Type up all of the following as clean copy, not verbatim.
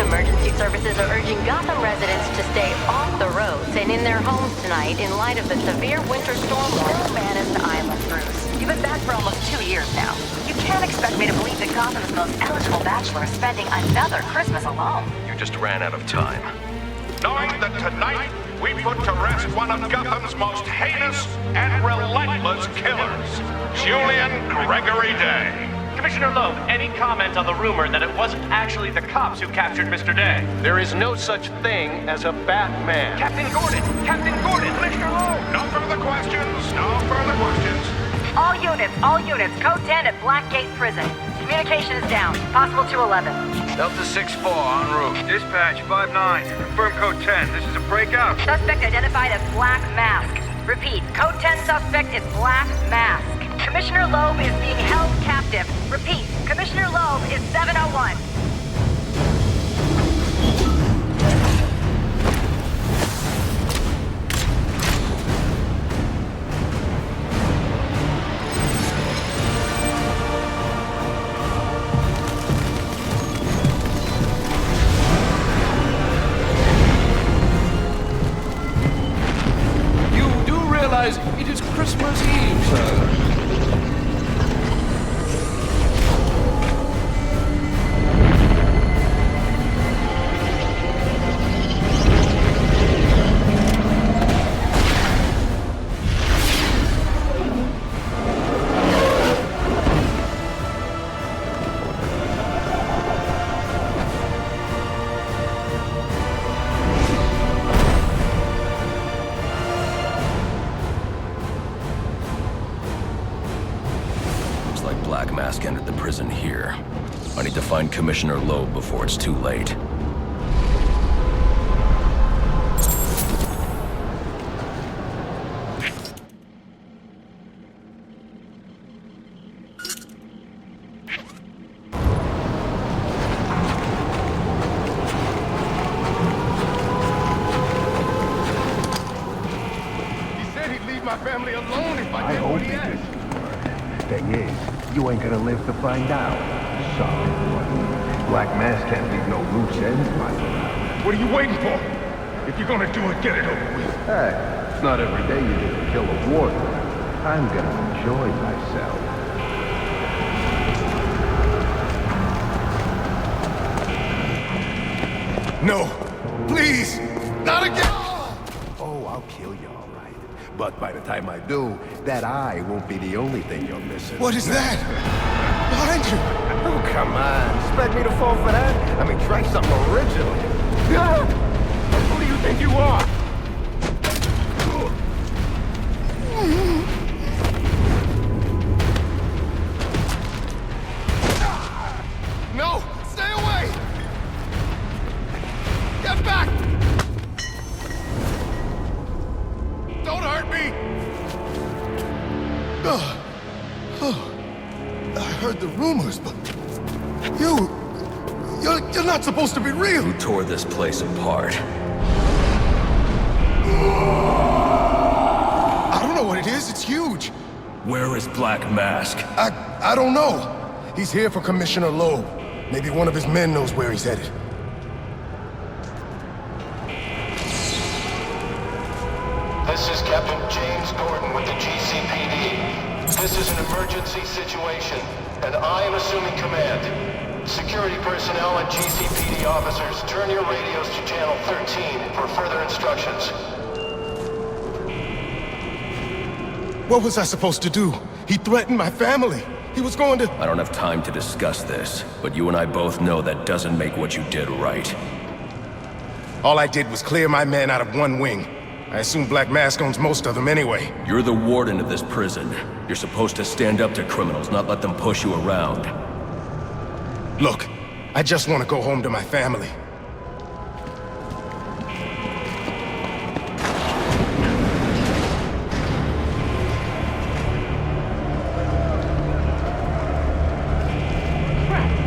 emergency services are urging Gotham residents to stay off the roads and in their homes tonight in light of the severe winter storm still menaced Island Bruce. You've been back for almost 2 years now. You can't expect me to believe that Gotham's most eligible bachelor is spending another Christmas alone. You just ran out of time. Knowing that tonight we put to rest one of Gotham's most heinous and relentless killers, Julian Gregory Day. Commissioner Loeb, any comment on the rumor that it wasn't actually the cops who captured Mr. Day? There is no such thing as a Batman. Captain Gordon! Captain Gordon! Commissioner Loeb! No further questions, no further questions. All units, code 10 at Blackgate Prison. Communication is down, possible to 11. Delta 6-4, en route. Dispatch 5-9, confirm code 10. This is a breakout. Suspect identified as Black Mask. Repeat, code 10 suspect is Black Mask. Commissioner Loeb is being held captive. Repeat, Commissioner Loeb is 701. You do realize it is Christmas Eve, sir. Black Mask entered the prison here. I need to find Commissioner Loeb before it's too late. He said he'd leave my family alone if I did what he asked. Thing is, you ain't gonna live to find out. Sorry, buddy. Black Mask can't leave no loose ends lying around. What are you waiting for? If you're gonna do it, get it over with. Hey, it's not every day you get to kill a warden. I'm gonna enjoy myself. No, please, not again! Oh, I'll kill you all right. But by the time I do, that eye won't be the only thing you're missing. What is that? Behind you! Oh, come on. Expect me to fall for that? I mean, try something original. Ah! Who do you think you are? No! Stay away! Get back! Don't hurt me! I heard the rumors, but you're not supposed to be real. Who tore this place apart? I don't know what it is. It's huge. Where is Black Mask? I don't know. He's here for Commissioner Loeb. Maybe one of his men knows where he's headed. This is Captain James Gordon with the GCPD. This is an emergency situation, and I am assuming command. Security personnel and GCPD officers, turn your radios to channel 13 for further instructions. What was I supposed to do? He threatened my family. He was going to... I don't have time to discuss this, but you and I both know that doesn't make what you did right. All I did was clear my men out of one wing. I assume Black Mask owns most of them anyway. You're the warden of this prison. You're supposed to stand up to criminals, not let them push you around. Look, I just want to go home to my family.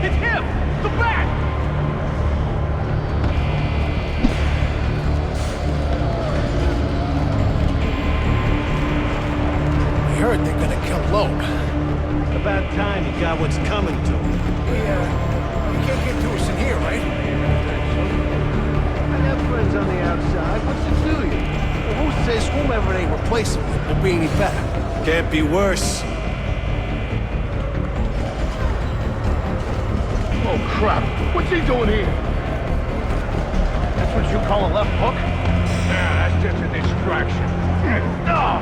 It's him! The Bat! We heard they're gonna kill Loeb. About time he got what's coming to him. You can't get to us in here, right? replace him, won't be any better. Can't be worse. Oh, crap. What's he doing here? That's what you call a left hook? Yeah, that's just a distraction. Oh,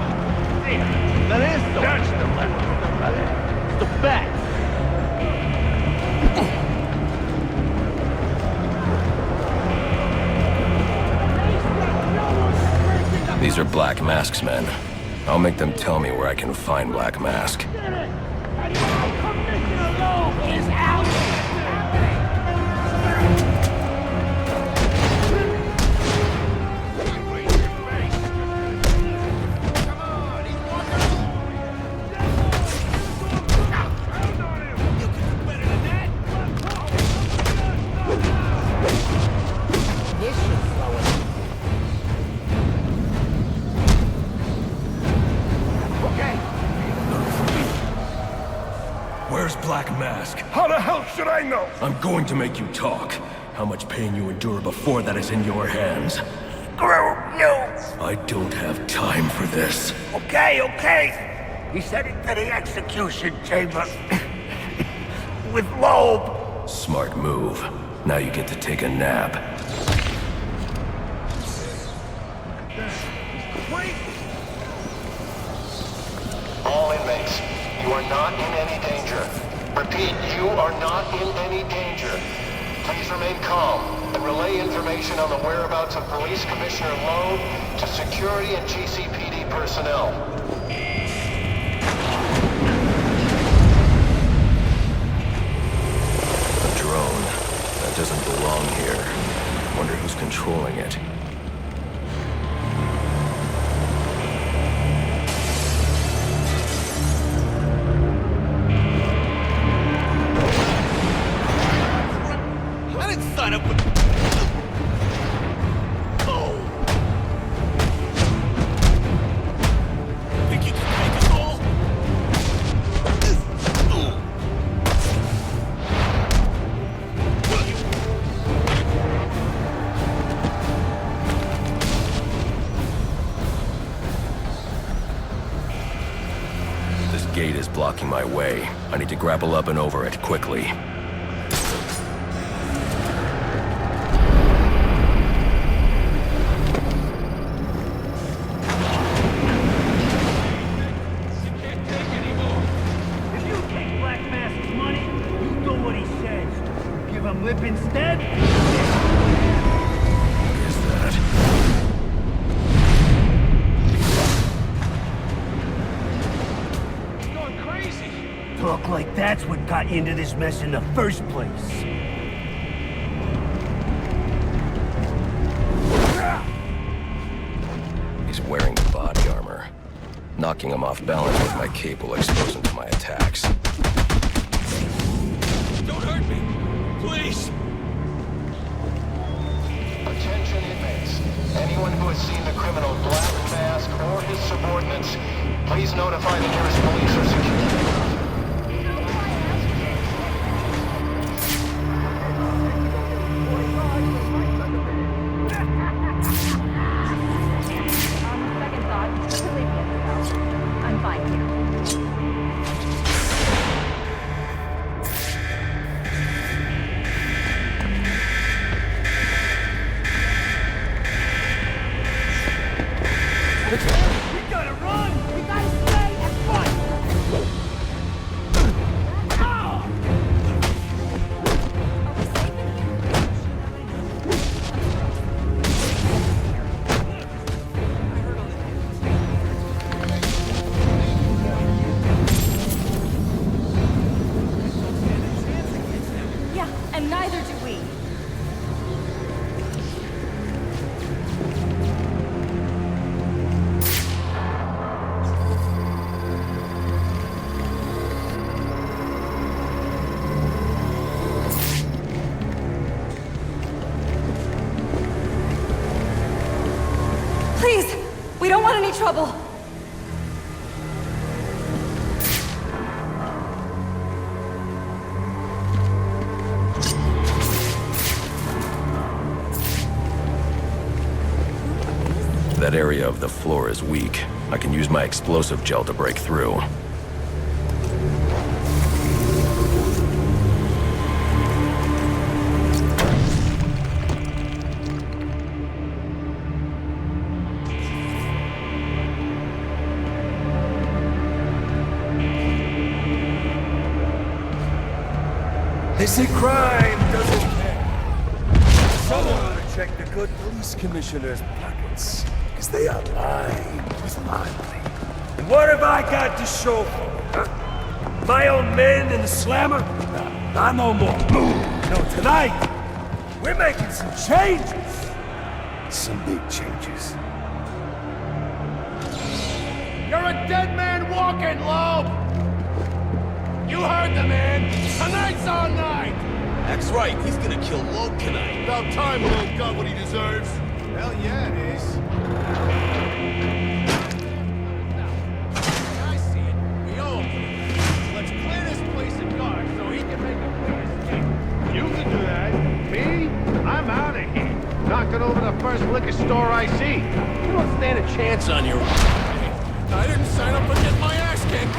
damn. That is the That's the left hook, brother. the bat. These are Black Mask's men. I'll make them tell me where I can find Black Mask. Where's Black Mask? How the hell should I know? I'm going to make you talk. How much pain you endure before that is in your hands. Screw you! I don't have time for this. Okay. He said it to the execution chamber. With Loeb. Smart move. Now you get to take a nap. All inmates, you are not in any danger. Repeat, you are not in any danger. Please remain calm and relay information on the whereabouts of Police Commissioner Loeb to security and GCPD personnel. A drone. That doesn't belong here. Wonder who's controlling it. Gate is blocking my way. I need to grapple up and over it quickly. If you take Black Mask's money, you do what he says. Give him lip instead? What is that? Talk like that's what got you into this mess in the first place. He's wearing the body armor. Knocking him off balance with my cape will expose him to my attacks. Don't hurt me! Please! Attention inmates. Anyone who has seen the criminal Black Mask or his subordinates, please notify the nearest police or security. Please! We don't want any trouble! That area of the floor is weak. I can use my explosive gel to break through. They say crime doesn't care. Someone ought to check the good police commissioner's pockets, because they are lined with my money. And what have I got to show for it, huh? My own men in the slammer? Nah, no more. No, tonight, we're making some changes. Some big changes. You're a dead man walking, Loeb! You heard the man! Tonight's our night! That's right, he's gonna kill Loeb tonight. About time Loeb got what he deserves. Hell yeah, it is. I see it. We owe him. Let's clear this place of guards so he can make a clean escape. You can do that. Me? I'm out of here. Knocking over the first liquor store I see. You don't stand a chance on your own. I didn't sign up to get my ass kicked.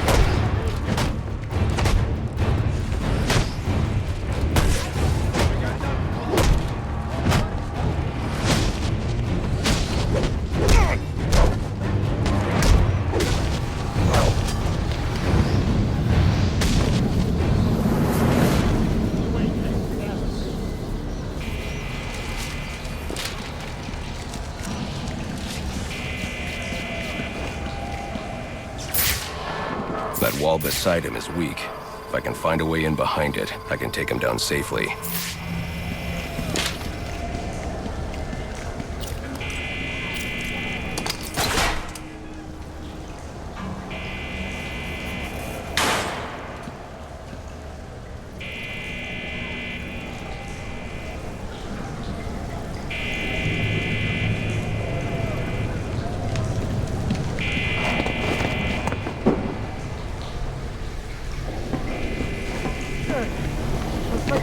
That wall beside him is weak. If I can find a way in behind it, I can take him down safely.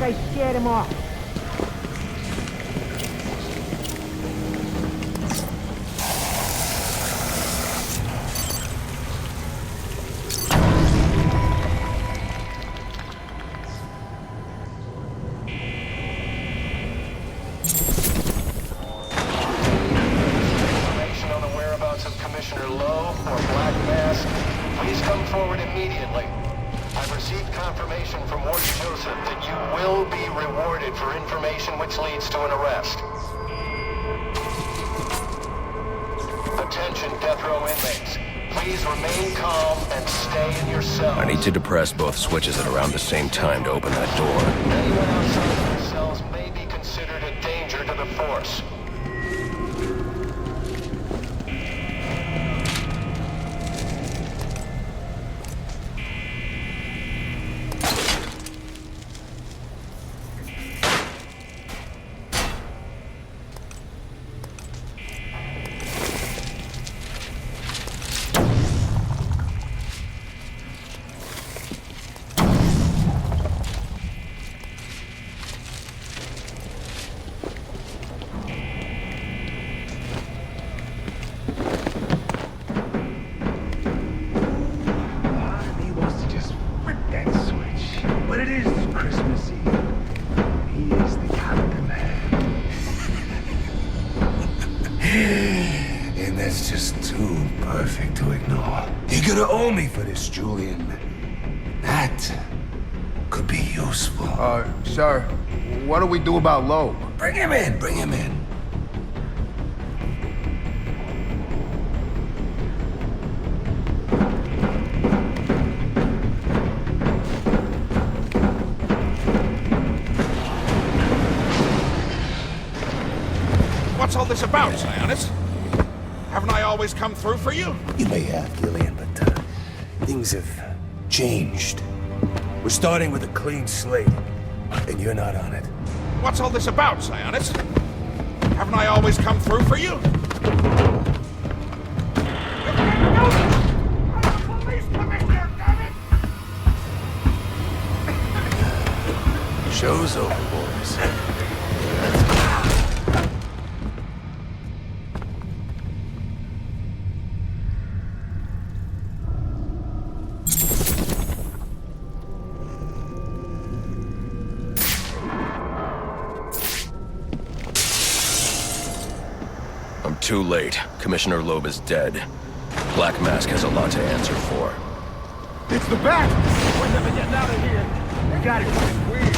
I scared him off. Information on the whereabouts of Commissioner Loeb or Black Mask, please come forward immediately. I've received confirmation from Warden Joseph that you will be rewarded for information which leads to an arrest. Attention, death row inmates. Please remain calm and stay in your cells. I need to depress both switches at around the same time to open that door. Anyone outside of your cells may be considered a danger to the force. You're gonna owe me for this, Julian. That could be useful. Sir, what do we do about Loeb? Bring him in, bring him in. What's all this about, Sionis? Haven't I always come through for you? You may have, Gillian, but things have changed. We're starting with a clean slate, and you're not on it. What's all this about, Sionis? Haven't I always come through for you? Show's over, boys. I'm too late. Commissioner Loeb is dead. Black Mask has a lot to answer for. It's the Bat! We're never getting out of here! You got it, weird.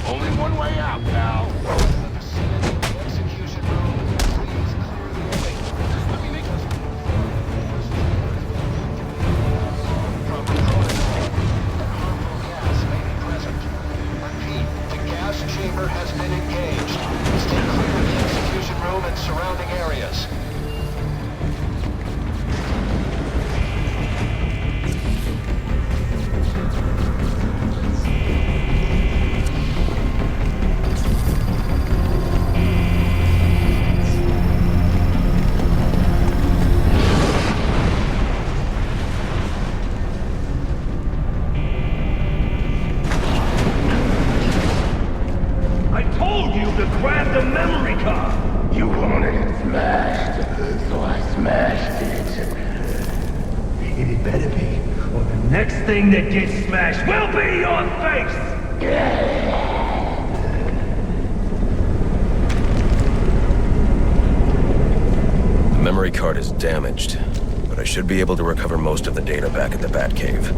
Only one way out, pal! Execution room, please clear the way. Just let me make this. Proper protocol. Harmful gas may be present. Repeat, the gas chamber has been engaged. Stay clear of the execution room and surrounding areas. Thing that gets smashed will be your face! The memory card is damaged, but I should be able to recover most of the data back at the Batcave.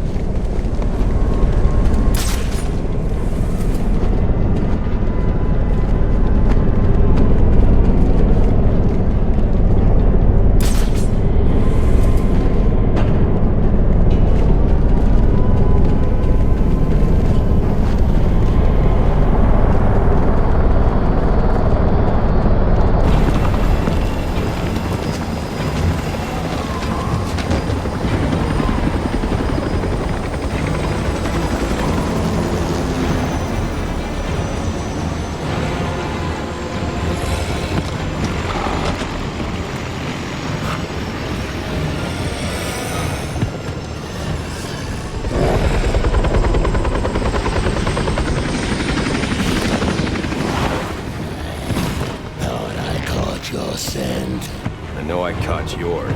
I know I caught yours.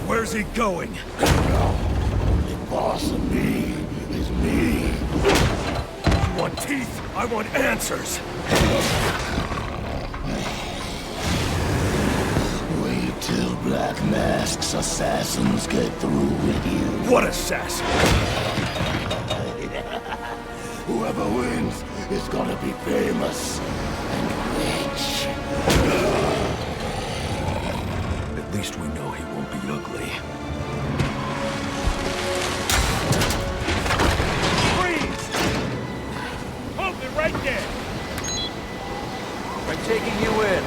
Where's he going? The boss of me is me. You want teeth? I want answers. Black Mask's assassins get through with you. What assassin? Whoever wins is gonna be famous and rich. At least we know he won't be ugly. Freeze! Hold it right there! I'm taking you in.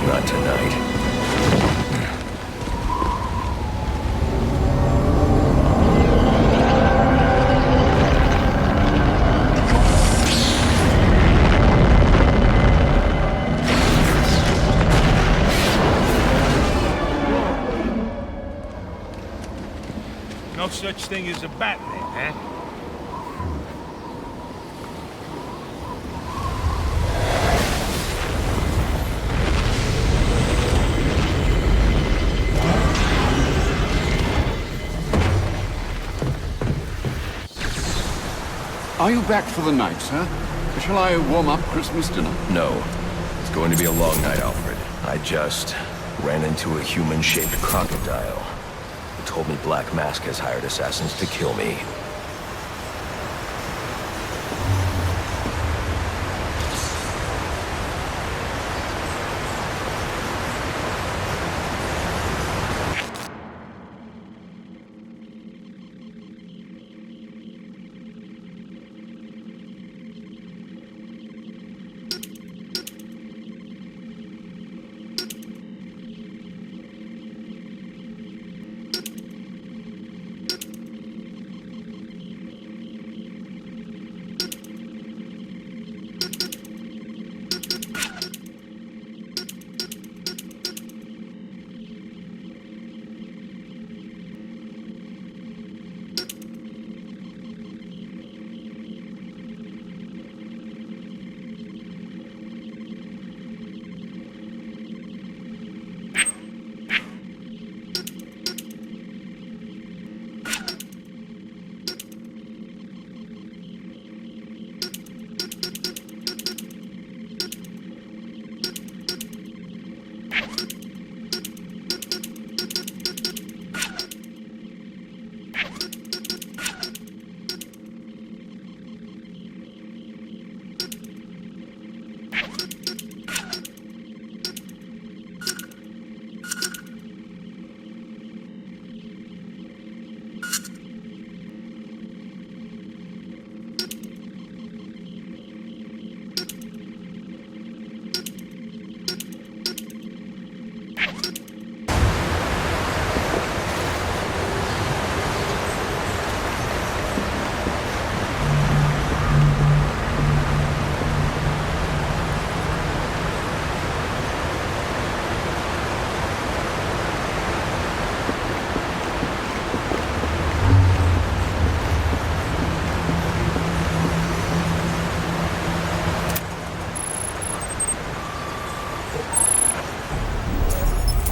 Not tonight. No such thing as a Batman, huh? Are you back for the night, sir? Shall I warm up Christmas dinner? No. It's going to be a long night, Alfred. I just ran into a human-shaped crocodile. He told me Black Mask has hired assassins to kill me.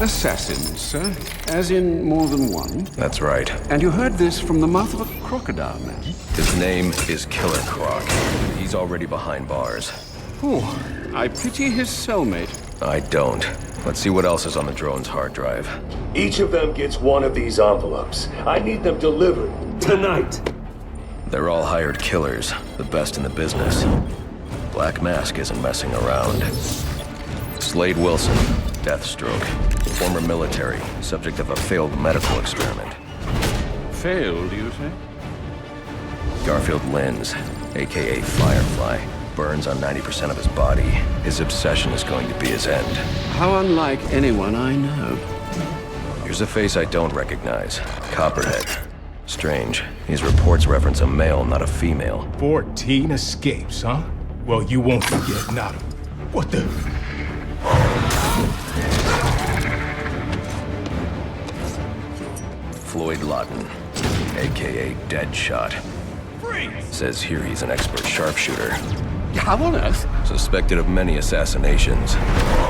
Assassins, sir? As in more than one? That's right. And you heard this from the mouth of a crocodile, man? His name is Killer Croc. He's already behind bars. Oh, I pity his cellmate. I don't. Let's see what else is on the drone's hard drive. Each of them gets one of these envelopes. I need them delivered tonight. They're all hired killers, the best in the business. Black Mask isn't messing around. Slade Wilson, Deathstroke, former military, subject of a failed medical experiment. Failed, you say? Garfield Linz, aka Firefly, burns on 90% of his body. His obsession is going to be his end. How unlike anyone I know. Here's a face I don't recognize. Copperhead. Strange. These reports reference a male, not a female. 14 escapes, huh? Well, you won't forget, not him. What the... Floyd Lawton, aka Deadshot. Says here he's an expert sharpshooter. How on earth? Suspected of many assassinations.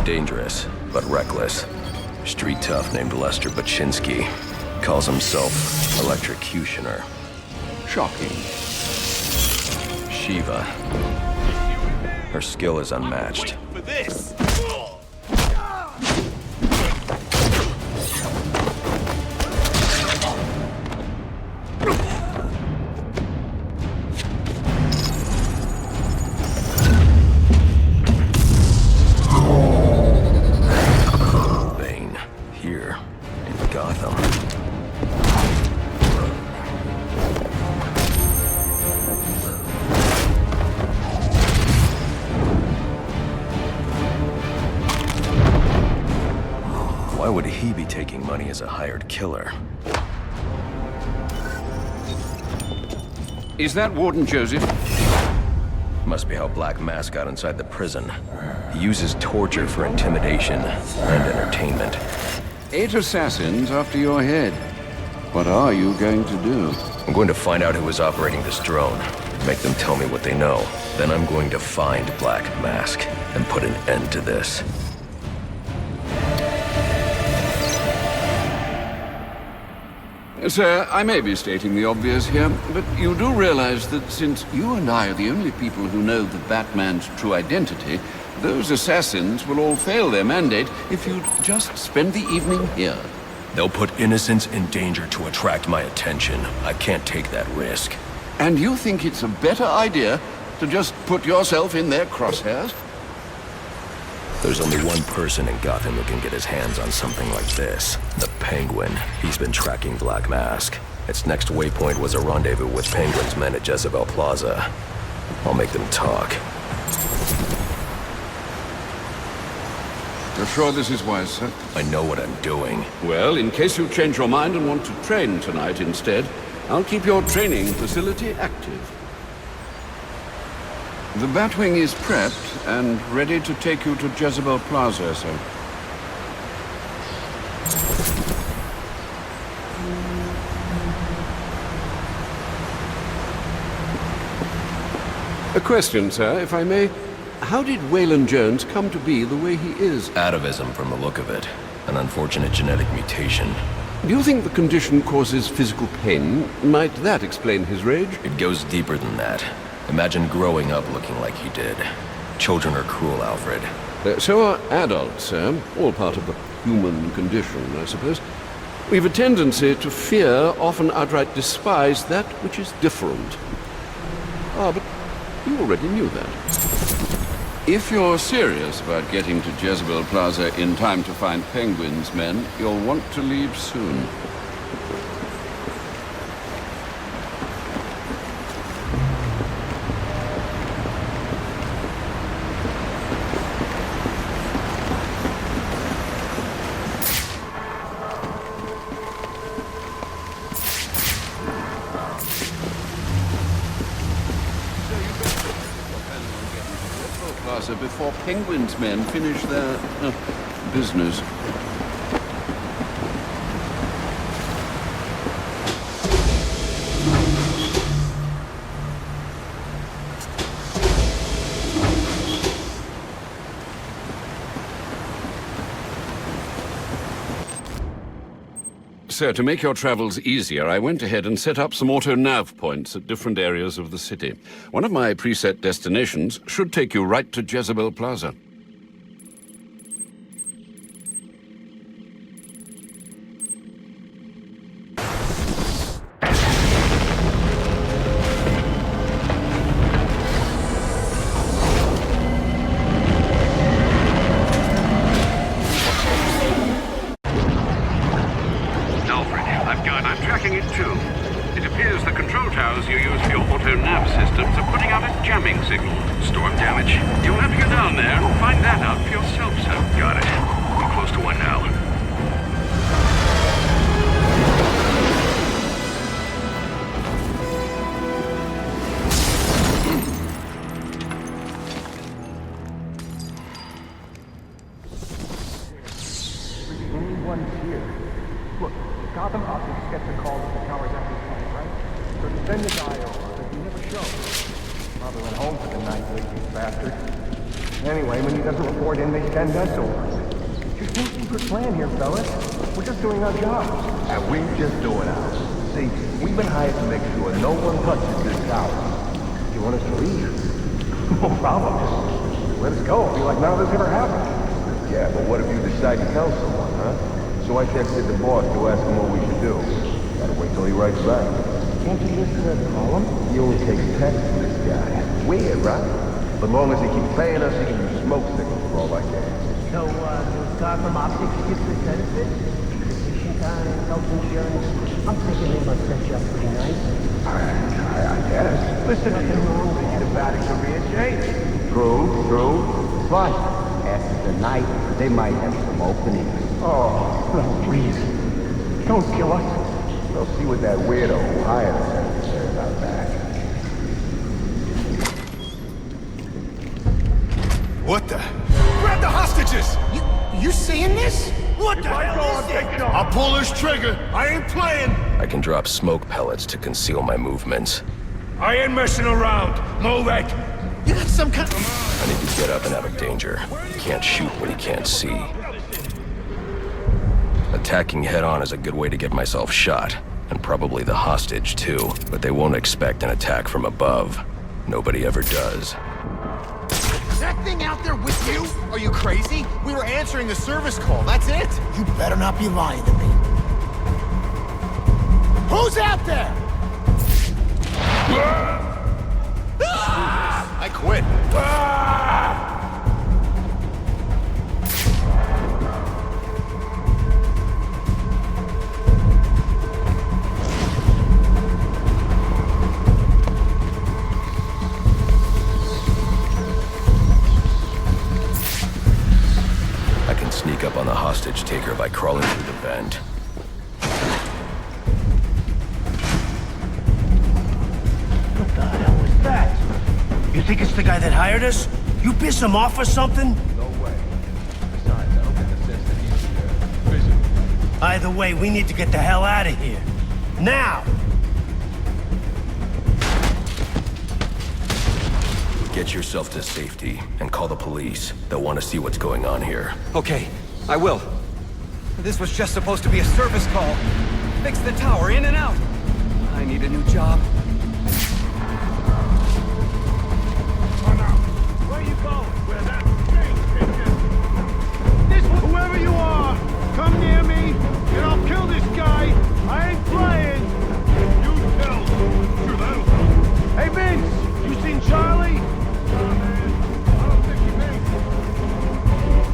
Dangerous, but reckless. Street tough named Lester Baczynski. Calls himself Electrocutioner. Shocking. Shiva. Her skill is unmatched. For this. would he be taking money as a hired killer? Is that Warden Joseph? Must be how Black Mask got inside the prison. He uses torture for intimidation and entertainment. 8 assassins after your head. What are you going to do? I'm going to find out who is operating this drone. Make them tell me what they know. Then I'm going to find Black Mask and put an end to this. Sir, I may be stating the obvious here, but you do realize that since you and I are the only people who know the Batman's true identity, those assassins will all fail their mandate if you'd just spend the evening here. They'll put innocents in danger to attract my attention. I can't take that risk. And you think it's a better idea to just put yourself in their crosshairs? There's only one person in Gotham who can get his hands on something like this. The Penguin. He's been tracking Black Mask. Its next waypoint was a rendezvous with Penguin's men at Jezebel Plaza. I'll make them talk. You're sure this is wise, sir? I know what I'm doing. Well, in case you change your mind and want to train tonight instead, I'll keep your training facility active. The Batwing is prepped and ready to take you to Jezebel Plaza, sir. A question, sir, if I may. How did Waylon Jones come to be the way he is? Atavism from the look of it. An unfortunate genetic mutation. Do you think the condition causes physical pain? Might that explain his rage? It goes deeper than that. Imagine growing up looking like he did. Children are cruel, Alfred. So are adults, sir. All part of the human condition, I suppose. We've a tendency to fear, often outright despise, that which is different. Ah, but you already knew that. If you're serious about getting to Jezebel Plaza in time to find Penguin's men, you'll want to leave soon. Before Penguin's men finish their business. Sir, to make your travels easier, I went ahead and set up some auto-nav points at different areas of the city. One of my preset destinations should take you right to Jezebel Plaza. Gotham Optics gets a call that the tower's empty tonight, right? So you send the guy over, but he never shows. Probably went home for the night, lazy bastard. Anyway, when he doesn't report in, they send us over. Just no secret plan here, fellas. We're just doing our jobs. And we're just doing ours. See, we've been hired to make sure no one touches this tower. Do you want us to leave? No problem. Just let us go. It'll be like none of this ever happened. Yeah, but what if you decide to tell someone, huh? So I texted the boss to ask him what we should do. Gotta wait till he writes back. Can't you just call him? He only takes texts from this guy. Weird, right? But long as he keeps paying us, he can use smoke signals for all I can. So, does Arkham Optics get the benefits? Vacation time, health insurance? I'm thinking they must set you up pretty nice. I guess. Listen, nothing wrong with you to batting career change. True. Fine. After the night, they might have some openings. Oh, no, please. Don't kill us. We'll see what that weirdo who hired us has to say about that. What the? Grab the hostages! You seeing this? What the hell is it? I'll pull this trigger. I ain't playing. I can drop smoke pellets to conceal my movements. I ain't messing around. Move it. You got some kind I need to get up and out of danger. You can't shoot when you can't see. Attacking head-on is a good way to get myself shot, and probably the hostage too, but they won't expect an attack from above. Nobody ever does. Is that thing out there with you? Are you crazy? We were answering a service call, that's it. You better not be lying to me. Who's out there? I quit. I can sneak up on the hostage taker by crawling through the vent. What the hell is that? You think it's the guy that hired us? You piss him off or something? No way. Besides, I don't get the sense that he's prison. Either way, we need to get the hell out of here. Now! Get yourself to safety and call the police. They'll want to see what's going on here. Okay, I will. This was just supposed to be a service call. Fix the tower in and out. I need a new job. Where are you going? Where that thing is? Whoever you are, come near me, and I'll kill this guy. I ain't playing. You tell. Sure, that'll help. Hey, Vince, you seen Charlie? Nah, man. I don't think he makes it.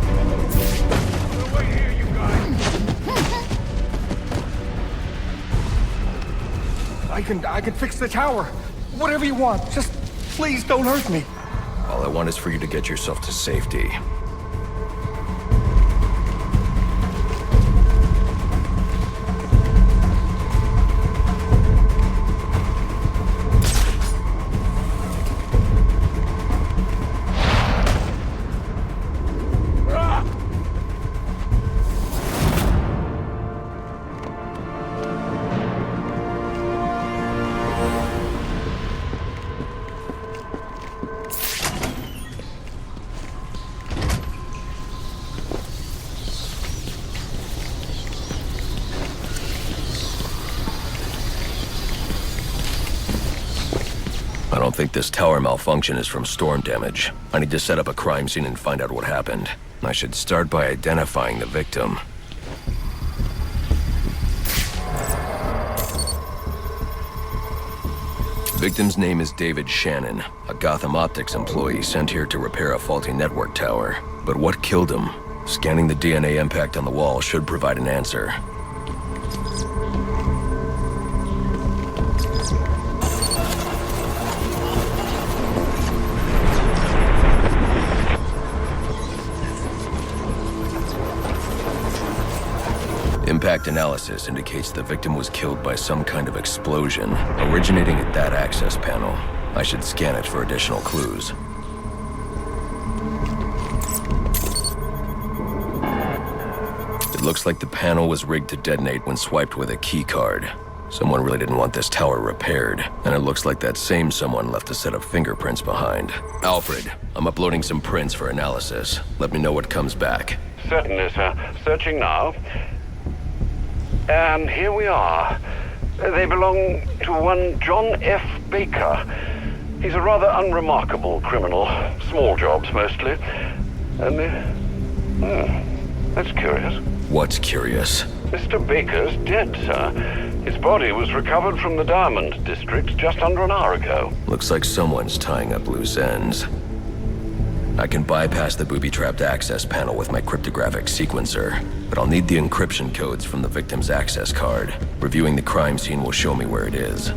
I'm gonna wait here, you guys. I can fix the tower. Whatever you want. Just please don't hurt me. All I want is for you to get yourself to safety. I don't think this tower malfunction is from storm damage. I need to set up a crime scene and find out what happened. I should start by identifying the victim. Victim's name is David Shannon, a Gotham Optics employee sent here to repair a faulty network tower. But what killed him? Scanning the DNA impact on the wall should provide an answer. Impact analysis indicates the victim was killed by some kind of explosion, originating at that access panel. I should scan it for additional clues. It looks like the panel was rigged to detonate when swiped with a key card. Someone really didn't want this tower repaired, and it looks like that same someone left a set of fingerprints behind. Alfred, I'm uploading some prints for analysis. Let me know what comes back. Certainly, sir. Searching now. And here we are. They belong to one John F. Baker. He's a rather unremarkable criminal. Small jobs, mostly. And that's curious. What's curious? Mr. Baker's dead, sir. His body was recovered from the Diamond District just under an hour ago. Looks like someone's tying up loose ends. I can bypass the booby-trapped access panel with my cryptographic sequencer, but I'll need the encryption codes from the victim's access card. Reviewing the crime scene will show me where it is.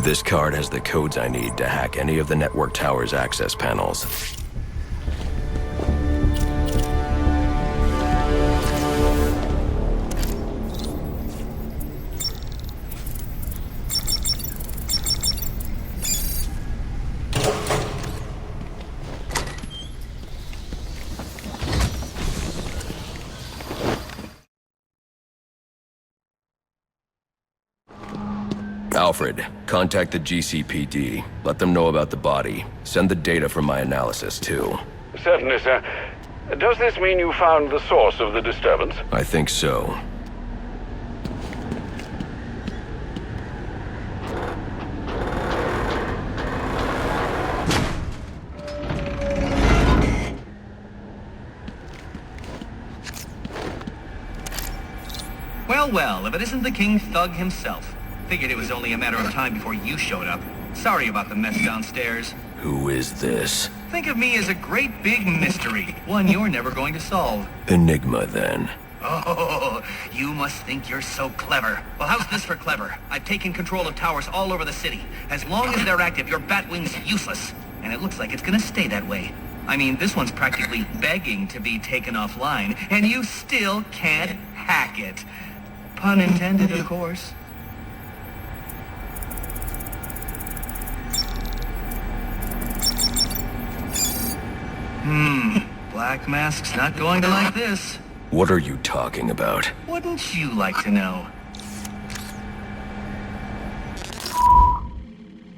This card has the codes I need to hack any of the network tower's access panels. Alfred, contact the GCPD. Let them know about the body. Send the data from my analysis, too. Certainly, sir. Does this mean you found the source of the disturbance? I think so. Well, well, if it isn't the King Thug himself. Figured it was only a matter of time before you showed up. Sorry about the mess downstairs. Who is this? Think of me as a great big mystery, one you're never going to solve. Enigma, then. Oh, you must think you're so clever. Well, how's this for clever? I've taken control of towers all over the city. As long as they're active, your Batwing's useless. And it looks like it's gonna stay that way. I mean, this one's practically begging to be taken offline, and you still can't hack it. Pun intended, of course. Black Mask's not going to like this. What are you talking about? Wouldn't you like to know?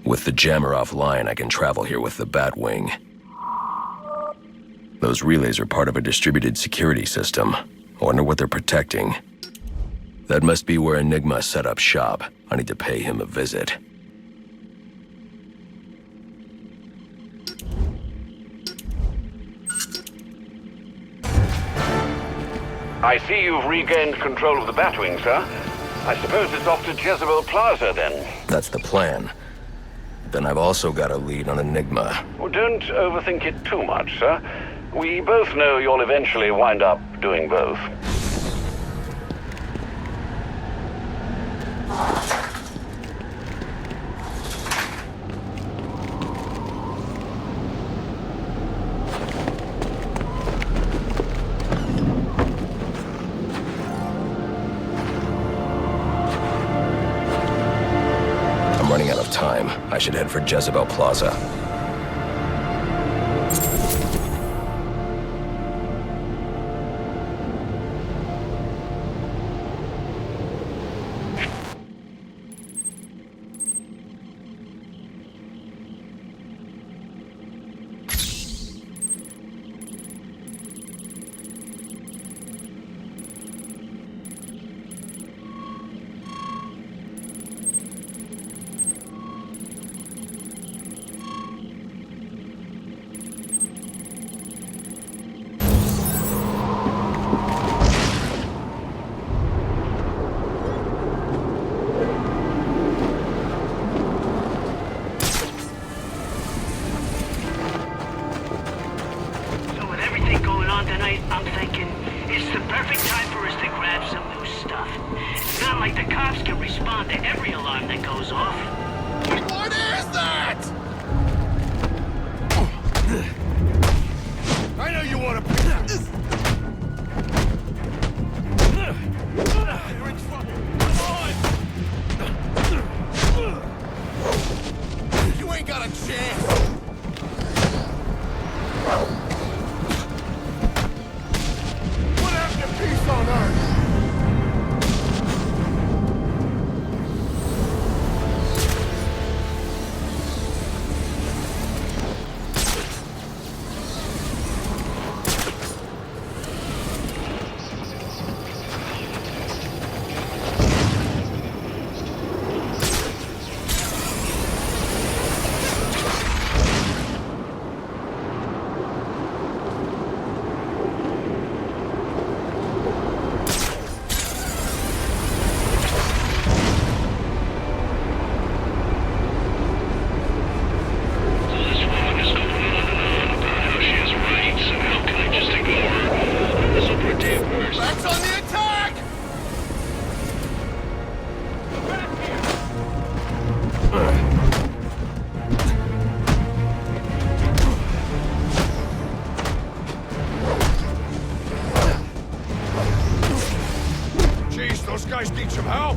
With the jammer offline, I can travel here with the Batwing. Those relays are part of a distributed security system. I wonder what they're protecting. That must be where Enigma set up shop. I need to pay him a visit. I see you've regained control of the Batwing, sir. I suppose it's off to Jezebel Plaza, then. That's the plan. Then I've also got a lead on Enigma. Well, don't overthink it too much, sir. We both know you'll eventually wind up doing both. Time. I should head for Jezebel Plaza. guys need some help?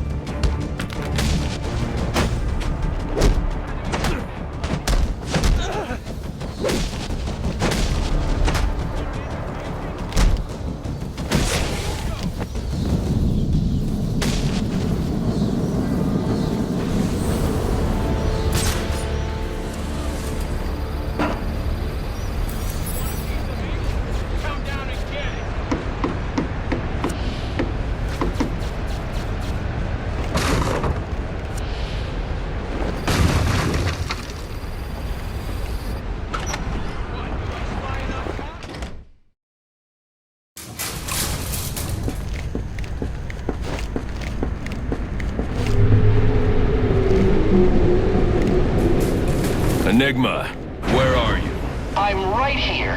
Enigma, where are you? I'm right here.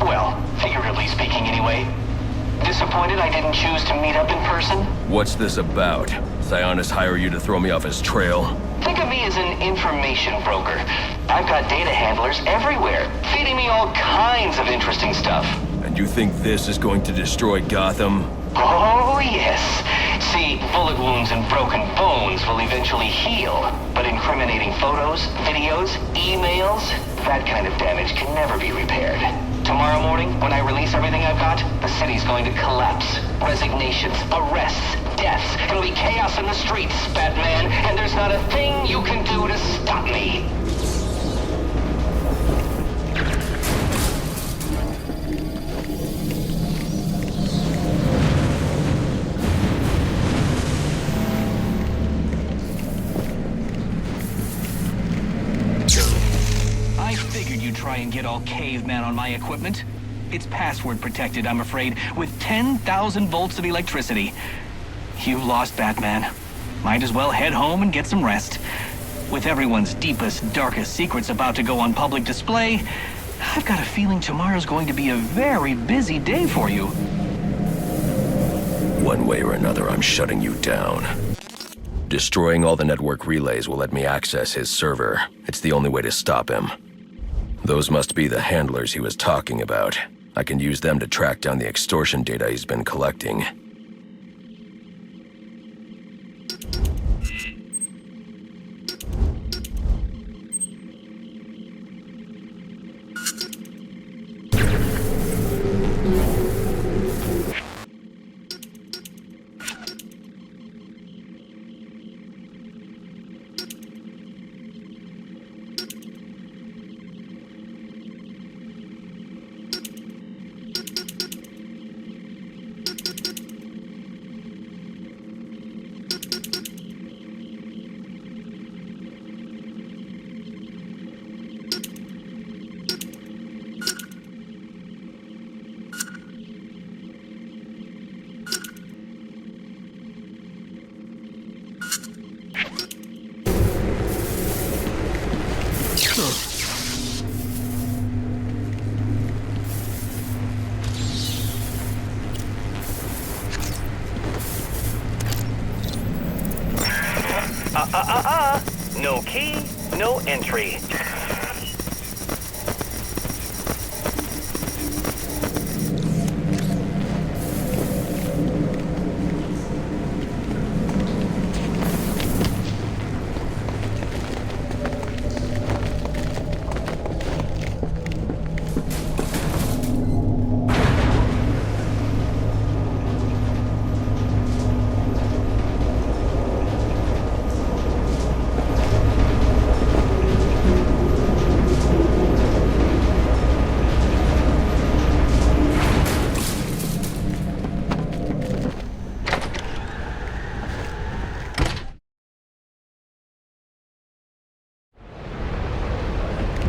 Well, figuratively speaking anyway. Disappointed I didn't choose to meet up in person? What's this about? Sionis hire you to throw me off his trail? Think of me as an information broker. I've got data handlers everywhere, feeding me all kinds of interesting stuff. And you think this is going to destroy Gotham? Oh, yes. See, bullet wounds and broken bones will eventually heal, but incriminating photos, videos, emails, that kind of damage can never be repaired. Tomorrow morning, when I release everything I've got, the city's going to collapse. Resignations, arrests, deaths. It'll be chaos in the streets, Batman, and there's not a thing you can do to stop me. I figured you'd try and get all caveman on my equipment. It's password protected, I'm afraid, with 10,000 volts of electricity. You've lost, Batman. Might as well head home and get some rest. With everyone's deepest, darkest secrets about to go on public display, I've got a feeling tomorrow's going to be a very busy day for you. One way or another, I'm shutting you down. Destroying all the network relays will let me access his server. It's the only way to stop him. Those must be the handlers he was talking about. I can use them to track down the extortion data he's been collecting. No key, no entry.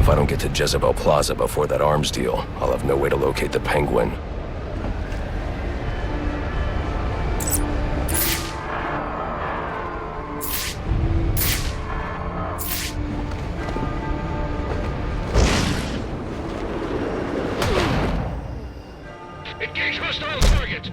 If I don't get to Jezebel Plaza before that arms deal, I'll have no way to locate the Penguin. Engage hostile target!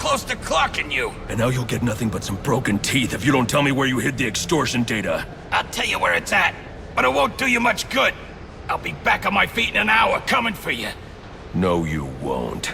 close to clocking you. And now you'll get nothing but some broken teeth if you don't tell me where you hid the extortion data. I'll tell you where it's at, but it won't do you much good. I'll be back on my feet in an hour coming for you. No, you won't.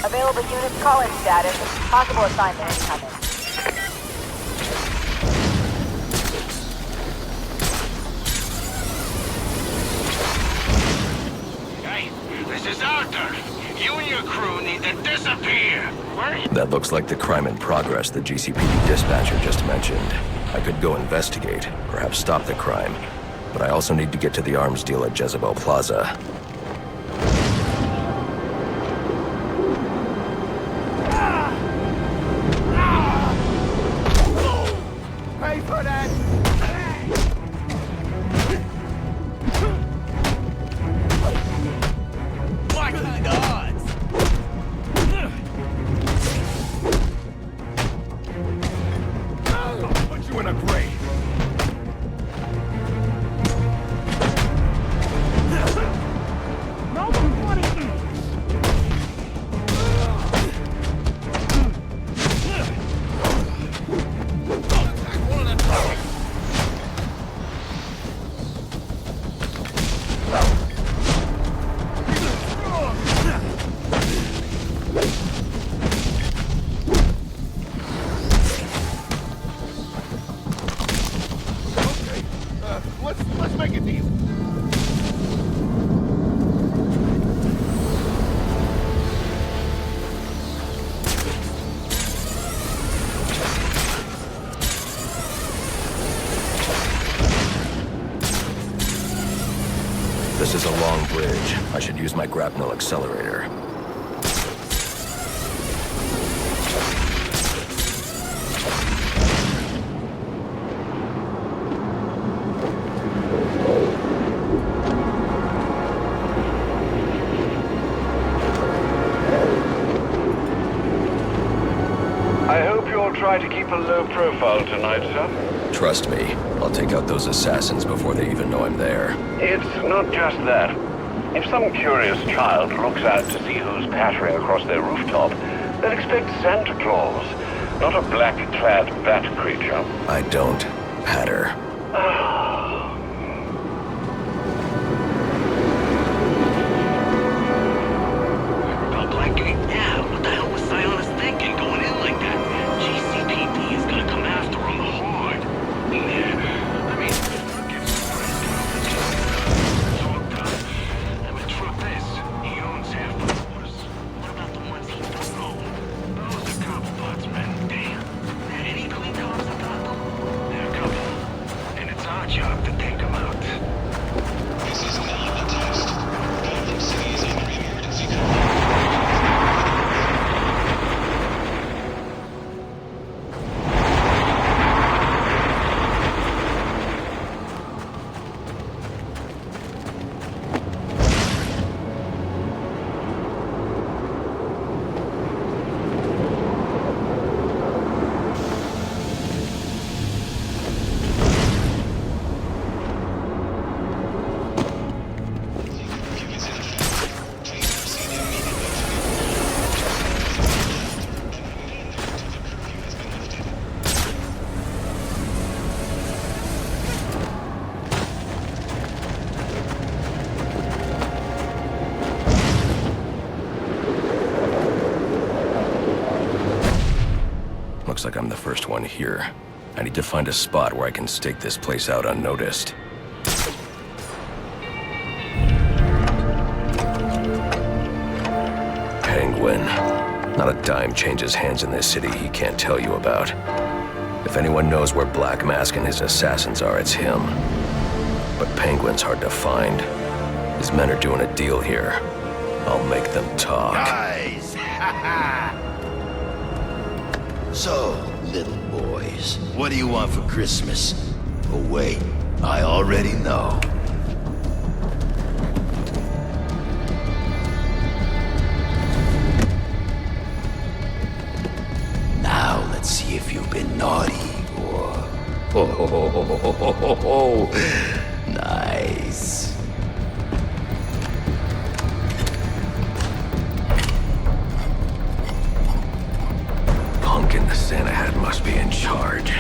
Available units call-in status. Possible assignment incoming. Hey, this is Arthur. You and your crew need to disappear. Where are you? That looks like the crime in progress the GCPD dispatcher just mentioned. I could go investigate, perhaps stop the crime. But I also need to get to the arms deal at Jezebel Plaza. This is a long bridge. I should use my grapnel accelerator. I hope you'll try to keep a low profile tonight, sir. Trust me, I'll take out those assassins before they even know I'm there. It's not just that. If some curious child looks out to see who's pattering across their rooftop, they'll expect Santa Claus, not a black-clad bat creature. I don't patter. Looks like I'm the first one here. I need to find a spot where I can stake this place out unnoticed. Penguin. Not a dime changes hands in this city he can't tell you about. If anyone knows where Black Mask and his assassins are, it's him. But Penguin's hard to find. His men are doing a deal here. I'll make them talk. Guys! So, little boys, what do you want for Christmas? Oh wait, I already know. Now let's see if you've been naughty or... Nice. Pumpkin the Santa hat must be in charge.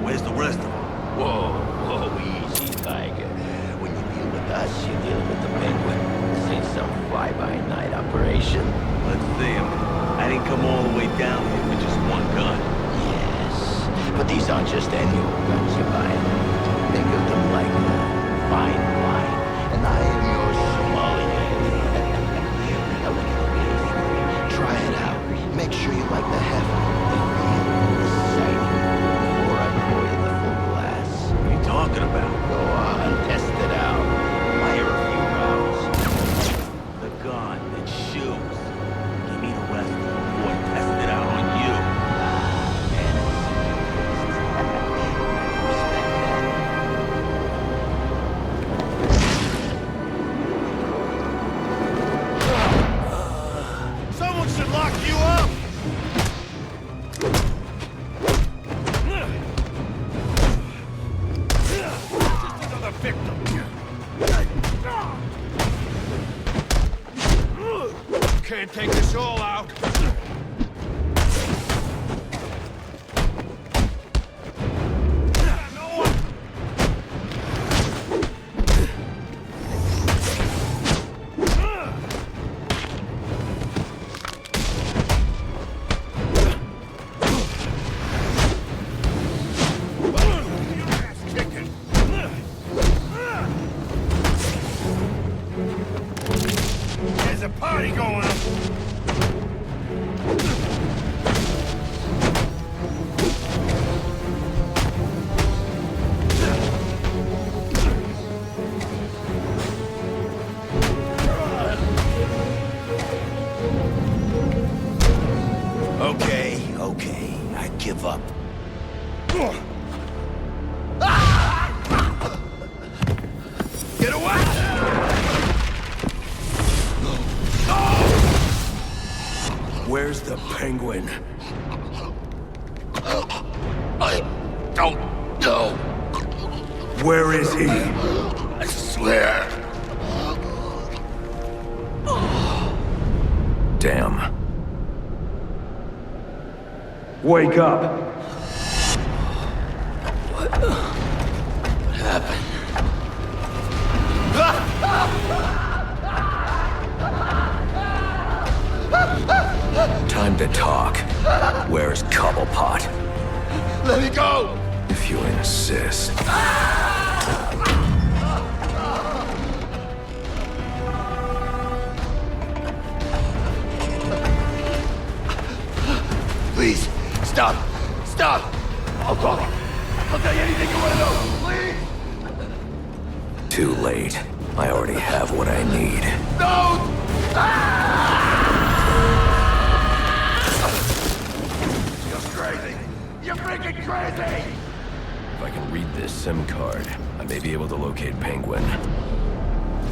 Where's the rest of them? Whoa, easy, Tiger. When you deal with us, you're dealing with the Penguin. This ain't some fly-by-night operation. Let's see him. I didn't come all the way down here for just one gun. Yes, but these aren't just any old guns you're buying. Think of them like fine wine, and I am your sommelier. Now look at the case. Try it out. Make sure you like the heft. They're real exciting. Before I pour you the full glass. What are you talking about? Go on, test it out. Fire a few rounds. The gun, the shoes. Give me the rest of it before I test it out on you. Someone should lock you up! Just another victim. Can't take this all out. There's a party going on. Okay, I give up. Get away! Where's the Penguin? I don't know. Where is he? I swear. Damn. Wake up. What happened? Time to talk. Where's Cobblepot? Let me go! If you insist. Please, stop! Stop! I'll talk. I'll tell you anything you want to know, please! Too late. I already have what I need. No! You're crazy! You're freaking crazy! If I can read this SIM card, I may be able to locate Penguin.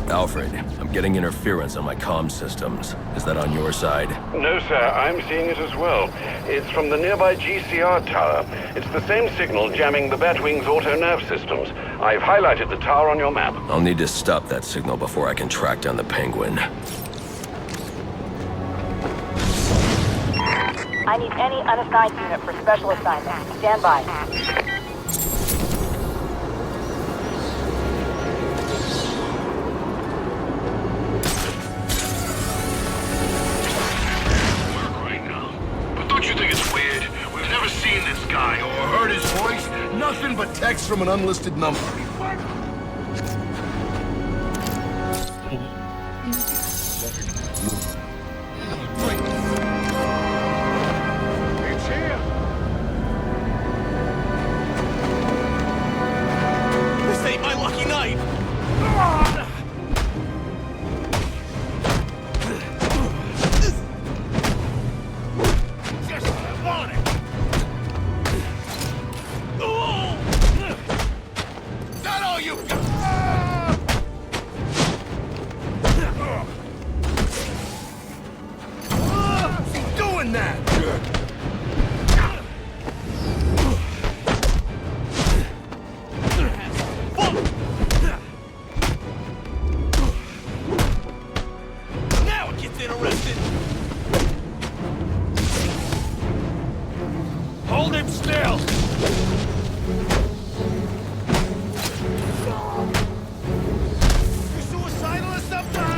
Alfred, I'm getting interference on my comm systems. Is that on your side? No, sir. I'm seeing it as well. It's from the nearby GCR tower. It's the same signal jamming the Batwing's auto-nerve systems. I've highlighted the tower on your map. I'll need to stop that signal before I can track down the Penguin. I need any unassigned unit for special assignment. Stand by. from an unlisted number. It's here! This ain't my lucky night! Just what I wanted! Is that all you got? What's he doing that? Now it gets interesting! Hold him still! You suicidal or something?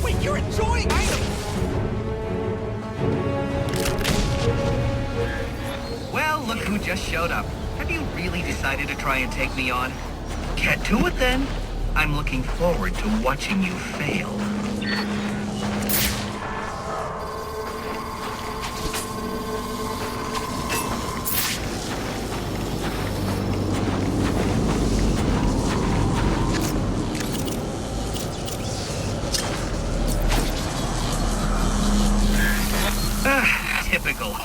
Wait, you're enjoying items! Well, look who just showed up. Have you really decided to try and take me on? Get to it then. I'm looking forward to watching you fail. Typical.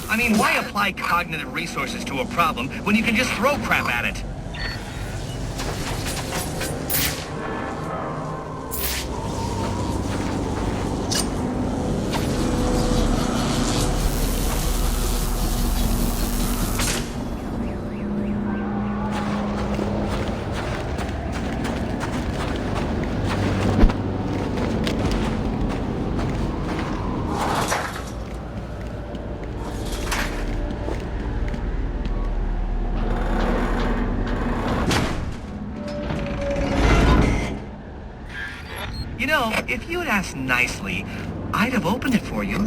I mean, why apply cognitive resources to a problem when you can just throw crap at it? You know, if you had asked nicely, I'd have opened it for you.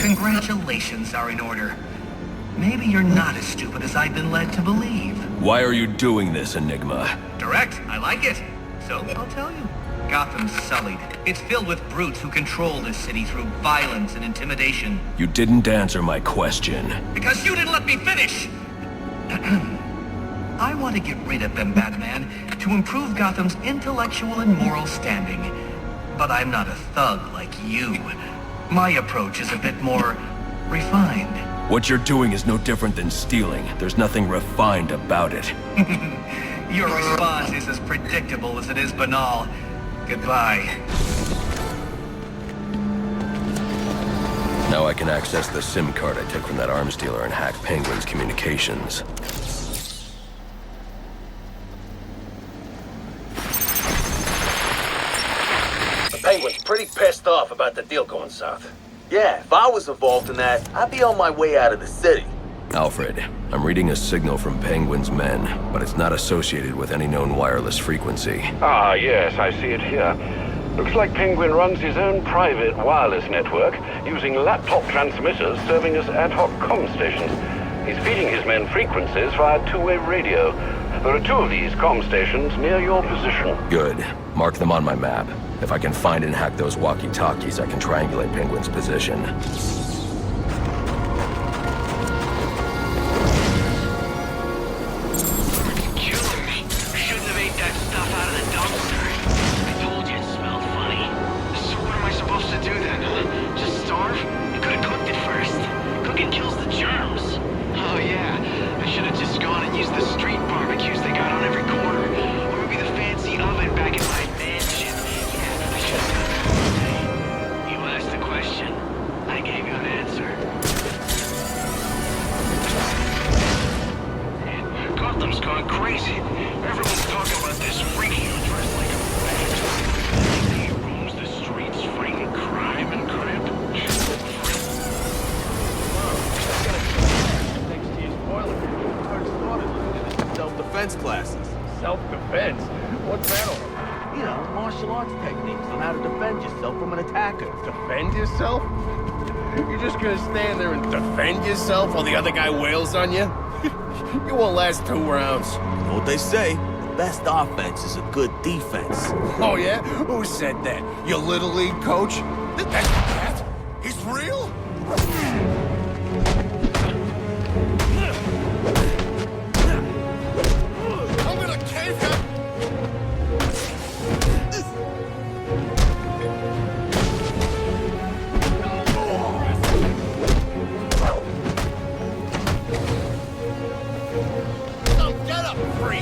Congratulations are in order. Maybe you're not as stupid as I've been led to believe. Why are you doing this, Enigma? Direct, I like it. So, I'll tell you. Gotham's sullied. It's filled with brutes who control this city through violence and intimidation. You didn't answer my question. Because you didn't let me finish! I want to get rid of them, Batman, to improve Gotham's intellectual and moral standing. But I'm not a thug like you. My approach is a bit more refined. What you're doing is no different than stealing. There's nothing refined about it. Your response is as predictable as it is banal. Goodbye. Now I can access the SIM card I took from that arms dealer and hack Penguin's communications. The Penguin's pretty pissed off about the deal going south. Yeah, if I was involved in that, I'd be on my way out of the city. Alfred, I'm reading a signal from Penguin's men, but it's not associated with any known wireless frequency. Ah, yes, I see it here. Looks like Penguin runs his own private wireless network, using laptop transmitters serving as ad hoc comm stations. He's feeding his men frequencies via two-way radio. There are two of these comm stations near your position. Good. Mark them on my map. If I can find and hack those walkie-talkies, I can triangulate Penguin's position. I gave you an techniques on how to defend yourself from an attacker. Defend yourself? You're just gonna stand there and defend yourself while the other guy wails on you? You won't last 2 rounds. You know what they say? The best offense is a good defense. Oh yeah? Who said that? Your Little League coach? That? He's real? I'm gonna cave him! Get up, freak!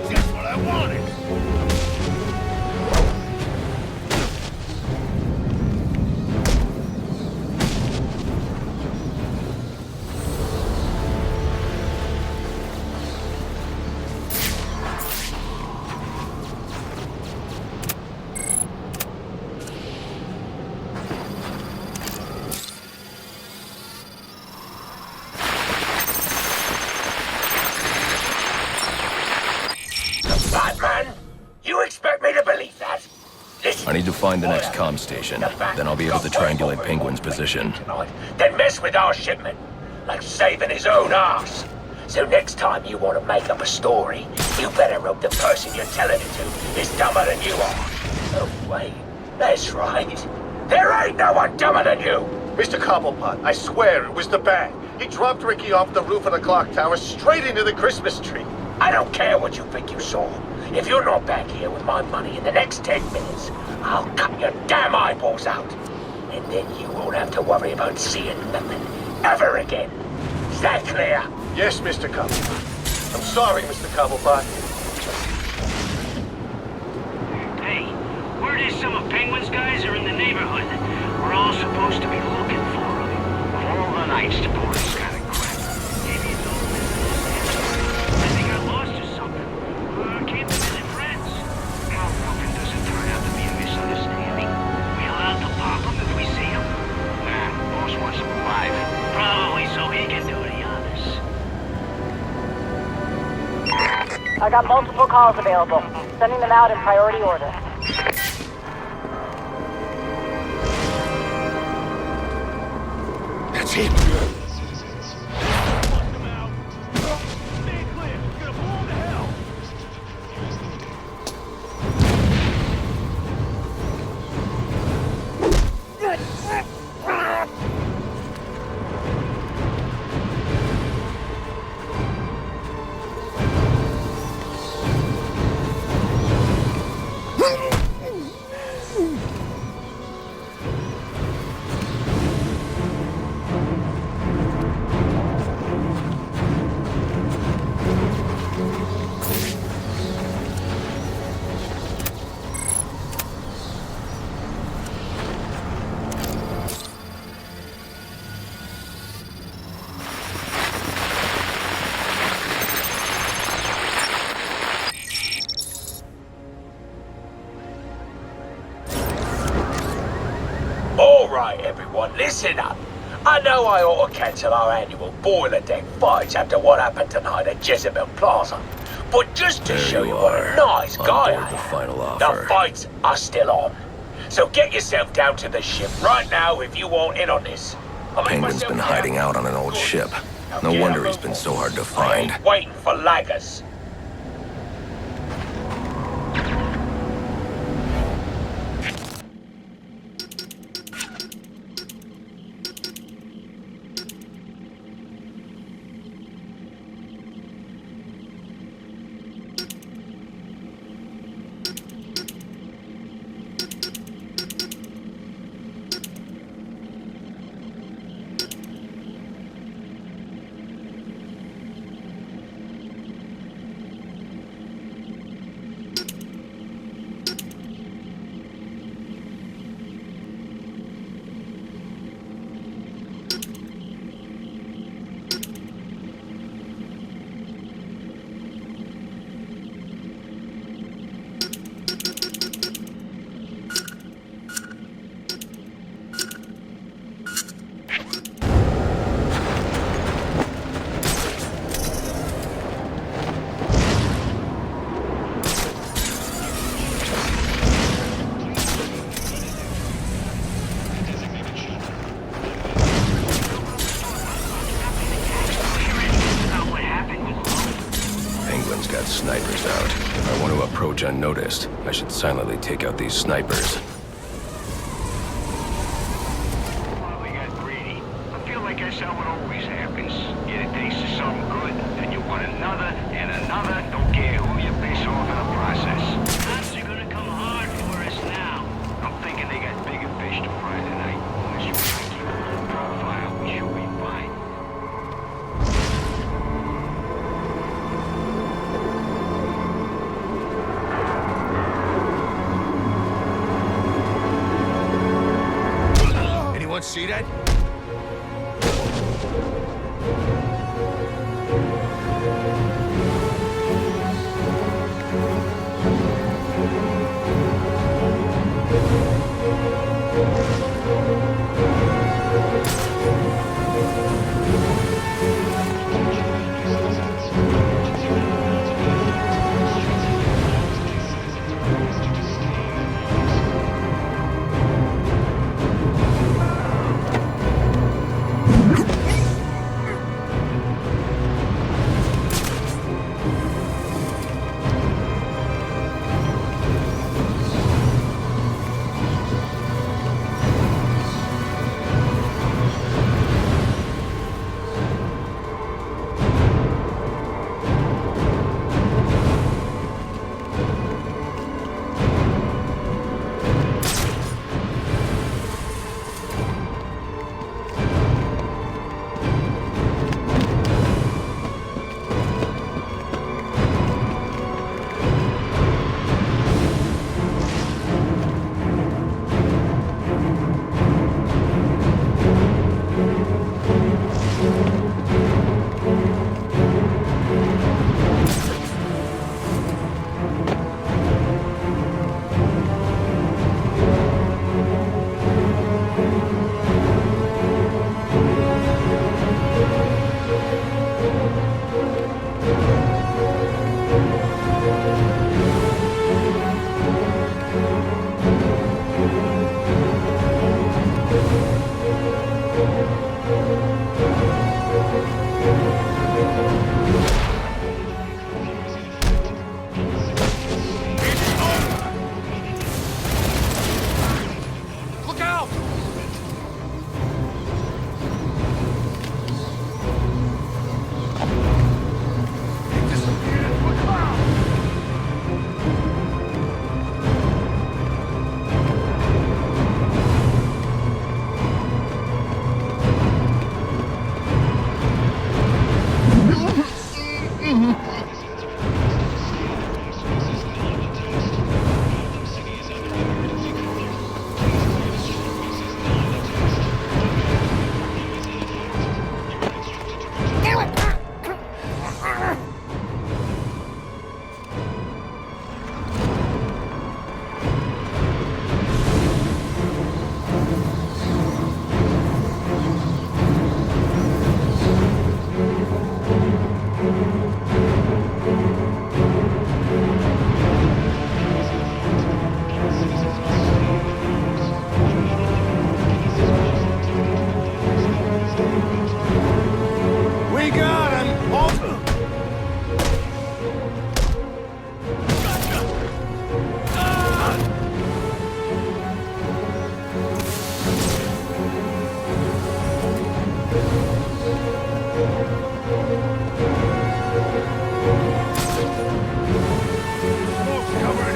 Just what I wanted! Batman? You expect me to believe that? Listen, I need to find the next comm station. Then I'll be able to triangulate Penguin's position. then mess with our shipment, like saving his own ass. So next time you want to make up a story, you better hope the person you're telling it to is dumber than you are. Oh, wait. That's right. There ain't no one dumber than you. Mr. Cobblepot, I swear it was the bat. He dropped Ricky off the roof of the clock tower straight into the Christmas tree. I don't care what you think you saw. If you're not back here with my money in the next 10 minutes, I'll cut your damn eyeballs out. And then you won't have to worry about seeing nothing ever again. Is that clear? Yes, Mr. Cobblepot. I'm sorry, Mr. Cobblepot. Hey, word is some of Penguin's guys are in the neighborhood. We're all supposed to be looking for them. Of all the nights to pull this kind of crap. Maybe it's all I think I lost or something. Came to visit friends. How often does it turn out to be a misunderstanding? We allowed to pop them if we see them? Nah, boss wants them alive. Probably so he can do the honors. I got multiple calls available. Sending them out in priority order. That's it. Alright, everyone, listen up. I know I ought to cancel our annual boiler deck fights after what happened tonight at Jezebel Plaza. But just to show you what a nice guy I am, the fights are still on. So get yourself down to the ship right now if you want in on this. Penguin's been hiding out on an old ship. No wonder he's been so hard to find. Waiting for laggers. got snipers out. If I want to approach unnoticed, I should silently take out these snipers. Well, we got greedy. I feel like that's how it always happens. Get a taste of something good, then you want another and another. Don't care who you piss off in the process. Cops are gonna come hard for us now. I'm thinking they got bigger fish to fry tonight. Unless you try to keep a low profile, we should be fine. Anyone see that?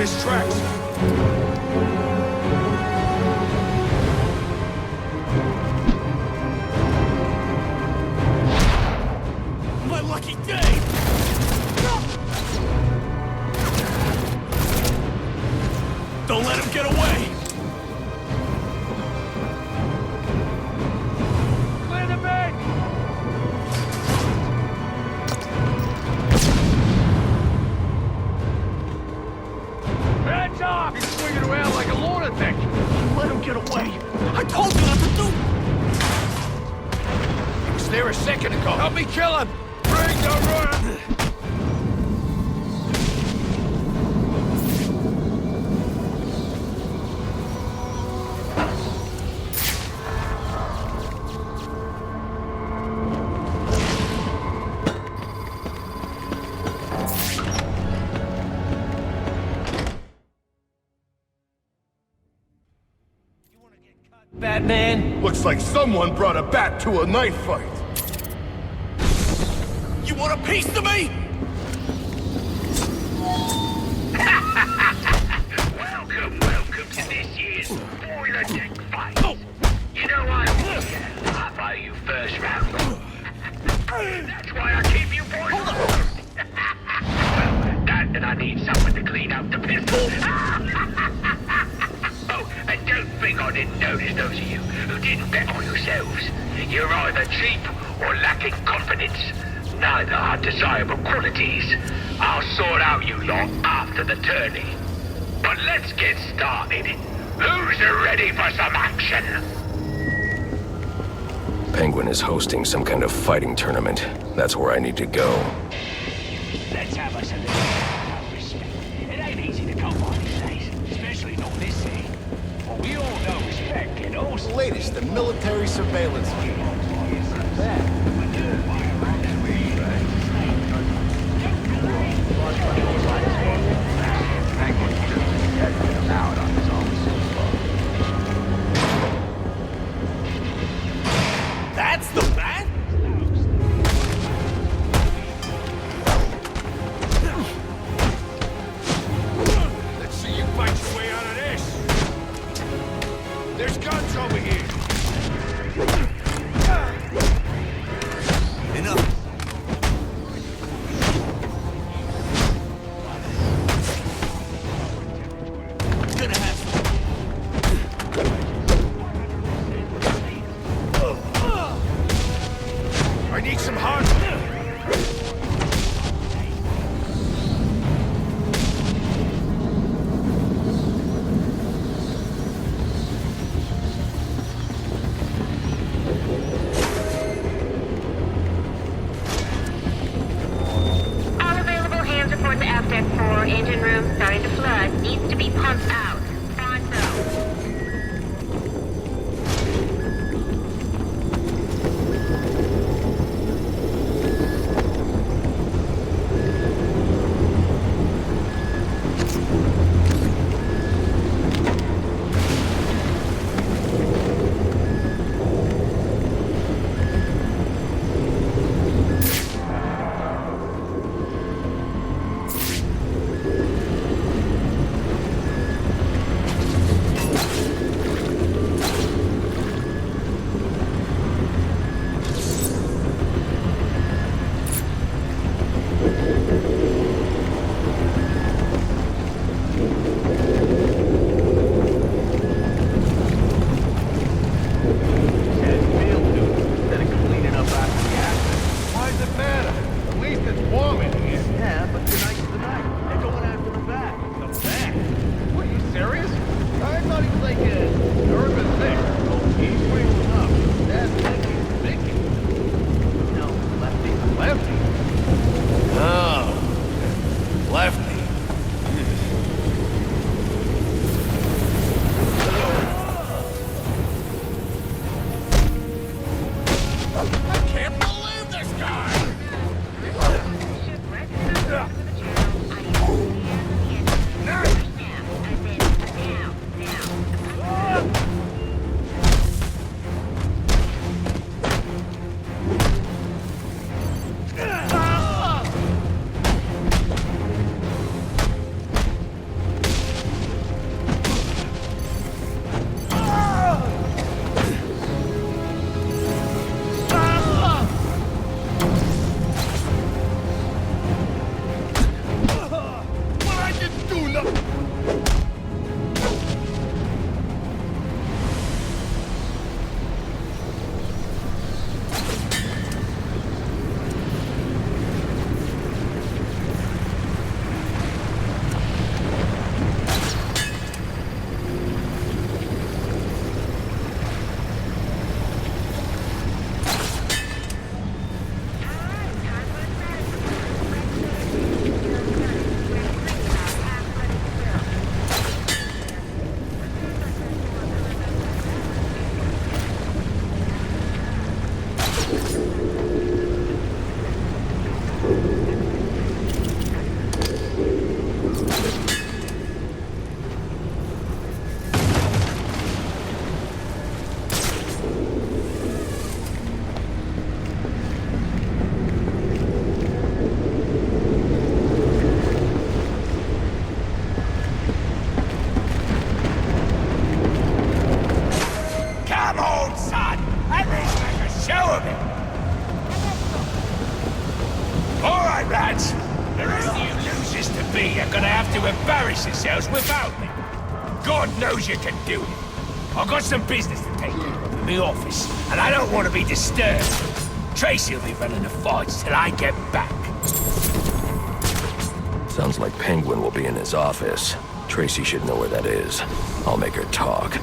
his tracks. My lucky day! Don't let him get away! Clear the bank! Hands off! He's swinging around like a lunatic! Let him get away! I told you not to do! He was there a second ago. Help me kill him! Bring the run! Batman? Looks like someone brought a bat to a knife fight. You want a piece of me? Welcome to this year's Boiler Deck fight. You know I buy you first round. That's why I keep you boys. Well, that and I need someone to clean out the pistol. Oh, and don't think I didn't notice those of you who didn't bet on yourselves. You're either cheap or lacking confidence. Neither are desirable qualities. I'll sort out you lot after the tourney. But let's get started. Who's ready for some action? Penguin is hosting some kind of fighting tournament. That's where I need to go. Let's have us a little respect. It ain't easy to come by these days, especially not this city. Well, we all know respect and also... The latest, the military surveillance game. That's the bat? Let's see you fight your way out of this. There's guns over here. gonna have to embarrass yourselves without me. God knows you can do it. I've got some business to take care of in the office, and I don't want to be disturbed. Tracy will be running the fights till I get back. Sounds like Penguin will be in his office. Tracy should know where that is. I'll make her talk.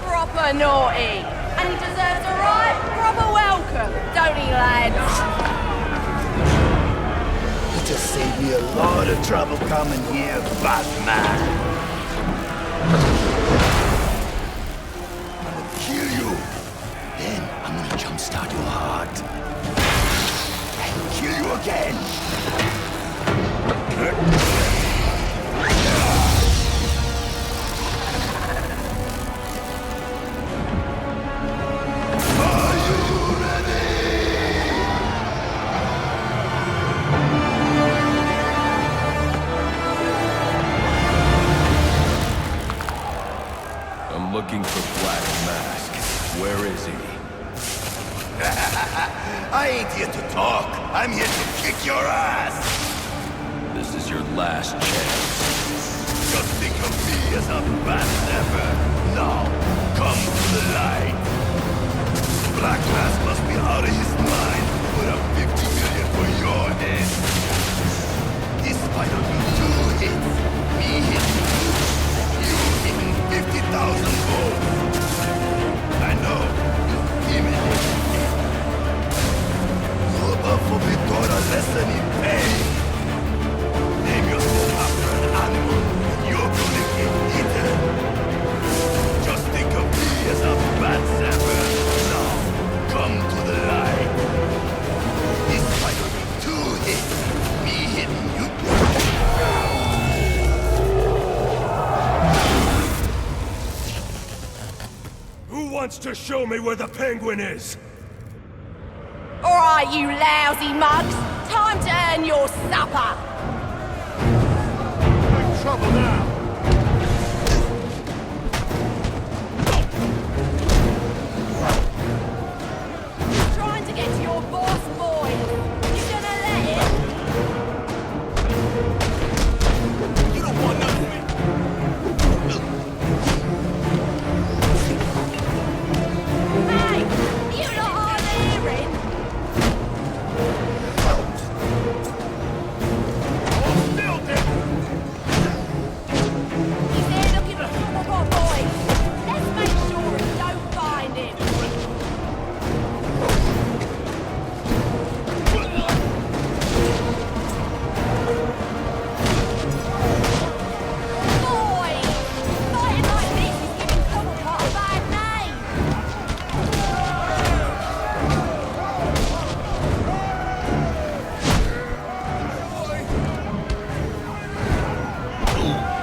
Proper naughty. And he deserves a right proper welcome, don't he, lads? You just saved me a lot of trouble coming here, Batman. I'm gonna kill you. Then I'm gonna jumpstart your heart. And kill you again. Looking for Black Mask. Where is he? I ain't here to talk. I'm here to kick your ass. This is your last chance. Just think of me as a bad never. Now, come to the light. Black Mask must be out of his mind. Put up 50 million for your head. Despite only 2 hits, me hitting you hitting 50,000 volts. I know, intimidating. You're about to be taught a lesson in pain. Name yourself after an animal, and you're gonna get eaten. Just think of me as a bad sapper. Now, come to the light. Despite only 2 hits, me hitting you. Who wants to show me where the Penguin is? All right, you lousy mugs. Time to earn your supper. You're in trouble now. Trying to get to your boss, boy. You gonna let him? You don't want none of me. Hey, you lot aren't hearing. He's there looking for Copperhead, boy. Let's make sure we don't find him. Boy, fighting like this is giving Copperhead a bad name.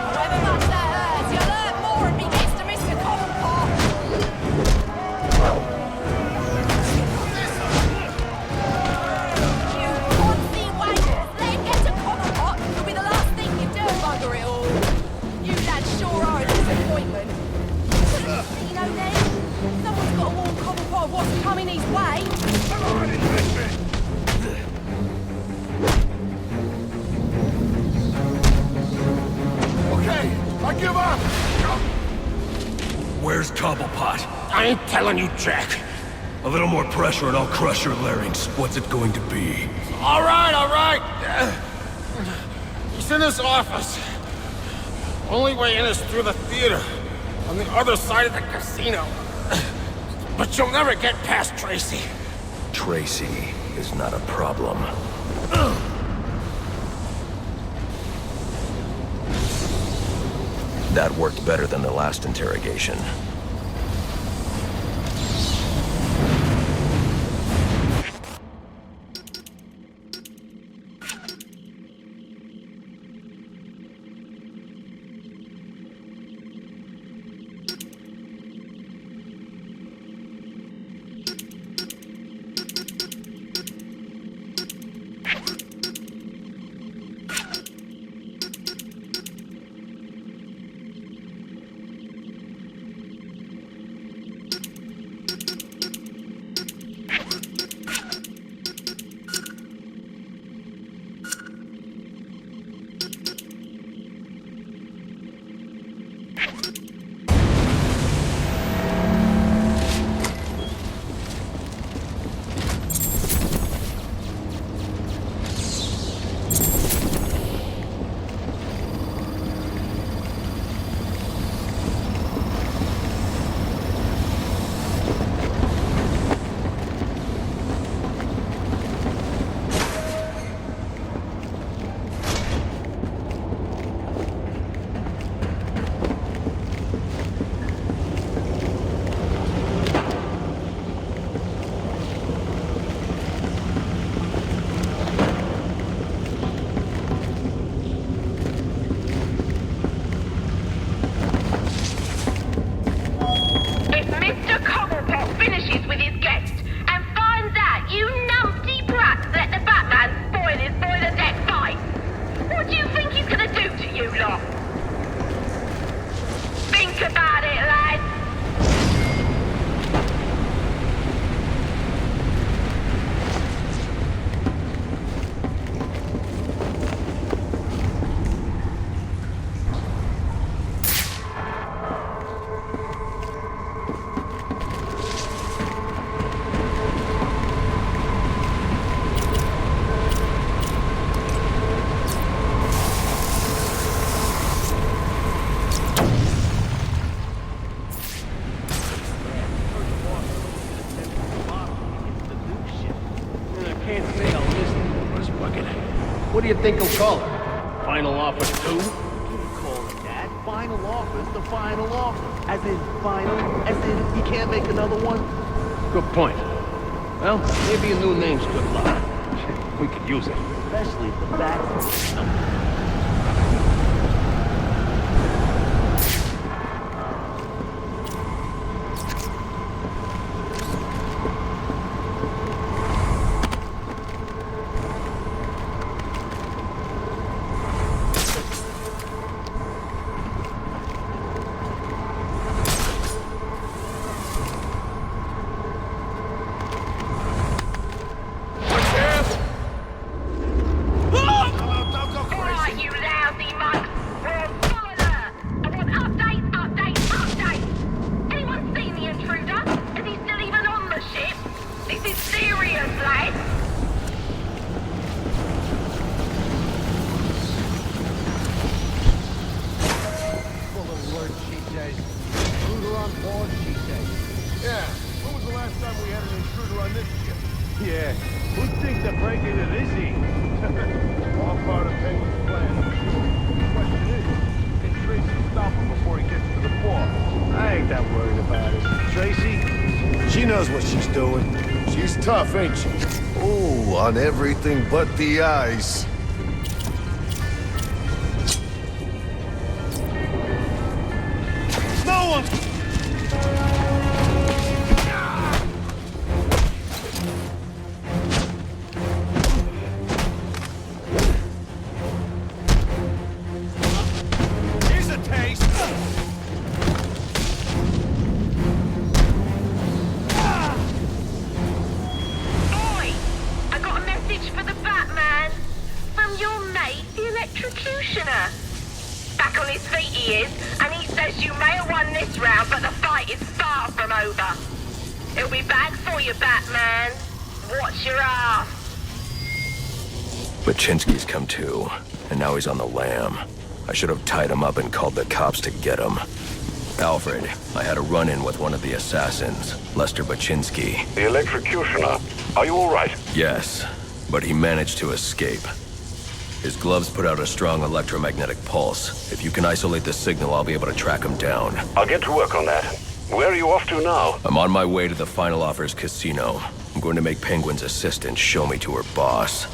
However much that hurts, you'll learn more if he gets to Mr. Copperhead. You poncy wankers, let him get to Copperhead. It'll be the last thing you do, bugger it all. You lads sure are a disappointment. You know, Ned, someone's got to warn Copperhead what's coming his way. Come on, investment! Okay, I give up. Where's Cobblepot? I ain't telling you, Jack. A little more pressure and I'll crush your larynx. What's it going to be? All right, all right. He's in his office. Only way in is through the theater, on the other side of the casino. But you'll never get past Tracy. Tracy is not a problem. That worked better than the last interrogation. What do you think he'll call her? Final offer 2? You can't call it that. Final offer's the final offer. As in final, as in you can't make another one? Good point. Well, maybe a new name's good luck. We could use it. Especially if the back. Tough, ain't she? Oh, on everything but the eyes. No one! Here's a taste! For the Batman from your mate, the Electrocutioner. Back on his feet he is, and he says you may have won this round, but the fight is far from over. He'll be back for you, Batman. Watch your ass. Baczynski's come too, and now he's on the lam. I should have tied him up and called the cops to get him. Alfred, I had a run-in with one of the assassins, Lester Baczynski. The Electrocutioner. Are you all right? Yes, but he managed to escape. His gloves put out a strong electromagnetic pulse. If you can isolate the signal, I'll be able to track him down. I'll get to work on that. Where are you off to now? I'm on my way to the Final Offers casino. I'm going to make Penguin's assistant show me to her boss.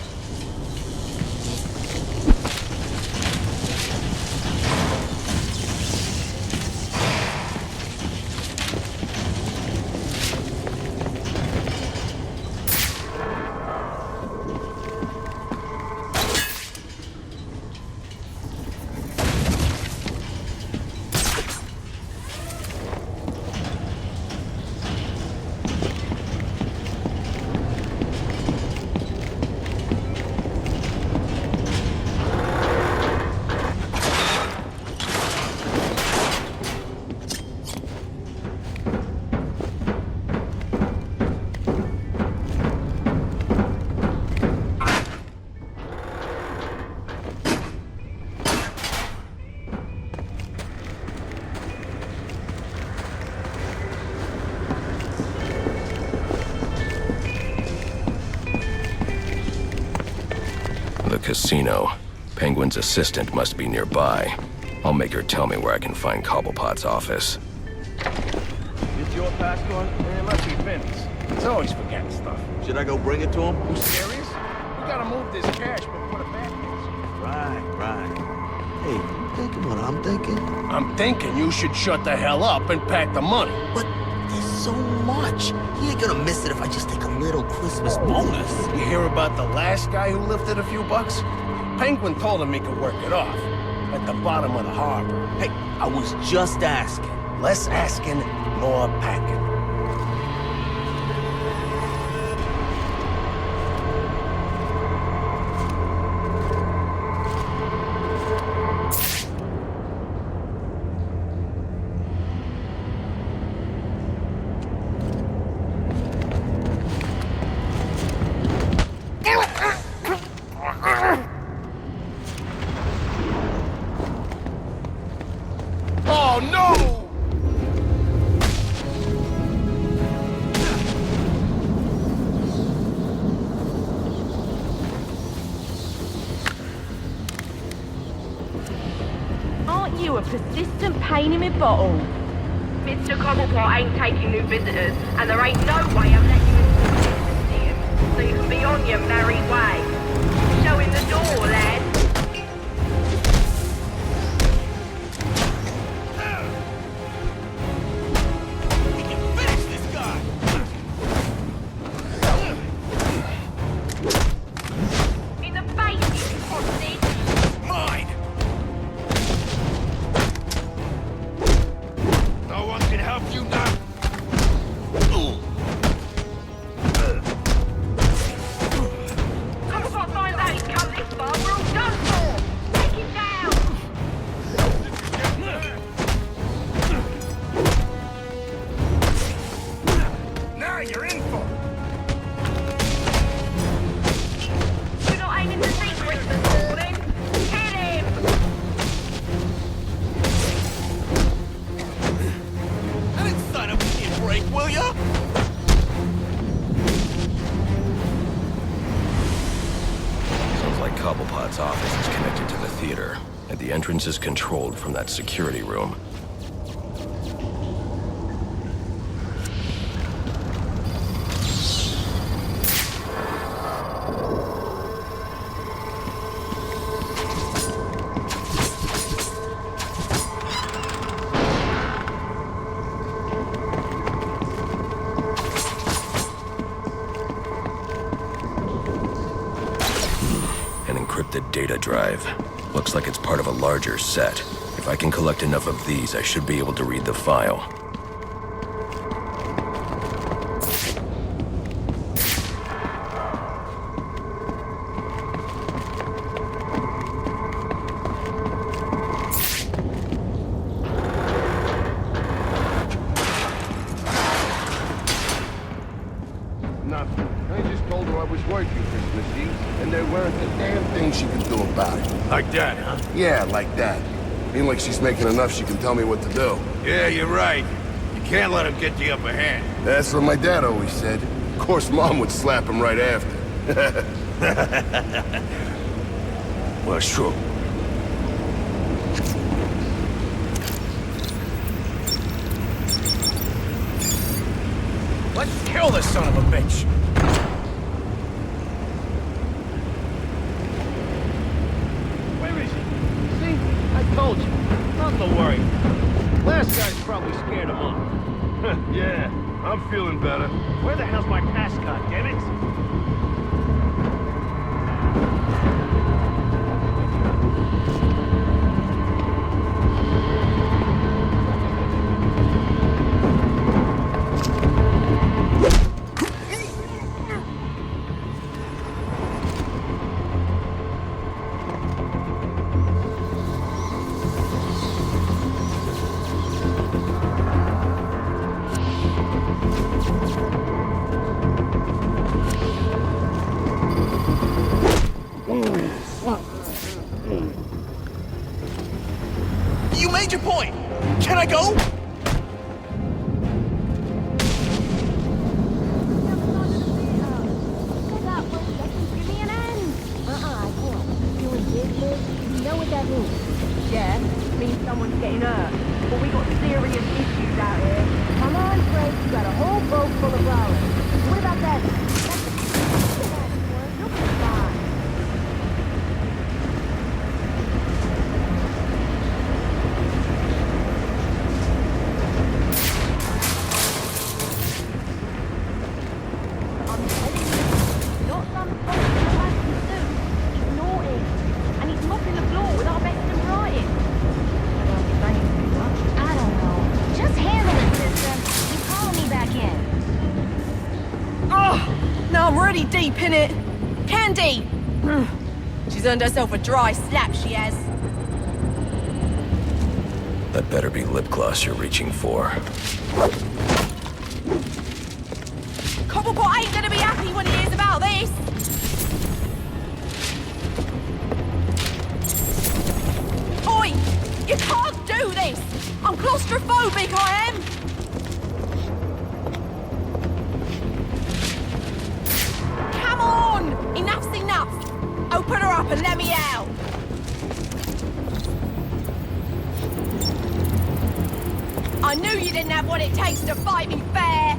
The casino. Penguin's assistant must be nearby. I'll make her tell me where I can find Cobblepot's office. It's your passport? It must be Vinny's. He's always forgetting stuff. Should I go bring it to him? You serious? We gotta move this cash before the bad gets. Right. Hey, you thinking what I'm thinking? I'm thinking you should shut the hell up and pack the money. But there's so much. He ain't gonna miss it if I just take a little Christmas bonus. You hear about the last guy who lifted a few bucks? Penguin told him he could work it off. At the bottom of the harbor. Hey, I was just asking. Less asking, more packing. Oh no! Aren't you a persistent pain in my bottle? Mr. Cobblepot ain't taking new visitors, and there ain't no way I'm letting you into the museum, so you can be on your merry way. Show him the door, lad. Cobblepot's office is connected to the theater, and the entrance is controlled from that security room. The data drive. Looks like it's part of a larger set. If I can collect enough of these, I should be able to read the file. Nothing. I just told her I was working Christmas Eve, and there weren't a damn thing she could do about it. Like that, huh? Yeah, like that. Ain't like she's making enough she can tell me what to do. Yeah, you're right. You can't let him get the upper hand. That's what my dad always said. Of course, Mom would slap him right after. Well, sure. Let's kill this son of a bitch! Where is he? See? I told you. Nothing to worry. Last guy's probably scared him off. Yeah, I'm feeling better. Where the hell's my mascot, damn it? You made your point! Can I go? Yeah, means someone's getting hurt. But we got serious issues out here. Come on, Frank, you got a whole boat full of flowers. What about that? You'll be fine. I'm telling you, not some fucking fancy suit. He's naughty. And he's mopping the floor with our best and brightest. I don't know. Just handle it, sister. You calling me back in. Oh, now I'm really deep in it. Candy! She's earned herself a dry slap, she has. That better be lip gloss you're reaching for. Cobblepot ain't gonna be happy when he hears about this. Oi! You can't do this! I'm claustrophobic, I am! Come on! Enough's enough! Open her up and let me out! I knew you didn't have what it takes to fight me fair!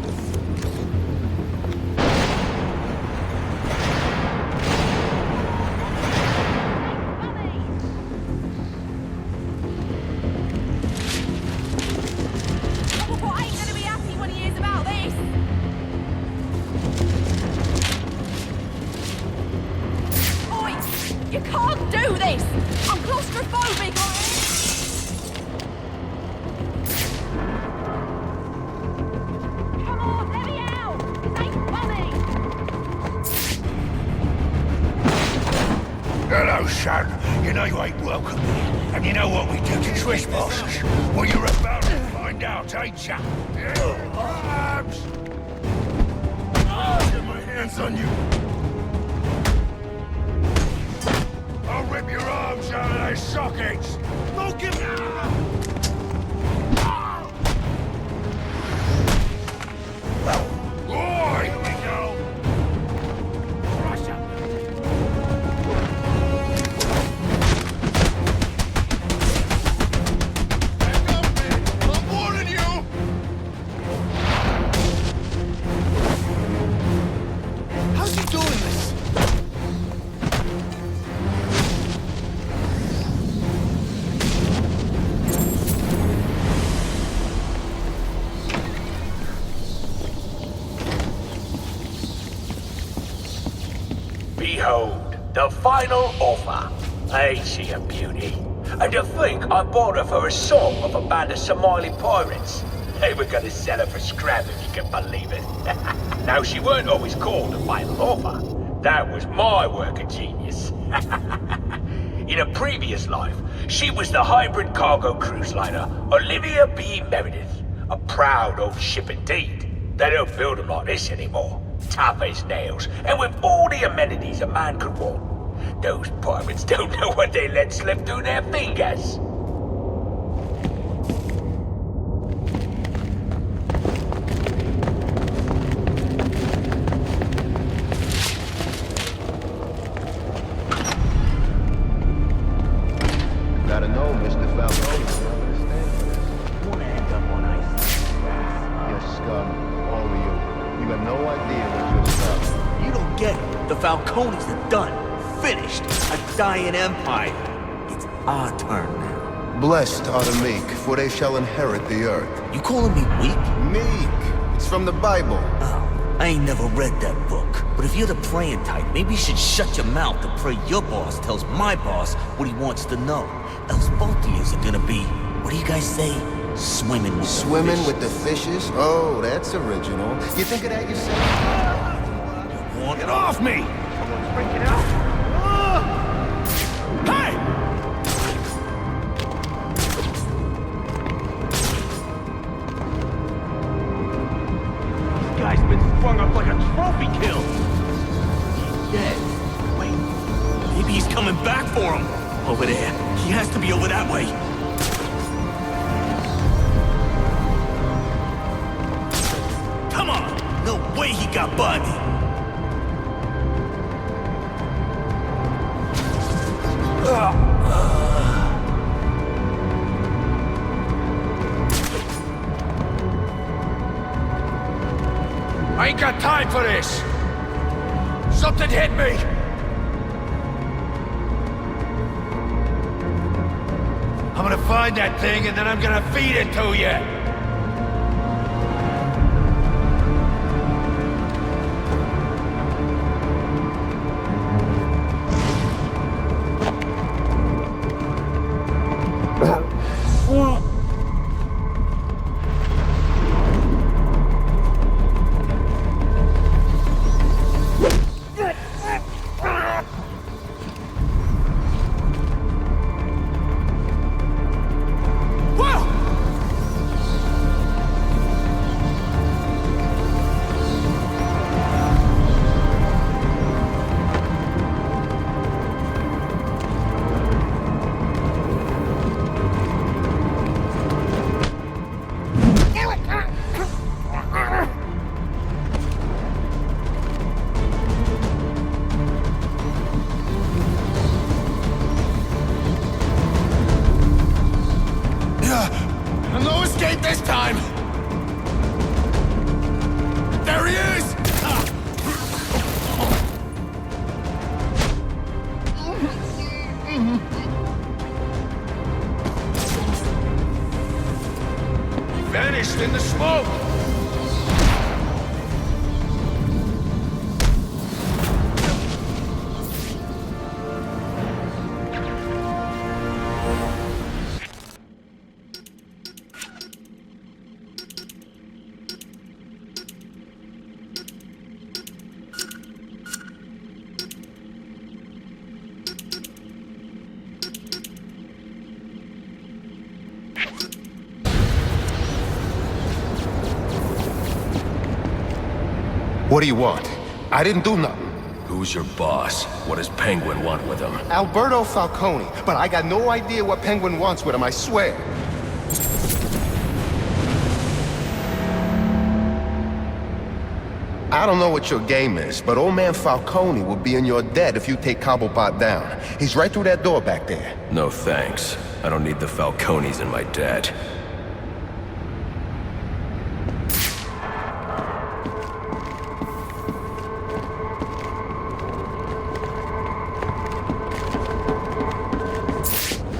Cobblepot ain't gonna be happy when he hears about this! Oi! You can't do this! I'm claustrophobic, I am! Come on, let me out! This ain't funny! Hello, son. You know you ain't welcome here. And you know what we do to trespassers? Well, you're about to find out, ain't ya? Arms! I'll get my hands on you. I'll rip your arms out of their sockets. Don't give me... Oh, here we go. Crush 'em. I'm warning you! How's he doing this? Behold, the final offer. Ain't she a beauty? And to think I bought her for a song of a band of Somali pirates. They were gonna sell her for scrap if you can believe it. Now, she weren't always called the final offer. That was my work of genius. In a previous life, she was the hybrid cargo cruise liner Olivia B. Meredith. A proud old ship indeed. They don't build them like this anymore. Tough as nails, and with all the amenities a man could want. Those pirates don't know what they let slip through their fingers. The Falcones are done. Finished. A dying empire. It's our turn now. Blessed are the meek, for they shall inherit the earth. You calling me weak? Meek. It's from the Bible. Oh, I ain't never read that book. But if you're the praying type, maybe you should shut your mouth and pray your boss tells my boss what he wants to know. Else both of yous are gonna be, what do you guys say? Swimming with Swimming the with the fishes? Oh, that's original. You think of that yourself? Get off me! Hey! This guy's been sprung up like a trophy kill. He's dead. Wait, maybe he's coming back for him. Over there. He has to be over that way. Come on! No way he got Bundy! I ain't got time for this! Something hit me! I'm gonna find that thing and then I'm gonna feed it to you! Vanished in the smoke! What do you want? I didn't do nothing. Who's your boss? What does Penguin want with him? Alberto Falcone, but I got no idea what Penguin wants with him, I swear. I don't know what your game is, but old man Falcone will be in your debt if you take Cobblepot down. He's right through that door back there. No thanks. I don't need the Falcones in my debt.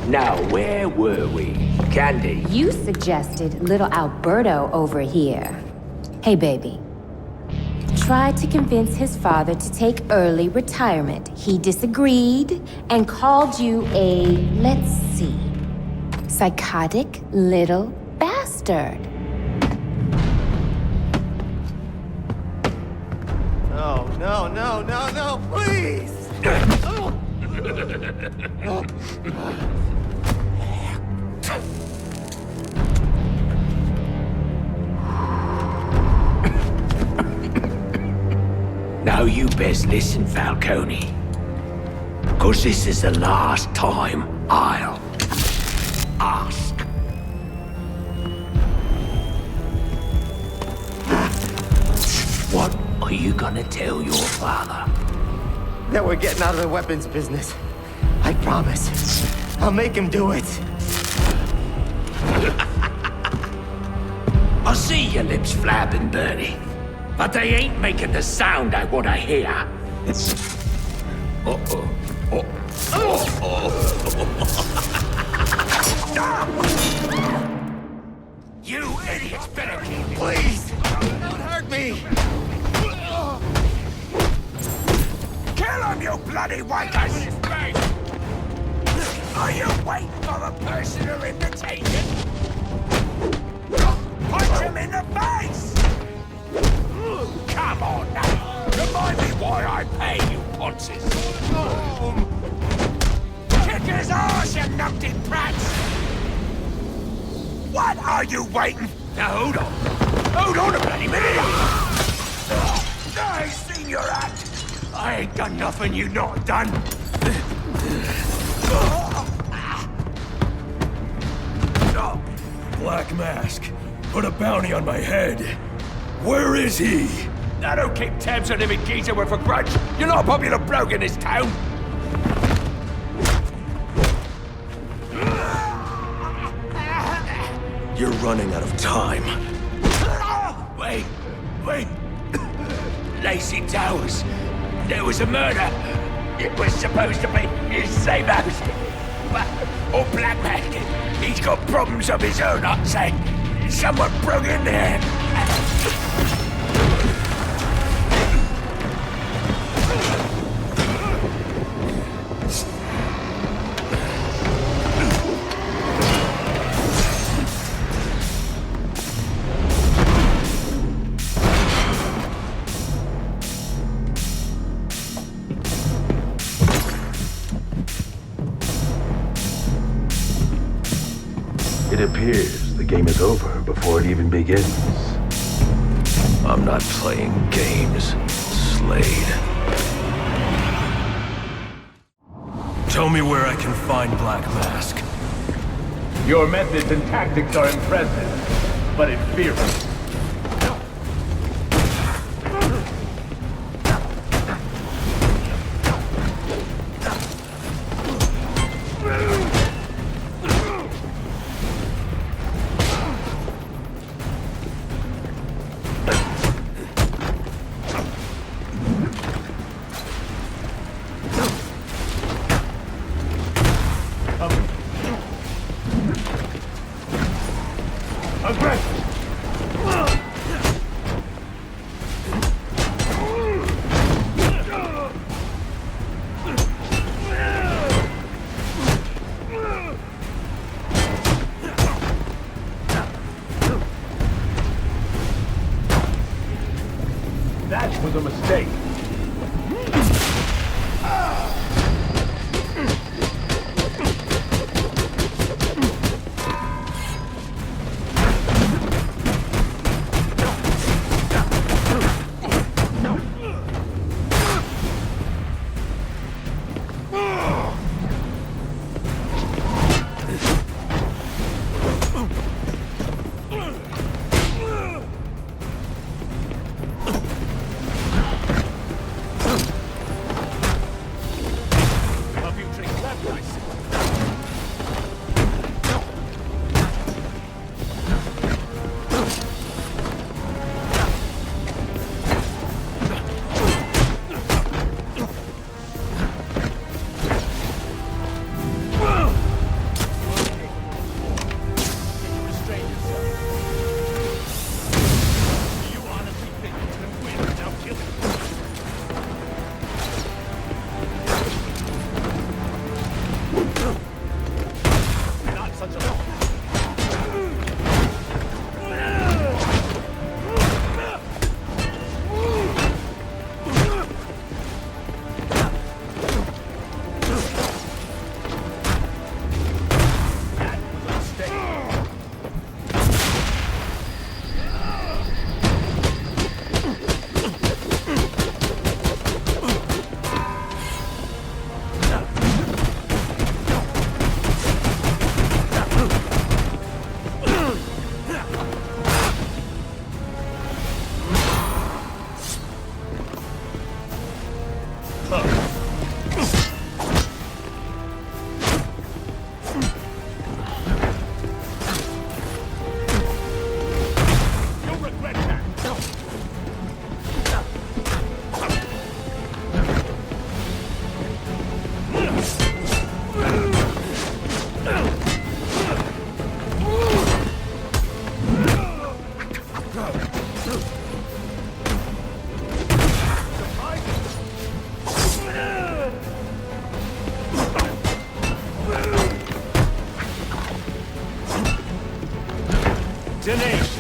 Now, where were we? Candy? You suggested little Alberto over here. Hey, baby. Tried to convince his father to take early retirement. He disagreed and called you a, let's see, psychotic little bastard. No, no, no, no, no, please! Now you best listen, Falcone. 'Cause this is the last time I'll ask. What are you gonna tell your father? That we're getting out of the weapons business. I promise. I'll make him do it. I see your lips flapping, Bernie. But they ain't making the sound I want to hear. You idiots better keep it. Please! Don't hurt me! Kill him, you bloody wankers! Are you waiting for a personal invitation? Punch him in the face! Come on now! Remind me why I pay you, ponces! Kick his arse, you numpty brats! What are you waiting? Now hold on! Hold on a bloody minute! I seen your act! I ain't done nothing you not done! Black Mask, put a bounty on my head. Where is he? I don't keep tabs on every geezer with a grudge. You're not a popular bloke in this town. You're running out of time. Wait. Lacey Towers. There was a murder. It was supposed to be his same house. Or Black Mask. He's got problems of his own, I'd say. Someone broke in there. It appears the game is over before it even begins. I'm not playing games, Slade. Tell me where I can find Black Mask. Your methods and tactics are impressive, but inferior. That was a mistake. Tenacious.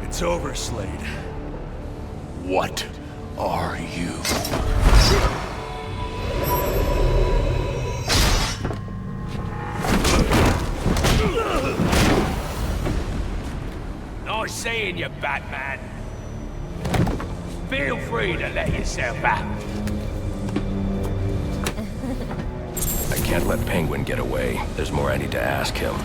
It's over, Slade. What are you? Nice seeing you, Batman. Feel free to let yourself out. I can't let Penguin get away. There's more I need to ask him.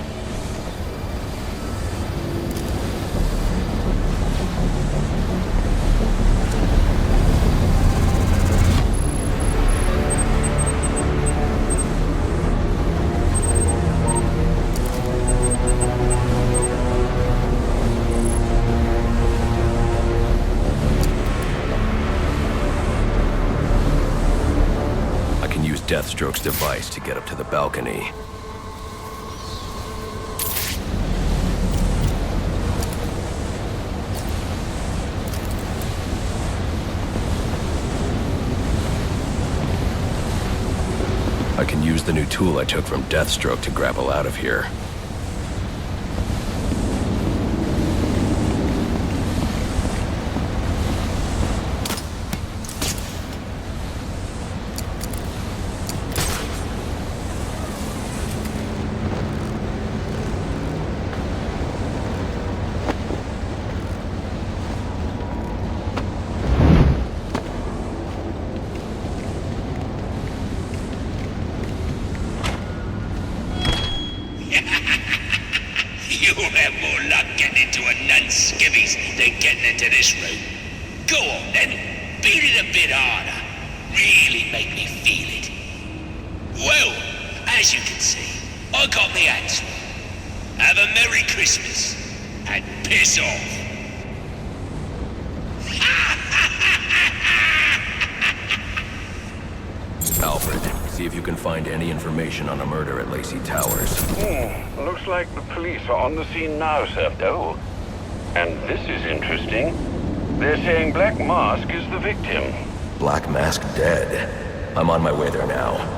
Deathstroke's device to get up to the balcony. I can use the new tool I took from Deathstroke to grapple out of here. You'll have more luck getting into a nun's skivvies than getting into this room. Go on then, beat it a bit harder. Really make me feel it. Well, as you can see, I got the answer. Have a Merry Christmas, and piss off. Alfred, see if you can find any information on a murder at Lacey Towers. Looks like the police are on the scene now, sir. Oh, and this is interesting. They're saying Black Mask is the victim. Black Mask dead. I'm on my way there now.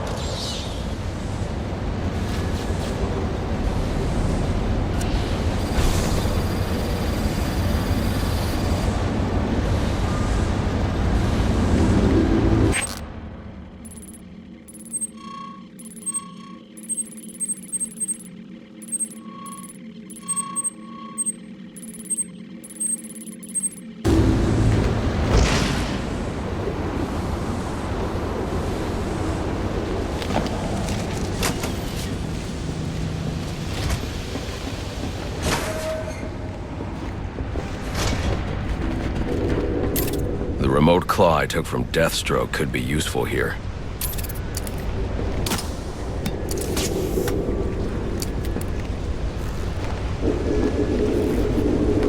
The remote claw I took from Deathstroke could be useful here.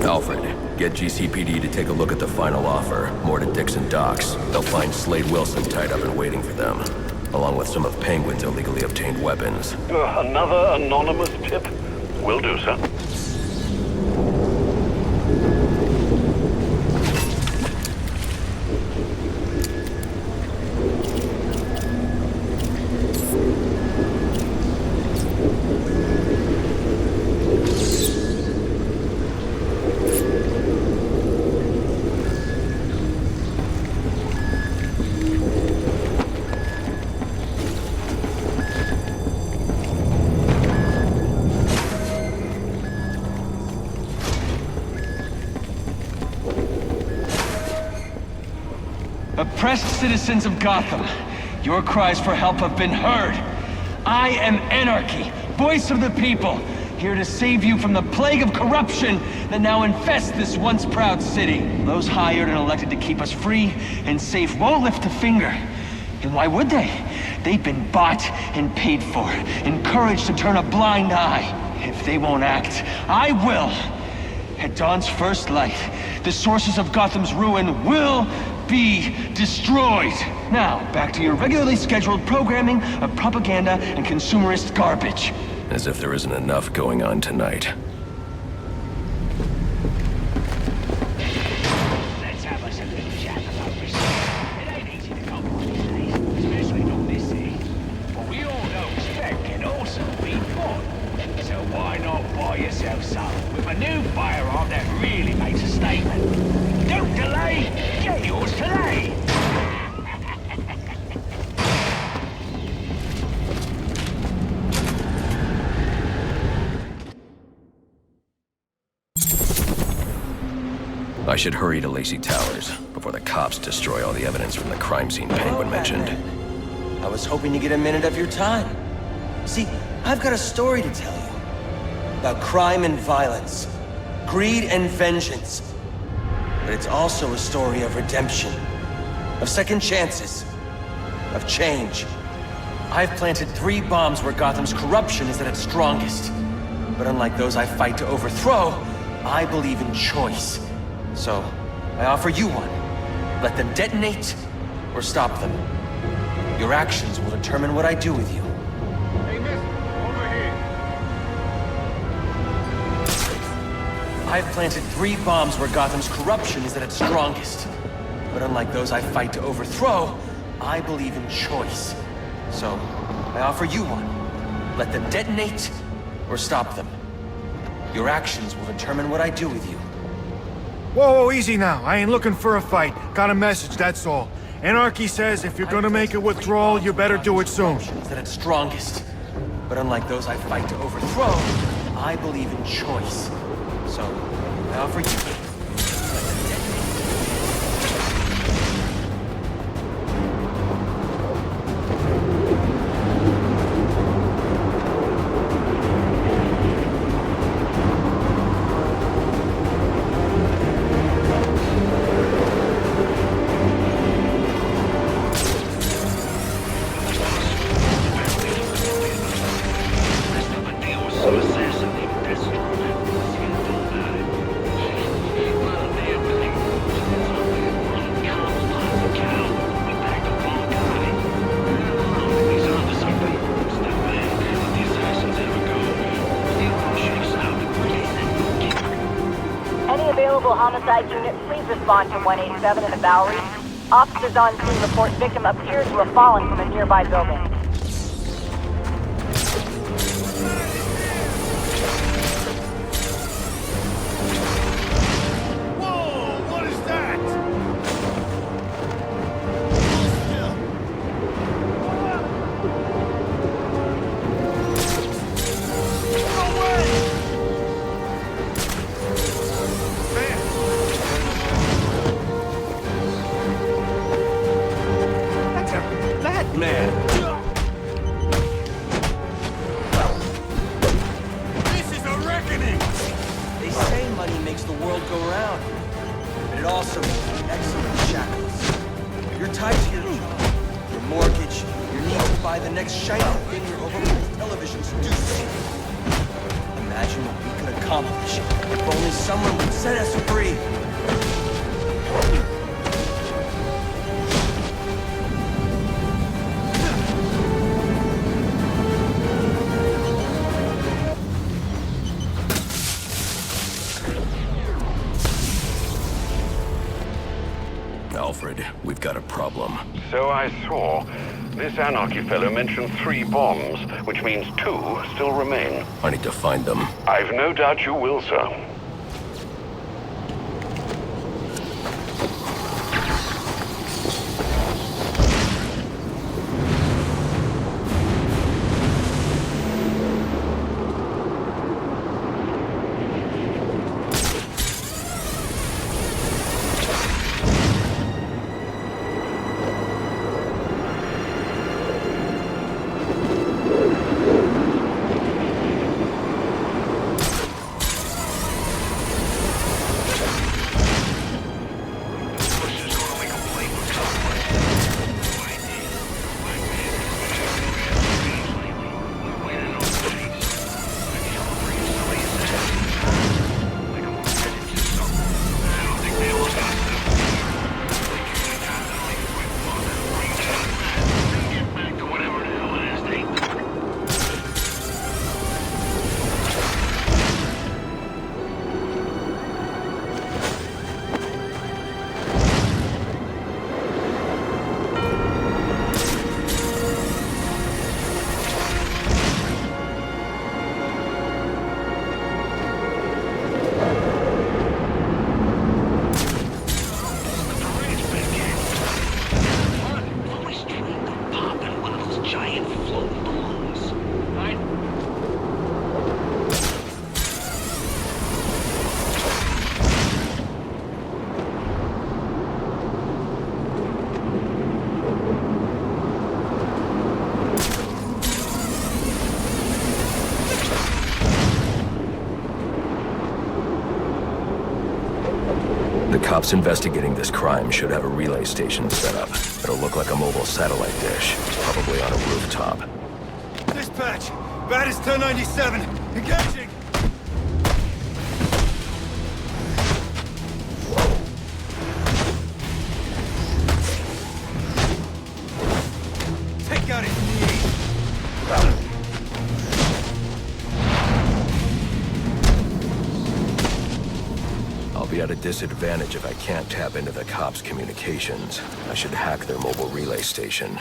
Alfred, get GCPD to take a look at the final offer. More to Dixon Docks. They'll find Slade Wilson tied up and waiting for them, along with some of Penguin's illegally obtained weapons. Another anonymous tip? Will do, sir. Oppressed citizens of Gotham, your cries for help have been heard. I am Anarky, voice of the people, here to save you from the plague of corruption that now infests this once proud city. Those hired and elected to keep us free and safe won't lift a finger. And why would they? They've been bought and paid for, encouraged to turn a blind eye. If they won't act, I will. At dawn's first light, the sources of Gotham's ruin will be destroyed. Now, back to your regularly scheduled programming of propaganda and consumerist garbage. As if there isn't enough going on tonight. Let's have us a little chat about this. It ain't easy to come by these days, especially not this city. But we all know spec can also be fun. So why not buy yourself some with a new firearm that really makes a statement? Don't delay, get yours today! I should hurry to Lacey Towers before the cops destroy all the evidence from the crime scene Penguin mentioned. I was hoping to get a minute of your time. See, I've got a story to tell you. About crime and violence, greed and vengeance. But it's also a story of redemption, of second chances, of change. I've planted 3 bombs where Gotham's corruption is at its strongest. But unlike those I fight to overthrow, I believe in choice. So, I offer you one. Let them detonate, or stop them. Your actions will determine what I do with you. Hey, mister, over here. I've planted 3 bombs where Gotham's corruption is at its strongest. But unlike those I fight to overthrow, I believe in choice. So, I offer you one. Let them detonate, or stop them. Your actions will determine what I do with you. Whoa, easy now. I ain't looking for a fight. Got a message, that's all. Anarky says if you're gonna make a withdrawal, you better do it soon. Is at its strongest. But unlike those I fight to overthrow, I believe in choice. So, I offer you... Homicide unit, please respond to 187 in the Bowery. Officers on scene report victim appears to have fallen from a nearby building. Alfred, we've got a problem. So I saw. This Anarky fellow mentioned 3 bombs, which means 2 still remain. I need to find them. I've no doubt you will, sir. The cops investigating this crime should have a relay station set up. It'll look like a mobile satellite dish. It's probably on a rooftop. Dispatch! Bat is 1097. Engaging! Take out his knee! I'll be at a disadvantage if I can't tap into the cops' communications. I should hack their mobile relay station.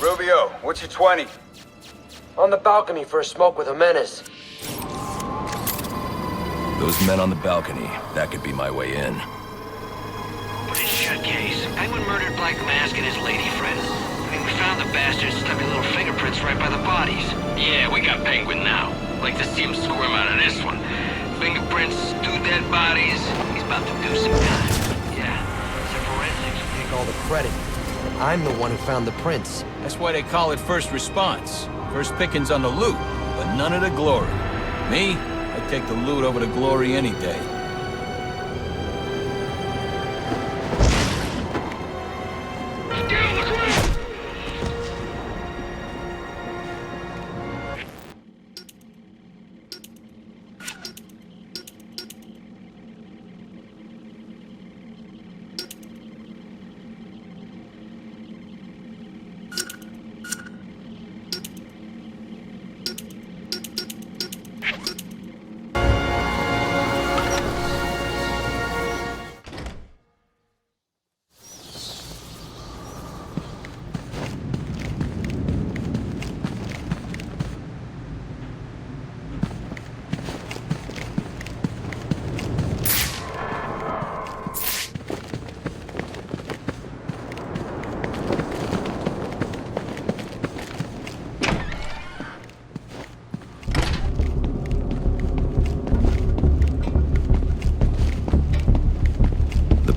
Rubio, what's your 20? On the balcony for a smoke with a menace. Those men on the balcony, that could be my way in. Pretty shut case. Penguin murdered Black Mask and his lady friend. I mean, we found the bastards stuck little fingerprints right by the bodies. Yeah, we got Penguin now. Like to see him squirm out of this one. Fingerprints, 2 dead bodies. He's about to do some time. Yeah, some forensics. Take all the credit. I'm the one who found the prints. That's why they call it first response. First pickings on the loot, but none of the glory. Me, I'd take the loot over the glory any day.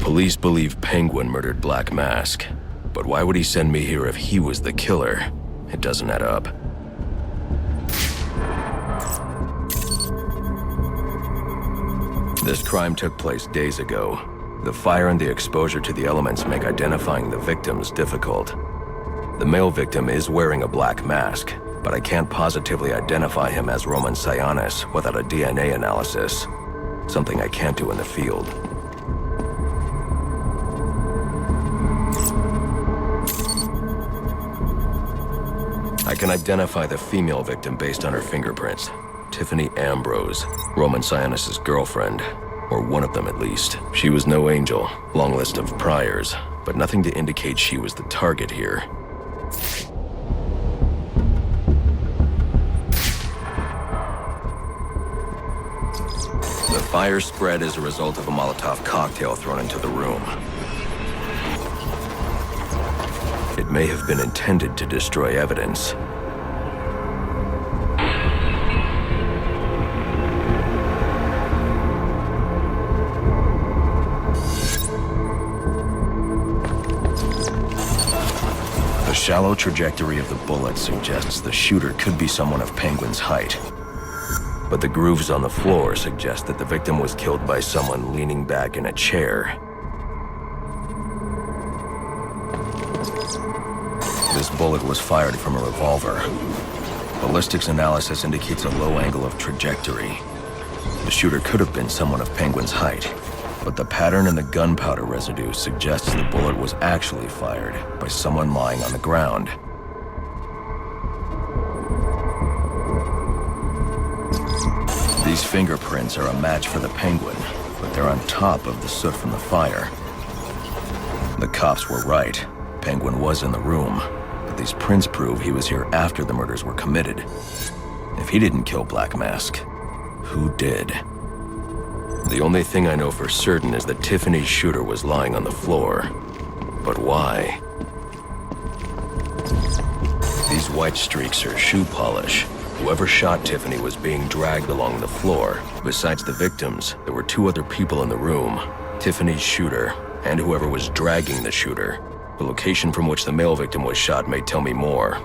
Police believe Penguin murdered Black Mask, but why would he send me here if he was the killer? It doesn't add up. This crime took place days ago. The fire and the exposure to the elements make identifying the victims difficult. The male victim is wearing a black mask, but I can't positively identify him as Roman Sionis without a DNA analysis. Something I can't do in the field. I can identify the female victim based on her fingerprints. Tiffany Ambrose, Roman Sionis' girlfriend. Or one of them at least. She was no angel, long list of priors, but nothing to indicate she was the target here. The fire spread as a result of a Molotov cocktail thrown into the room. It may have been intended to destroy evidence. The shallow trajectory of the bullet suggests the shooter could be someone of Penguin's height. But the grooves on the floor suggest that the victim was killed by someone leaning back in a chair. This bullet was fired from a revolver. Ballistics analysis indicates a low angle of trajectory. The shooter could have been someone of Penguin's height, but the pattern in the gunpowder residue suggests the bullet was actually fired by someone lying on the ground. These fingerprints are a match for the Penguin, but they're on top of the soot from the fire. The cops were right. Penguin was in the room. But these prints prove he was here after the murders were committed. If he didn't kill Black Mask, who did? The only thing I know for certain is that Tiffany's shooter was lying on the floor. But why? These white streaks are shoe polish. Whoever shot Tiffany was being dragged along the floor. Besides the victims, there were 2 other people in the room. Tiffany's shooter, and whoever was dragging the shooter. The location from which the male victim was shot may tell me more.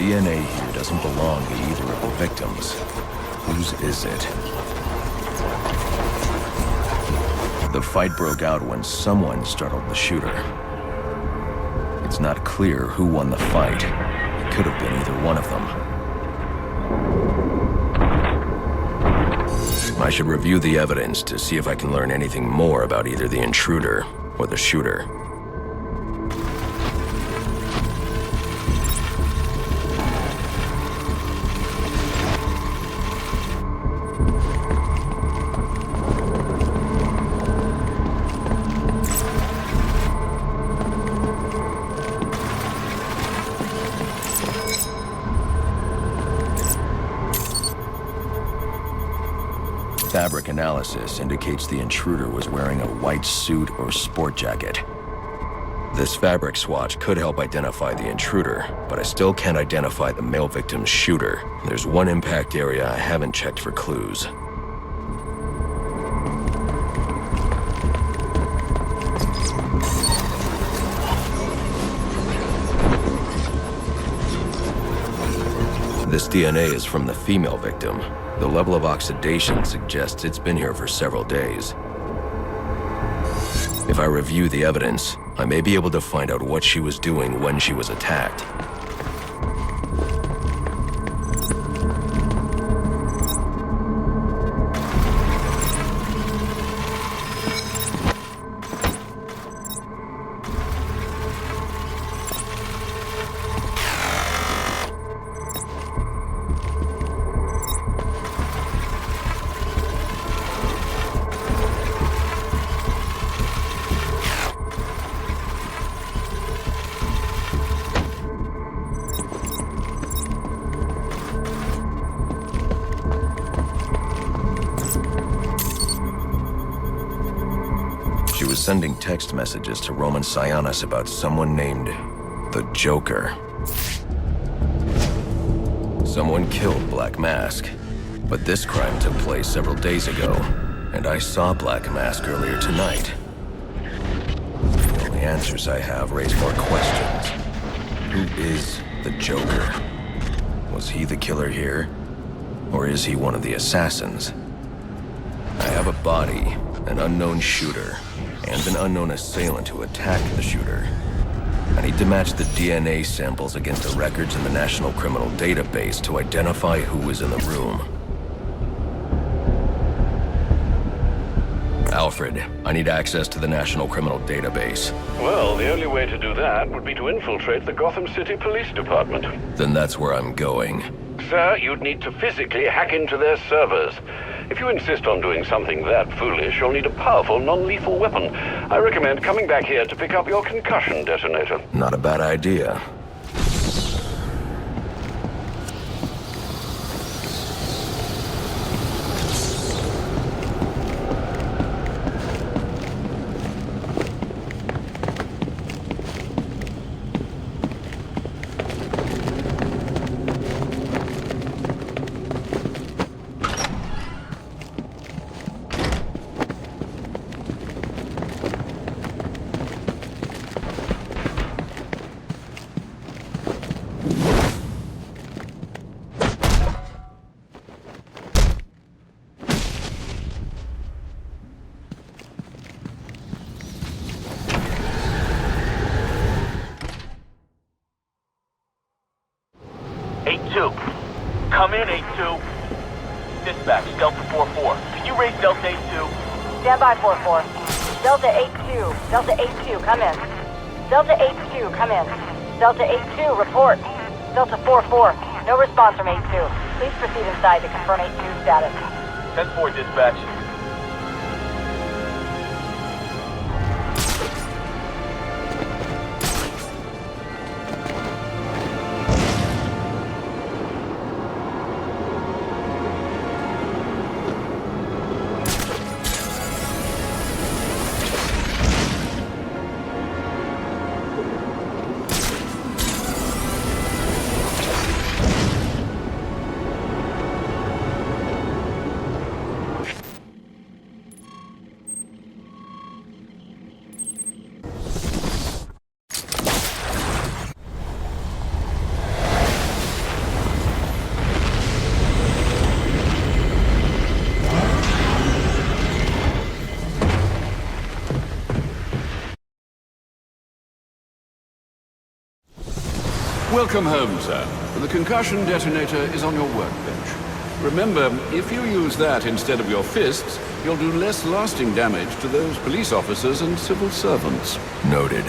DNA here doesn't belong to either of the victims. Whose is it? The fight broke out when someone startled the shooter. It's not clear who won the fight. It could have been either one of them. I should review the evidence to see if I can learn anything more about either the intruder or the shooter. Fabric analysis indicates the intruder was wearing a white suit or sport jacket. This fabric swatch could help identify the intruder, but I still can't identify the male victim's shooter. There's one impact area I haven't checked for clues. This DNA is from the female victim. The level of oxidation suggests it's been here for several days. If I review the evidence, I may be able to find out what she was doing when she was attacked. Sending text messages to Roman Sionis about someone named the Joker. Someone killed Black Mask, but this crime took place several days ago, and I saw Black Mask earlier tonight. The only answers I have raise more questions. Who is the Joker? Was he the killer here? Or is he one of the assassins? I have a body, an unknown shooter, and an unknown assailant who attacked the shooter. I need to match the DNA samples against the records in the National Criminal Database to identify who was in the room. Alfred, I need access to the National Criminal Database. Well, the only way to do that would be to infiltrate the Gotham City Police Department. Then that's where I'm going. Sir, you'd need to physically hack into their servers. If you insist on doing something that foolish, you'll need a powerful, non-lethal weapon. I recommend coming back here to pick up your concussion detonator. Not a bad idea. Come in, 8-2. Dispatch, Delta 4-4. Can you raise Delta 8-2? Stand by, 4-4. Delta 8-2. Delta 8-2, come in. Delta 8-2, come in. Delta 8-2, report. Delta 4-4, no response from 8-2. Please proceed inside to confirm 8-2 status. 10-4, dispatch. Welcome home, sir. The concussion detonator is on your workbench. Remember, if you use that instead of your fists, you'll do less lasting damage to those police officers and civil servants. Noted.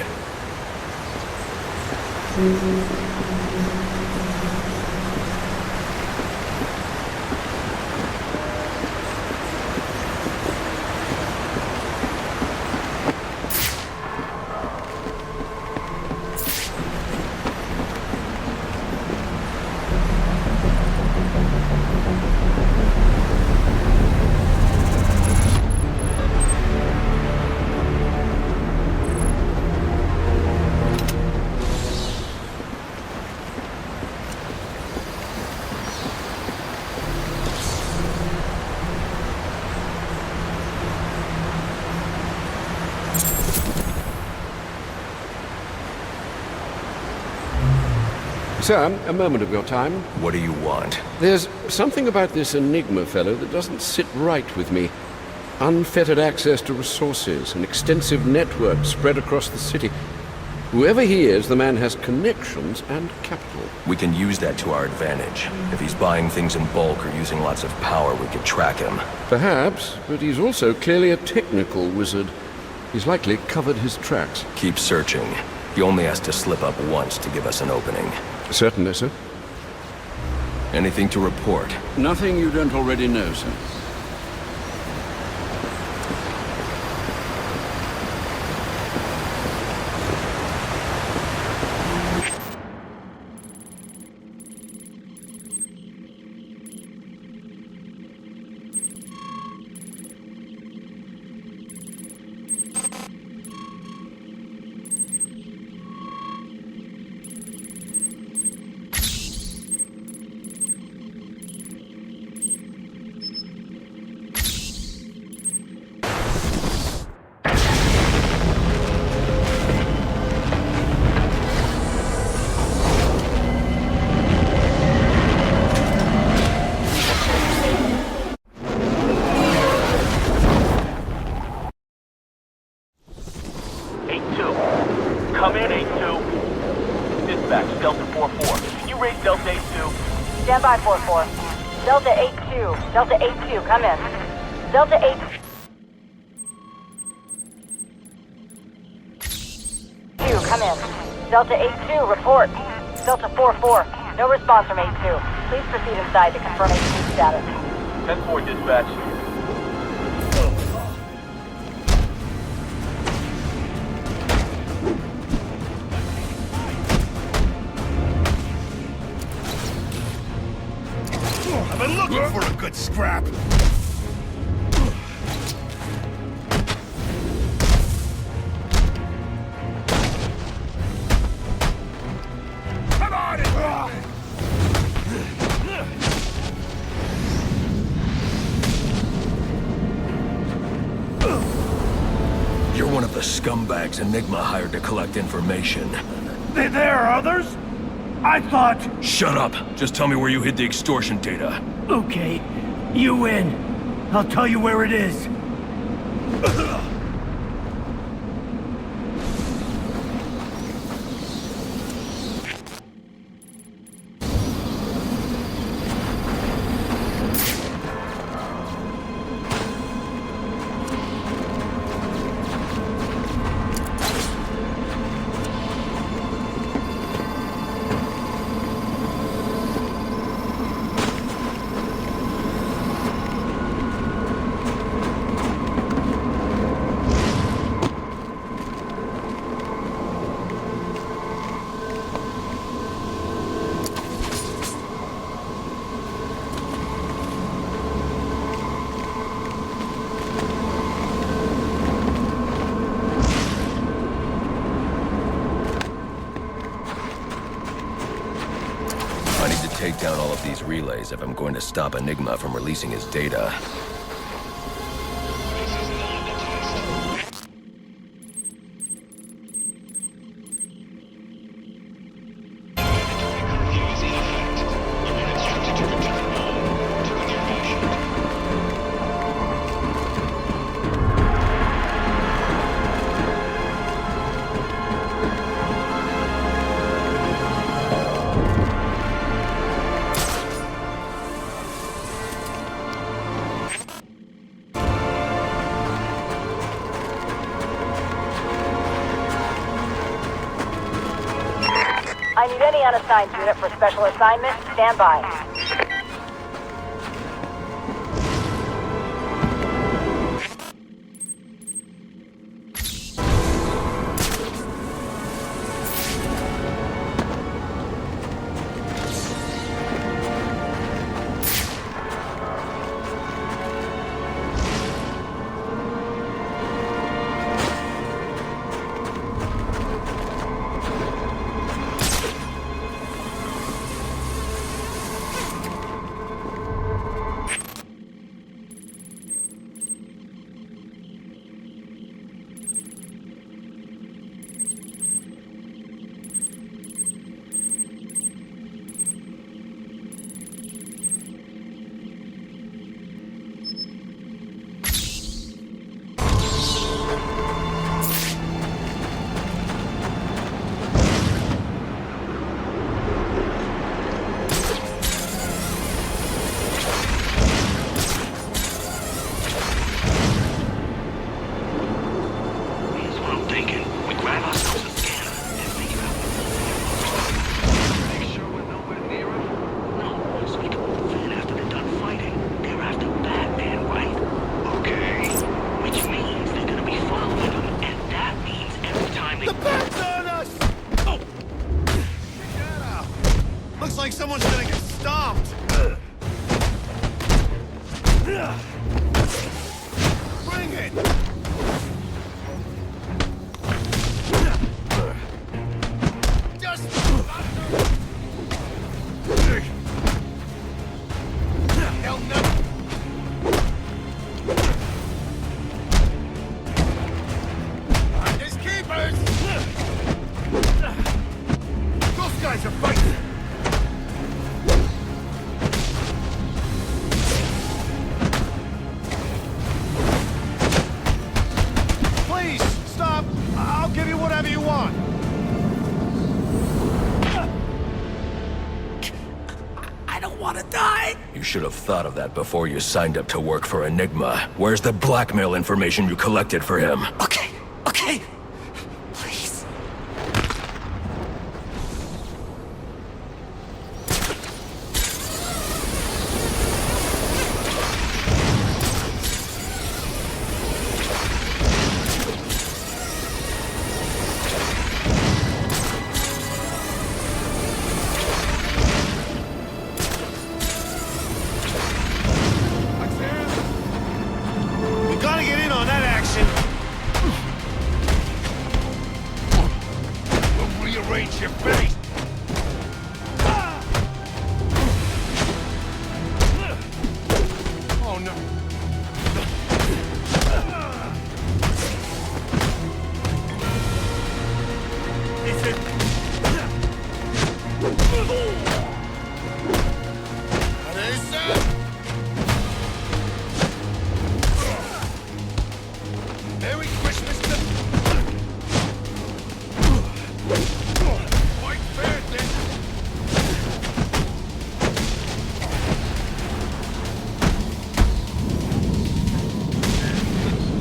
Sir, a moment of your time. What do you want? There's something about this Enigma fellow that doesn't sit right with me. Unfettered access to resources, an extensive network spread across the city. Whoever he is, the man has connections and capital. We can use that to our advantage. If he's buying things in bulk or using lots of power, we could track him. Perhaps, but he's also clearly a technical wizard. He's likely covered his tracks. Keep searching. He only has to slip up once to give us an opening. Certainly, sir. Anything to report? Nothing you don't already know, sir. Come in, 8-2. Dispatch, Delta 4-4. Can you raise Delta 8-2? Stand by, 4-4. Delta 8-2. Delta 8-2, come in. Delta 8-2, come in. Delta 8-2, report. Delta 4-4. No response from 8-2. Please proceed inside to confirm 8-2 status. 10-4, dispatch. I've been looking for a good scrap. Come on! You're one of the scumbags Enigma hired to collect information. There are others? I thought... Shut up! Just tell me where you hid the extortion data. Okay, you win. I'll tell you where it is. Take down all of these relays if I'm going to stop Enigma from releasing his data. I need any unassigned unit for special assignment. Stand by. Someone's gonna get stomped! Bring it! Just... Hell no! There's keepers! Those guys are fighting! Whatever you want. I don't want to die. You should have thought of that before you signed up to work for Enigma. Where's the blackmail information you collected for him? Okay. Please.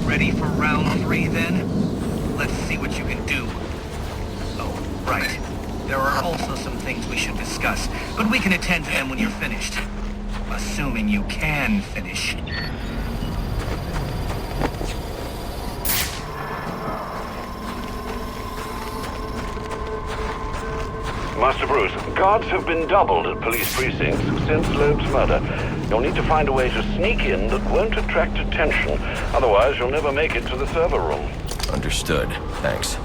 Ready for round 3 then? Let's see what you can do. Oh, right. There are also some things we should discuss, but we can attend to them when you're finished. Assuming you can finish. Master Bruce, guards have been doubled at police precincts since Loeb's murder. You'll need to find a way to sneak in that won't attract attention. Otherwise, you'll never make it to the server room. Understood. Thanks.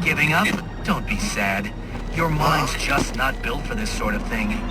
Giving up? Don't be sad. Your mind's just not built for this sort of thing.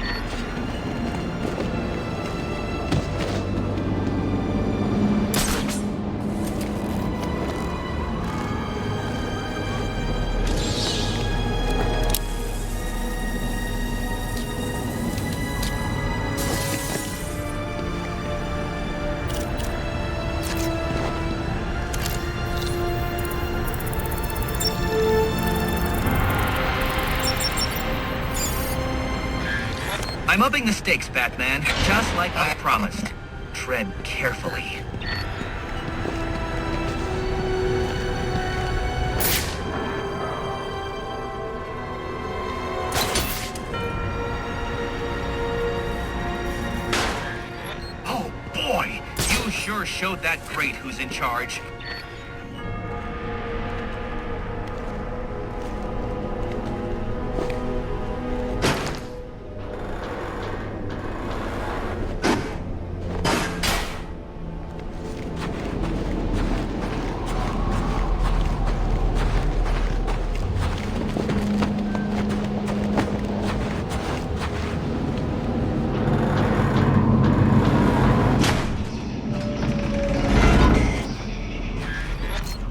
I'm upping the stakes, Batman, just like I promised. Tread carefully. Oh boy, you sure showed that great who's in charge.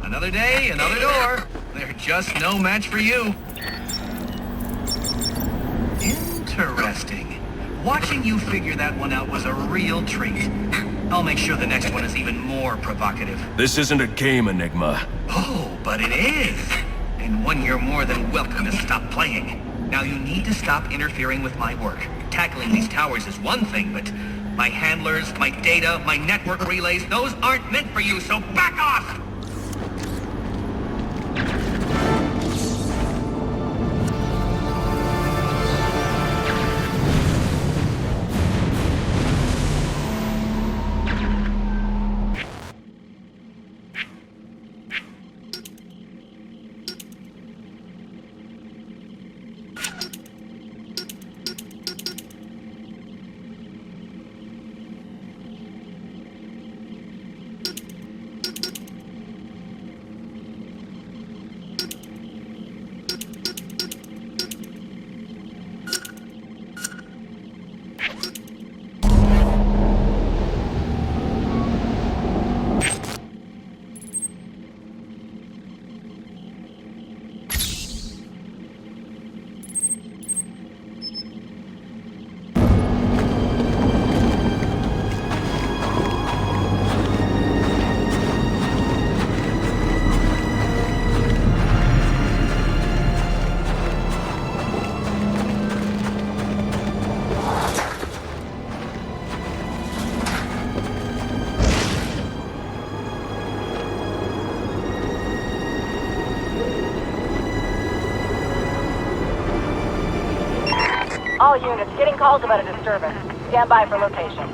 Another day, another door. They're just no match for you. Interesting. Watching you figure that one out was a real treat. I'll make sure the next one is even more provocative. This isn't a game, Enigma. Oh, but it is. And one you're more than welcome to stop playing. Now you need to stop interfering with my work. Tackling these towers is one thing, but my handlers, my data, my network relays, those aren't meant for you, so back off! All units, getting calls about a disturbance. Stand by for location.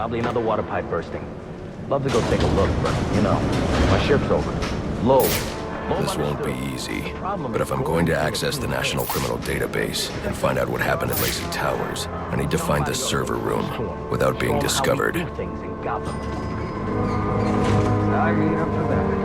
Probably another water pipe bursting. Love to go take a look, but, you know, my shift's over. Loeb. This won't be easy, but if I'm going to access the National Criminal Database and find out what happened at Lacey Towers, I need to find the server room without being discovered. I ain't up to that.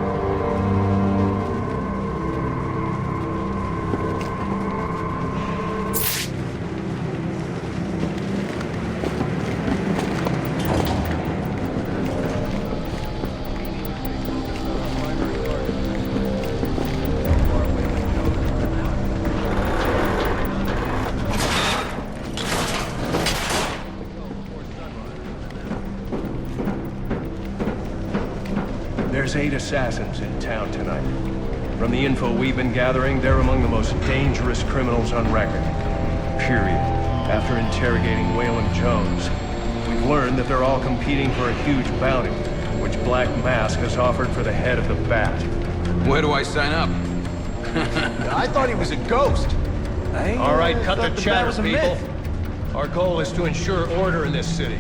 There's 8 assassins in town tonight. From the info we've been gathering, they're among the most dangerous criminals on record. Period. After interrogating Waylon Jones, we've learned that they're all competing for a huge bounty, which Black Mask has offered for the head of the Bat. Where do I sign up? I thought he was a ghost. All right, cut the chatter, people. Our goal is to ensure order in this city.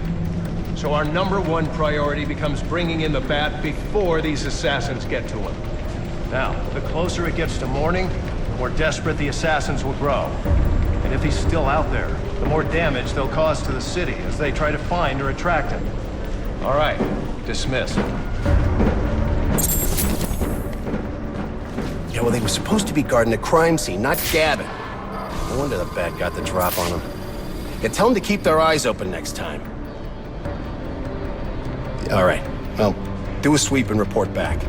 So our #1 priority becomes bringing in the Bat before these assassins get to him. Now, the closer it gets to morning, the more desperate the assassins will grow. And if he's still out there, the more damage they'll cause to the city as they try to find or attract him. All right, dismissed. Yeah, well, they were supposed to be guarding the crime scene, not Gavin. No wonder the Bat got the drop on them. Yeah, tell them to keep their eyes open next time. All right. Well, do a sweep and report back.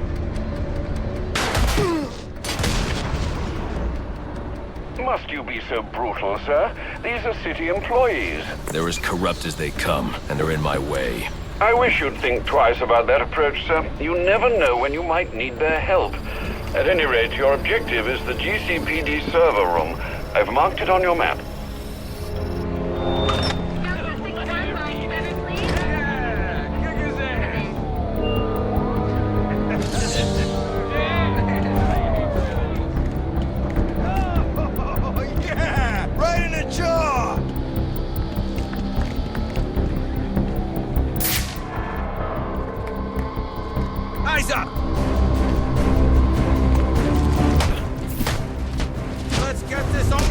Must you be so brutal, sir? These are city employees. They're as corrupt as they come, and they're in my way. I wish you'd think twice about that approach, sir. You never know when you might need their help. At any rate, your objective is the GCPD server room. I've marked it on your map. Eyes up! Let's get this over!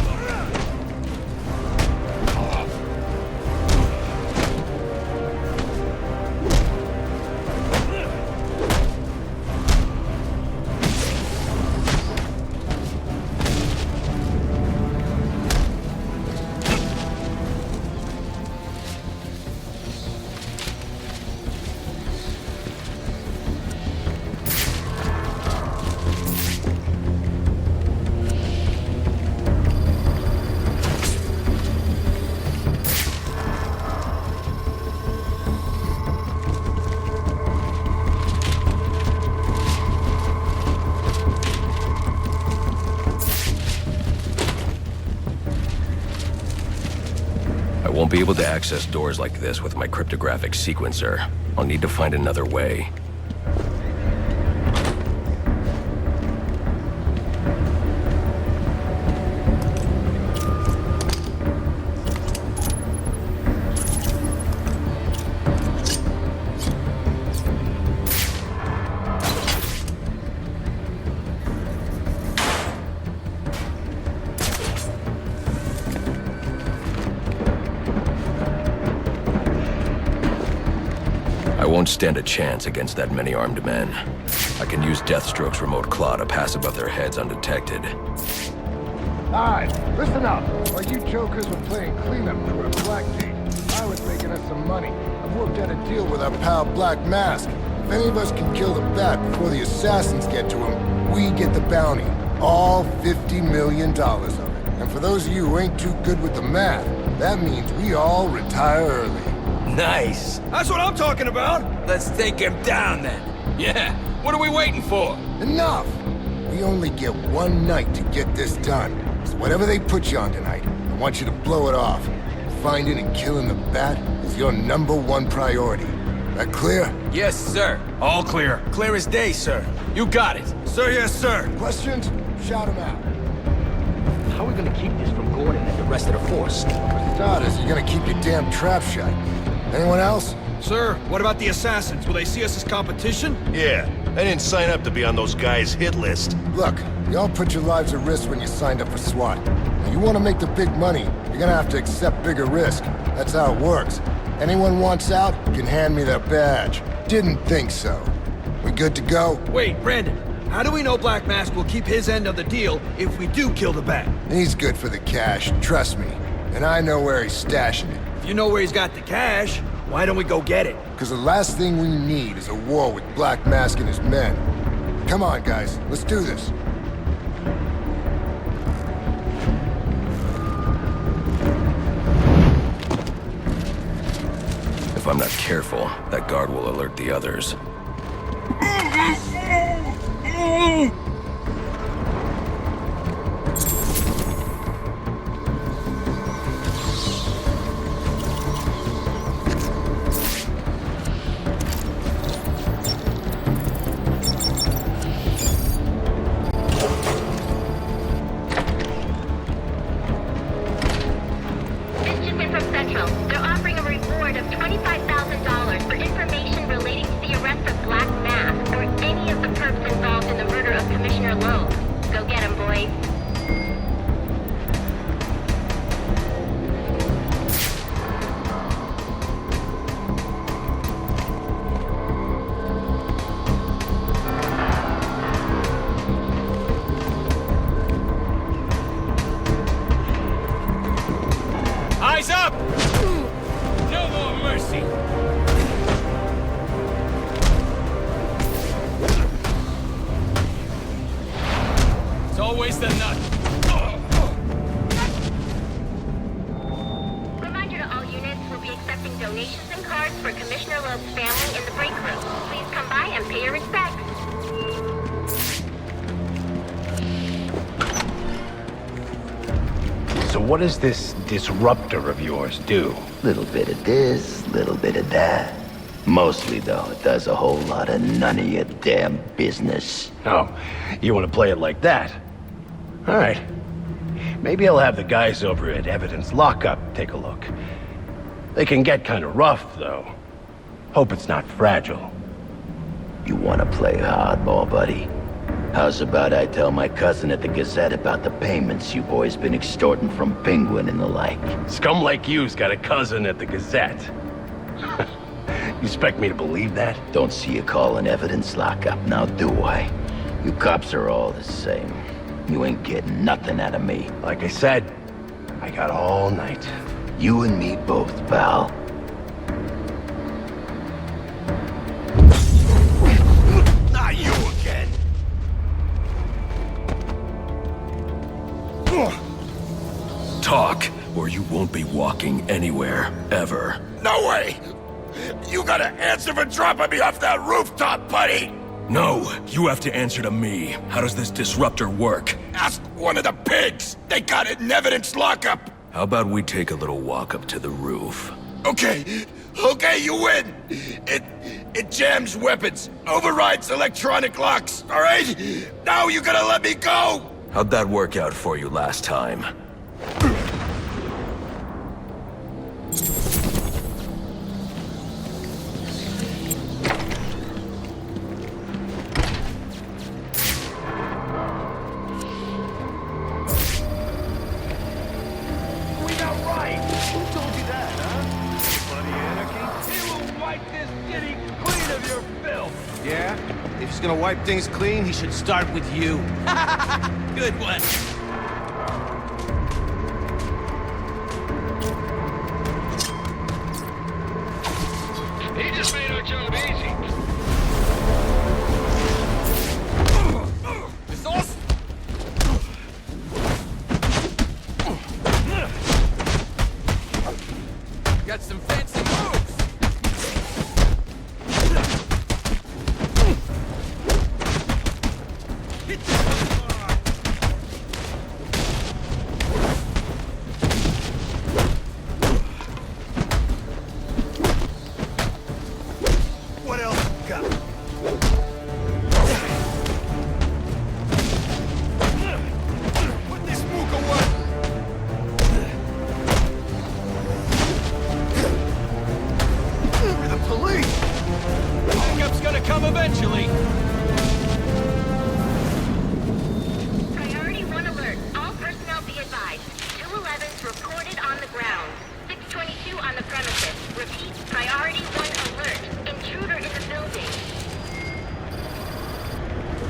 I won't be able to access doors like this with my cryptographic sequencer. I'll need to find another way. I won't stand a chance against that many armed men. I can use Deathstroke's remote claw to pass above their heads undetected. Alright, listen up. While you jokers were playing cleanup crew at Blackgate, I was making us some money. I've worked out a deal with our pal Black Mask. If any of us can kill the Bat before the assassins get to him, we get the bounty. All $50 million of it. And for those of you who ain't too good with the math, that means we all retire early. Nice. That's what I'm talking about. Let's take him down then. Yeah, what are we waiting for? Enough! We only get one night to get this done. So whatever they put you on tonight, I want you to blow it off. Finding and killing the Bat is your #1 priority. That clear? Yes, sir. All clear. Clear as day, sir. You got it. Sir, yes, sir. Questions? Shout them out. How are we gonna keep this from Gordon and the rest of the force? For starters, you're gonna keep your damn trap shut. Anyone else? Sir, what about the assassins? Will they see us as competition? Yeah, I didn't sign up to be on those guys' hit list. Look, y'all put your lives at risk when you signed up for SWAT. Now, you want to make the big money, you're gonna have to accept bigger risk. That's how it works. Anyone wants out can hand me their badge. Didn't think so. We good to go? Wait, Brandon. How do we know Black Mask will keep his end of the deal if we do kill the Bat? He's good for the cash, trust me. And I know where he's stashing it. If you know where he's got the cash, why don't we go get it? Because the last thing we need is a war with Black Mask and his men. Come on, guys. Let's do this. If I'm not careful, that guard will alert the others. Eyes up! No more mercy! It's always the nut. Reminder to all units, we'll be accepting donations and cards for Commissioner Loeb's family in the break room. Please come by and pay your respects. So what does this disruptor of yours do? Little bit of this, little bit of that. Mostly, though, it does a whole lot of none of your damn business. Oh, you want to play it like that? All right. Maybe I'll have the guys over at Evidence Lockup take a look. They can get kind of rough, though. Hope it's not fragile. You want to play hardball, buddy? How's about I tell my cousin at the Gazette about the payments you boys been extorting from Penguin and the like? Scum like you's got a cousin at the Gazette. You expect me to believe that? Don't see you calling Evidence Lockup, now do I? You cops are all the same. You ain't getting nothing out of me. Like I said, I got all night. You and me both, pal. Not you again! Talk, or you won't be walking anywhere, ever. No way! You gotta answer for dropping me off that rooftop, buddy! No, you have to answer to me. How does this disruptor work? Ask one of the pigs! They got it in Evidence Lockup! How about we take a little walk up to the roof? Okay, you win! It jams weapons, overrides electronic locks, alright? Now you gotta let me go! How'd that work out for you last time? Yeah? If he's gonna wipe things clean, he should start with you. Good one. He just made our job easy. Got some fancy moves. What else you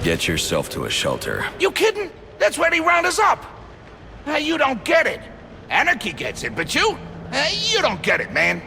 Get yourself to a shelter. You kidding? That's where they round us up. You don't get it. Anarky gets it, but you don't get it, man.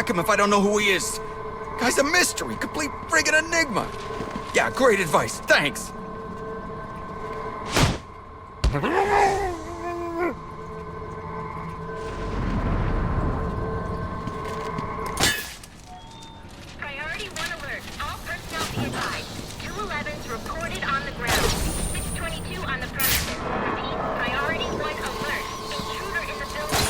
If I don't know who he is. Guy's a mystery, complete friggin' enigma. Yeah, great advice, thanks. Priority 1 alert. All personnel be advised. 211's reported on the ground. 622 on the premises. Repeat, priority 1 alert. Intruder in the building.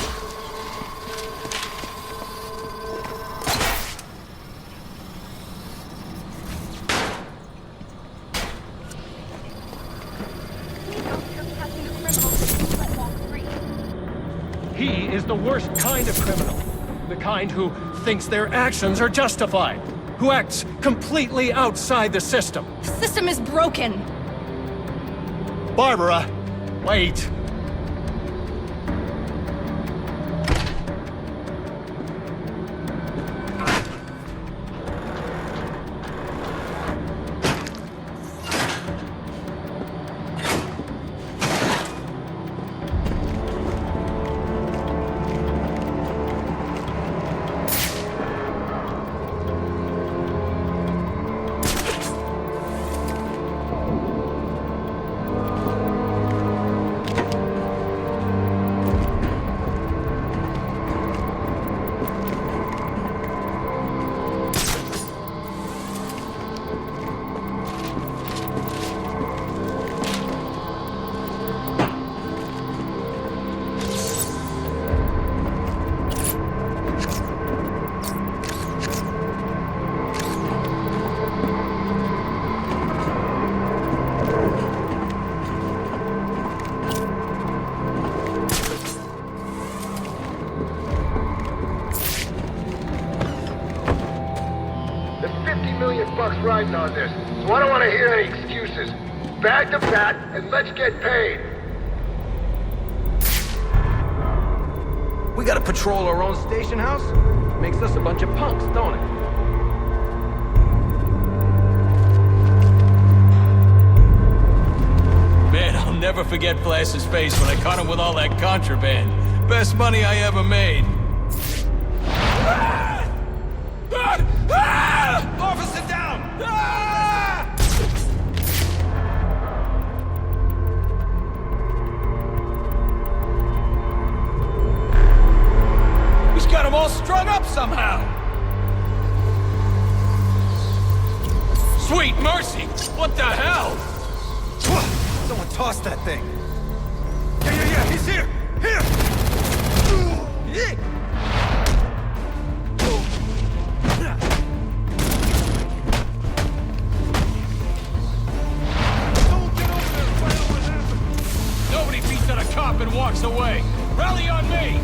He is the worst kind of criminal. The kind who thinks their actions are justified. Who acts completely outside the system. The system is broken. Barbara, wait. Riding on this, so I don't want to hear any excuses. Bag the bat and let's get paid. We gotta patrol our own station house? Makes us a bunch of punks, don't it? Man, I'll never forget Flash's face when I caught him with all that contraband. Best money I ever made. Officer down! He's got them all strung up somehow. Sweet mercy! What the hell? Someone tossed that thing. Yeah, he's here! Here! Nobody beats out a cop and walks away. Rally on me!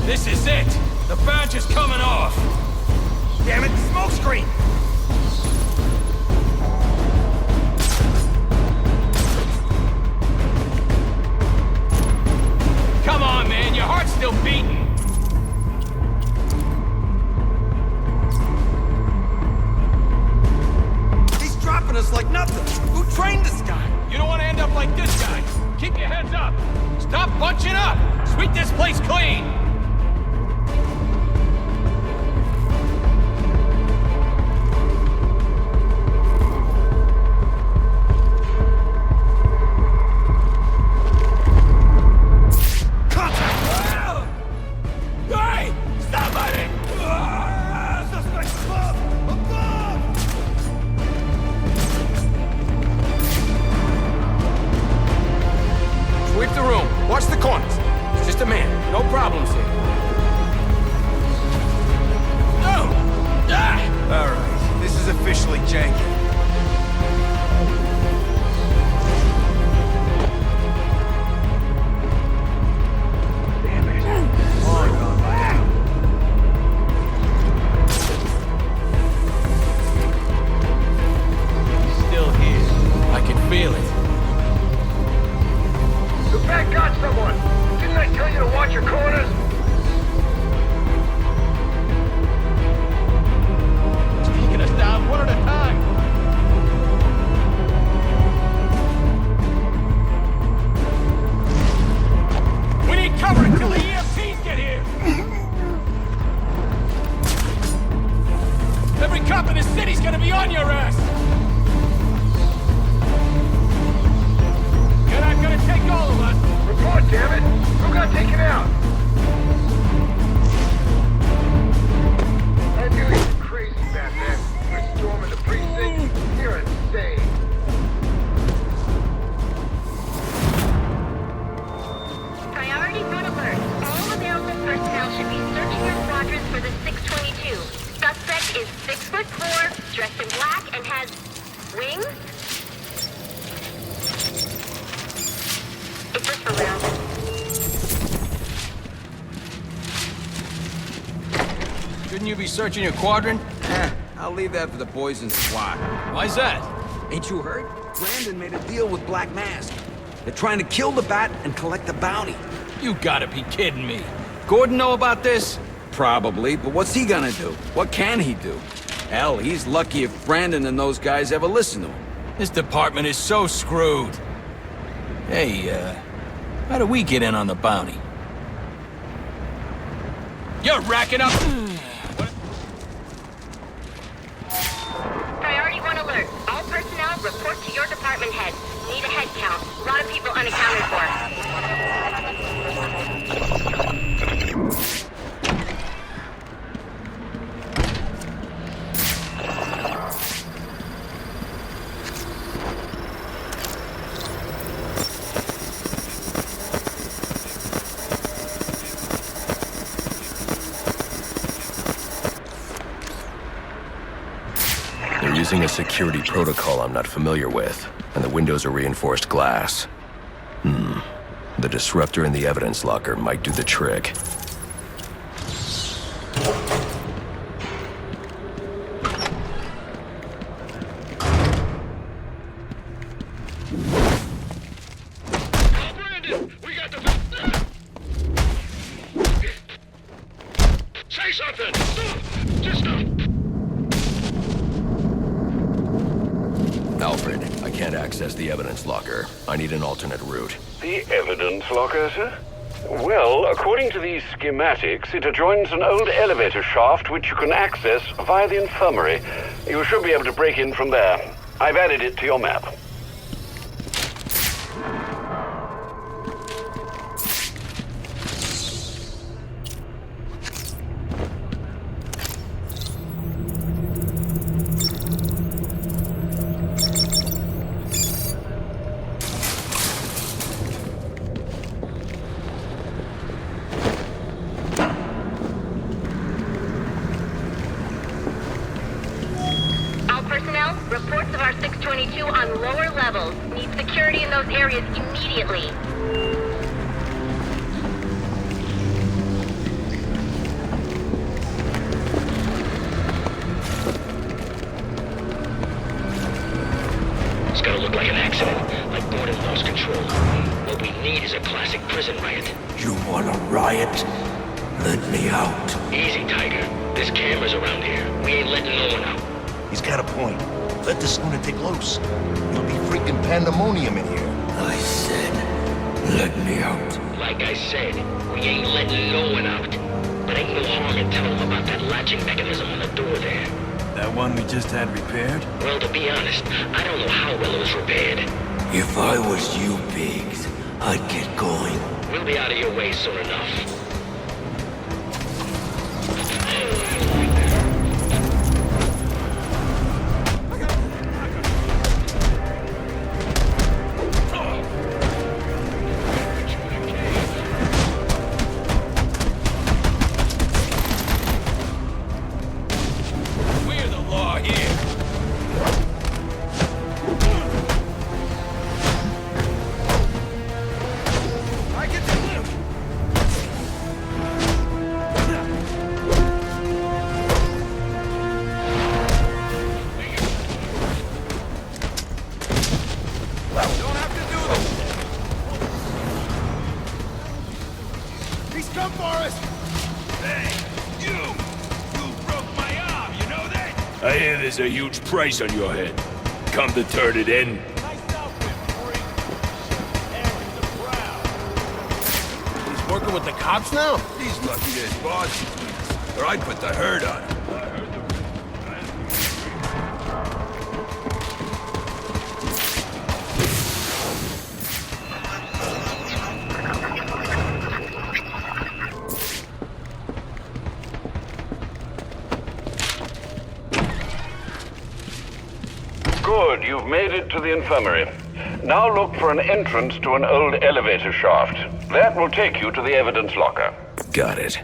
This is it! The badge is coming off! Damn it, smoke screen! Come on, man, your heart's still beating! He's dropping us like nothing! Who trained this guy? You don't want to end up like this guy! Keep your heads up! Stop bunching up! Sweep this place clean! Hey! Stop! officially janky. Still here. I can feel it. The Bat got someone! Didn't I tell you to watch your corners? Taking us down one at a time. We need cover until the EMTs get here. Every cop in the city's gonna be on your ass. You're not gonna take all of us. Report, damn it! Who got taken out? I knew you were crazy, Batman. We're storming the precinct. You're insane. Priority one alert. All available personnel should be searching your quadrants for the 622. Suspect is 6'4", dressed in black, and has wings? It's just for real. Shouldn't you be searching your quadrant? I'll leave that for the boys in SWAT. Why's that? Ain't you heard? Brandon made a deal with Black Mask. They're trying to kill the Bat and collect the bounty. You gotta be kidding me. Gordon know about this? Probably, but what's he gonna do? What can he do? Hell, he's lucky if Brandon and those guys ever listen to him. This department is so screwed. Hey, how do we get in on the bounty? You're racking up... Priority one alert. All personnel report to your department head. Need a head count. A lot of people unaccounted for. Using a security protocol I'm not familiar with, and the windows are reinforced glass. The disruptor in the evidence locker might do the trick. Say something! Just Alfred, I can't access the evidence locker. I need an alternate route. The evidence locker, sir? Well, according to these schematics, it adjoins an old elevator shaft which you can access via the infirmary. You should be able to break in from there. I've added it to your map. Reports of our 622 on lower levels. Need security in those areas immediately. It's gonna look like an accident, like Gordon lost control. What we need is a classic prison riot. You want a riot? Let me out. Easy, Tiger. There's cameras around here. We ain't letting no one out. He's got a point. Let this lunatic loose. It'll be freaking pandemonium in here. I said, let me out. Like I said, we ain't letting no one out. But ain't no harm in telling them about that latching mechanism on the door there. That one we just had repaired? Well, to be honest, I don't know how well it was repaired. If I was you pigs, I'd get going. We'll be out of your way soon enough. I hear there's a huge price on your head. Come to turn it in? He's working with the cops now? He's lucky his boss is with us, or I'd put the hurt on him. Good, you've made it to the infirmary. Now look for an entrance to an old elevator shaft. That will take you to the evidence locker. Got it.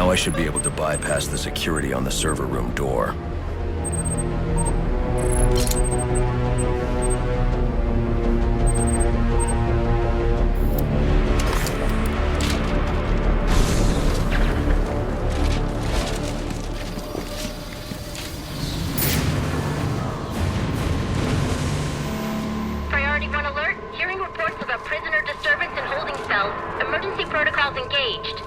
I should be able to bypass the security on the server room door. Priority 1 alert. Hearing reports of a prisoner disturbance in holding cells. Emergency protocols engaged.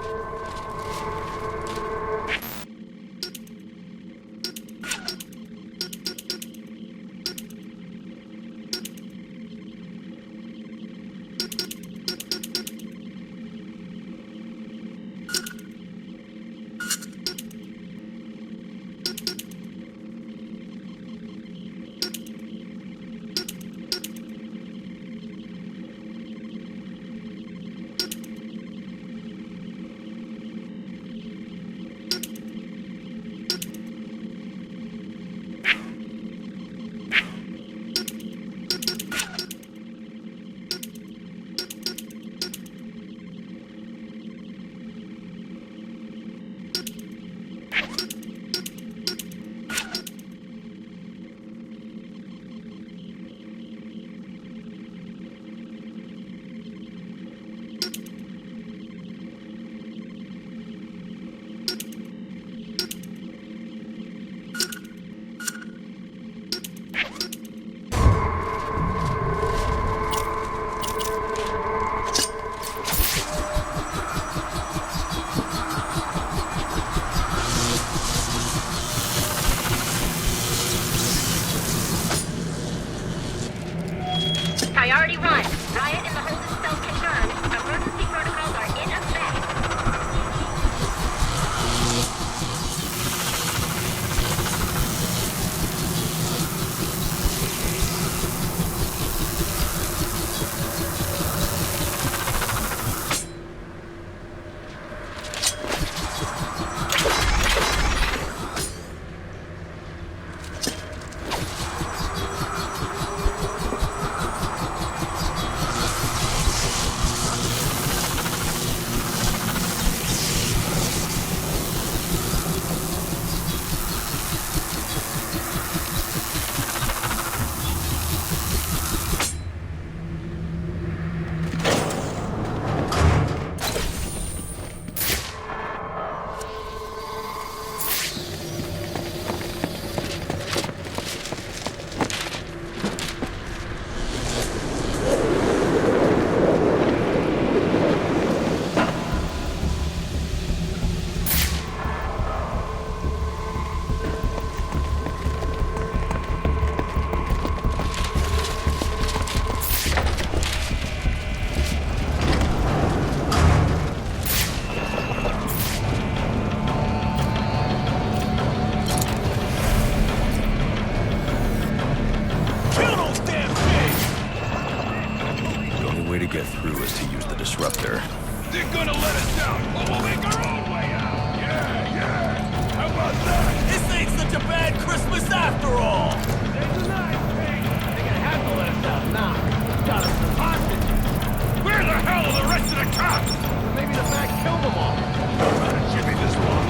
Priority 1. Riot in the holding cell confirmed. Emergency protocols are in effect. get through is to use the disruptor. They're gonna let us down, but we'll make our own way out. Yeah. How about that? This ain't such a bad Christmas after all. They're gonna have to let us out now. Got us some hostages. Where the hell are the rest of the cops? Maybe the Bat killed them all. Give me this one.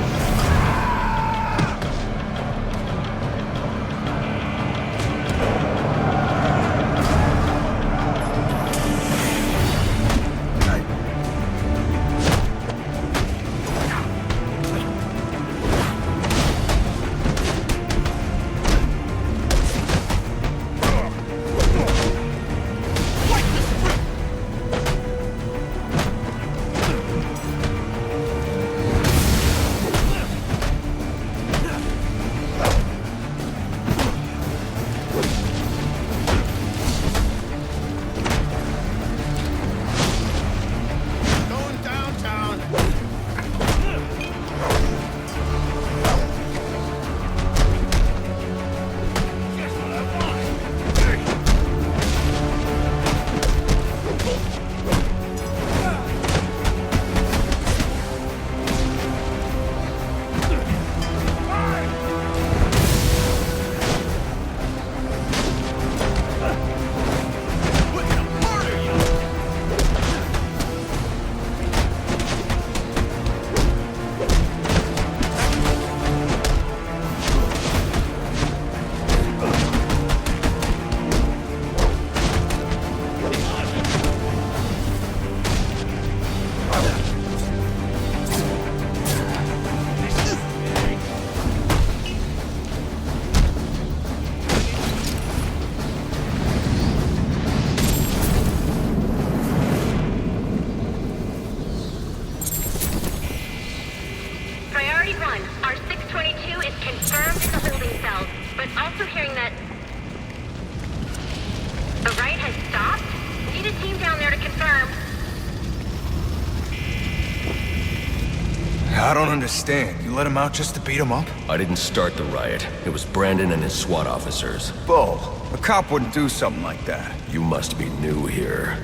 I don't understand. You let him out just to beat him up? I didn't start the riot. It was Brandon and his SWAT officers. Bull. A cop wouldn't do something like that. You must be new here.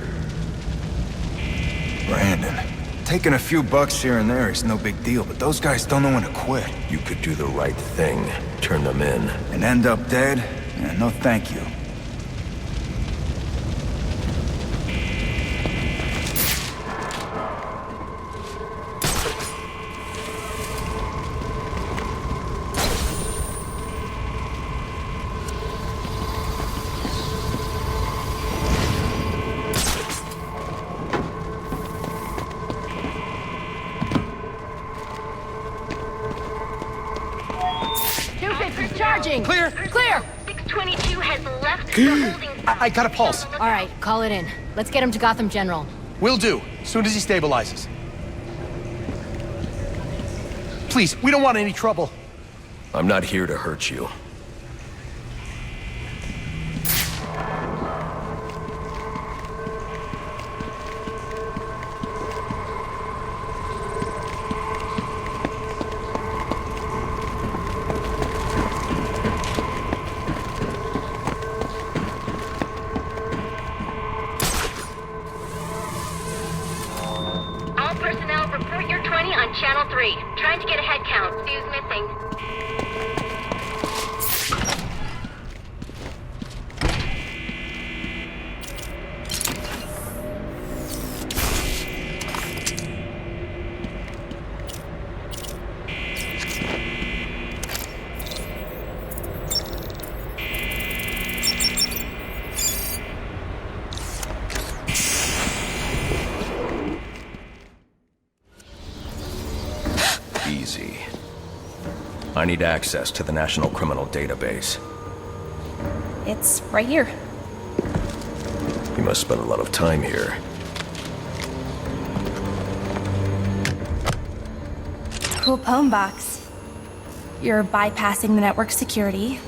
Brandon. Taking a few bucks here and there is no big deal, but those guys don't know when to quit. You could do the right thing. Turn them in. And end up dead? Yeah, no thank you. Clear! Clear! 622 has left the holding cell. I got a pulse. All right, call it in. Let's get him to Gotham General. Will do, as soon as he stabilizes. Please, we don't want any trouble. I'm not here to hurt you. Channel 3. Trying to get a head count. Sue's missing. Easy. I need access to the National Criminal Database. It's right here. You must spend a lot of time here. Cool poem box. You're bypassing the network security.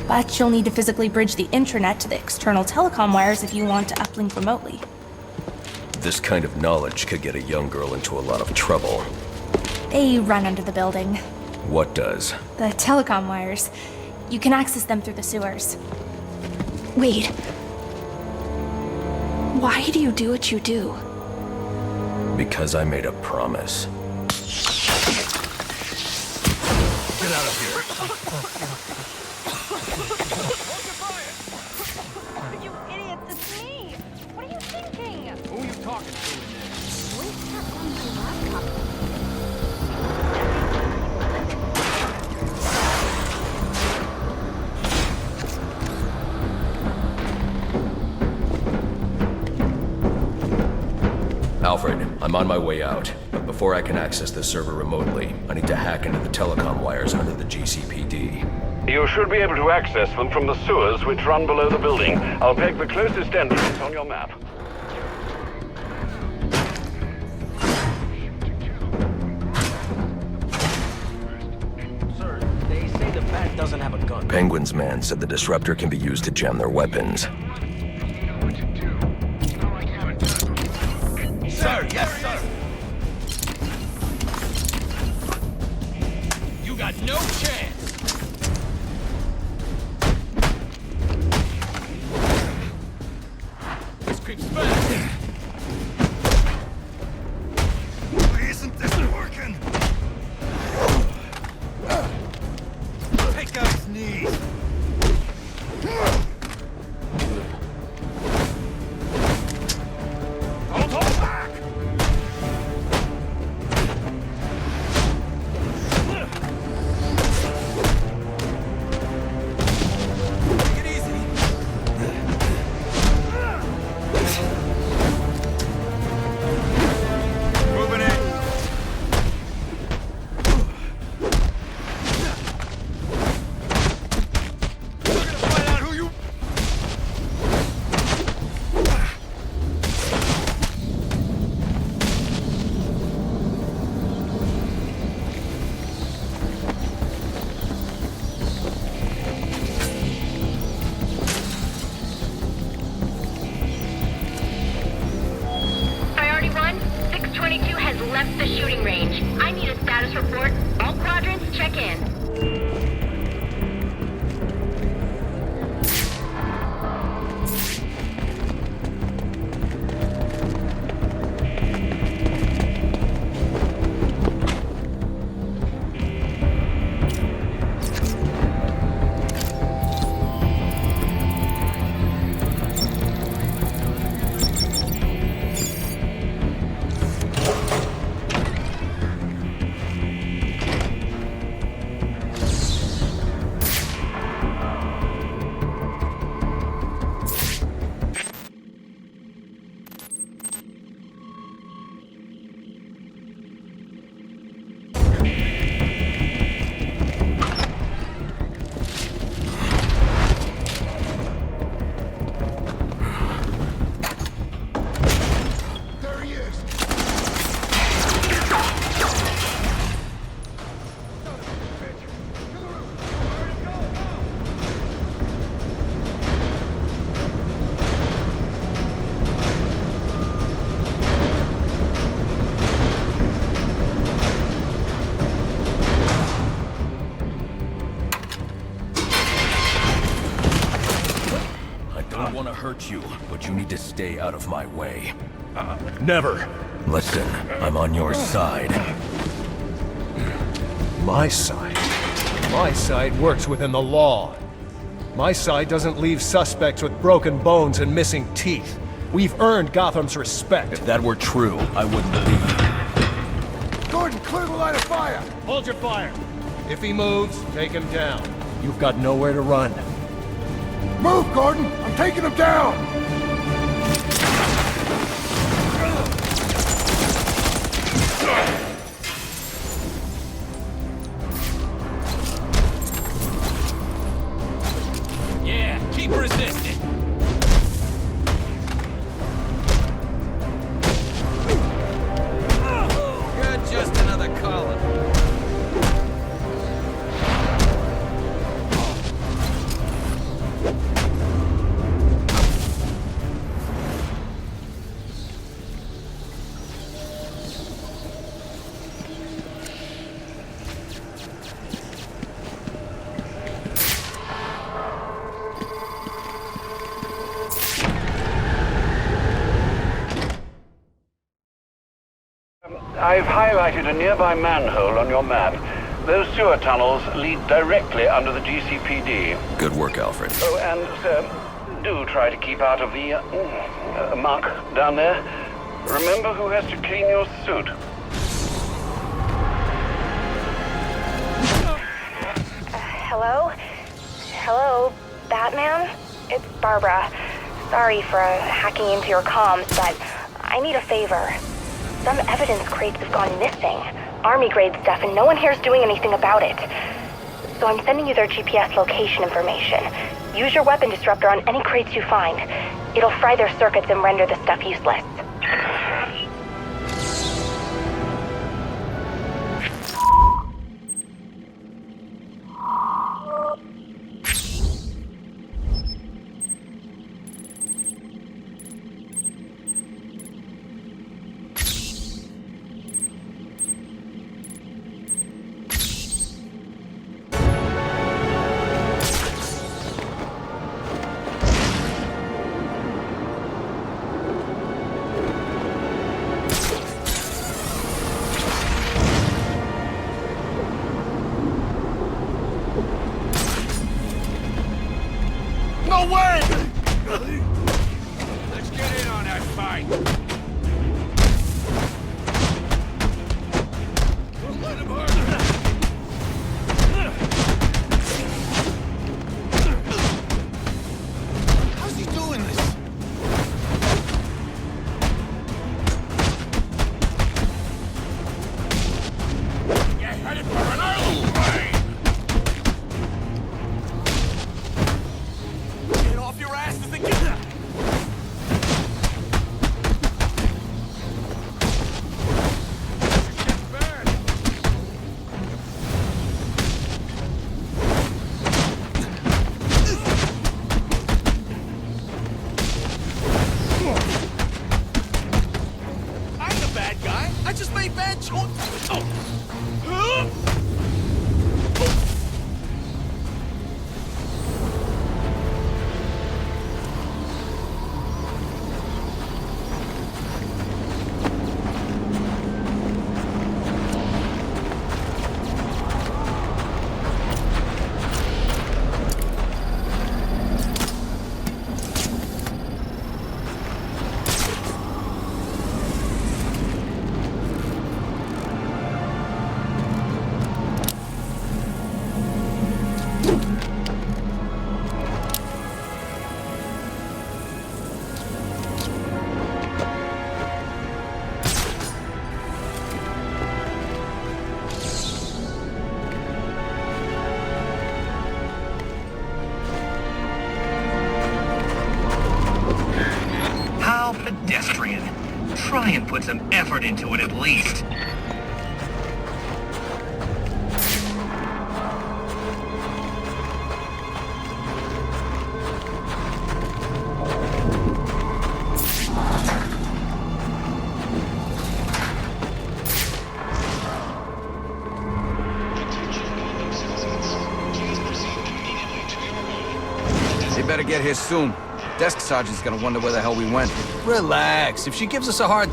But you'll need to physically bridge the intranet to the external telecom wires if you want to uplink remotely. This kind of knowledge could get a young girl into a lot of trouble. They run under the building. What does? The telecom wires. You can access them through the sewers. Wait. Why do you do what you do? Because I made a promise. Get out of here. You idiots, it's me! What are you thinking? Who are you talking to? Wait on my laptop. Alfred, I'm on my way out, but before I can access the server remotely, I need to hack into the telecom wires under the GCPD. You should be able to access them from the sewers which run below the building. I'll peg the closest entrance on your map. Sir, they say the Bat doesn't have a gun. Penguin's man said the disruptor can be used to jam their weapons. Sir, yes, sir. You got no chance. This creep's fast. Why isn't this working? Take out his knees. Don't hold back! Take it easy. Moving in. We're gonna find out who you... Priority 1, 622 has left the shooting range. I need a status report. All quadrants, check in. There he is! I don't want to hurt you, but you need to stay out of my way. Never. Listen, I'm on your side. My side? My side works within the law. My side doesn't leave suspects with broken bones and missing teeth. We've earned Gotham's respect. If that were true, I wouldn't be. Gordon, clear the line of fire! Hold your fire. If he moves, take him down. You've got nowhere to run. Move, Gordon! I'm taking him down! Yeah, keep resisting. You're just another column. I've highlighted a nearby manhole on your map. Those sewer tunnels lead directly under the GCPD. Good work, Alfred. Oh, and, sir, do try to keep out of the, muck down there. Remember who has to clean your suit. Hello? Hello, Batman? It's Barbara. Sorry for hacking into your comms, but I need a favor. Some evidence crates have gone missing. Army-grade stuff, and no one here's doing anything about it. So I'm sending you their GPS location information. Use your weapon disruptor on any crates you find. It'll fry their circuits and render the stuff useless. No way! Let's get in on that fight. Don't let him hurt. How's he doing this? You're headed for an early brain! Get off your asses and get that! I'm the bad guy. I just made bad choices. Oh. How pedestrian. Try and put some effort into it at least. They better get here soon. Desk sergeant's gonna wonder where the hell we went. Relax. If she gives us a hard...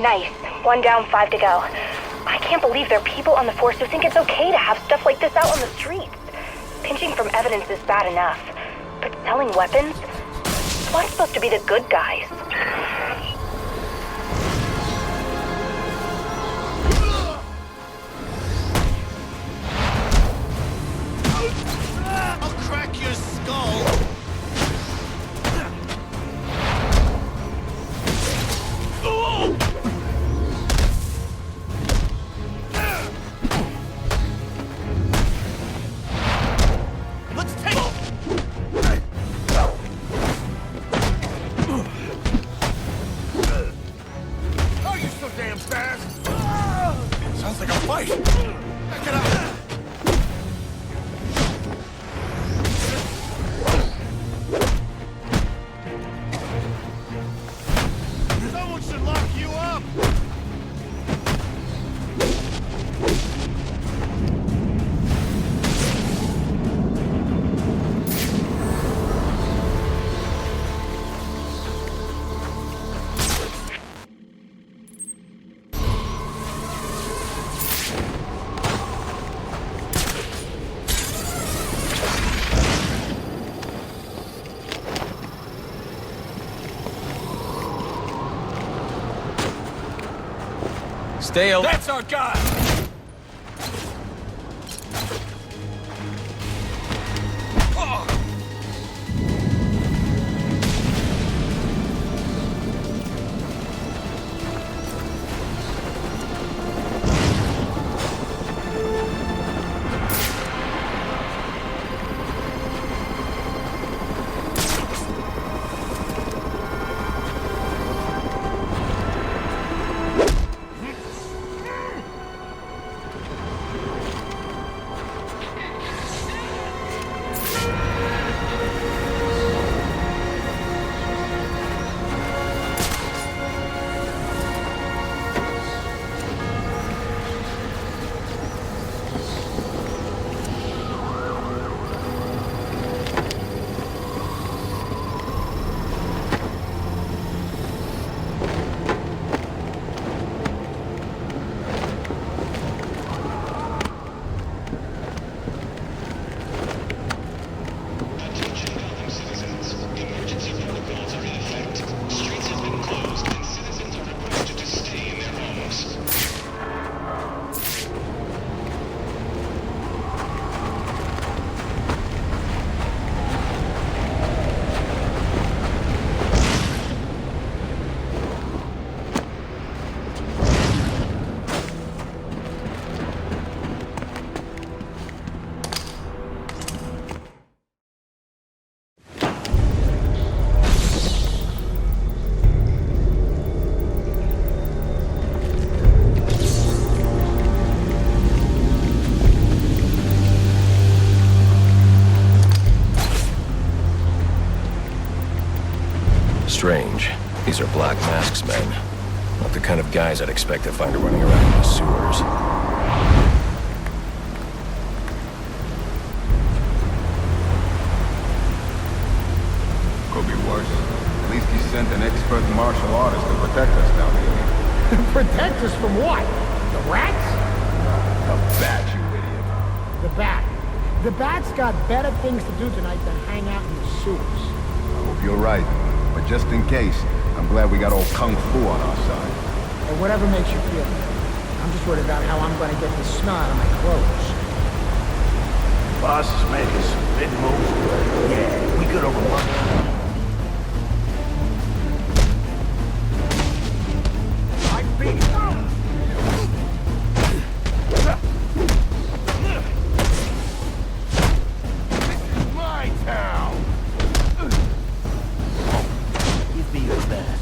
Nice. 1 down, 5 to go. I can't believe there are people on the force who think it's okay to have stuff like this out on the streets. Pinching from evidence is bad enough. But selling weapons? SWAT's supposed to be the good guys. I'll crack your skull. Wait! Back it up! Someone should lock you up! Stay alive. That's our guy! Strange. These are Black Mask's men. Not the kind of guys I'd expect to find running around in the sewers. Could be worse. At least he sent an expert martial artist to protect us down here. Protect us from what? The rats? The bat, you idiot. The bat. The bat's got better things to do tonight than hang out in the sewers. I hope you're right. But just in case, I'm glad we got old Kung Fu on our side. Or whatever makes you feel better. I'm just worried about how I'm gonna get the snot on my clothes. Boss is making some big moves. Yeah, we could overrun. I beat This is my town. Give me your best.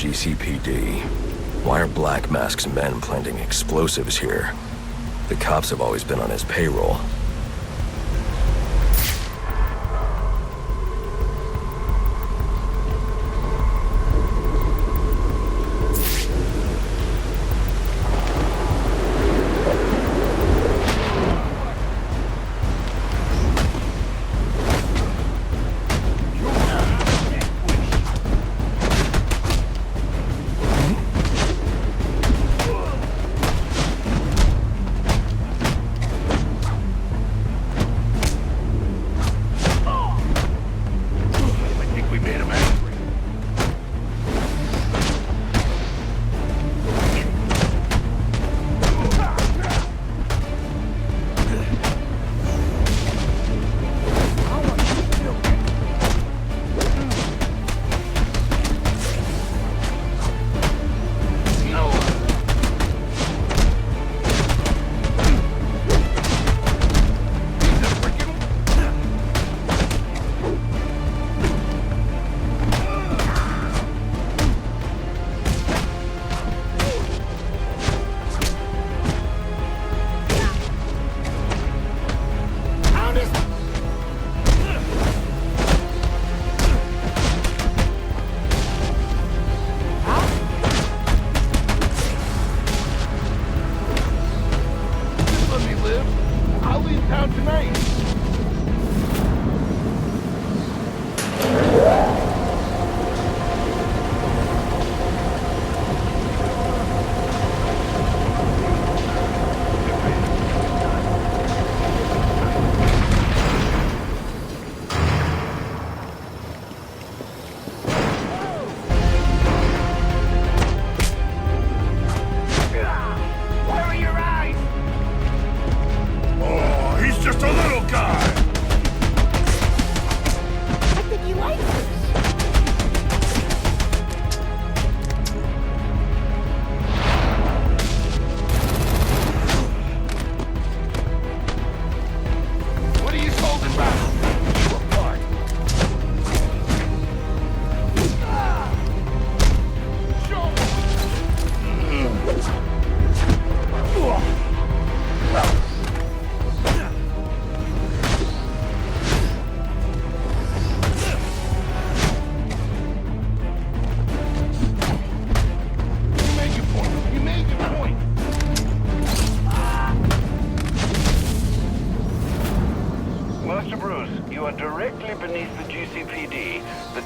GCPD. Why are Black Mask's men planting explosives here? The cops have always been on his payroll.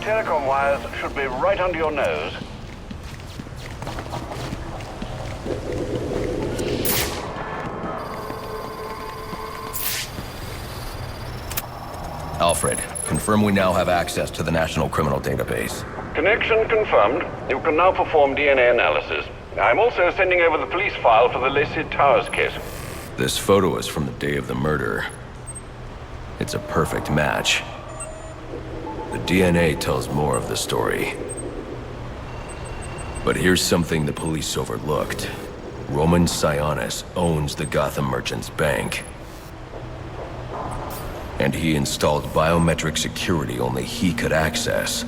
telecom wires should be right under your nose. Alfred, confirm we now have access to the National Criminal Database. Connection confirmed. You can now perform DNA analysis. I'm also sending over the police file for the Lacey Towers case. This photo is from the day of the murder. It's a perfect match. The DNA tells more of the story. But here's something the police overlooked. Roman Sionis owns the Gotham Merchants Bank. And he installed biometric security only he could access.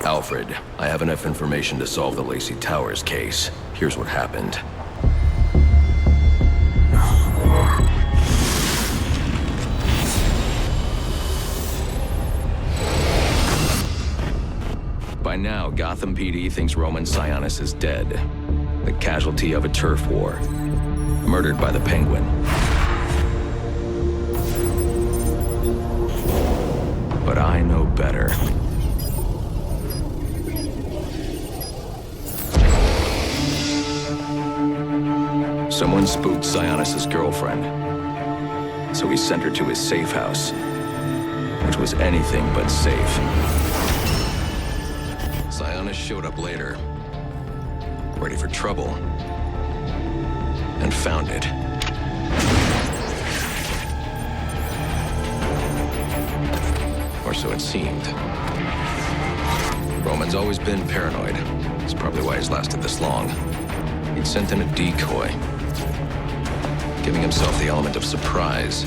Alfred, I have enough information to solve the Lacey Towers case. Here's what happened. By now, Gotham PD thinks Roman Sionis is dead. The casualty of a turf war. Murdered by the Penguin. But I know better. Someone spooked Sionis' girlfriend. So he sent her to his safe house. Which was anything but safe. Sionis showed up later. Ready for trouble. And found it. Or so it seemed. Roman's always been paranoid. That's probably why he's lasted this long. He'd sent in a decoy, giving himself the element of surprise.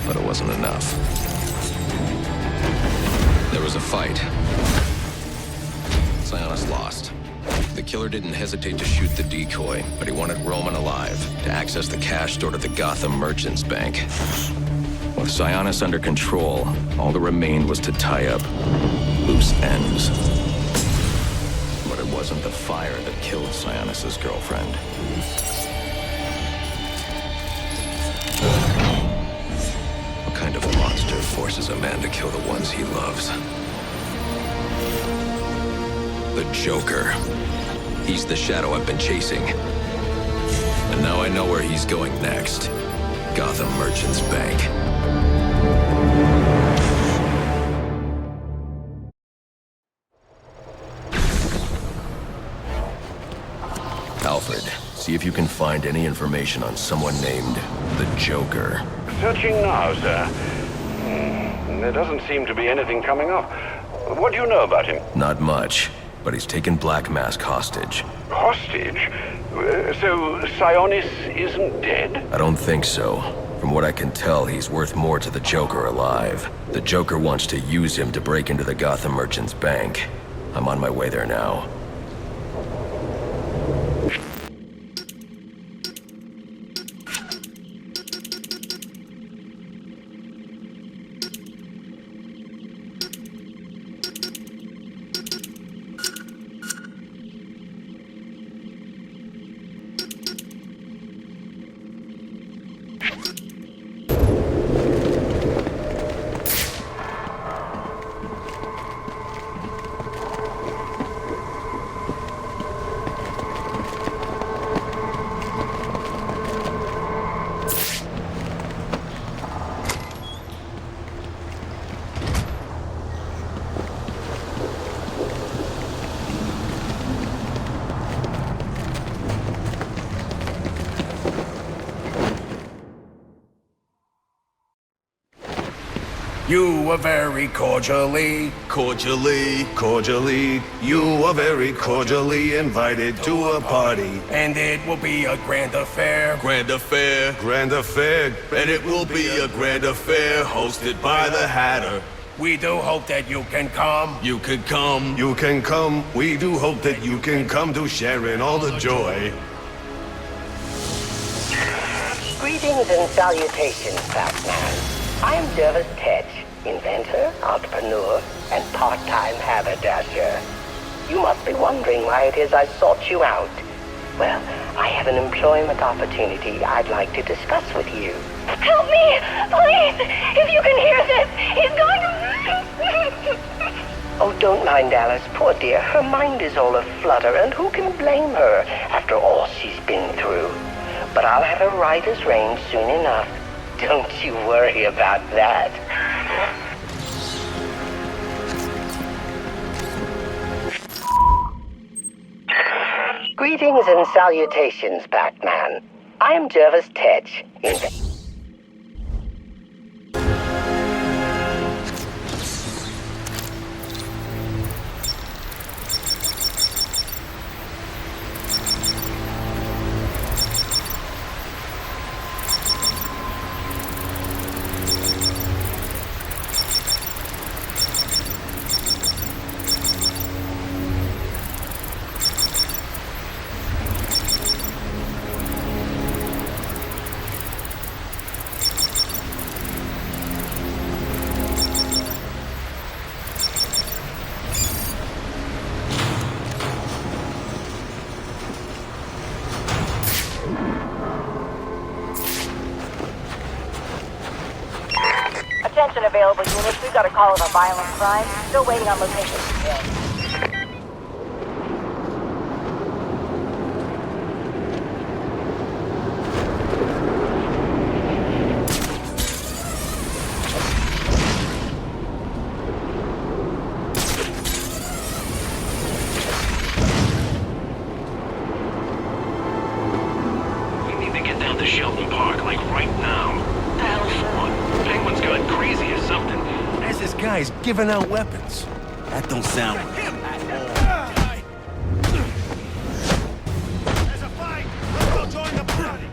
But it wasn't enough. fight. Sionis lost. The killer didn't hesitate to shoot the decoy, but he wanted Roman alive to access the cash stored at the Gotham Merchants Bank. With Sionis under control, all that remained was to tie up loose ends. But it wasn't the fire that killed Sionis' girlfriend. What kind of monster forces a man to kill the ones he loves? The Joker. He's the shadow I've been chasing. And now I know where he's going next. Gotham Merchants Bank. Alfred, see if you can find any information on someone named the Joker. Searching now, sir. There doesn't seem to be anything coming up. What do you know about him? Not much, but he's taken Black Mask hostage. Hostage? So Sionis isn't dead? I don't think so. From what I can tell, he's worth more to the Joker alive. The Joker wants to use him to break into the Gotham Merchants Bank. I'm on my way there now. You are very cordially, you are very cordially invited to a party. And it will be a grand affair. Grand affair. And it will be a grand affair hosted by the Hatter. We do hope that you can come. You can come. You can come. We do hope that you can come to share in all the joy. Greetings and salutations, Batman. I'm Jervis Tetch, inventor, entrepreneur, and part-time haberdasher. You must be wondering why it is I sought you out. Well, I have an employment opportunity I'd like to discuss with you. Help me! Please! If you can hear this, he's going to... Oh, don't mind Alice, poor dear. Her mind is all aflutter, and who can blame her after all she's been through? But I'll have her right as rain soon enough. Don't you worry about that. Greetings and salutations, Batman. I am Jervis Tetch, Attention available units. We've got a call of a violent crime. Still waiting on location details. We need to get down to Shelton Park, like right now. What the hell for? Penguin's gone crazy or something. As this guy's giving out weapons. That don't sound right. There's a fight! Let's go join the party!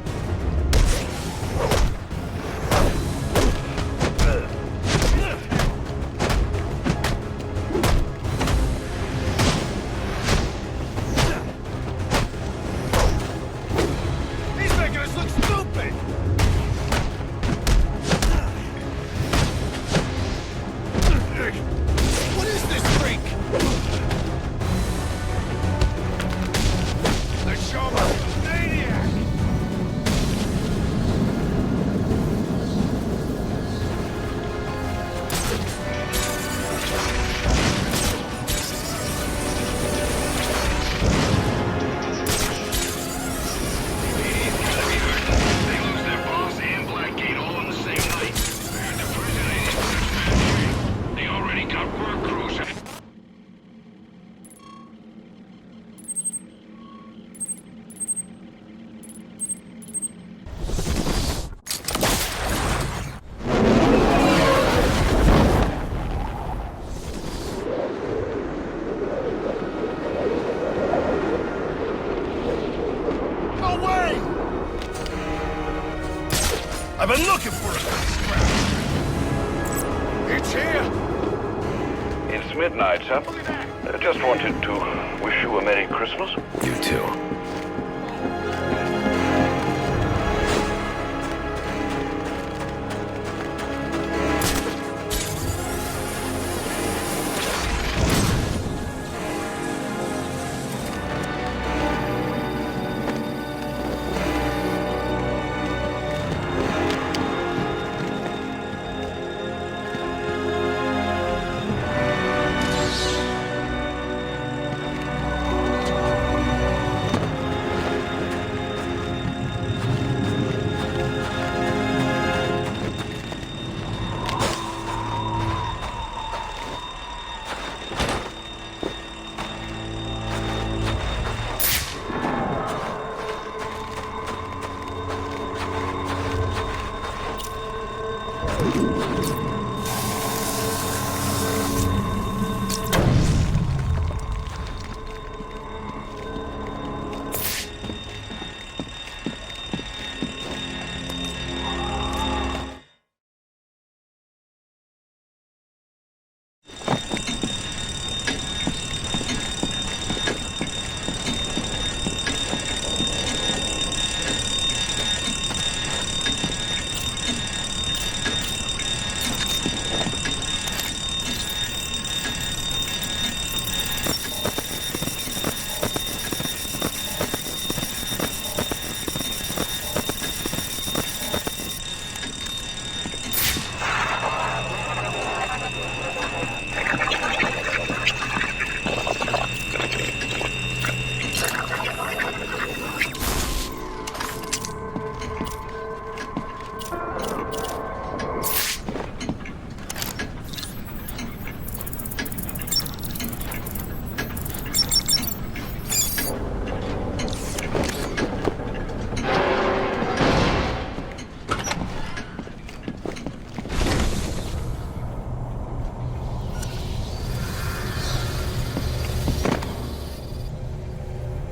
quick! What is this freak? The showman's a maniac! They lose their boss and Blackgate all in the same night. The prison ain't such bad shape. They already got work crews. No way! I've been looking for it. It's here! It's midnight, sir. Just wanted to wish you a Merry Christmas. You too.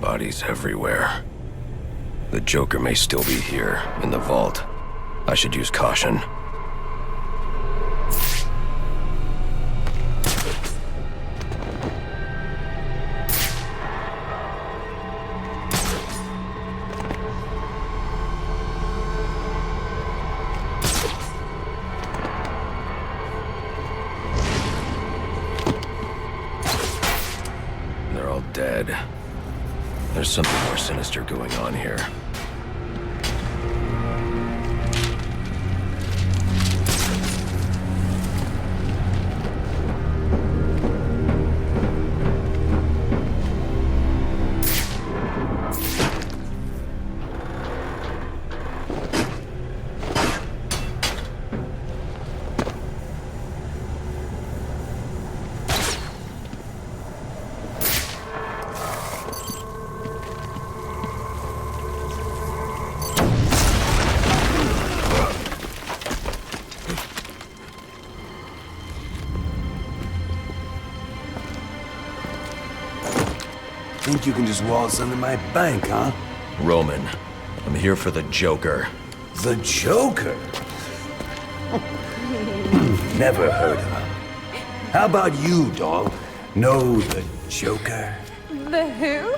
Bodies everywhere. The Joker may still be here, in the vault. I should use caution. They're all dead. There's something more sinister going on here. Think you can just waltz under my bank, huh? Roman, I'm here for the Joker. The Joker? Never heard of him. How about you, doll? Know the Joker? The who?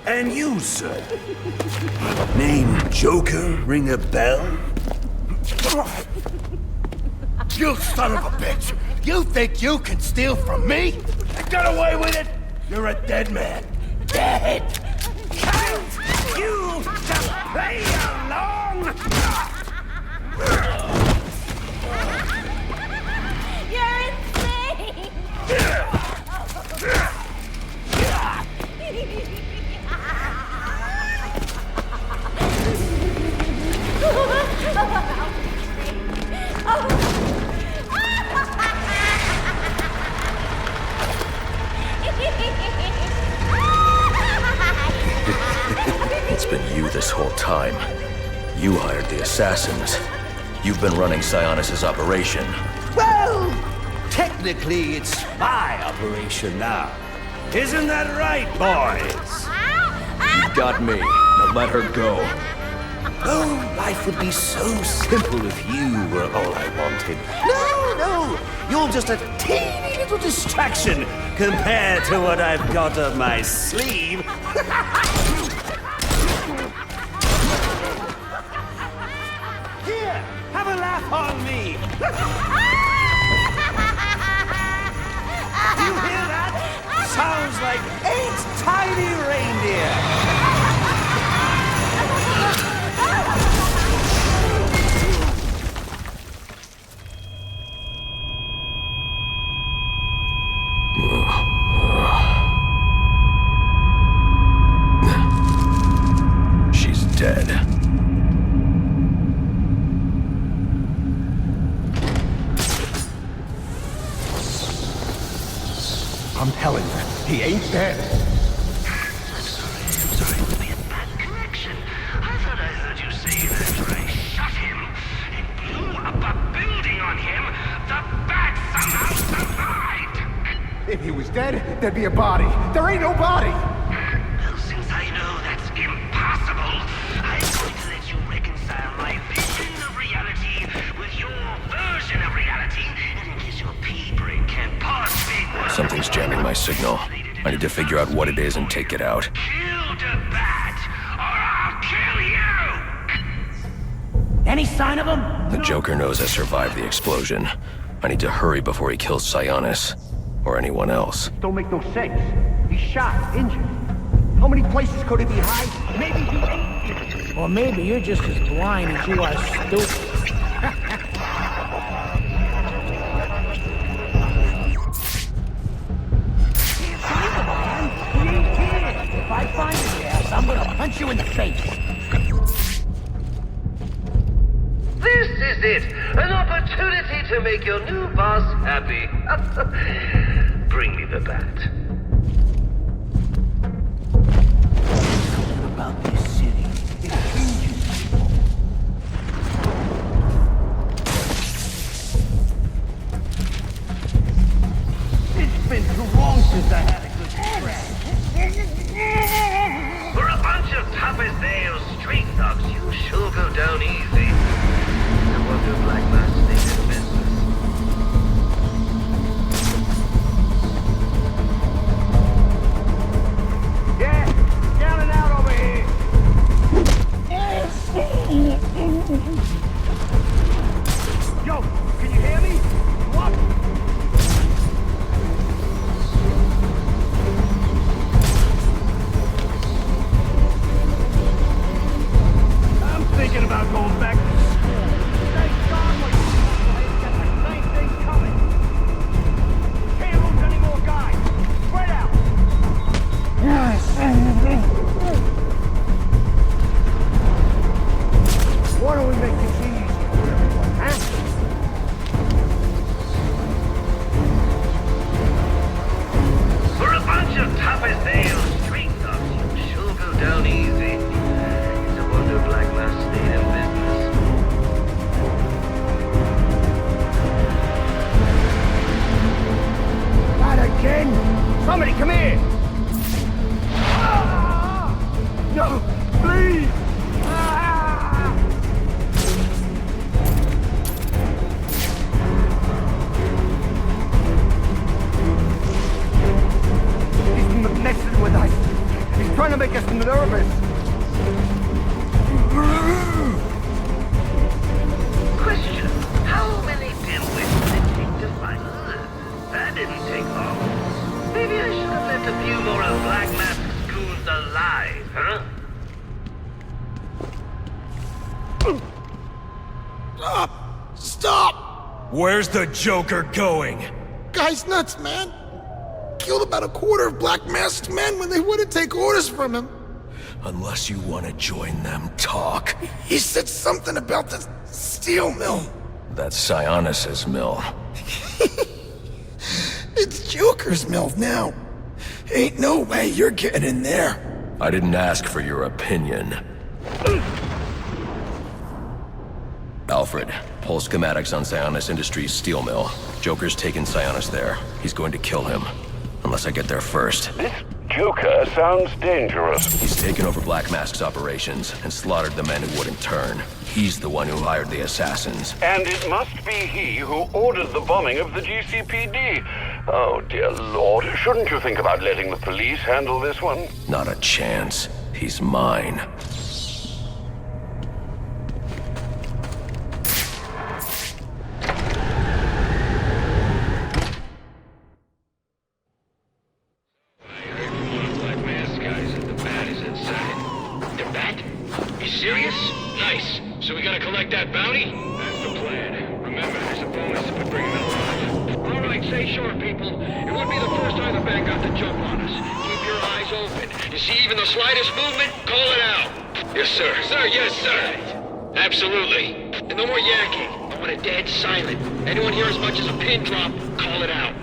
And you, sir? Name Joker ring a bell? You son of a bitch! You think you can steal from me? You got away with it? You're a dead man. Dead! Can't you just play along? You're insane! It's been you this whole time. You hired the assassins. You've been running Sionis' operation. Well, technically it's my operation now. Isn't that right, boys? You got me. Now let her go. Oh, life would be so simple if you were all I wanted. No, you're just a teeny little distraction compared to what I've got up my sleeve. Here, have a laugh on me. You hear that? Sounds like 8 tiny reindeer. She's dead. I'm telling you, he ain't dead. I'm sorry, it be a bad connection. I thought I heard you say that after I shot him and blew up a building on him, the bat somehow survived. If he was dead, there'd be a body. There ain't no body. Well, since I know that's impossible, I'm going to let you reconcile my vision of reality with your version of reality, and in case your pea-brain can't possibly work. Something's jamming my signal. I need to figure out what it is and take it out. Kill the bat, or I'll kill you! Any sign of him? The Joker knows I survived the explosion. I need to hurry before he kills Sionis. Or anyone else. Don't make no sense. He's shot, injured. How many places could he be hiding? Maybe he ain't. Or maybe you're just as blind as you are stupid. If I find his ass, I'm gonna punch you in the face. This is it! An opportunity to make your new boss happy. Bring me the bat. Something about this city. It changes people. It's been too long since I had a good friend. For a bunch of top-as-nails street thugs, you sure go down easy. I wonder if Black Mass stays in business. Stop! Where's the Joker going? Guy's nuts, man. Killed about a quarter of Black Masked men when they wouldn't take orders from him. Unless you want to join them, talk. He said something about the steel mill. That's Sionis's mill. It's Joker's mill now. Ain't no way you're getting in there. I didn't ask for your opinion. Alfred, pull schematics on Sionis Industries' steel mill. Joker's taken Sionis there. He's going to kill him. Unless I get there first. This Joker sounds dangerous. He's taken over Black Mask's operations and slaughtered the men who wouldn't turn. He's the one who hired the assassins. And it must be he who ordered the bombing of the GCPD. Oh, dear Lord. Shouldn't you think about letting the police handle this one? Not a chance. He's mine. That bounty? That's the plan. Remember, there's a bonus if we bring him alive. All right, stay sharp, people. It wouldn't be the first time the band got the jump on us. Keep your eyes open. You see even the slightest movement, call it out. Yes, sir. Sir, yes, sir. Absolutely. And no more yakking. I want it dead silent. Anyone hear as much as a pin drop, call it out.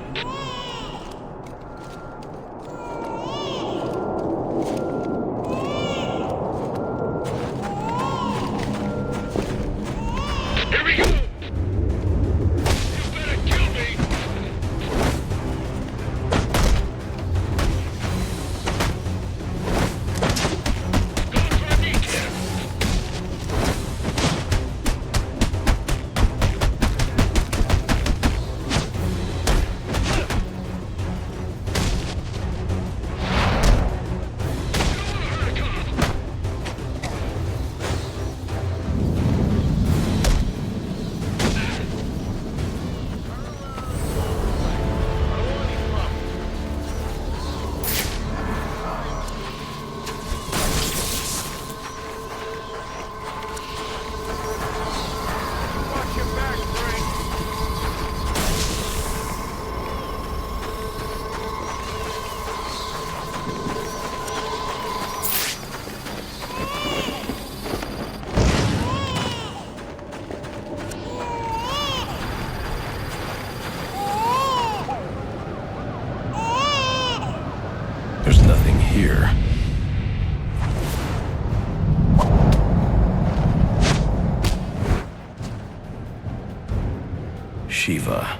Shiva.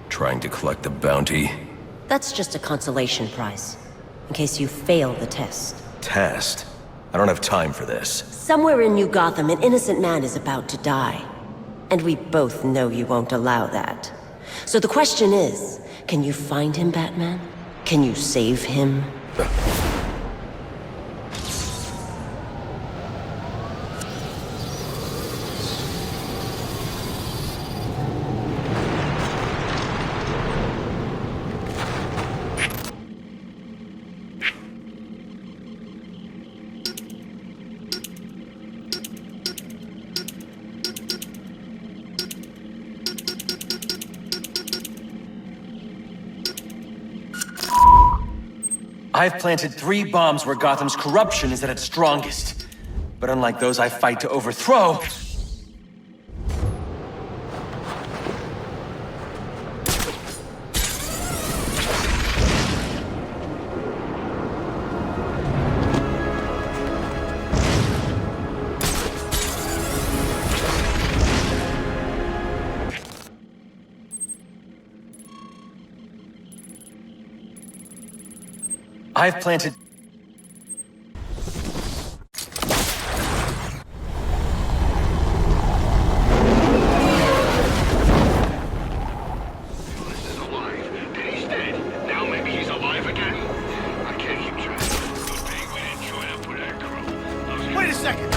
Trying to collect the bounty. That's just a consolation prize, in case you fail the test. Test? I don't have time for this. Somewhere in New Gotham, an innocent man is about to die. And we both know you won't allow that. So the question is, can you find him, Batman? Can you save him? I've planted 3 bombs where Gotham's corruption is at its strongest. But unlike those I fight to overthrow... I've planted... Wait a second!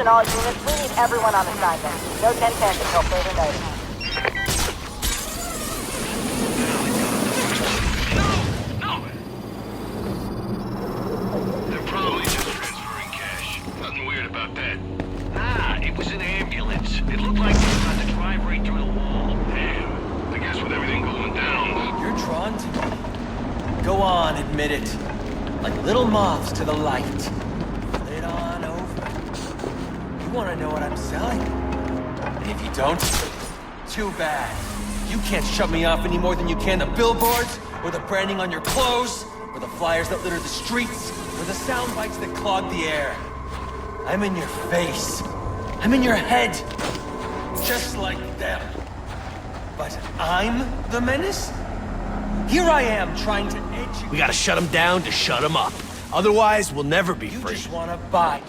Attention all units, we need everyone on assignment. No 10-10 until further notice. They're probably just transferring cash. Nothing weird about that. Nah, it was an ambulance. It looked like it was about to drive right through the wall. Damn. I guess with everything going down... You're drawn to me. Go on, admit it. Like little moths to the light. Flit on over. You want to know what I'm selling? And if you don't, too bad. You can't shut me off any more than you can the billboards, or the branding on your clothes, or the flyers that litter the streets, or the sound bites that clog the air. I'm in your face. I'm in your head. Just like them. But I'm the menace? Here I am trying to educate... We gotta shut him down to shut him up. Otherwise, we'll never be free. You just wanna buy.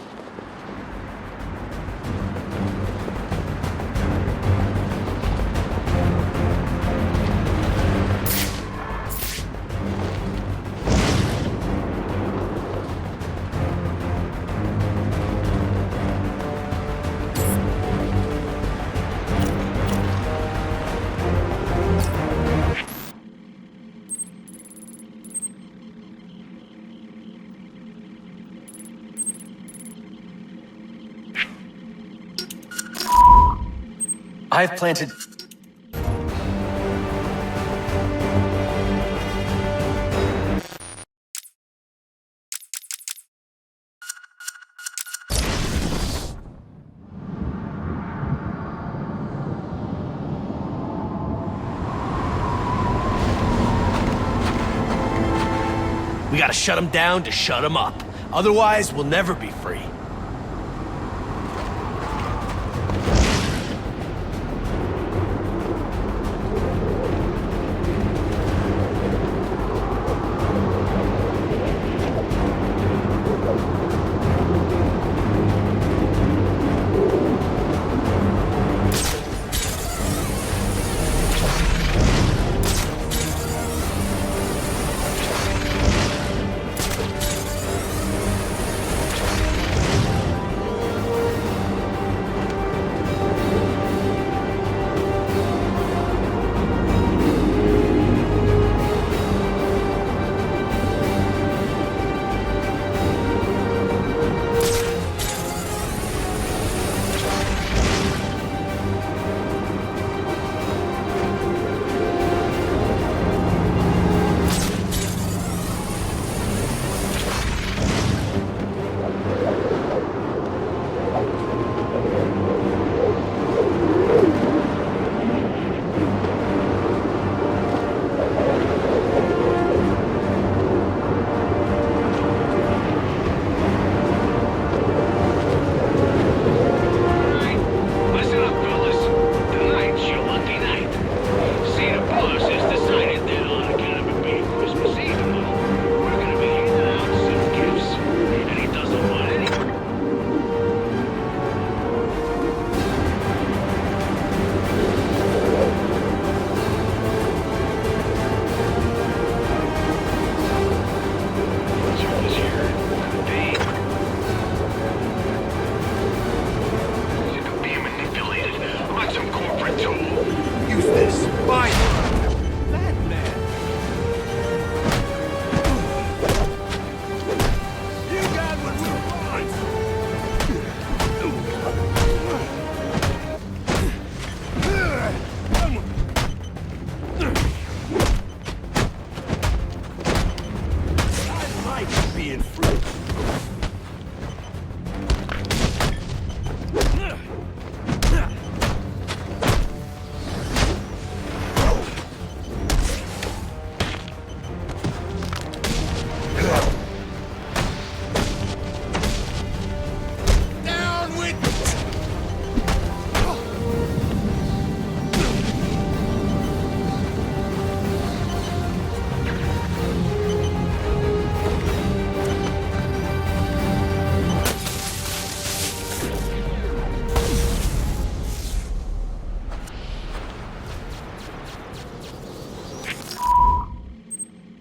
I've planted... We gotta shut him down to shut him up. Otherwise, we'll never be free.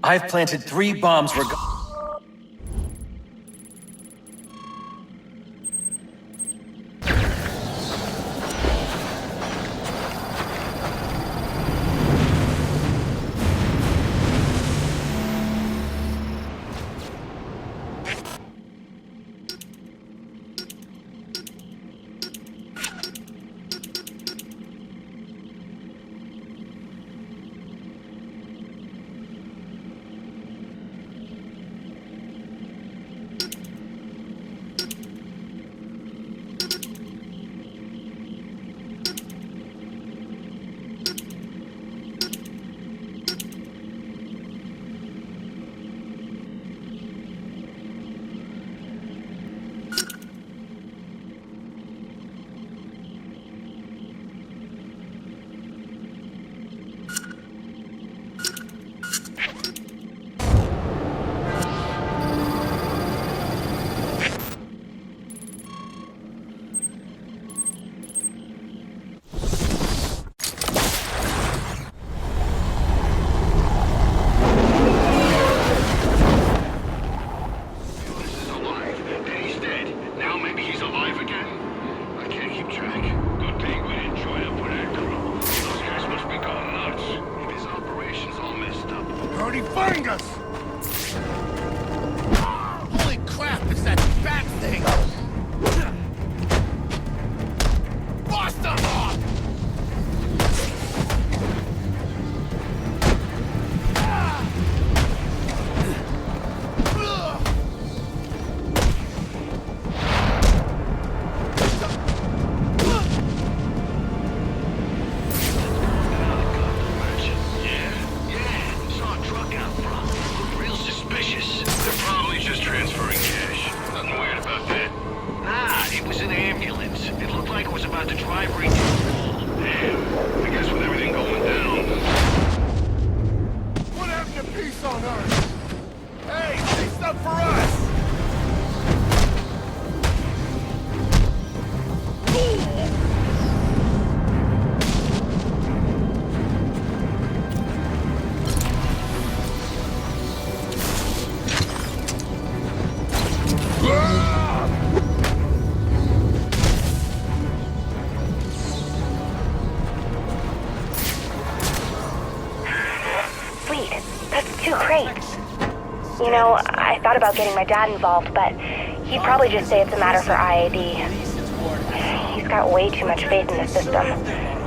I've planted 3 bombs already find us! Holy crap, it's that bat thing! Bust them off! You know, I thought about getting my dad involved, but he'd probably just say it's a matter for IAD. He's got way too much faith in the system.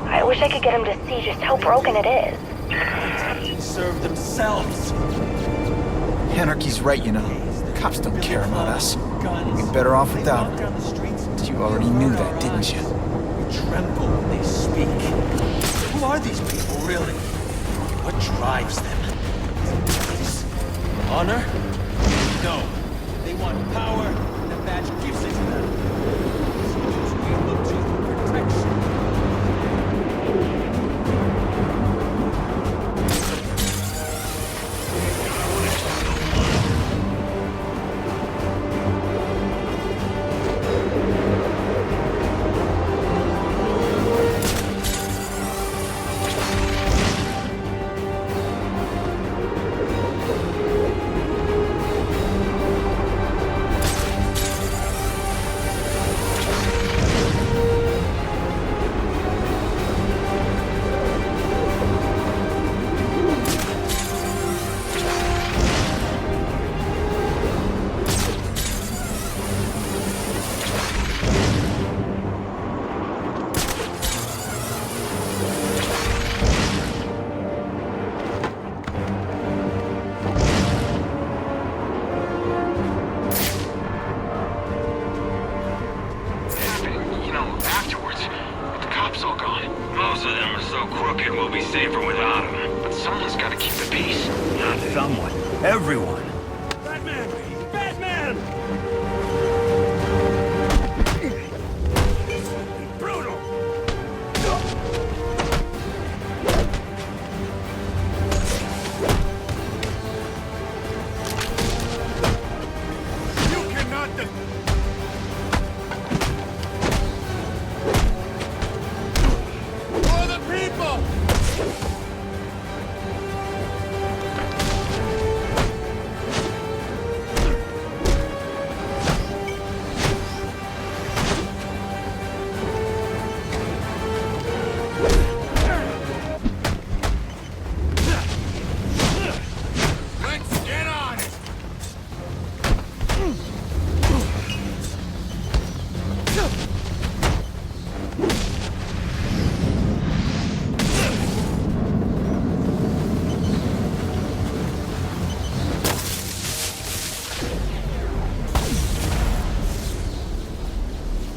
I wish I could get him to see just how broken it is. Serve themselves. Anarky's right, you know. Cops don't care about us. We'd be better off without them. You already knew that, didn't you? We tremble when they speak. Who are these people, really? What drives them? Honor? No. They want power, and the badge gives it to them. So we look to for protection.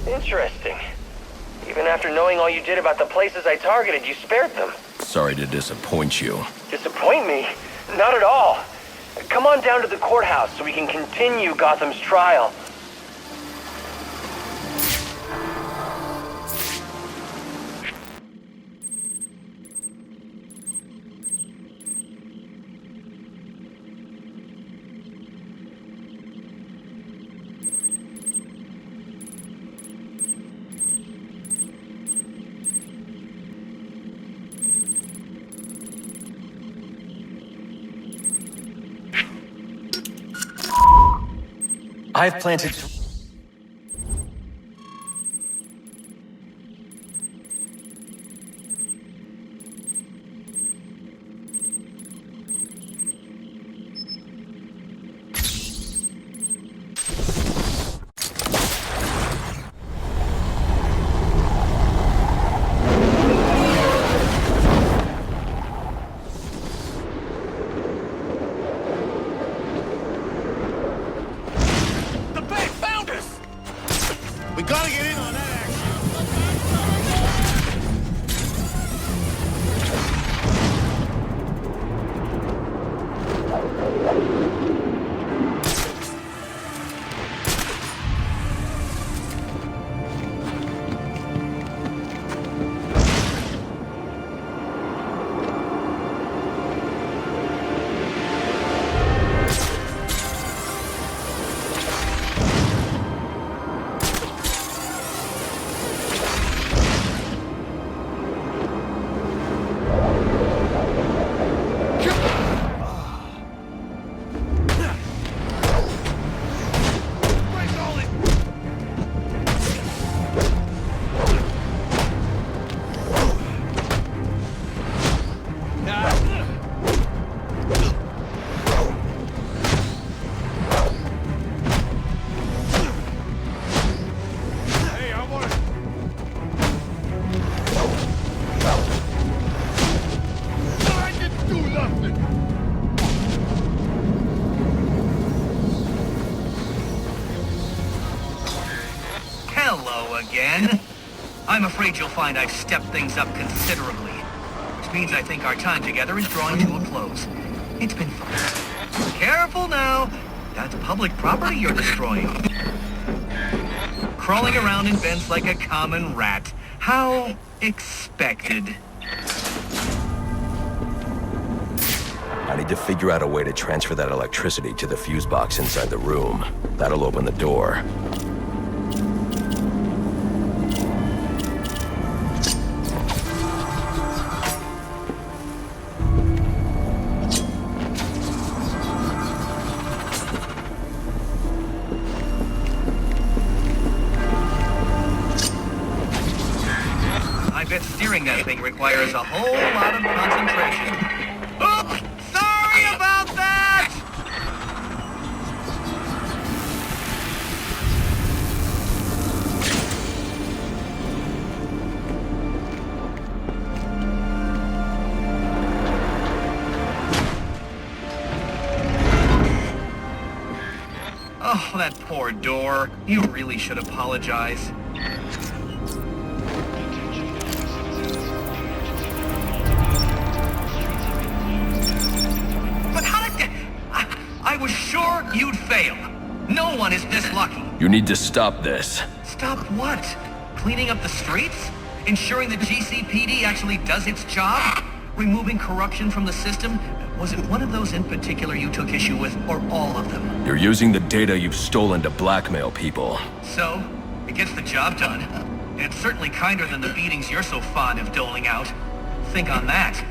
Interesting. Even after knowing all you did about the places I targeted, you spared them. Sorry to disappoint you. Disappoint me? Not at all. Come on down to the courthouse so we can continue Gotham's trial. I've planted... Hello again. I'm afraid you'll find I've stepped things up considerably, which means I think our time together is drawing to a close. It's been fun. Careful now. That's public property you're destroying. Crawling around in vents like a common rat. How expected. I need to figure out a way to transfer that electricity to the fuse box inside the room. That'll open the door. Steering that thing requires a whole lot of concentration. Oops! Sorry about that! Oh, that poor door. You really should apologize. I was sure you'd fail. No one is this lucky. You need to stop this. Stop what? Cleaning up the streets? Ensuring the GCPD actually does its job? Removing corruption from the system? Was it one of those in particular you took issue with, or all of them? You're using the data you've stolen to blackmail people. So, it gets the job done. It's certainly kinder than the beatings you're so fond of doling out. Think on that.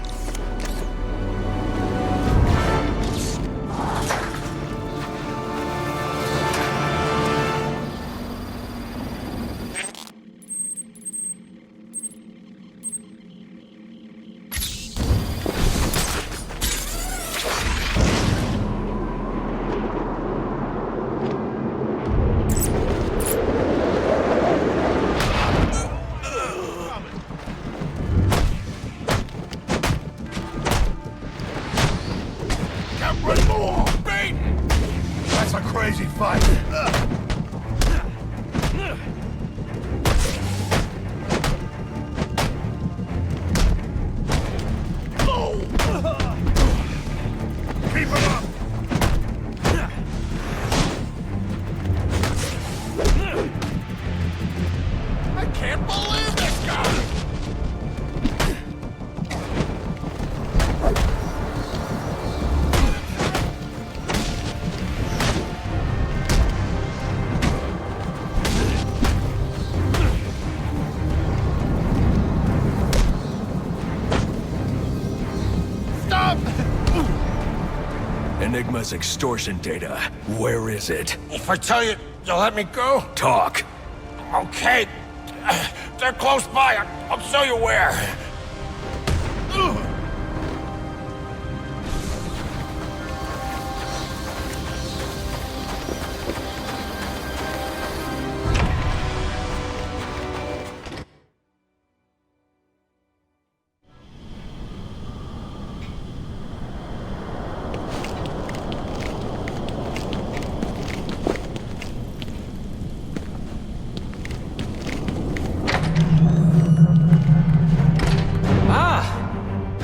Enigma's extortion data. Where is it? If I tell you, you'll let me go? Talk. Okay. They're close by. I'll show you where.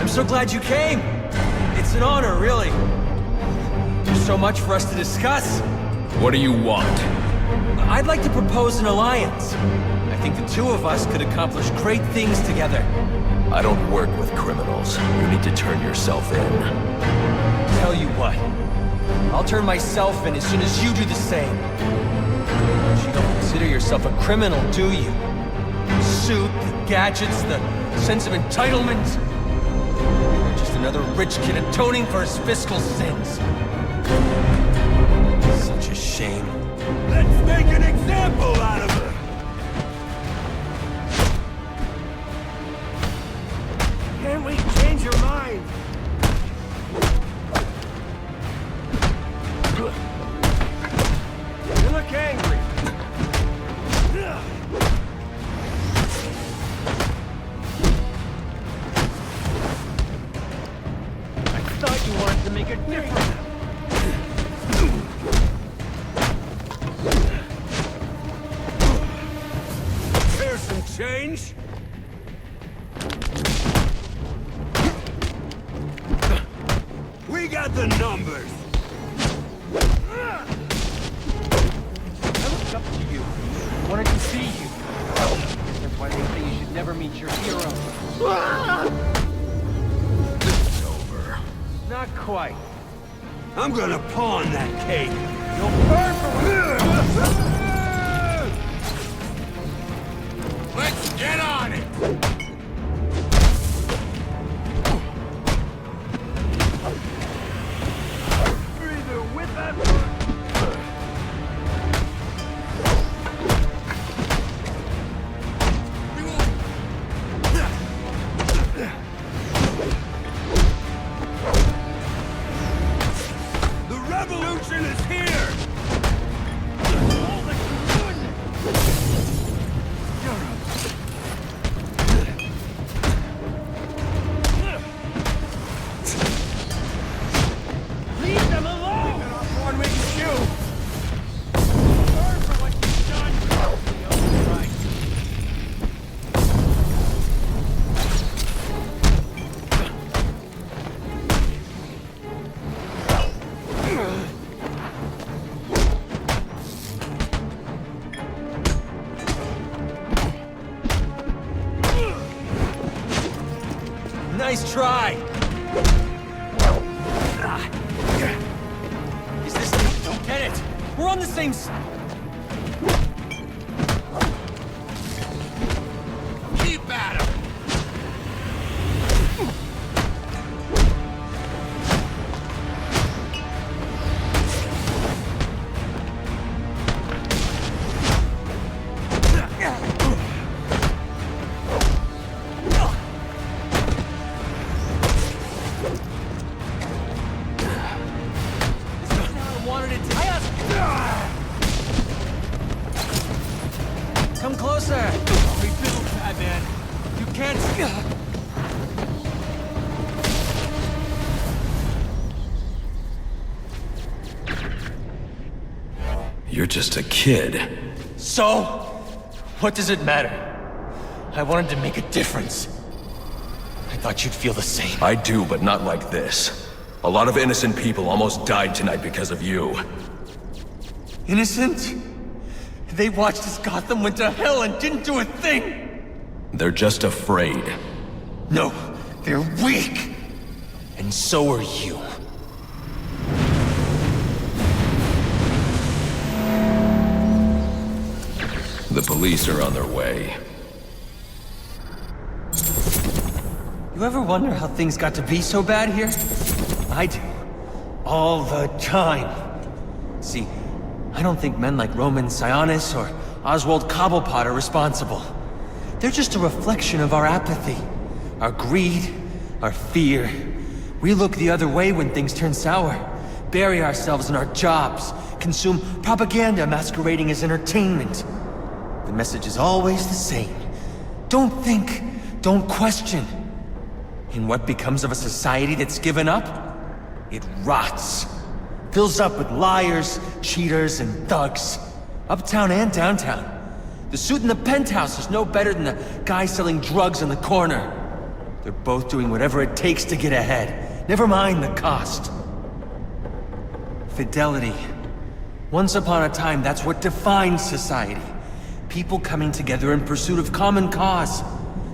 So glad you came. It's an honor, really. There's so much for us to discuss. What do you want? I'd like to propose an alliance. I think the two of us could accomplish great things together. I don't work with criminals. You need to turn yourself in. Tell you what. I'll turn myself in as soon as you do the same. But you don't consider yourself a criminal, do you? The suit, the gadgets, the sense of entitlement. Just another rich kid atoning for his fiscal sins. Such a shame. Let's make an example out of her! Can we change your mind? You look angry. I thought you wanted make a difference. Here's some change. We got the numbers. I looked up to you. I wanted to see you. That's why they say you should never meet your hero. It's over. Not quite. I'm gonna pawn that cake. You'll burn for Let's get on it! Either with that The revolution is here! all that leave them alone! One we can shoot! Burn for what you've done! Right. Nice try! Is this... Don't get it! We're on the same Keep at him! Come closer! Rebuild, Batman. You can't... You're just a kid. So? What does it matter? I wanted to make a difference. I thought you'd feel the same. I do, but not like this. A lot of innocent people almost died tonight because of you. Innocent? They watched as Gotham went to hell and didn't do a thing! They're just afraid. No, they're weak! And so are you. The police are on their way. You ever wonder how things got to be so bad here? I do. All the time. See, I don't think men like Roman Sionis or Oswald Cobblepot are responsible. They're just a reflection of our apathy, our greed, our fear. We look the other way when things turn sour, bury ourselves in our jobs, consume propaganda masquerading as entertainment. The message is always the same. Don't think, don't question. And what becomes of a society that's given up? It rots. Fills up with liars, cheaters, and thugs. Uptown and downtown. The suit in the penthouse is no better than the guy selling drugs in the corner. They're both doing whatever it takes to get ahead. Never mind the cost. Fidelity. Once upon a time, that's what defined society. People coming together in pursuit of common cause.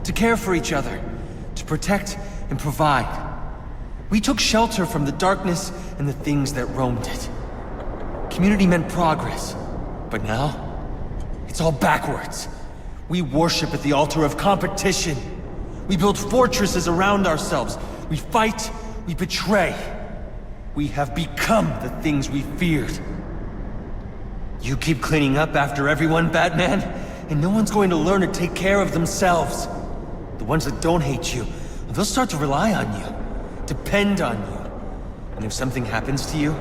To care for each other. To protect and provide. We took shelter from the darkness and the things that roamed it. Community meant progress. But now, it's all backwards. We worship at the altar of competition. We build fortresses around ourselves. We fight, we betray. We have become the things we feared. You keep cleaning up after everyone, Batman, and no one's going to learn to take care of themselves. The ones that don't hate you, they'll start to rely on you. Depend on you. And if something happens to you,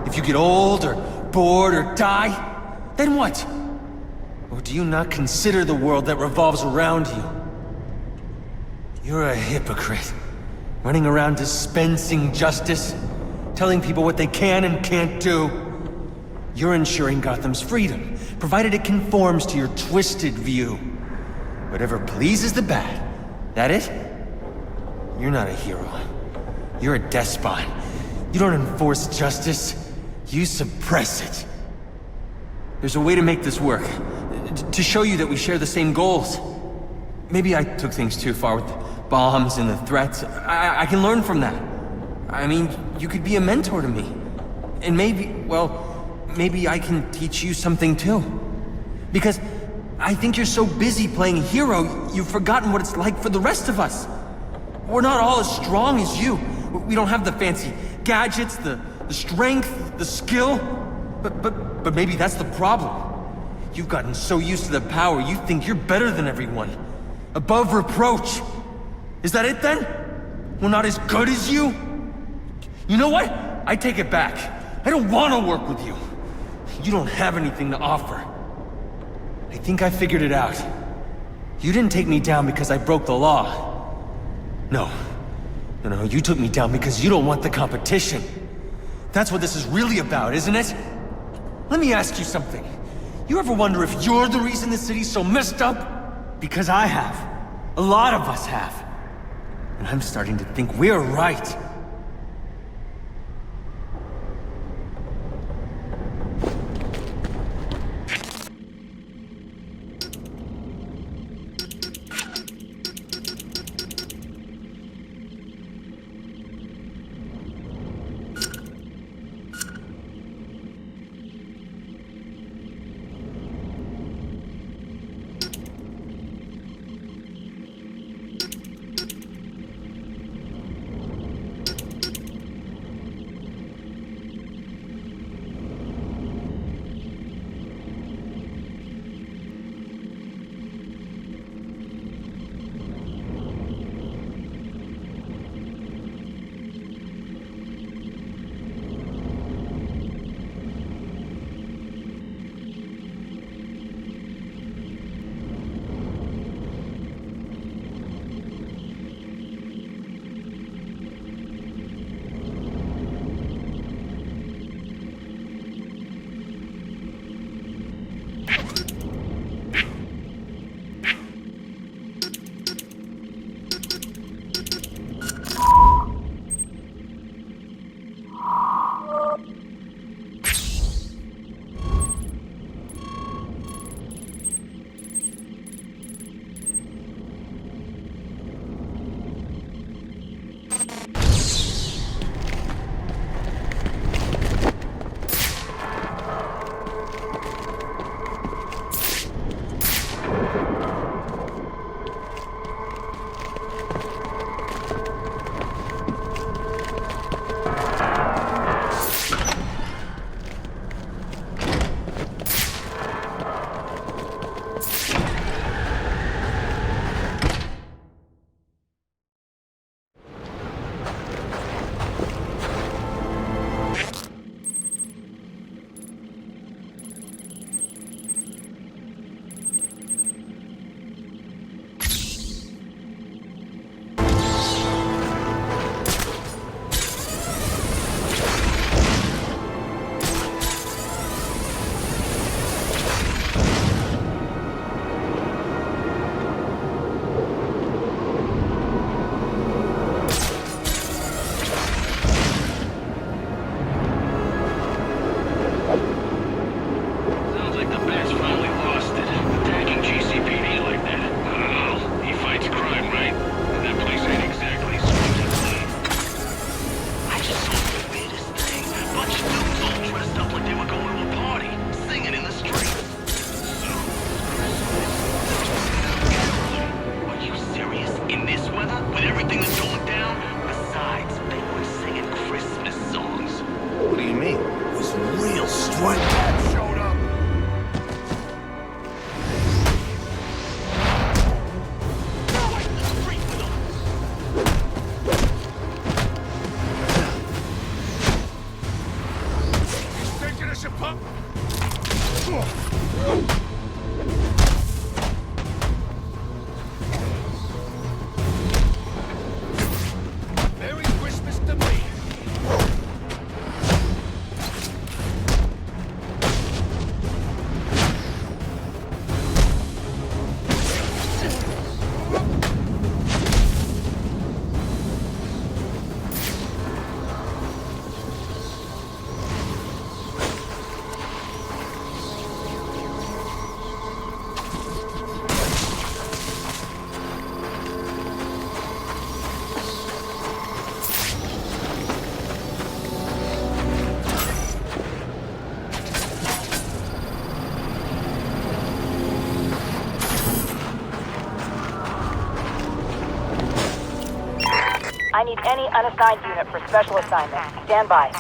if you get old or bored or die, then what? Or do you not consider the world that revolves around you? You're a hypocrite, running around dispensing justice, telling people what they can and can't do. You're ensuring Gotham's freedom, provided it conforms to your twisted view. Whatever pleases the bat. That it? You're not a hero. You're a despot. You don't enforce justice. You suppress it. There's a way to make this work. To show you that we share the same goals. Maybe I took things too far with the bombs and the threats. I can learn from that. I mean, you could be a mentor to me. And maybe, well, maybe I can teach you something too. Because I think you're so busy playing hero, you've forgotten what it's like for the rest of us. We're not all as strong as you. We don't have the fancy gadgets, the strength, the skill. But maybe that's the problem. You've gotten so used to the power, you think you're better than everyone. Above reproach. Is that it then? We're not as good as you? You know what? I take it back. I don't want to work with you. You don't have anything to offer. I think I figured it out. You didn't take me down because I broke the law. No, you took me down because you don't want the competition. That's what this is really about, isn't it? Let me ask you something. You ever wonder if you're the reason the city's so messed up? Because I have. A lot of us have. And I'm starting to think we're right. any unassigned unit for special assignment. Stand by.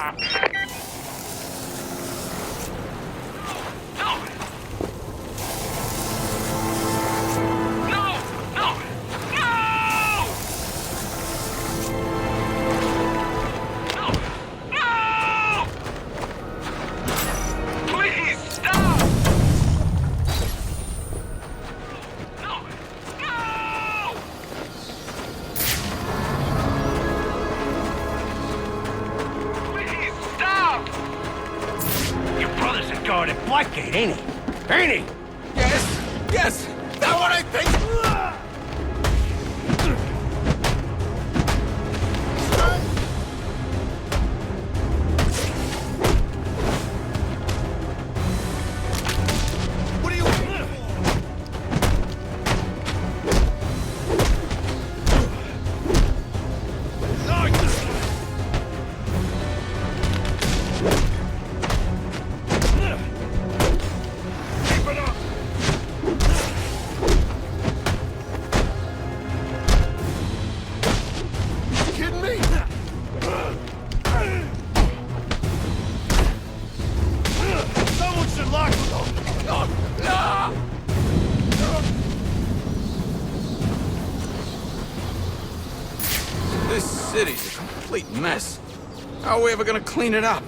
Blackgate, ain't he? Ain't he? Yes, that's what I think. What are you waiting This city's a complete mess. How are we ever gonna clean it up?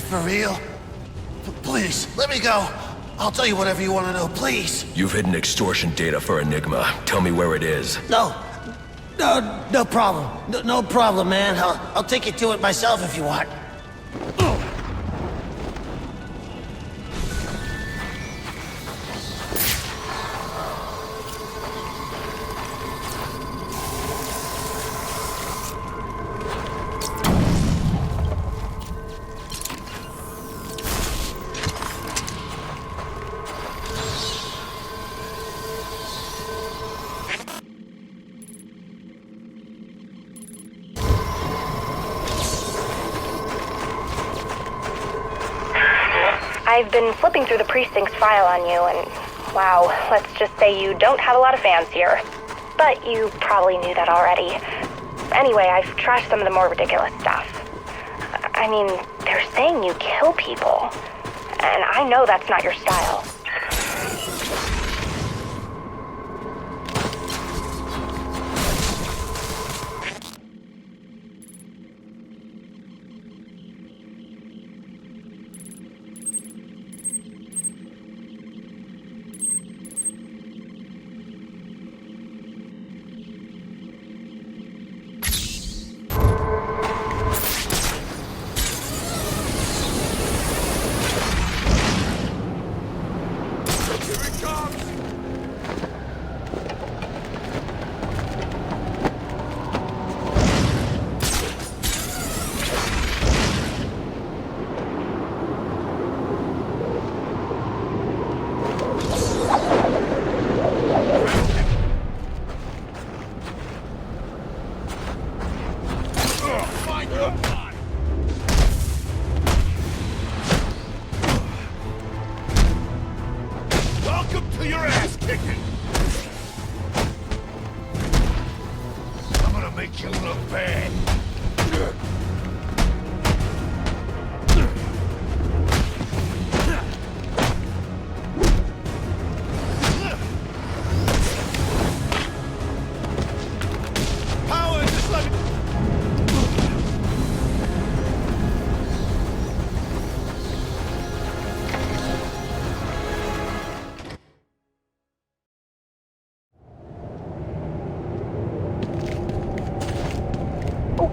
For real? Please, let me go. I'll tell you whatever you want to know, please. You've hidden extortion data for Enigma. Tell me where it is. No problem. No problem, man. I'll take you to it myself if you want. I've been flipping through the precinct's file on you, and wow, let's just say you don't have a lot of fans here. But you probably knew that already. Anyway, I've trashed some of the more ridiculous stuff. I mean, they're saying you kill people, and I know that's not your style.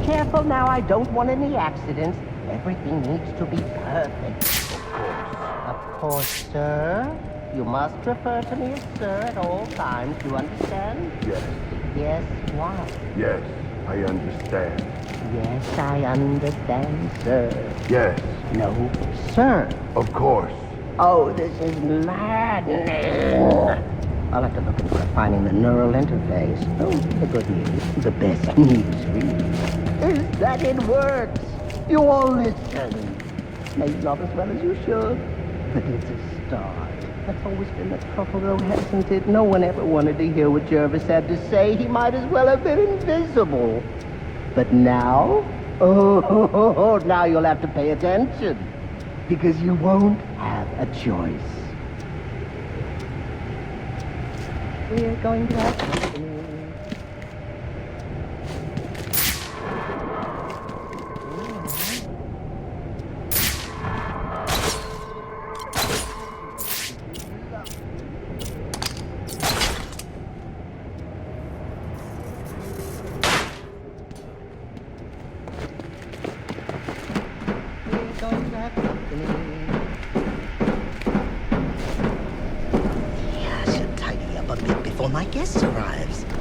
Careful now, I don't want any accidents. Everything needs to be perfect. Of course, sir. You must refer to me as sir at all times, you understand? Yes. Yes, why? Yes, I understand. Yes, I understand, sir. Yes. No, sir. Of course. Oh, this is maddening. I'll have to look into finding the neural interface. Oh, the good news, the best news, really, is that it works. You all listen. Maybe not as well as you should, but it's a start. That's always been the trouble, though, hasn't it? No one ever wanted to hear what Jervis had to say. He might as well have been invisible. But now, now you'll have to pay attention, because you won't have a choice. We're going to have company. My guest arrives. I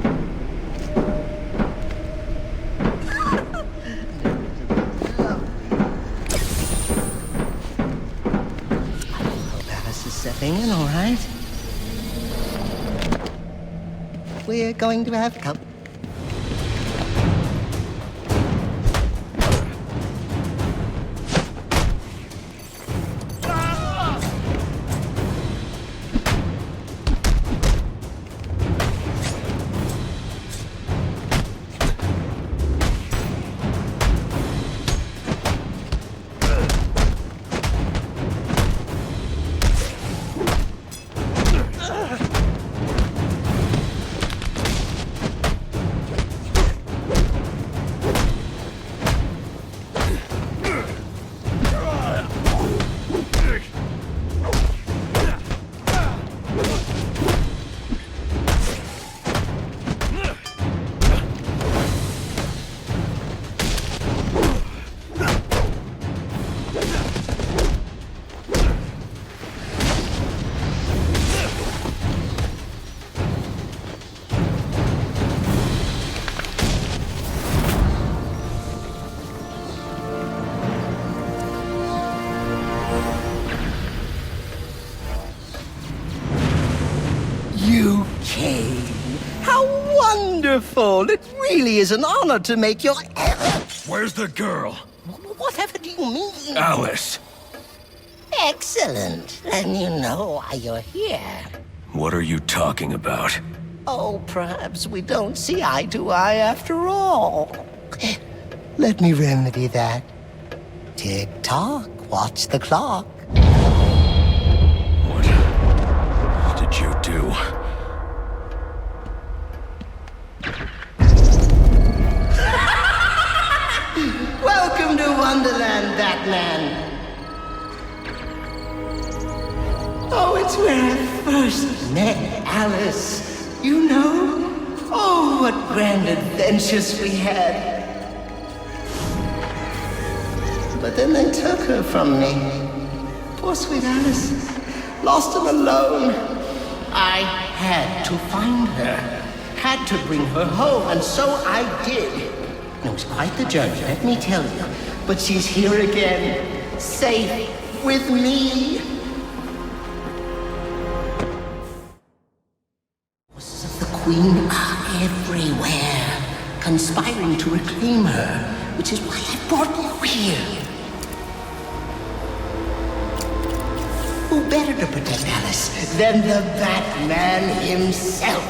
hope Alice is settling in all right. We're going to have company. You came. How wonderful! It really is an honor to make your... Where's the girl? Whatever do you mean? Alice. Excellent. Then you know why you're here. What are you talking about? Oh, perhaps we don't see eye to eye after all. Let me remedy that. Tick-tock, watch the clock. What did you do? Welcome to Wonderland, Batman. Oh, it's where I first met Alice. You know? Oh, what grand adventures we had. But then they took her from me. Poor sweet Alice. Lost and alone. I had to find her. Had to bring her home, and so I did. It was quite the journey, let me tell you. But she's here again, safe with me. Forces of the Queen are everywhere, conspiring to reclaim her, which is why I brought you here. Who better to protect Alice than the Batman himself?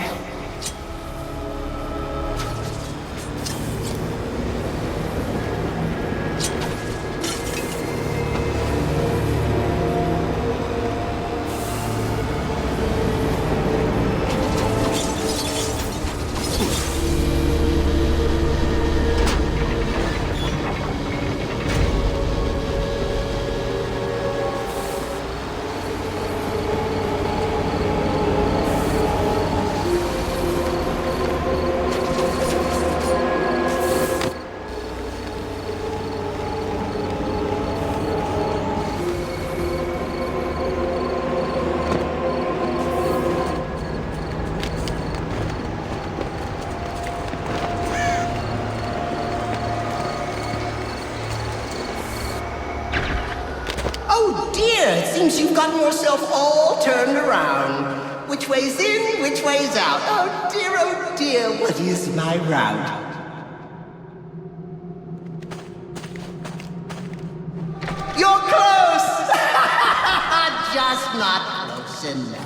You've gotten yourself all turned around. Which way's in, which way's out? Oh dear, what is my route? You're close! Just not close enough.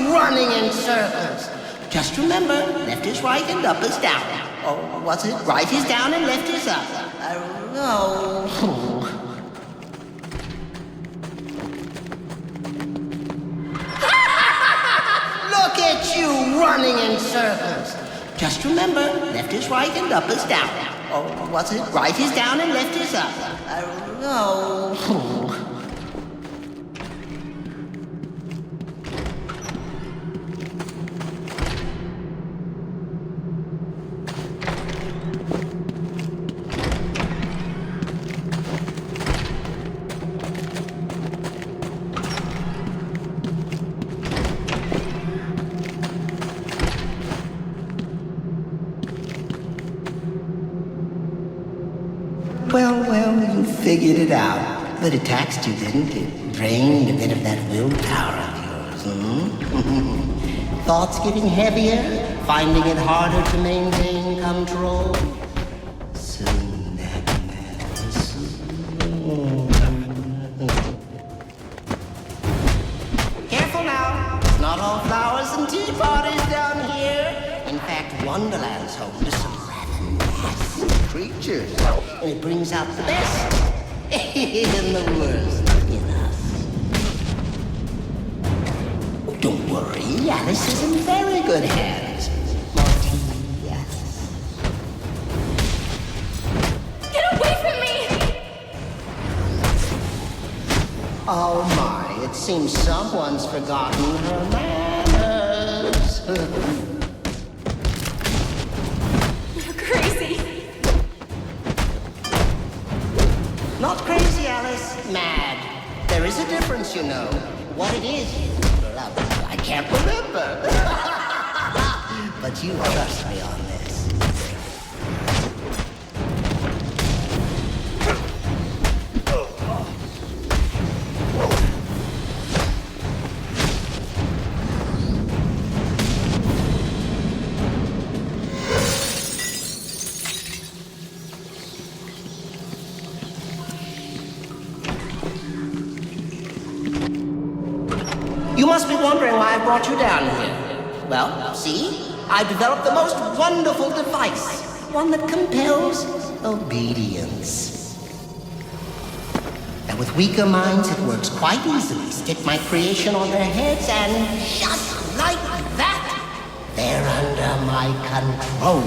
Running in circles. Just remember, left is right and up is down. Or was it right is down and left is up? Oh. Look at you running in circles. Just remember, left is right and up is down. Or was it right is down and left is up? Oh. Well, you figured it out. But it taxed you, didn't it? Drained a bit of that willpower of yours, Thoughts getting heavier? Finding it harder to maintain control? Soon, Batman, soon. Careful now. It's not all flowers and tea parties down here. In fact, Wonderland's home to some creatures, and it brings out the best and the worst in us. Don't worry, Alice is in very good hands. Yes. Get away from me! Oh my, it seems someone's forgotten her manners. You're crazy. you know. What it is, I can't remember. But you trust me on this. You must be wondering why I brought you down here. Well, see? I've developed the most wonderful device. One that compels obedience. And with weaker minds, it works quite easily. Stick my creation on their heads and just like that, they're under my control.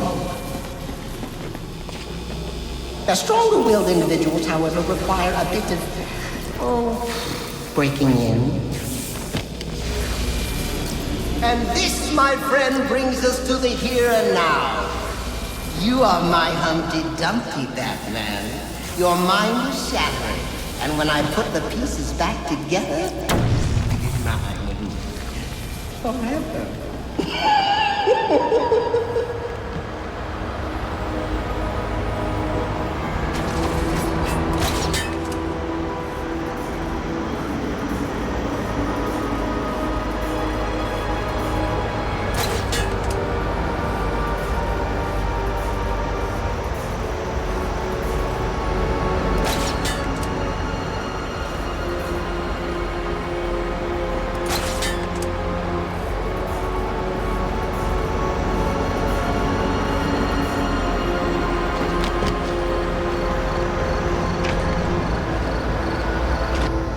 The stronger-willed individuals, however, require a bit of, breaking in. And this, my friend, brings us to the here and now. You are my Humpty Dumpty, Batman. Your mind is shattered, and when I put the pieces back together, you're mine forever.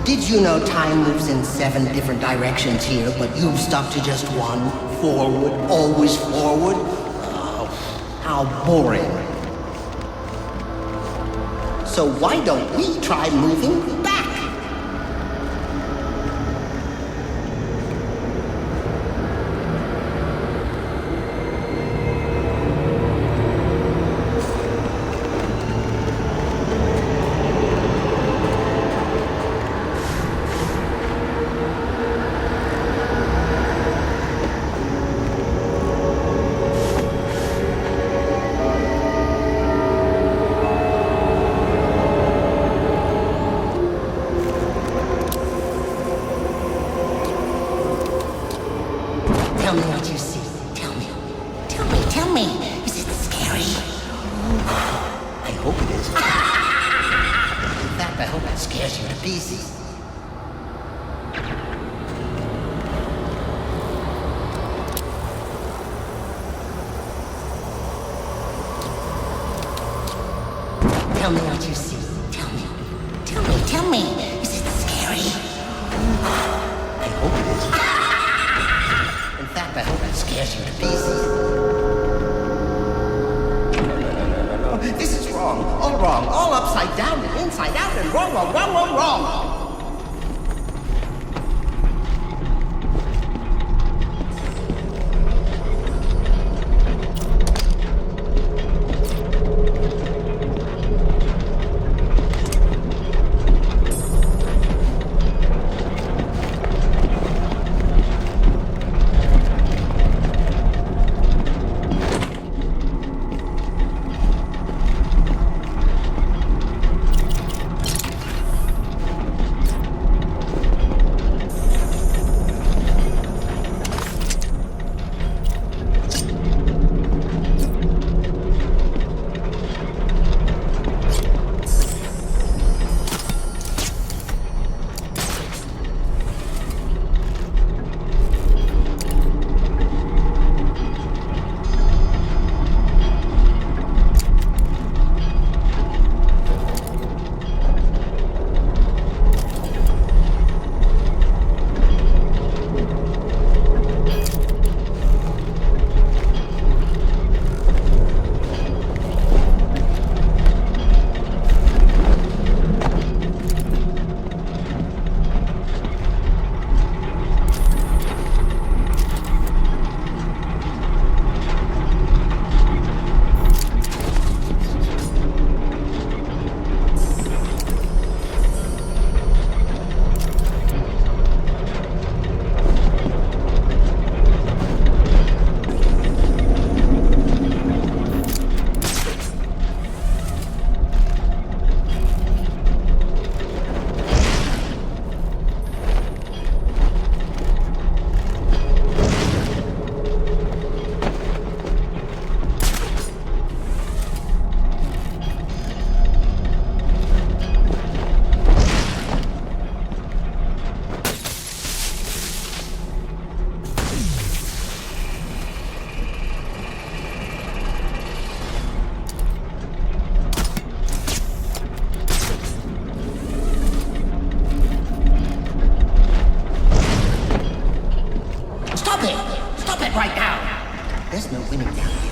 Did you know time moves in 7 different directions here, but you've stuck to just one? Forward, always forward? Oh, how boring. So why don't we try moving back? Tell me what you see. Tell me. Is it scary? I hope it is. In fact, I hope it scares you to pieces. No. This is wrong. All wrong. All upside down and inside out and wrong.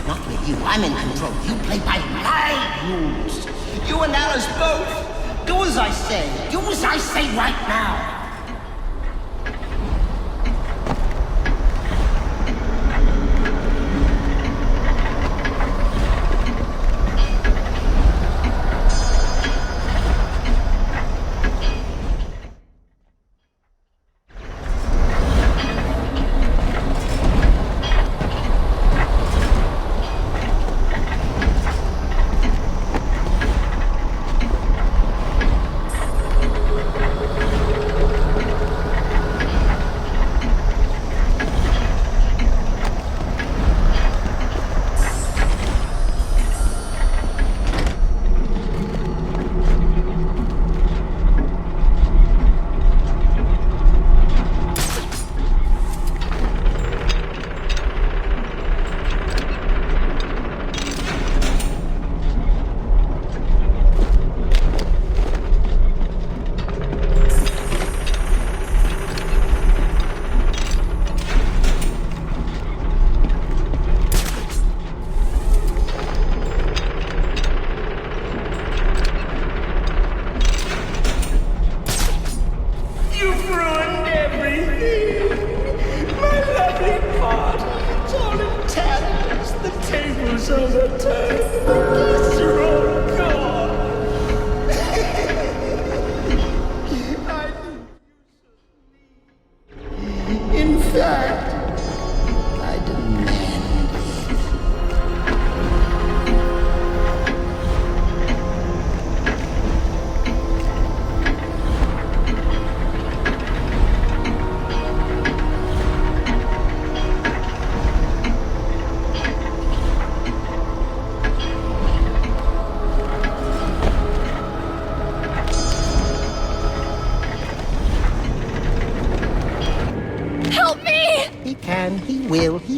Not with you. I'm in control. You play by my rules. You and Alice both. Do as I say. Do as I say right now.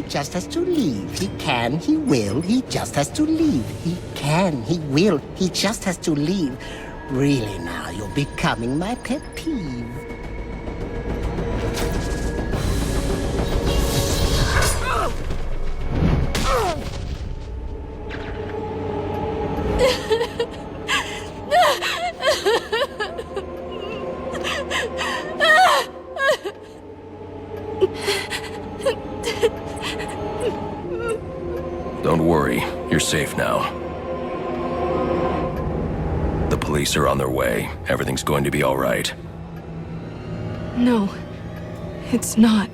Just has to leave. He can, he will, he just has to leave. He can, he will, he just has to leave. Really now, you're becoming my pet peeve. Don't worry, you're safe now. The police are on their way. Everything's going to be all right. No, it's not.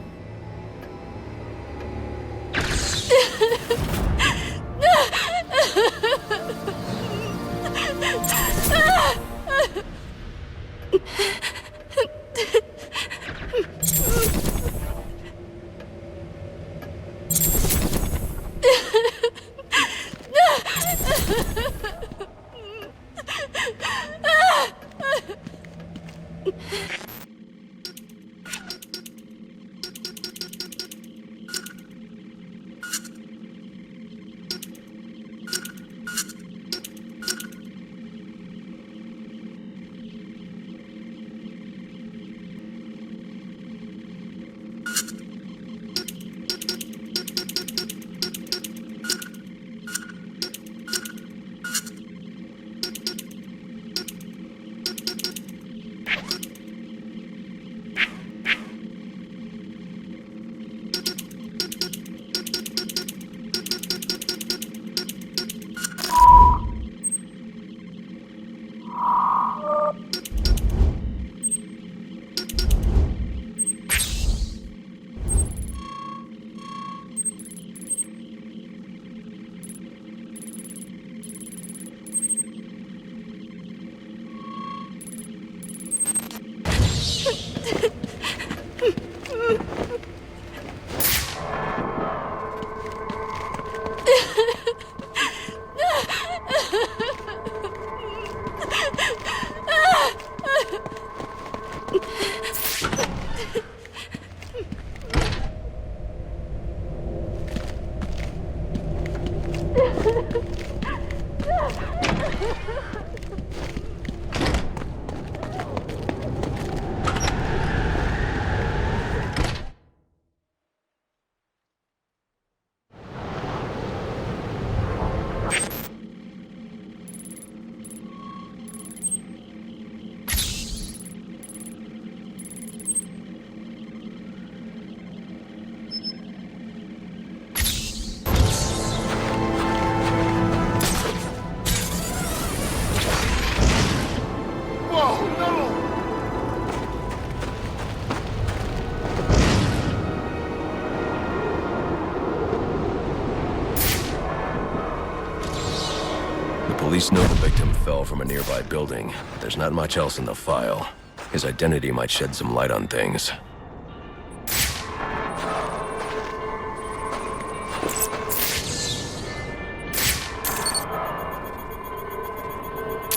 Police know the victim fell from a nearby building, but there's not much else in the file. His identity might shed some light on things.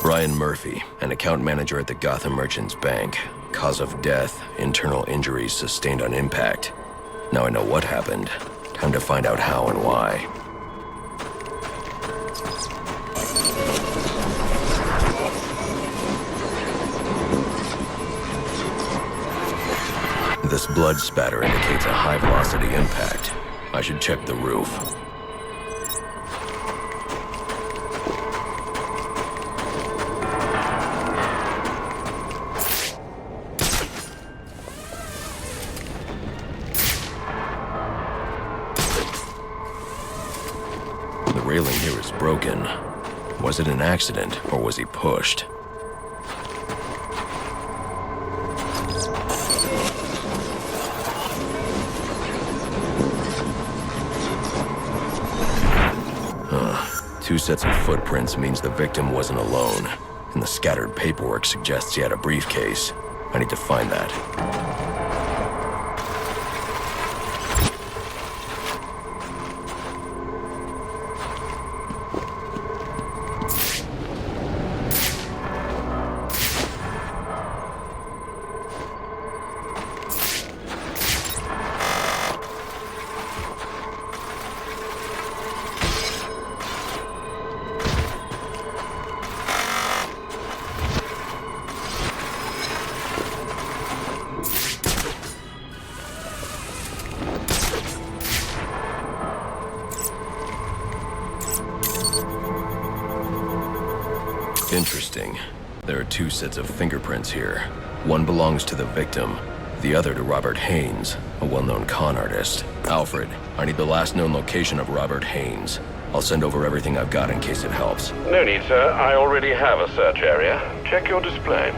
Brian Murphy, an account manager at the Gotham Merchants Bank. Cause of death, internal injuries sustained on impact. Now I know what happened. Time to find out how and why. This blood spatter indicates a high-velocity impact. I should check the roof. The railing here is broken. Was it an accident, or was he pushed? Two sets of footprints means the victim wasn't alone, and the scattered paperwork suggests he had a briefcase. I need to find that. Interesting. There are two sets of fingerprints here. One belongs to the victim, the other to Robert Haynes, a well-known con artist. Alfred, I need the last known location of Robert Haynes. I'll send over everything I've got in case it helps. No need, sir. I already have a search area. Check your display.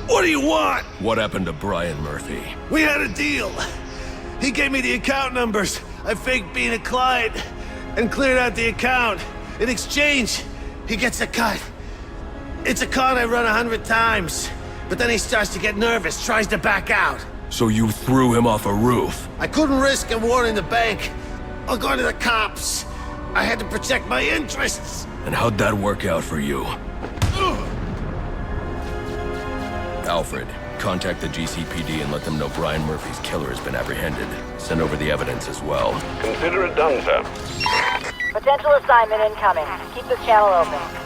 What do you want? What happened to Brian Murphy? We had a deal. He gave me the account numbers. I faked being a client and cleared out the account. In exchange, he gets a cut. It's a con I run 100 times. But then he starts to get nervous, tries to back out. So you threw him off a roof? I couldn't risk him warning the bank. I'll go to the cops. I had to protect my interests. And how'd that work out for you? Alfred, contact the GCPD and let them know Brian Murphy's killer has been apprehended. Send over the evidence as well. Consider it done, sir. Potential assignment incoming. Keep this channel open.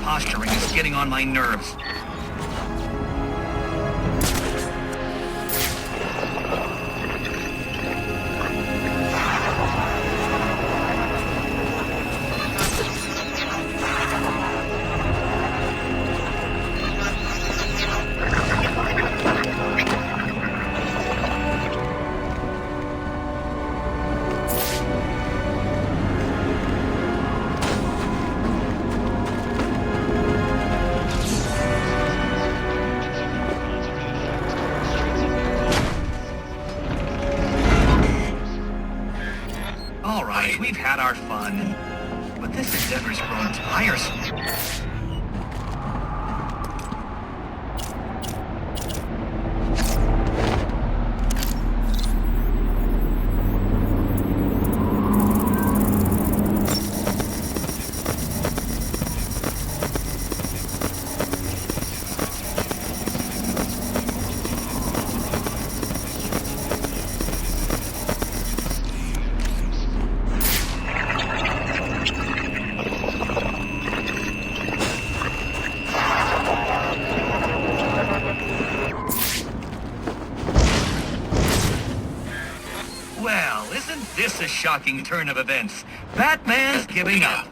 Posturing is getting on my nerves. We've had our fun, but this endeavor's grown tiresome. This a shocking turn of events. Batman's giving up.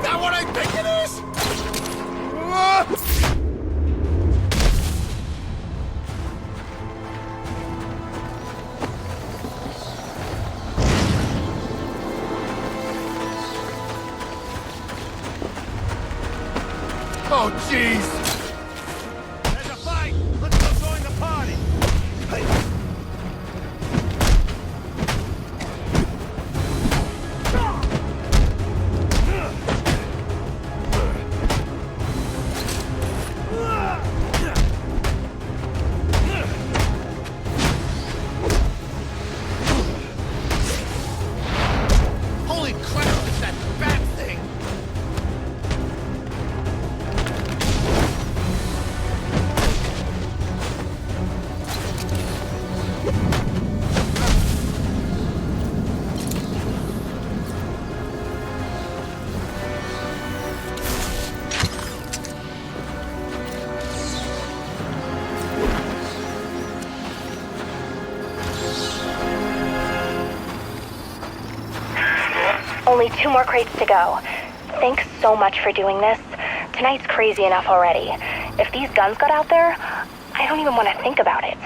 That what I think it is? Oh, jeez! There's a fight! Let's go join the party! Holy crap, it's that bat thing! Only 2 more crates to go. Thanks so much for doing this. Tonight's crazy enough already. If these guns got out there, I don't even want to think about it.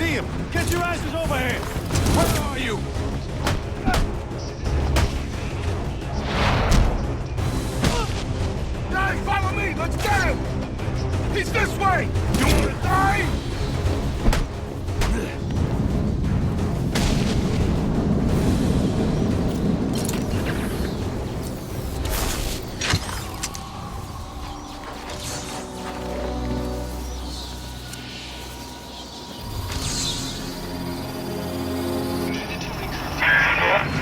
see him! Get your asses over here! Where are you? Guys, follow me! Let's get him! He's this way! You wanna die?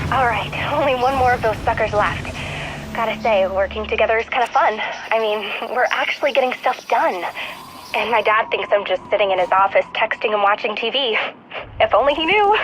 Alright, only one more of those suckers left. Gotta say, working together is kind of fun. I mean, we're actually getting stuff done. And my dad thinks I'm just sitting in his office texting and watching TV. If only he knew.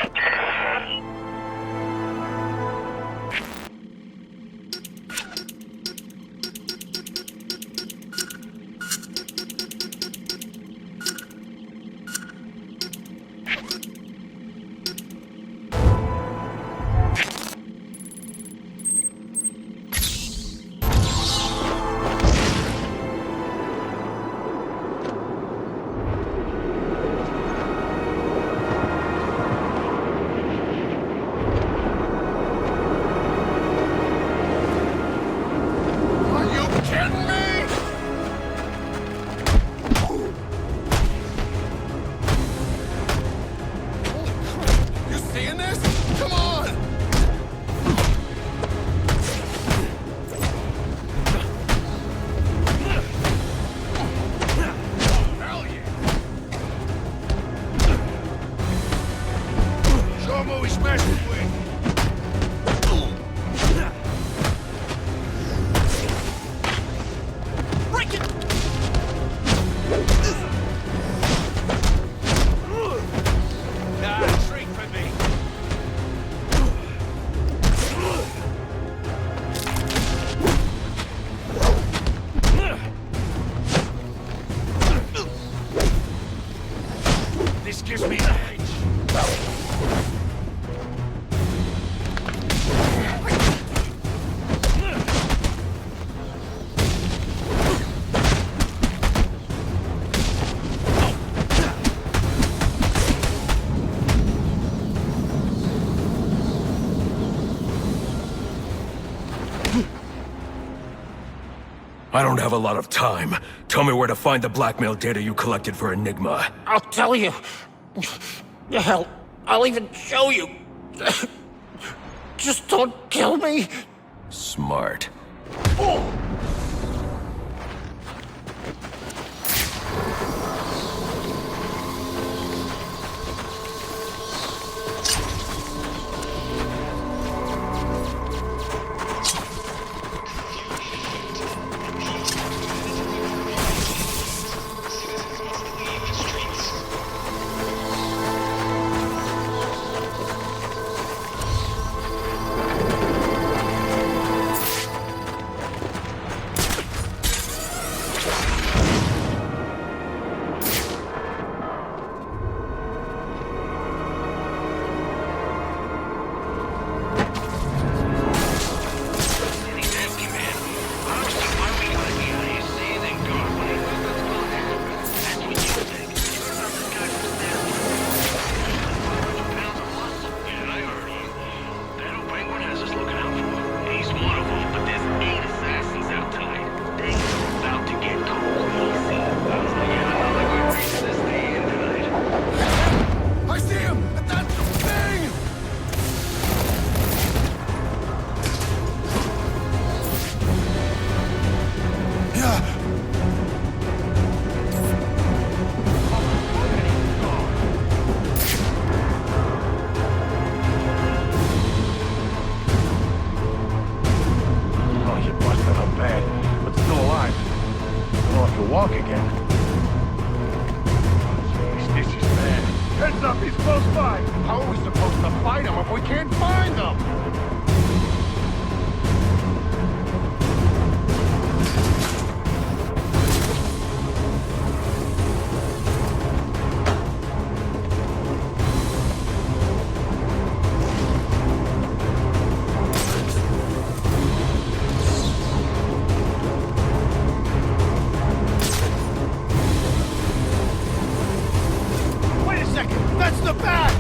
I don't have a lot of time. Tell me where to find the blackmail data you collected for Enigma. I'll tell you. Hell, I'll even show you. Just don't kill me. Smart. Oh. the bat!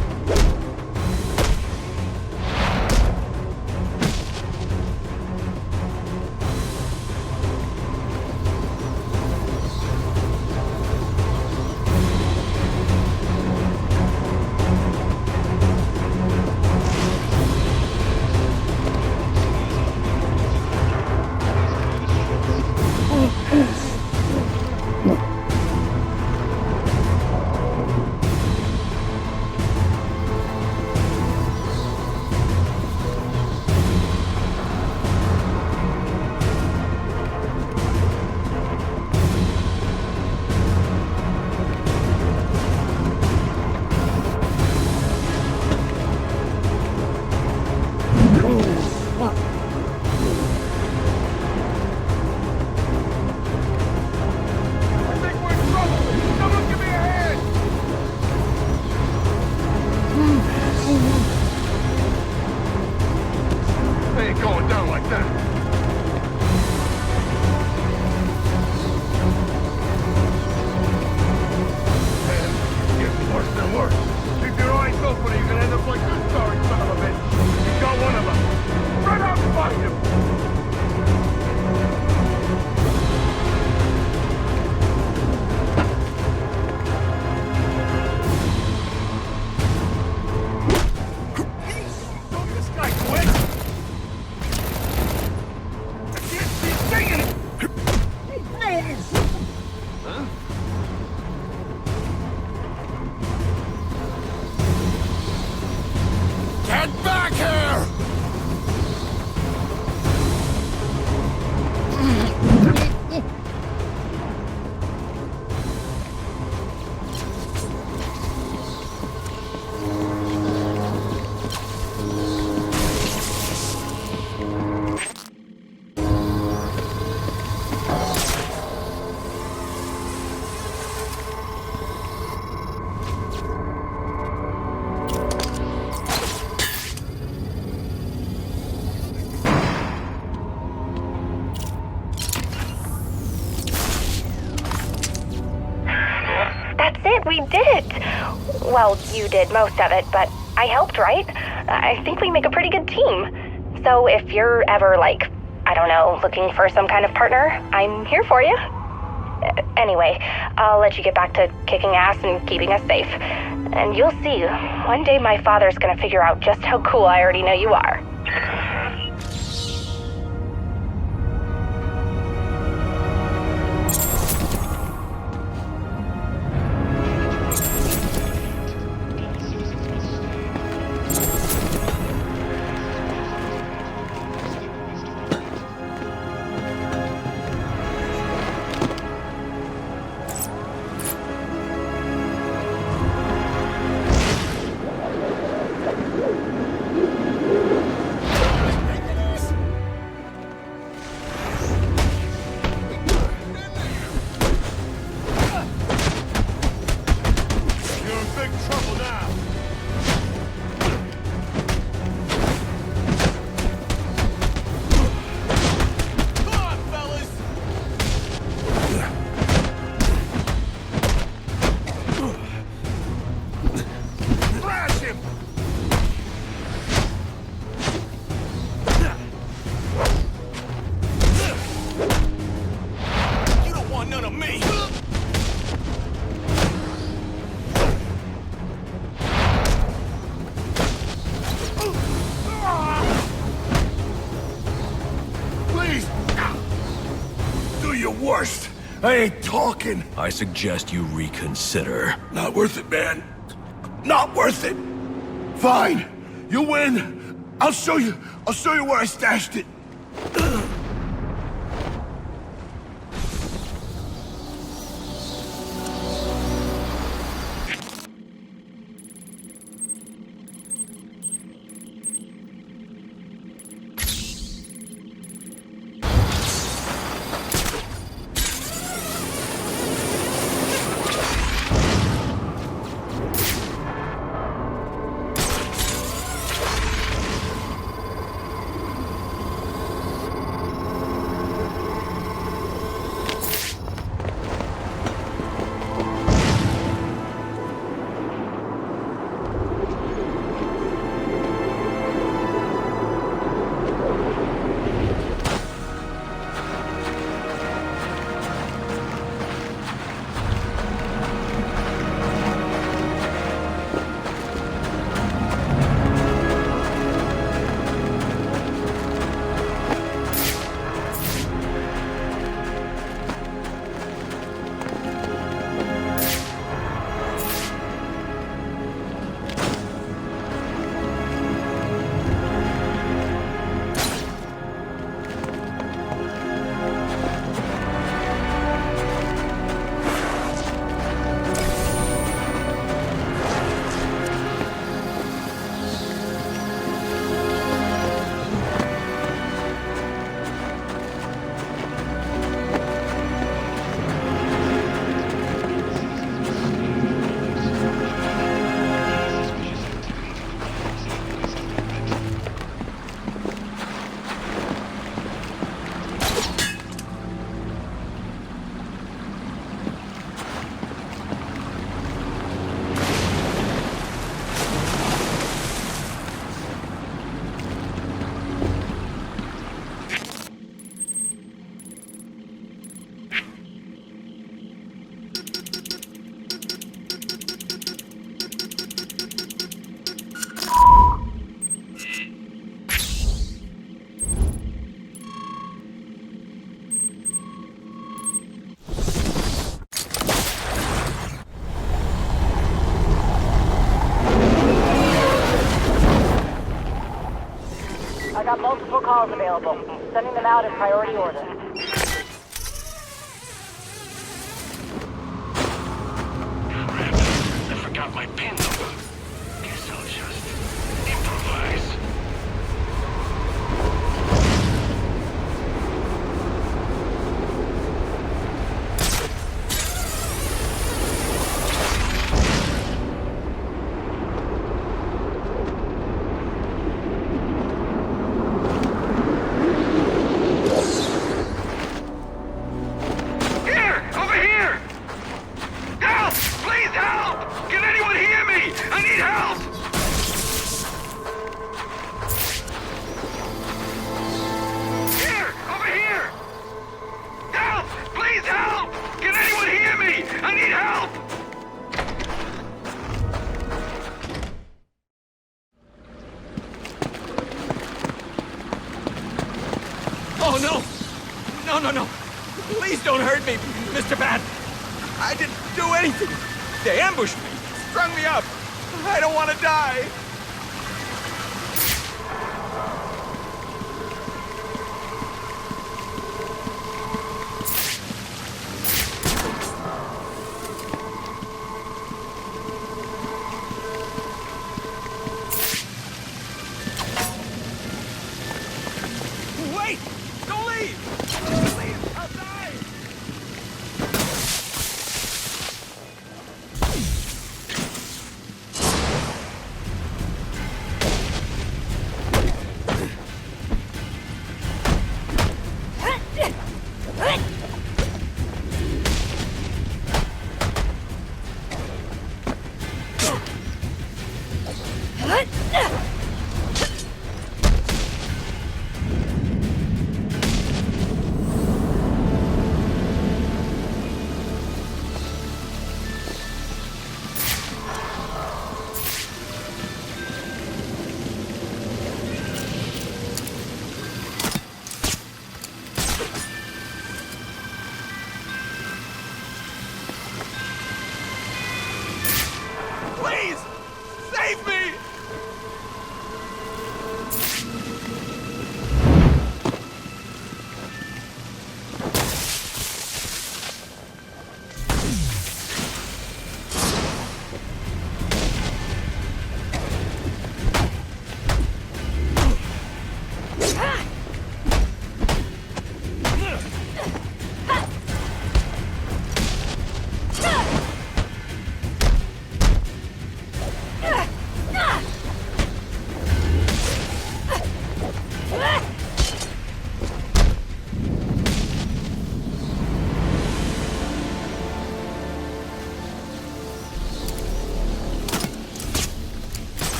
We did it! Well, you did most of it, but I helped, right? I think we make a pretty good team. So if you're ever, like, I don't know, looking for some kind of partner, I'm here for you. Anyway, I'll let you get back to kicking ass and keeping us safe. And you'll see, one day my father's gonna figure out just how cool I already know you are. I ain't talking. I suggest you reconsider. Not worth it, man. Not worth it. Fine. You win. I'll show you where I stashed it. Got multiple calls available. Sending them out in priority order. I forgot my pin number. Guess I'll just improvise. Oh, no! No, no, no! Please don't hurt me, Mr. Bat! I didn't do anything! They ambushed me, strung me up! I don't want to die! Wait! Don't leave! Don't leave! I'll die! Please! Save me!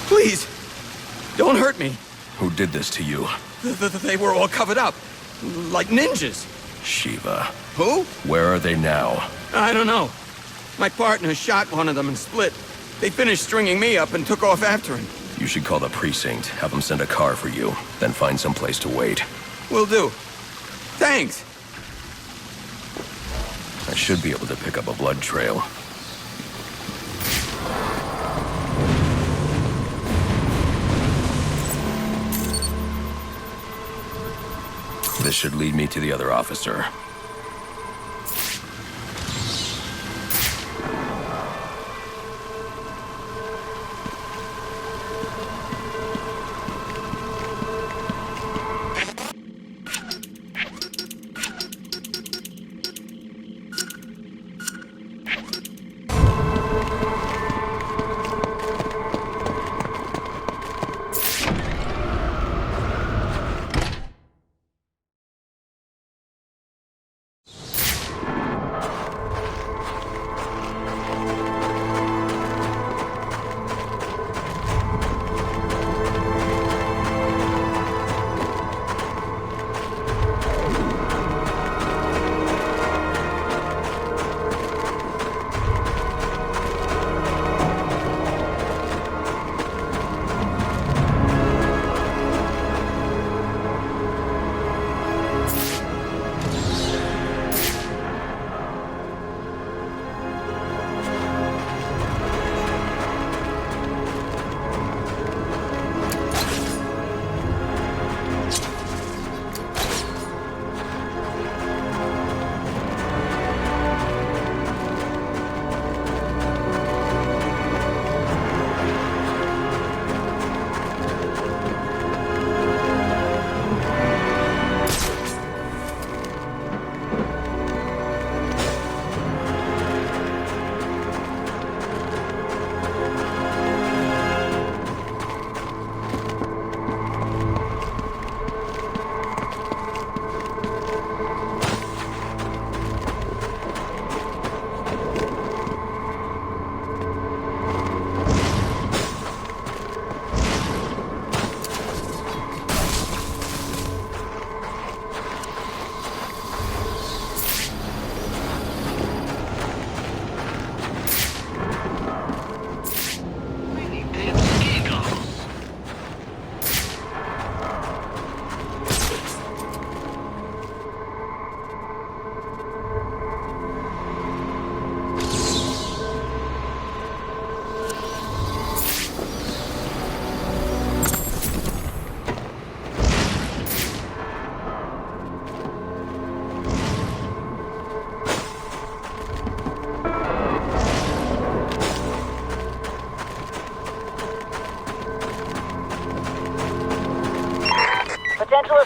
Please! Don't hurt me! Who did this to you? They were all covered up. Like ninjas. Shiva. Who? Where are they now? I don't know. My partner shot one of them and split. They finished stringing me up and took off after him. You should call the precinct, have them send a car for you, then find some place to wait. Will do. Thanks. I should be able to pick up a blood trail. This should lead me to the other officer.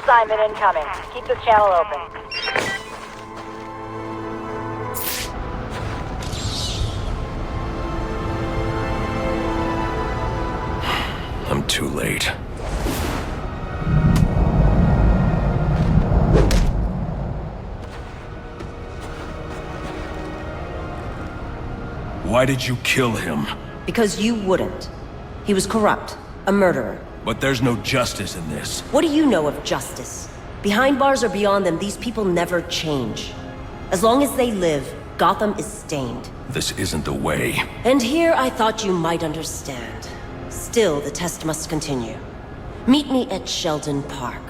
assignment incoming. Keep this channel open. I'm too late. Why did you kill him? Because you wouldn't. He was corrupt, a murderer. But there's no justice in this. What do you know of justice? Behind bars or beyond them, these people never change. As long as they live, Gotham is stained. This isn't the way. And here I thought you might understand. Still, the test must continue. Meet me at Sheldon Park.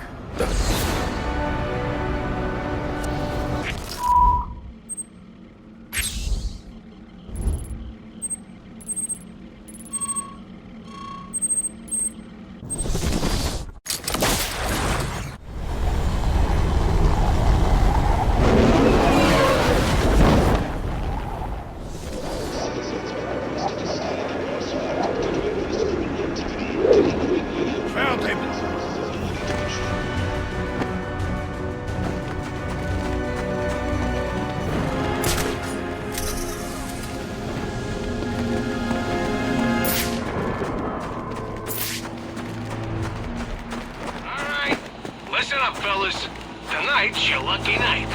Tonight's your lucky night.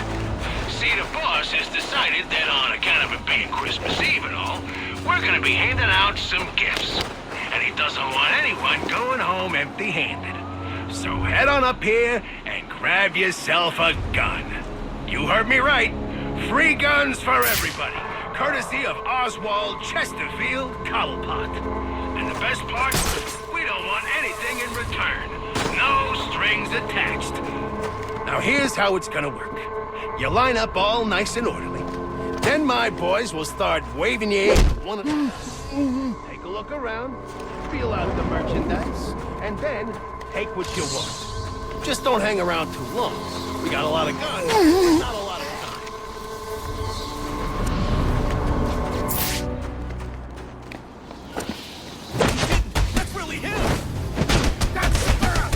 See, the boss has decided that on account of it being Christmas Eve and all, we're gonna be handing out some gifts. And he doesn't want anyone going home empty-handed. So head on up here and grab yourself a gun. You heard me right. Free guns for everybody. Courtesy of Oswald Chesterfield Cobblepot. And the best part, we don't want anything in return. No strings attached. Now here's how it's gonna work. You line up all nice and orderly. Then my boys will start waving you in one at a time. Take a look around, feel out the merchandise, and then take what you want. Just don't hang around too long. We got a lot of guns, not a lot of That's really him! That's Sarah!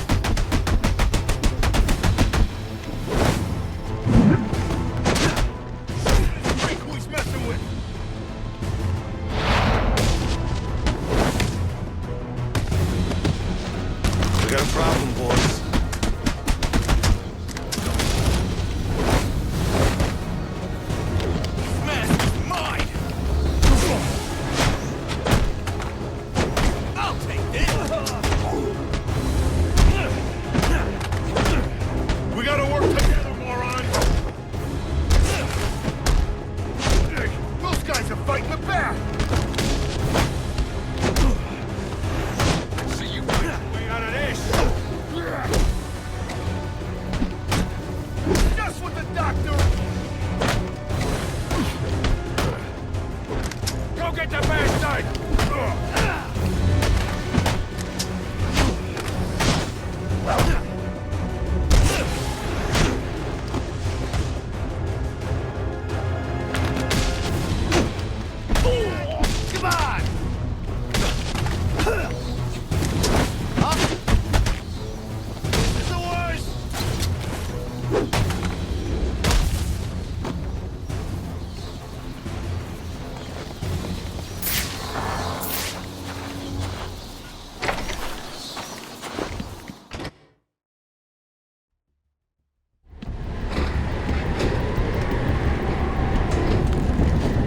Frank, who he's messing with? We got a problem, boys.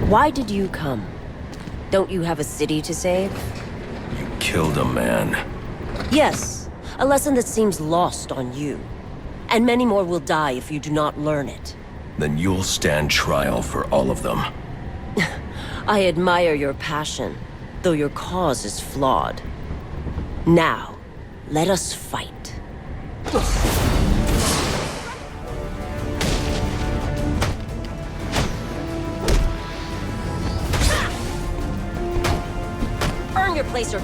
Why did you come? Don't you have a city to save? You killed a man. Yes, a lesson that seems lost on you. And many more will die if you do not learn it. Then you'll stand trial for all of them. I admire your passion, though your cause is flawed. Now, let us fight. Earn your place or...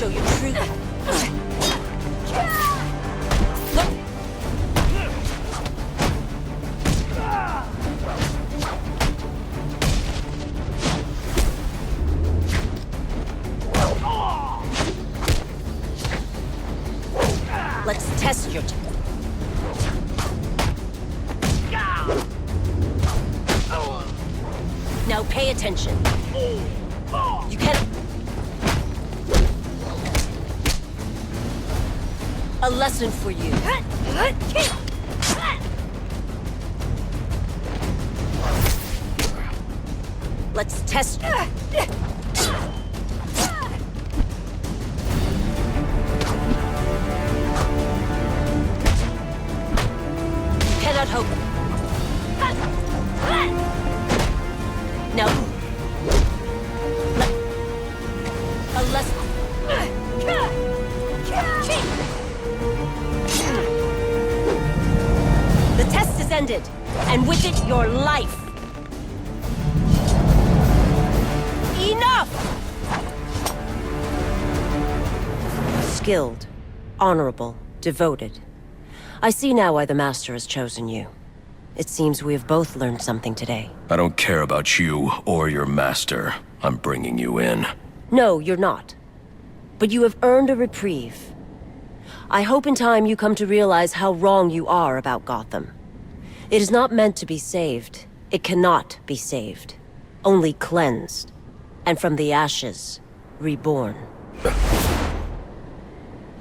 show you truth. Let's test your... Now pay attention. You can't... A lesson for you. Let's test... Cannot hope. No. A lesson. The test is ended, and with it, your life. Enough! Skilled, honorable, devoted. I see now why the Master has chosen you. It seems we have both learned something today. I don't care about you or your master. I'm bringing you in. No, you're not. But you have earned a reprieve. I hope in time you come to realize how wrong you are about Gotham. It is not meant to be saved. It cannot be saved. Only cleansed. And from the ashes, reborn.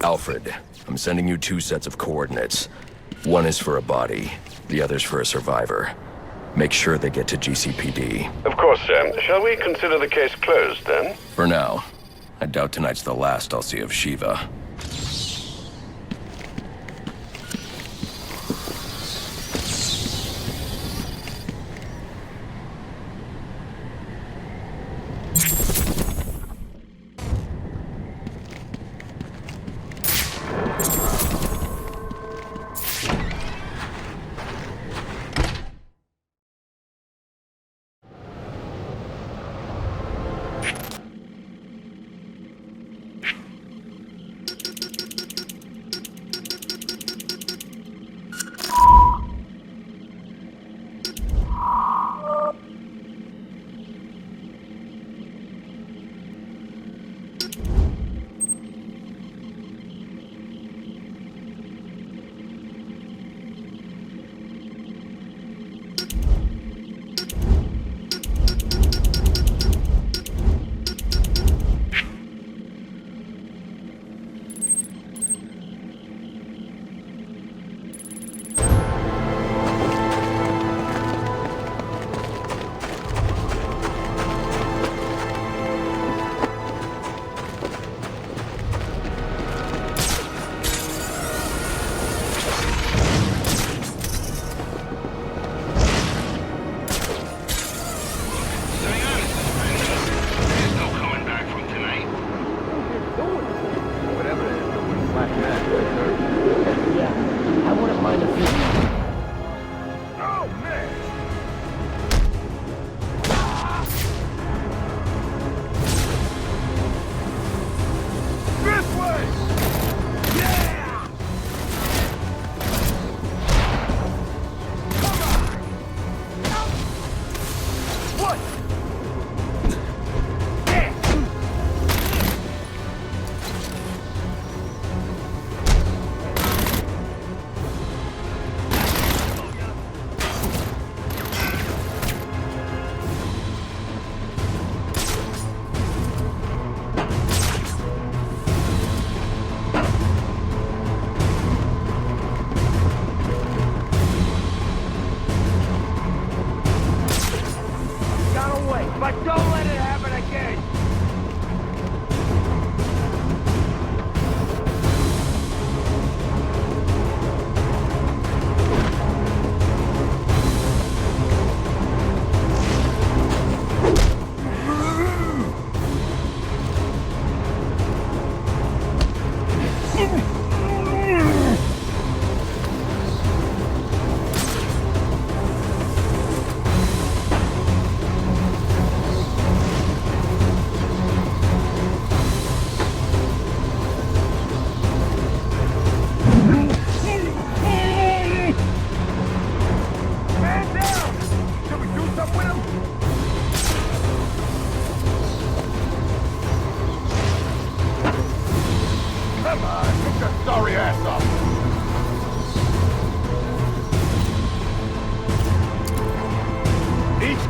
Alfred, I'm sending you 2 sets of coordinates. One is for a body, the other's for a survivor. Make sure they get to GCPD. Of course, Sam. Shall we consider the case closed, then? For now. I doubt tonight's the last I'll see of Shiva.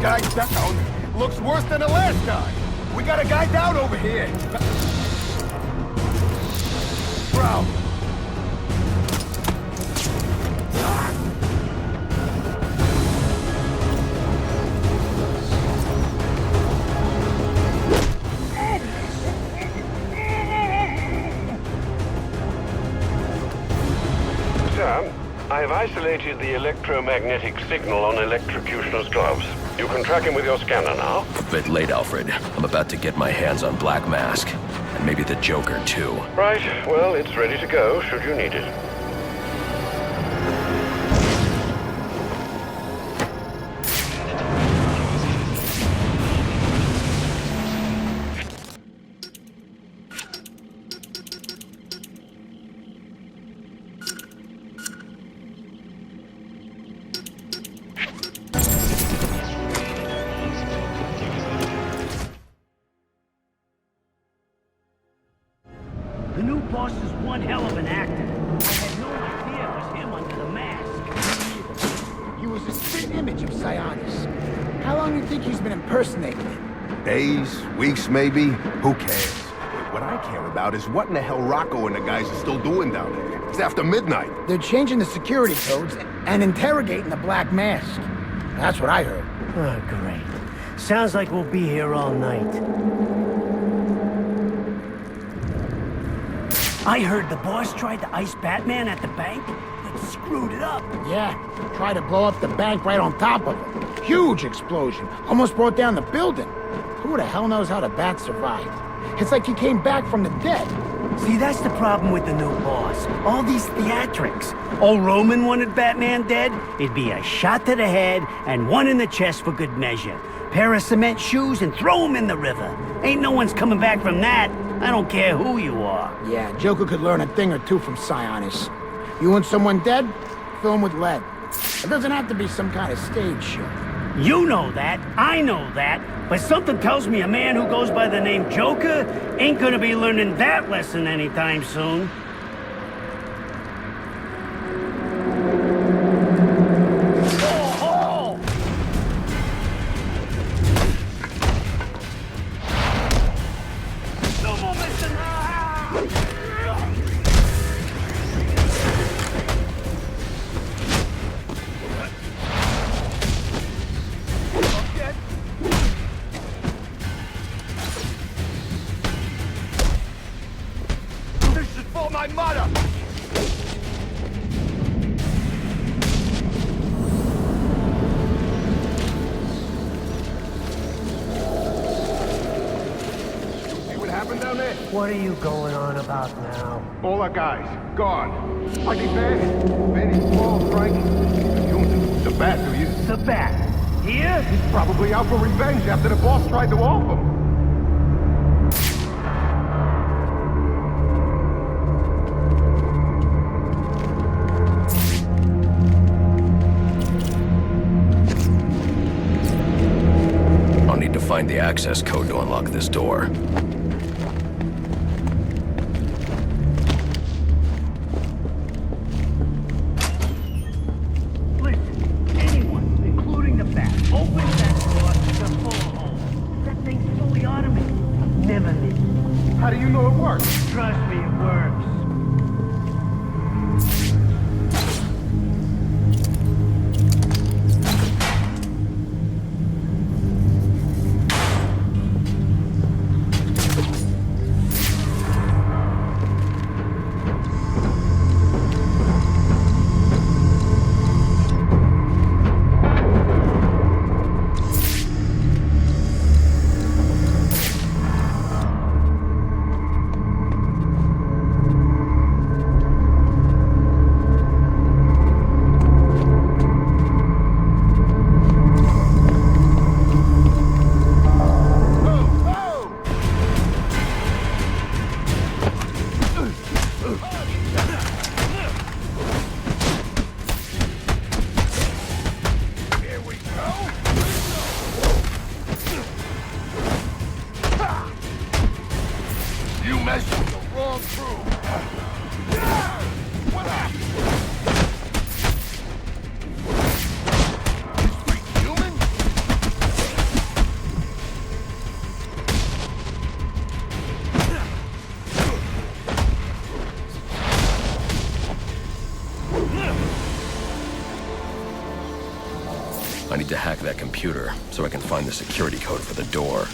guy down. Looks worse than the last guy. We got a guy down over here. Bro. Sir, I have isolated the electromagnetic signal on Electrocutioner's gloves. You can track him with your scanner now. Bit late, Alfred. I'm about to get my hands on Black Mask. And maybe the Joker, too. Right, well, it's ready to go, should you need it. The new boss is one hell of an actor. I had no idea it was him under the mask. He was a spit image of Sionis. How long do you think he's been impersonating him? Days, weeks maybe? Who cares? What I care about is what in the hell Rocco and the guys are still doing down there. It's after midnight. They're changing the security codes and interrogating the Black Mask. That's what I heard. Oh, great. Sounds like we'll be here all night. I heard the boss tried to ice Batman at the bank, but screwed it up. Yeah, tried to blow up the bank right on top of it. Huge explosion. Almost brought down the building. Who the hell knows how the Bat survived? It's like he came back from the dead. See, that's the problem with the new boss. All these theatrics. Old Roman wanted Batman dead, it'd be a shot to the head and one in the chest for good measure. Pair of cement shoes and throw him in the river. Ain't no one's coming back from that. I don't care who you are. Yeah, Joker could learn a thing or two from Sionis. You want someone dead? Fill him with lead. It doesn't have to be some kind of stage show. You know that, I know that, but something tells me a man who goes by the name Joker ain't gonna be learning that lesson anytime soon. My mother! See what happened down there? What are you going on about now? All our guys, gone. Are they bad? Benny, Paul, Frank. You don't do the Bat, do you? The Bat? Here? He's probably out for revenge after the boss tried to off him. Find the access code to unlock this door. Listen, anyone, including the Bat, open that door to full hole. That thing's fully automated. Never miss. How do you know it works? Trust me, it works. I need to hack that computer so I can find the security code for the door.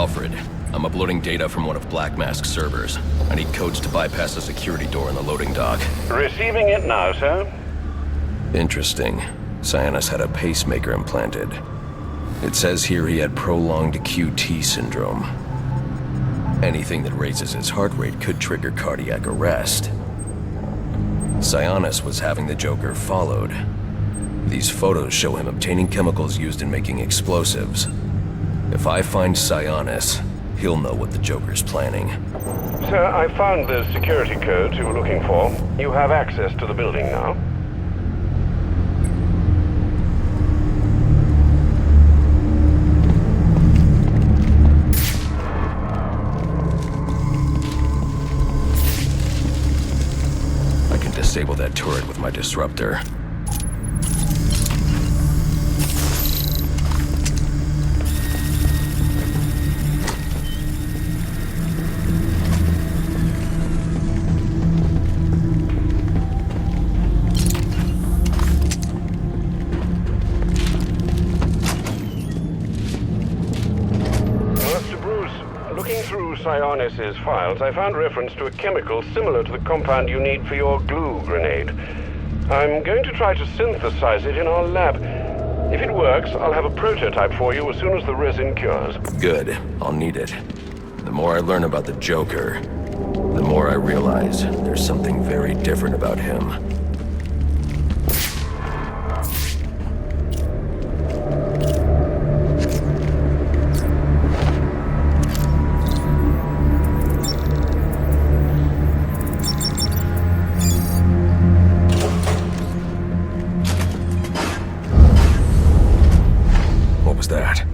Alfred, I'm uploading data from one of Black Mask's servers. I need codes to bypass the security door in the loading dock. Receiving it now, sir. Interesting. Sionis had a pacemaker implanted. It says here he had prolonged QT syndrome. Anything that raises his heart rate could trigger cardiac arrest. Sionis was having the Joker followed. These photos show him obtaining chemicals used in making explosives. If I find Sionis, he'll know what the Joker's planning. Sir, I found the security codes you were looking for. You have access to the building now. I can disable that turret with my disruptor. Sionis' files, I found reference to a chemical similar to the compound you need for your glue grenade. I'm going to try to synthesize it in our lab. If it works, I'll have a prototype for you as soon as the resin cures. Good. I'll need it. The more I learn about the Joker, the more I realize there's something very different about him. That.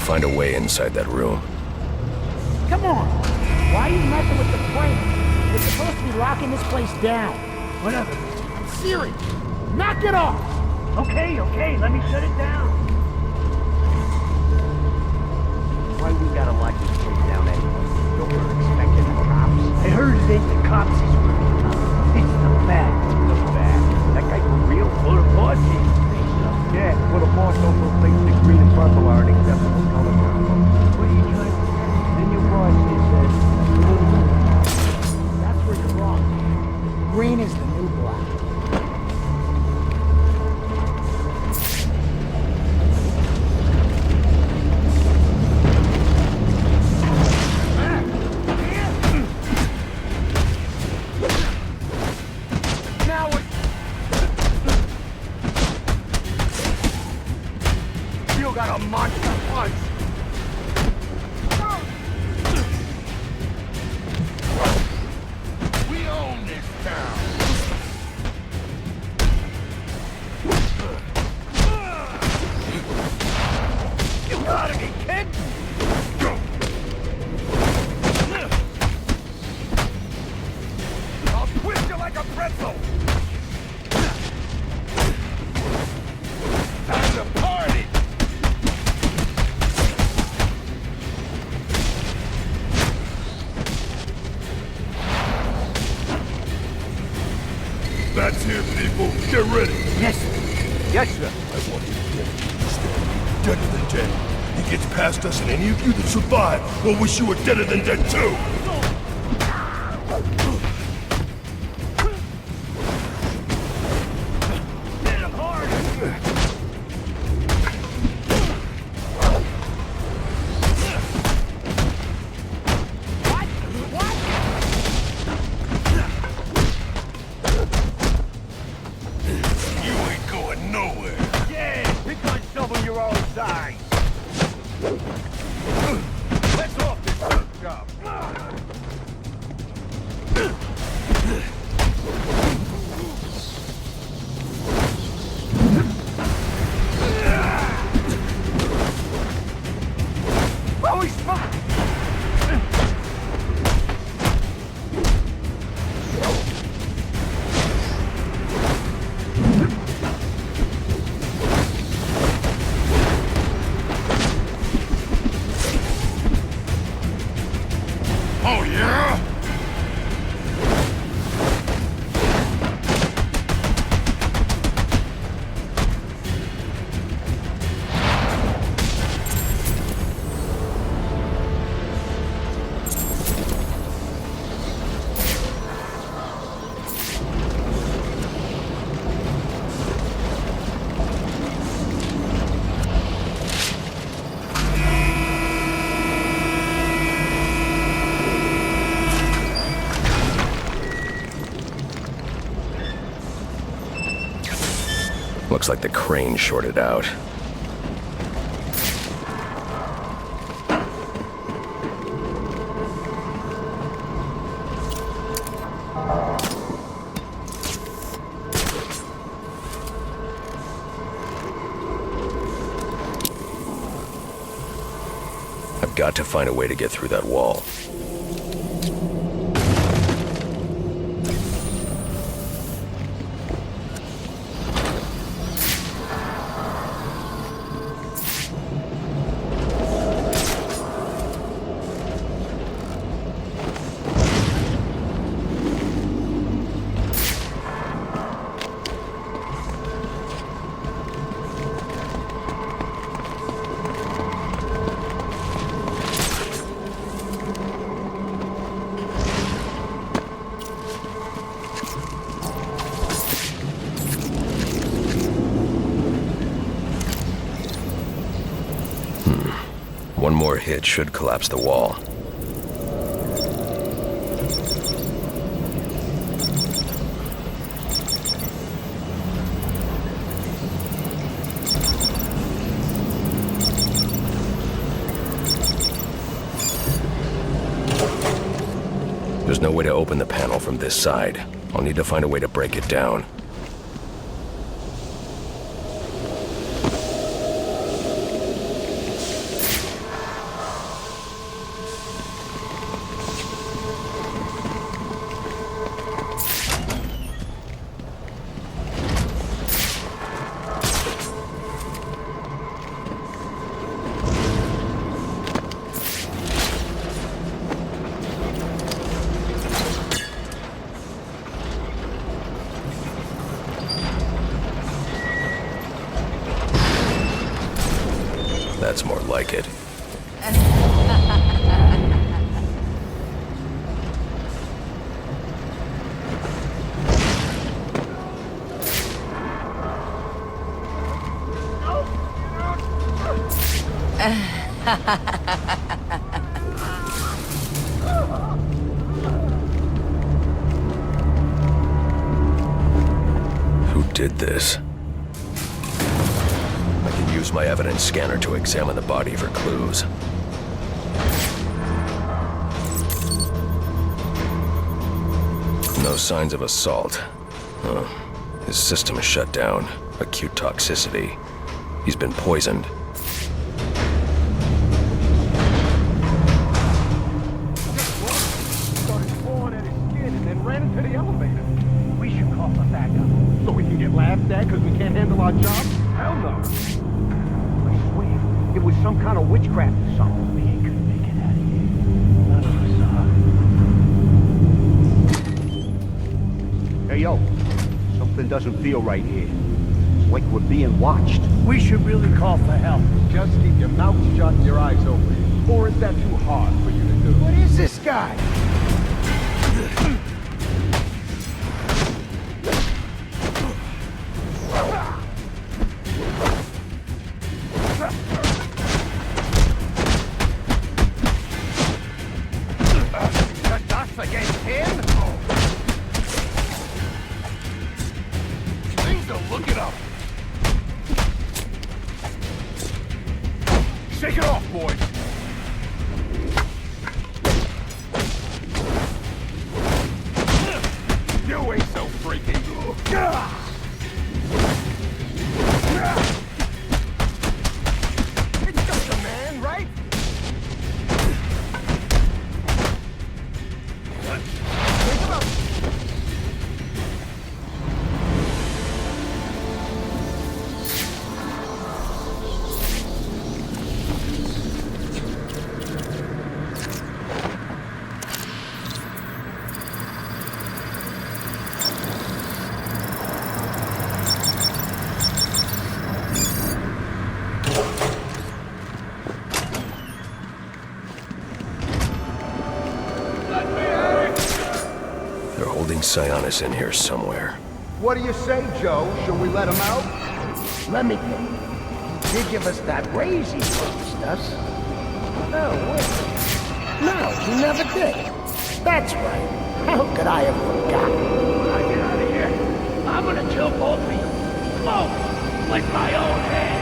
Find a way inside that room. Come on! Why are you messing with the frame? You're supposed to be locking this place down. Whatever. I'm serious. Knock it off! Okay, let me shut it down. Why we gotta lock this place down anyway? You were expecting the cops? I heard it ain't the cops he's working on. It's the bat. That guy for real? Well, the boss is. Yeah, well, the boss also thinks the green and purple are an acceptable color. What are you trying to say? Then your boss is That's where you're wrong. Green is the new black. pretzel! Time to party! That's him, people. Get ready. Yes, sir. Yes, sir. I want you to get understand. Deader than dead. He gets past us, and any of you that survive will wish you were deader than dead too. Looks like the crane shorted out. I've got to find a way to get through that wall. One more hit should collapse the wall. There's no way to open the panel from this side. I'll need to find a way to break it down. That's more like it. Who did this? I can use my evidence scanner to examine the body for clues. No signs of assault. His system is shut down. Acute toxicity. He's been poisoned. Started clawing at his skin and then ran into the elevator. We should because we can't handle our job? Hell no. I swear, it was some kind of witchcraft or something. We ain't gonna make it out of here. None of us are. Hey, yo. Something doesn't feel right here. It's like we're being watched. We should really call for help. Just keep your mouth shut and your eyes open. Or is that too hard for you to do? What is this guy? Us against him? Things are looking up. Shake it off, boys. You ain't so freaky. It's just a man, right? Take him up. Sionis in here somewhere. What do you say, Joe? Should we let him out? Let me think. He did give us that raise he promised us. No, wait. No, he never did. That's right. How could I have forgotten? When I get out of here, I'm gonna kill both of you. Loeb, with my own hand.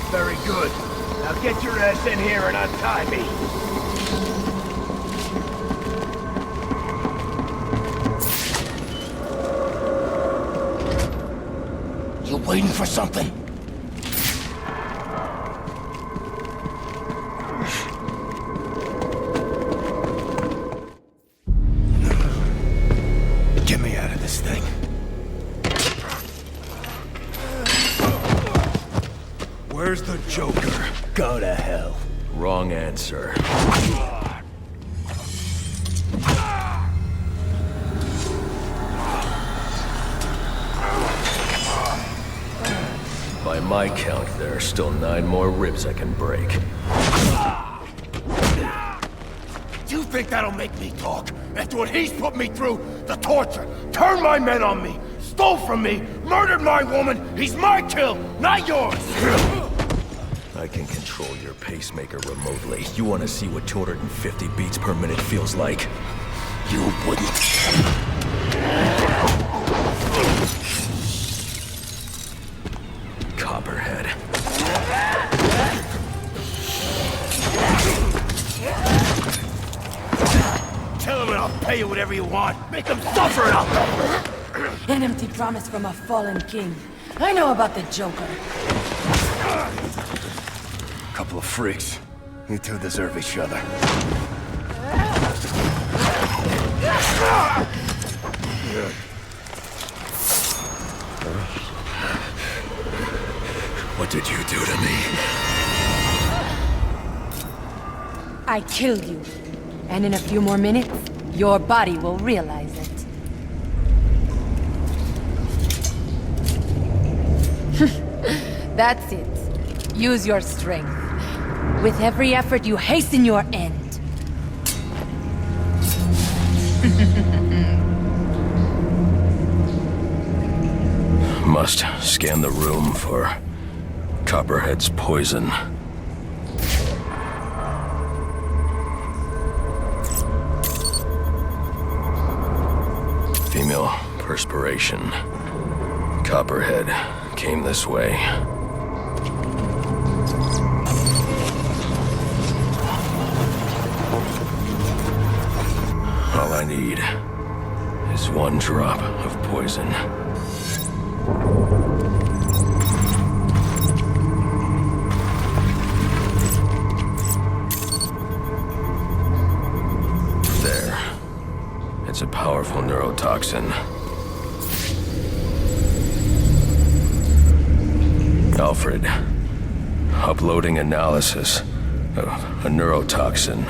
Very good. Now get your ass in here and untie me. You waiting for something? Get me out of this thing. Where's the Joker? Go to hell. Wrong answer. my count, there are still 9 more ribs I can break. You think that'll make me talk? After what he's put me through, the torture, turned my men on me, stole from me, murdered my woman, he's my kill, not yours! I can control your pacemaker remotely. You want to see what 250 beats per minute feels like? You wouldn't. Copperhead. Tell him and I'll pay you whatever you want. Make him suffer out there! An empty promise from a fallen king. I know about the Joker. Couple of freaks. You two deserve each other. What did you do to me? I killed you. And in a few more minutes, your body will realize it. That's it. Use your strength. With every effort, you hasten your end. Must scan the room for Copperhead's poison. Female perspiration. Copperhead came this way. All I need is 1 drop of poison. There. It's a powerful neurotoxin. Alfred, uploading analysis of a neurotoxin.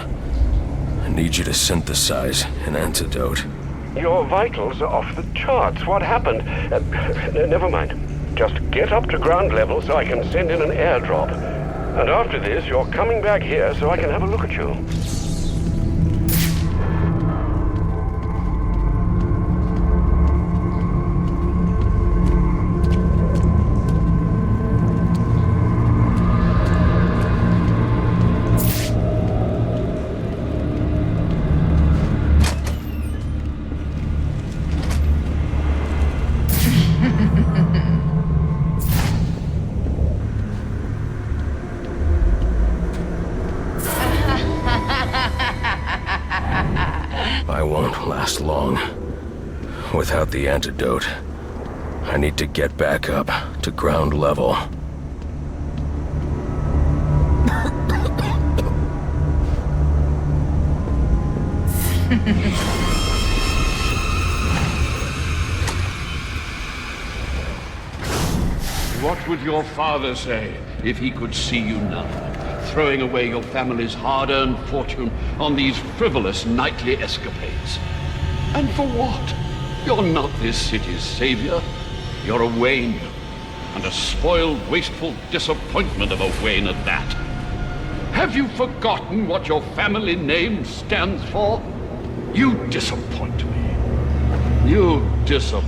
I need you to synthesize an antidote. Your vitals are off the charts. What happened? Never mind. Just get up to ground level so I can send in an airdrop. And after this, you're coming back here so I can have a look at you. Long. Without the antidote, I need to get back up to ground level. What would your father say if he could see you now, throwing away your family's hard-earned fortune on these frivolous nightly escapades? And for what? You're not this city's savior. You're a Wayne. And a spoiled, wasteful disappointment of a Wayne at that. Have you forgotten what your family name stands for? You disappoint me. You disappoint.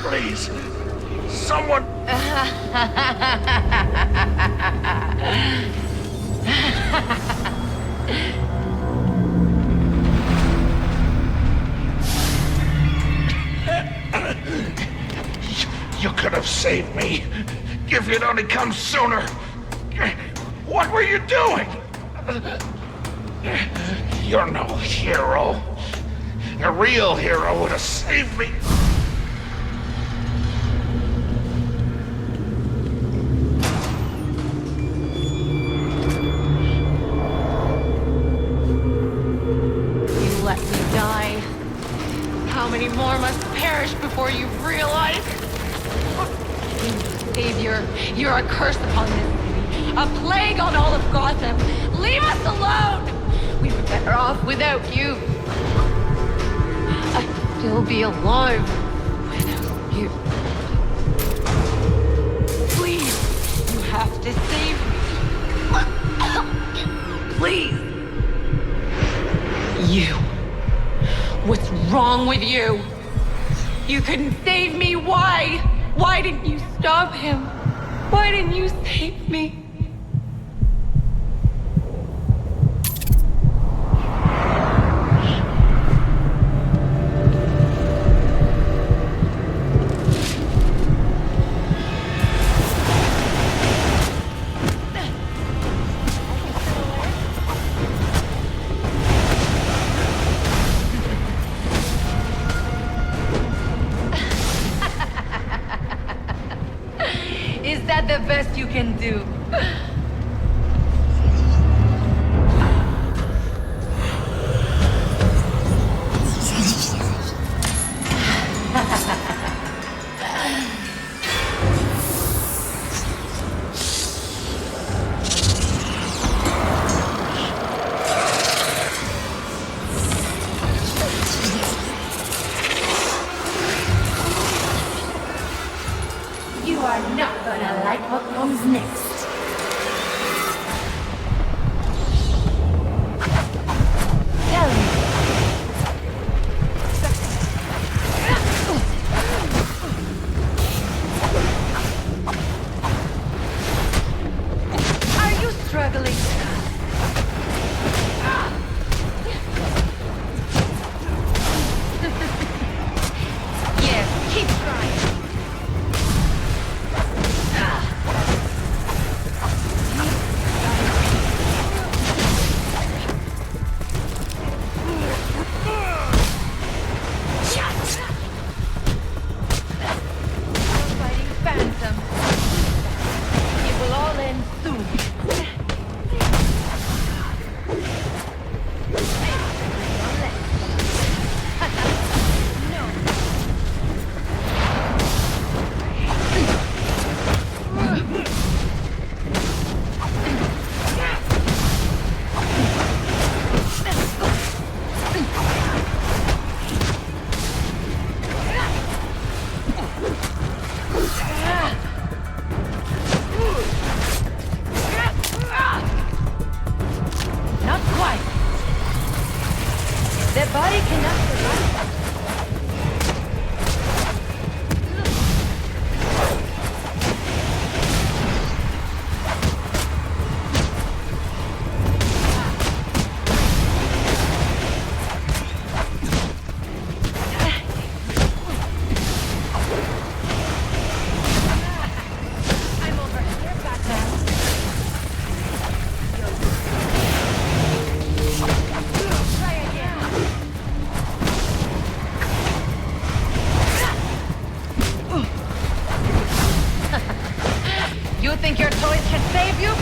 Please. Someone... You could have saved me. If you'd only come sooner. What were you doing? You're no hero. A real hero would have saved me. How many more must perish before you realize? Savior, you're a curse upon this city. A plague on all of Gotham. Leave us alone! We've better off without you. I'd still be alive without you. Please, you have to save me. Please. You. What's wrong with you? You couldn't save me. Why? Why didn't you stop him? Why didn't you save me? Is that the best you can do? You are not gonna like what comes next. Tell me. Are you struggling? Yes, keep trying. Think your toys can save you?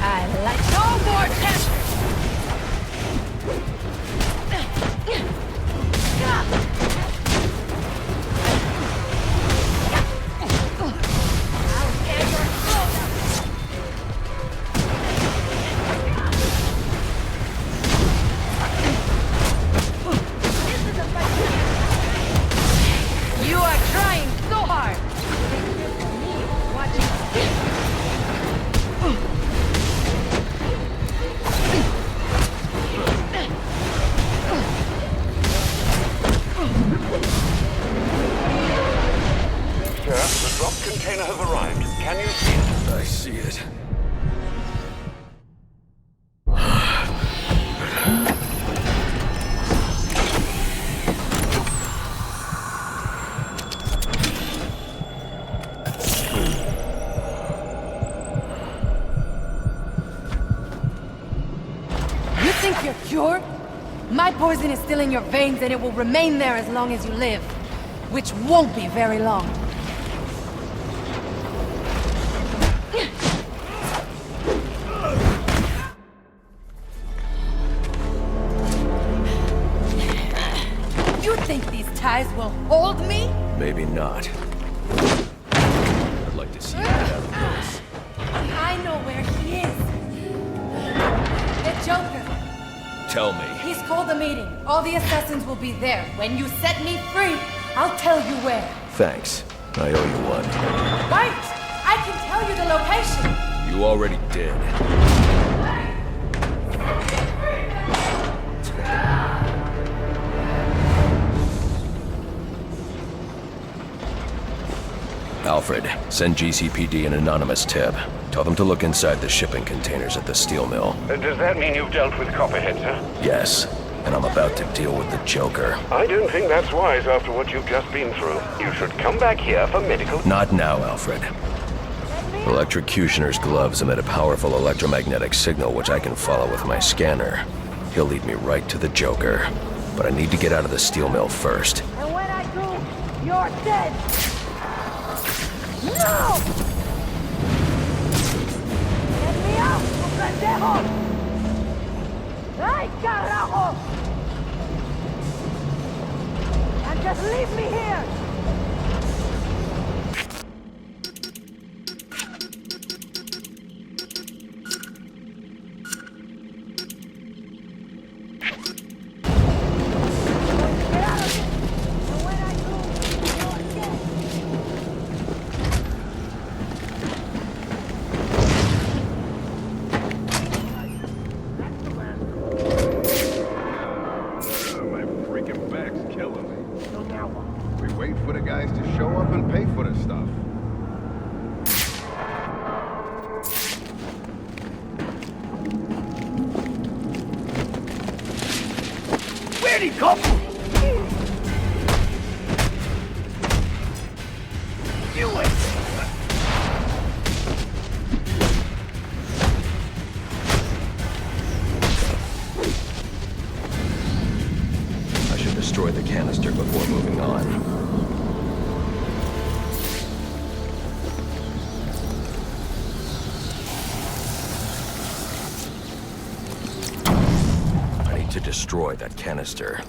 I like no more tension! a cure? My poison is still in your veins and it will remain there as long as you live. Which won't be very long. You think these ties will hold me? Maybe not. I'd like to see you get out of this. I know where he is. The Joker. Tell me. He's called a meeting. All the assassins will be there. When you set me free, I'll tell you where. Thanks. I owe you one. Wait! I can tell you the location. You already did. Alfred, send GCPD an anonymous tip. Tell them to look inside the shipping containers at the steel mill. Does that mean you've dealt with Copperhead, sir? Yes, and I'm about to deal with the Joker. I don't think that's wise after what you've just been through. You should come back here for medical... Not now, Alfred. Electrocutioner's gloves emit a powerful electromagnetic signal which I can follow with my scanner. He'll lead me right to the Joker. But I need to get out of the steel mill first. And when I do, you're dead! No! Get me out, tu pendejo! ¡Ay, carajo! And just leave me here! Where'd he come from? You ain't... I should destroy the canister before moving on. To destroy that canister.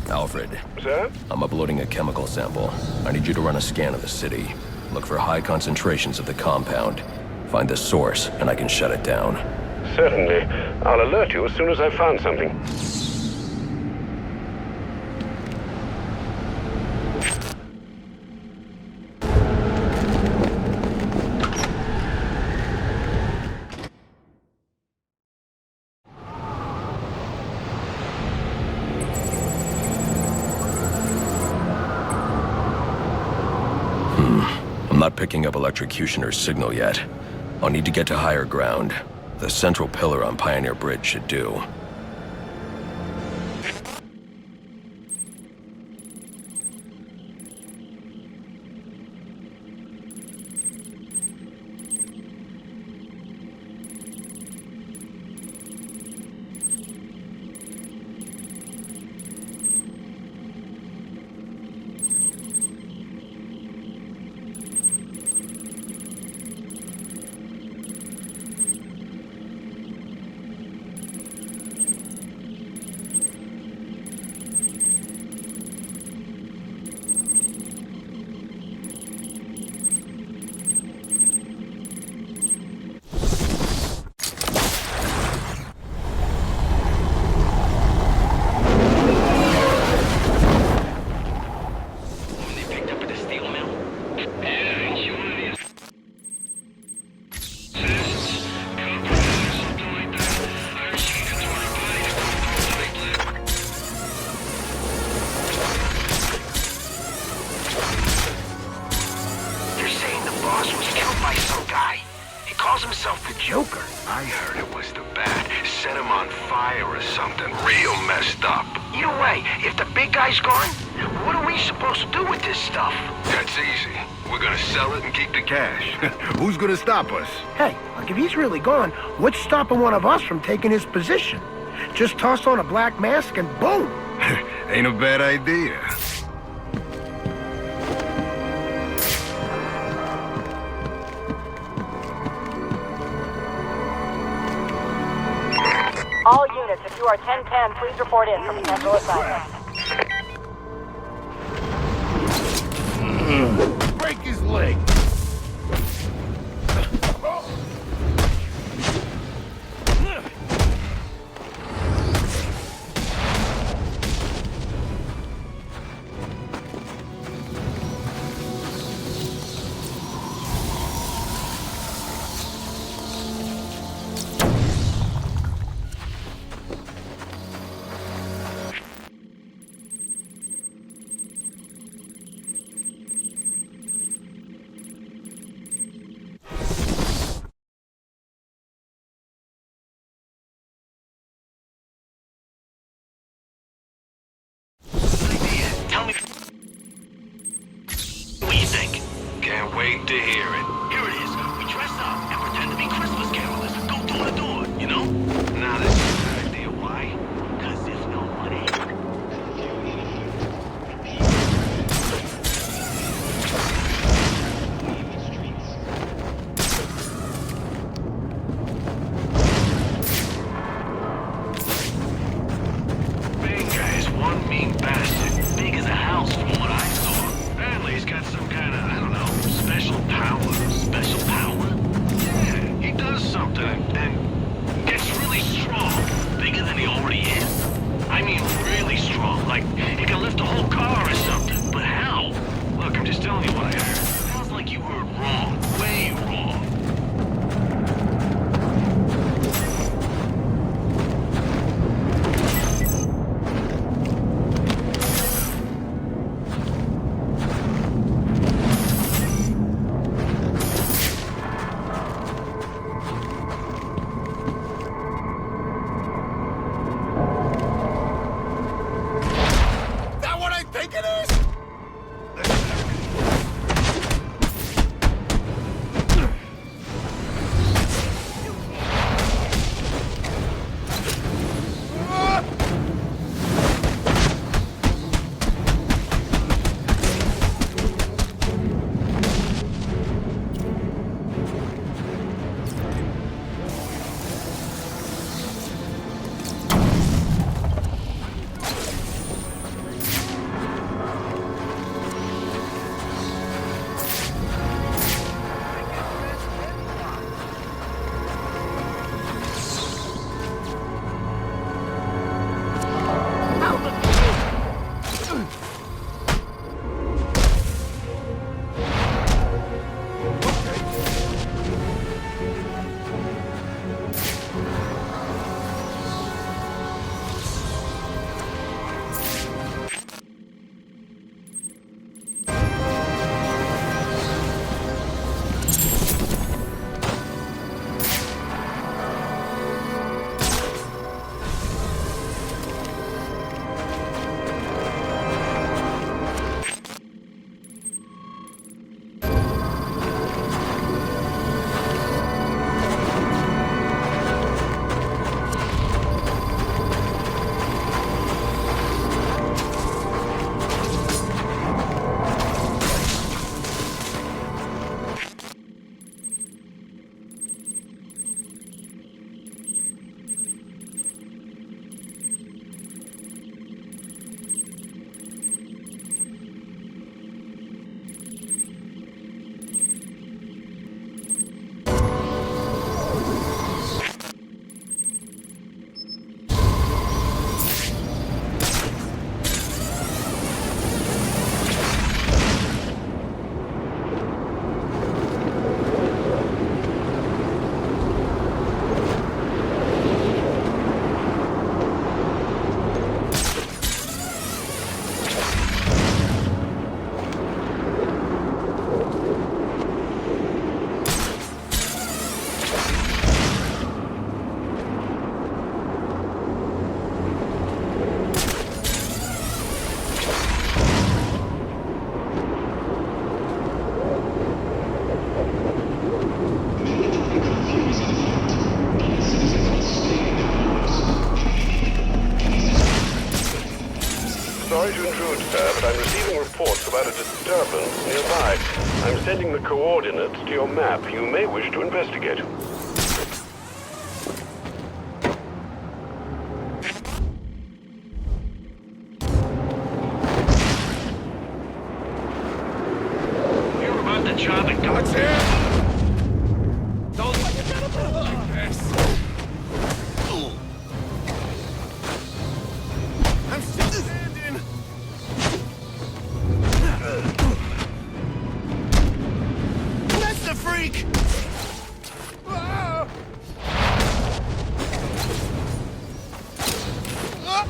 Alfred. Sir? I'm uploading a chemical sample. I need you to run a scan of the city. Look for high concentrations of the compound. Find the source, and I can shut it down. Certainly. I'll alert you as soon as I've found something. Not picking up Electrocutioner's signal yet. I'll need to get to higher ground. The central pillar on Pioneer Bridge should do. Joker? I heard it was the Bat. Set him on fire or something real messed up. Either way, if the big guy's gone, what are we supposed to do with this stuff? That's easy. We're gonna sell it and keep the cash. Who's gonna stop us? Hey, like if he's really gone, what's stopping one of us from taking his position? Just toss on a black mask and boom! Ain't a bad idea. All units, if you are 1010, please report in for potential assignment. Break his leg. Tell me what you think. Can't wait to hear it. Here it is. We dress up and pretend to be Christmas carolers. Go door to door, you know? Now this is a good idea. Why? Because there's no money. Bane guy is one mean bastard. Big as a house from what I saw. Apparently he's got some kind of, I don't know, special power. Special power? Yeah, he does something and Gets really strong. Bigger than he already is. I mean really strong. Like he can lift a whole car or something. But how? look, I'm just telling you what I heard. Sounds like you heard wrong. Way wrong. disturbance nearby. I'm sending the coordinates to your map. You may wish to investigate. You're about to chop it, God's here! Don't let it get like this! I'm still standing! That's the freak! Ah! Ah!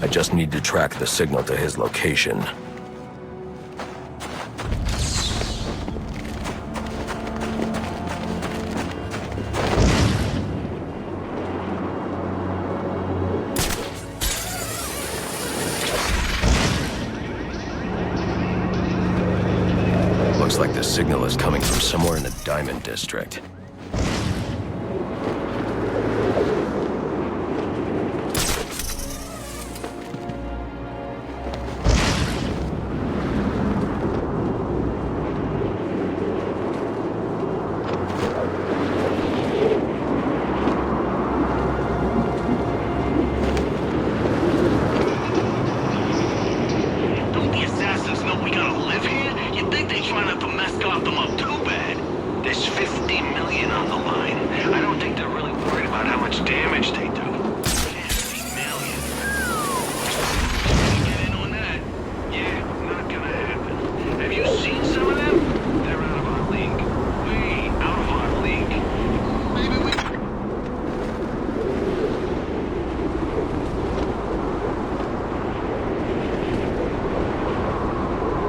I just need to track the signal to his location. Looks like the signal is coming from somewhere in the Diamond District.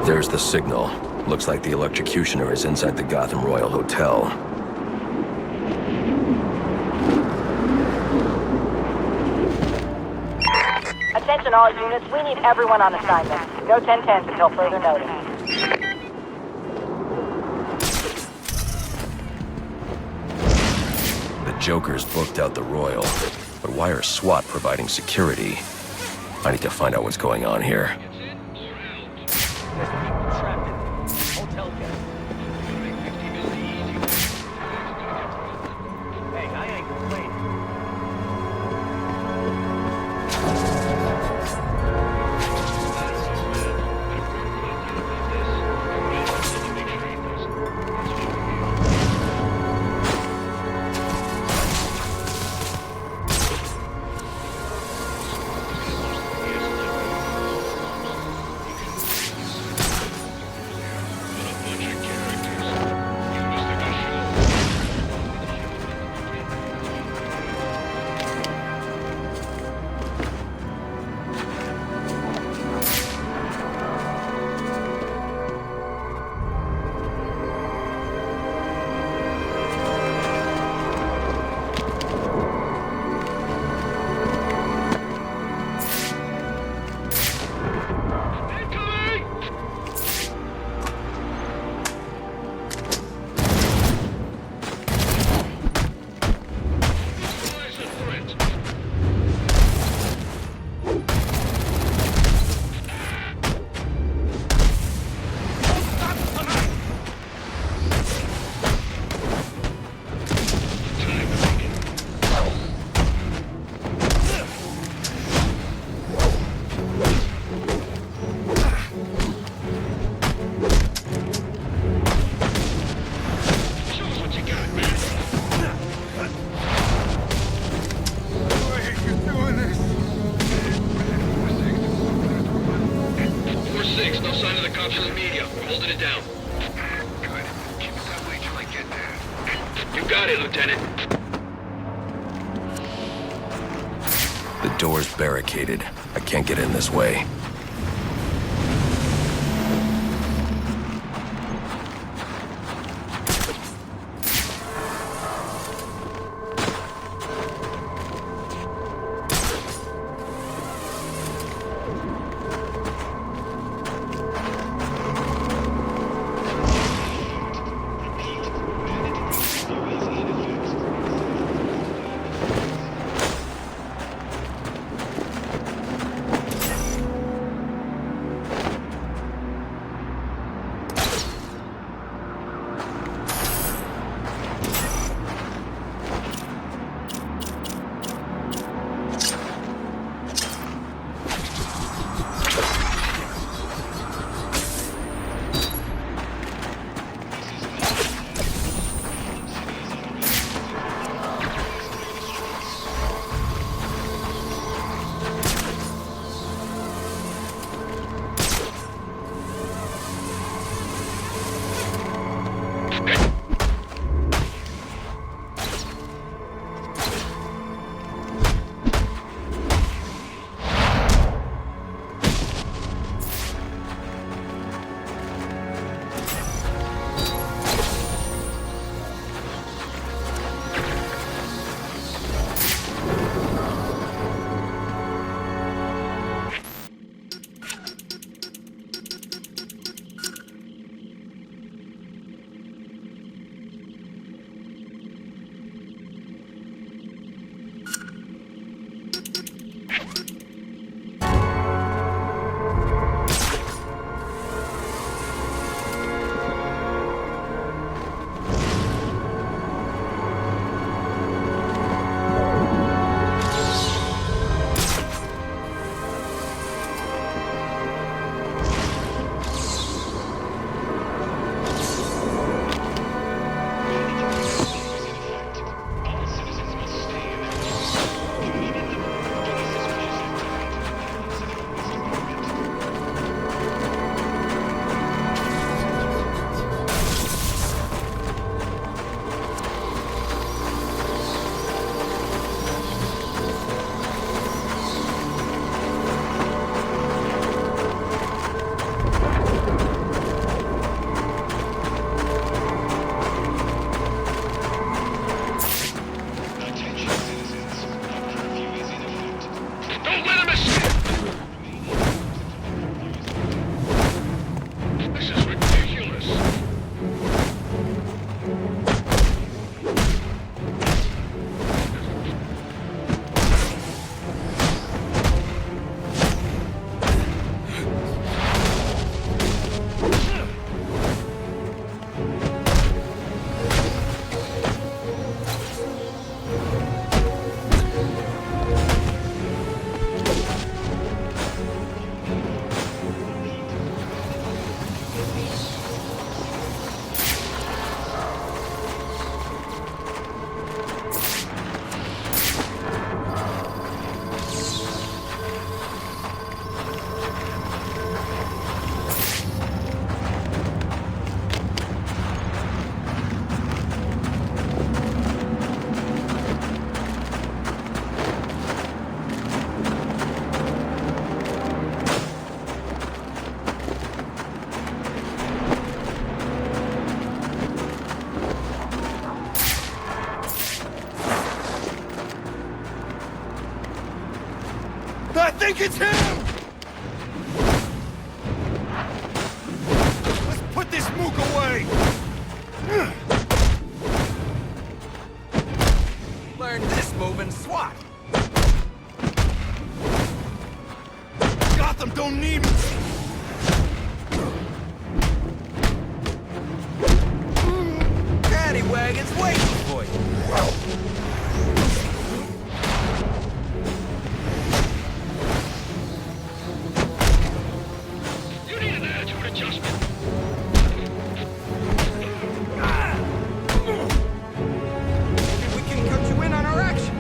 There's the signal. Looks like the Electrocutioner is inside the Gotham Royal Hotel. Attention all units, we need everyone on assignment. No 10-10s until further notice. The Joker's booked out the Royal, but why are SWAT providing security? I need to find out what's going on here. The door's barricaded. I can't get in this way. I think it's him! Let's put this mook away! Learn this move and SWAT. Gotham don't need me! Paddy wagon's waiting for you. You need an attitude adjustment. Maybe we can cut you in on our action.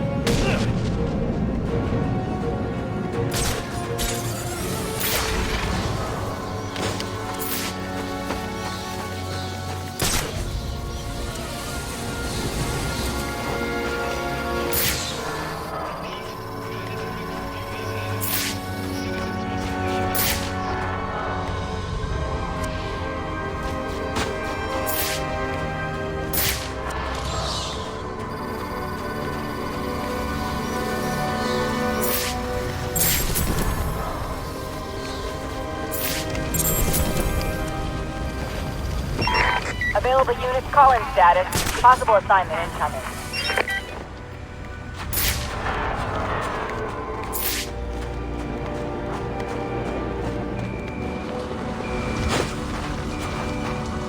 Alpha units, call in status. Possible assignment incoming.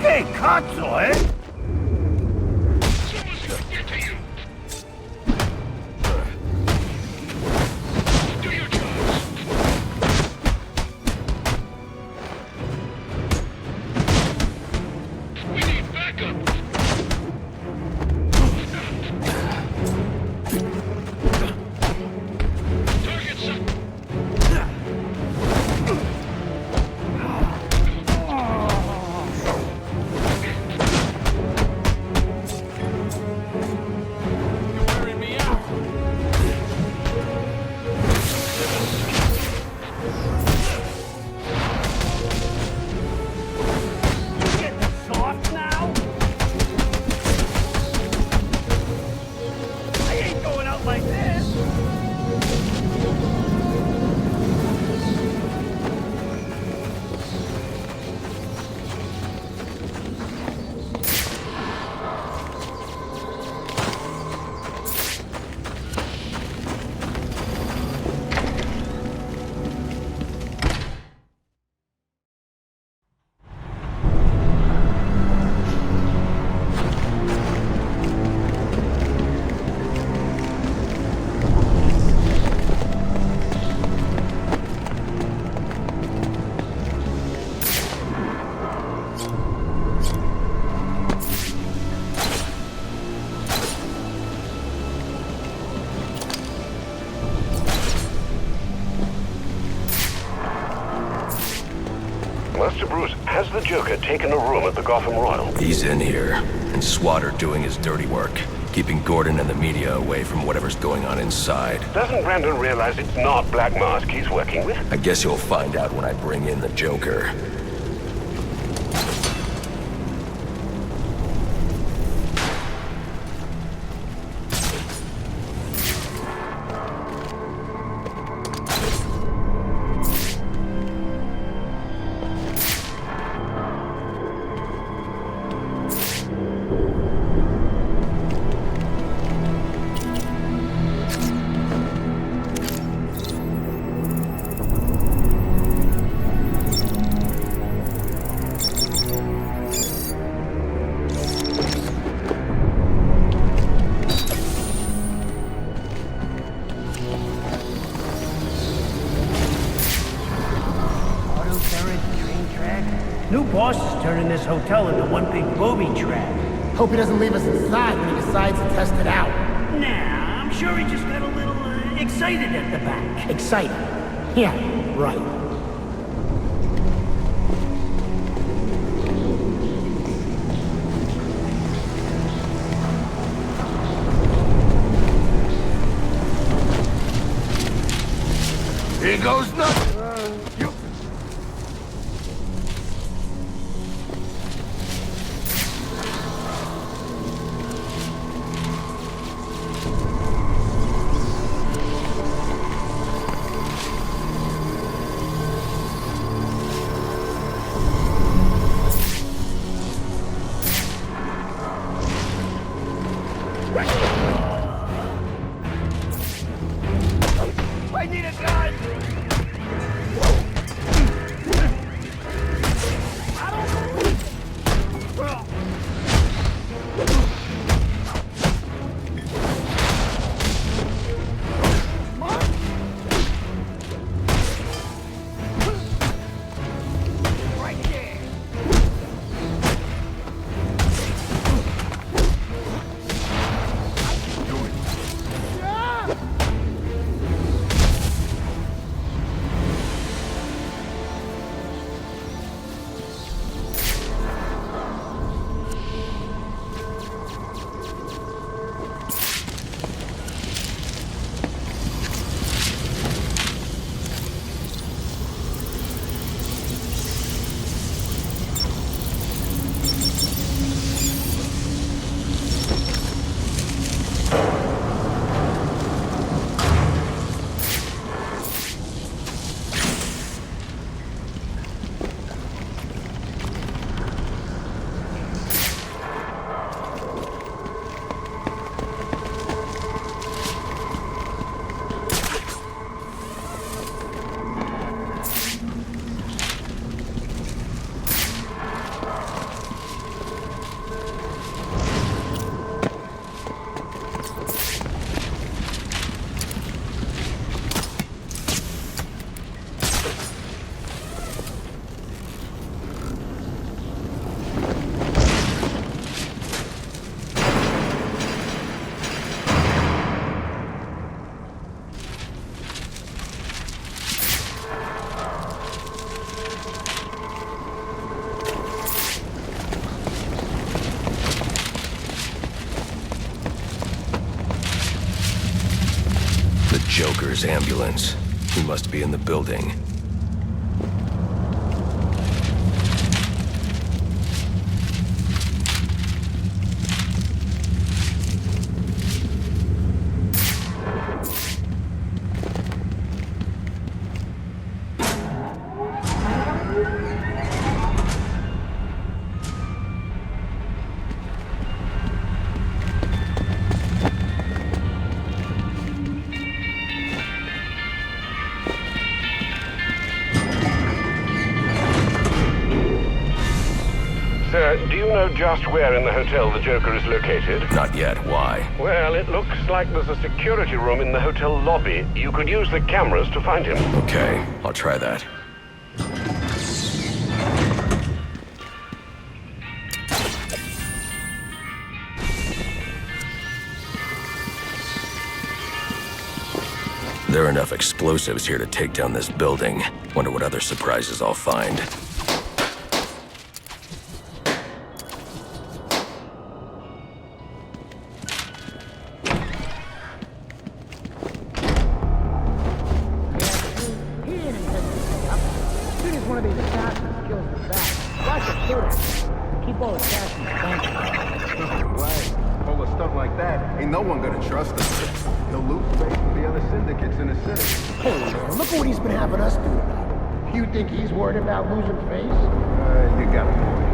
Hey, console, eh? Has the Joker taken a room at the Gotham Royal? He's in here, and SWAT are doing his dirty work, keeping Gordon and the media away from whatever's going on inside. Doesn't Brandon realize it's not Black Mask he's working with? I guess you'll find out when I bring in the Joker. New boss is turning this hotel into one big booby trap. Hope he doesn't leave us inside when he decides to test it out. Nah, I'm sure he just got a little excited at the back. Excited? Yeah, right. Here goes nothing. You... I need a gun! Joker's ambulance. He must be in the building. Do you know just where in the hotel the Joker is located? Not yet. Why? Well, it looks like there's a security room in the hotel lobby. You could use the cameras to find him. Okay, I'll try that. There are enough explosives here to take down this building. Wonder what other surprises I'll find. Ain't no one gonna trust him. He'll lose faith with the other syndicates in the city. Hey, man, look at what he's been having us do tonight. You think he's worried about losing face? You got a point.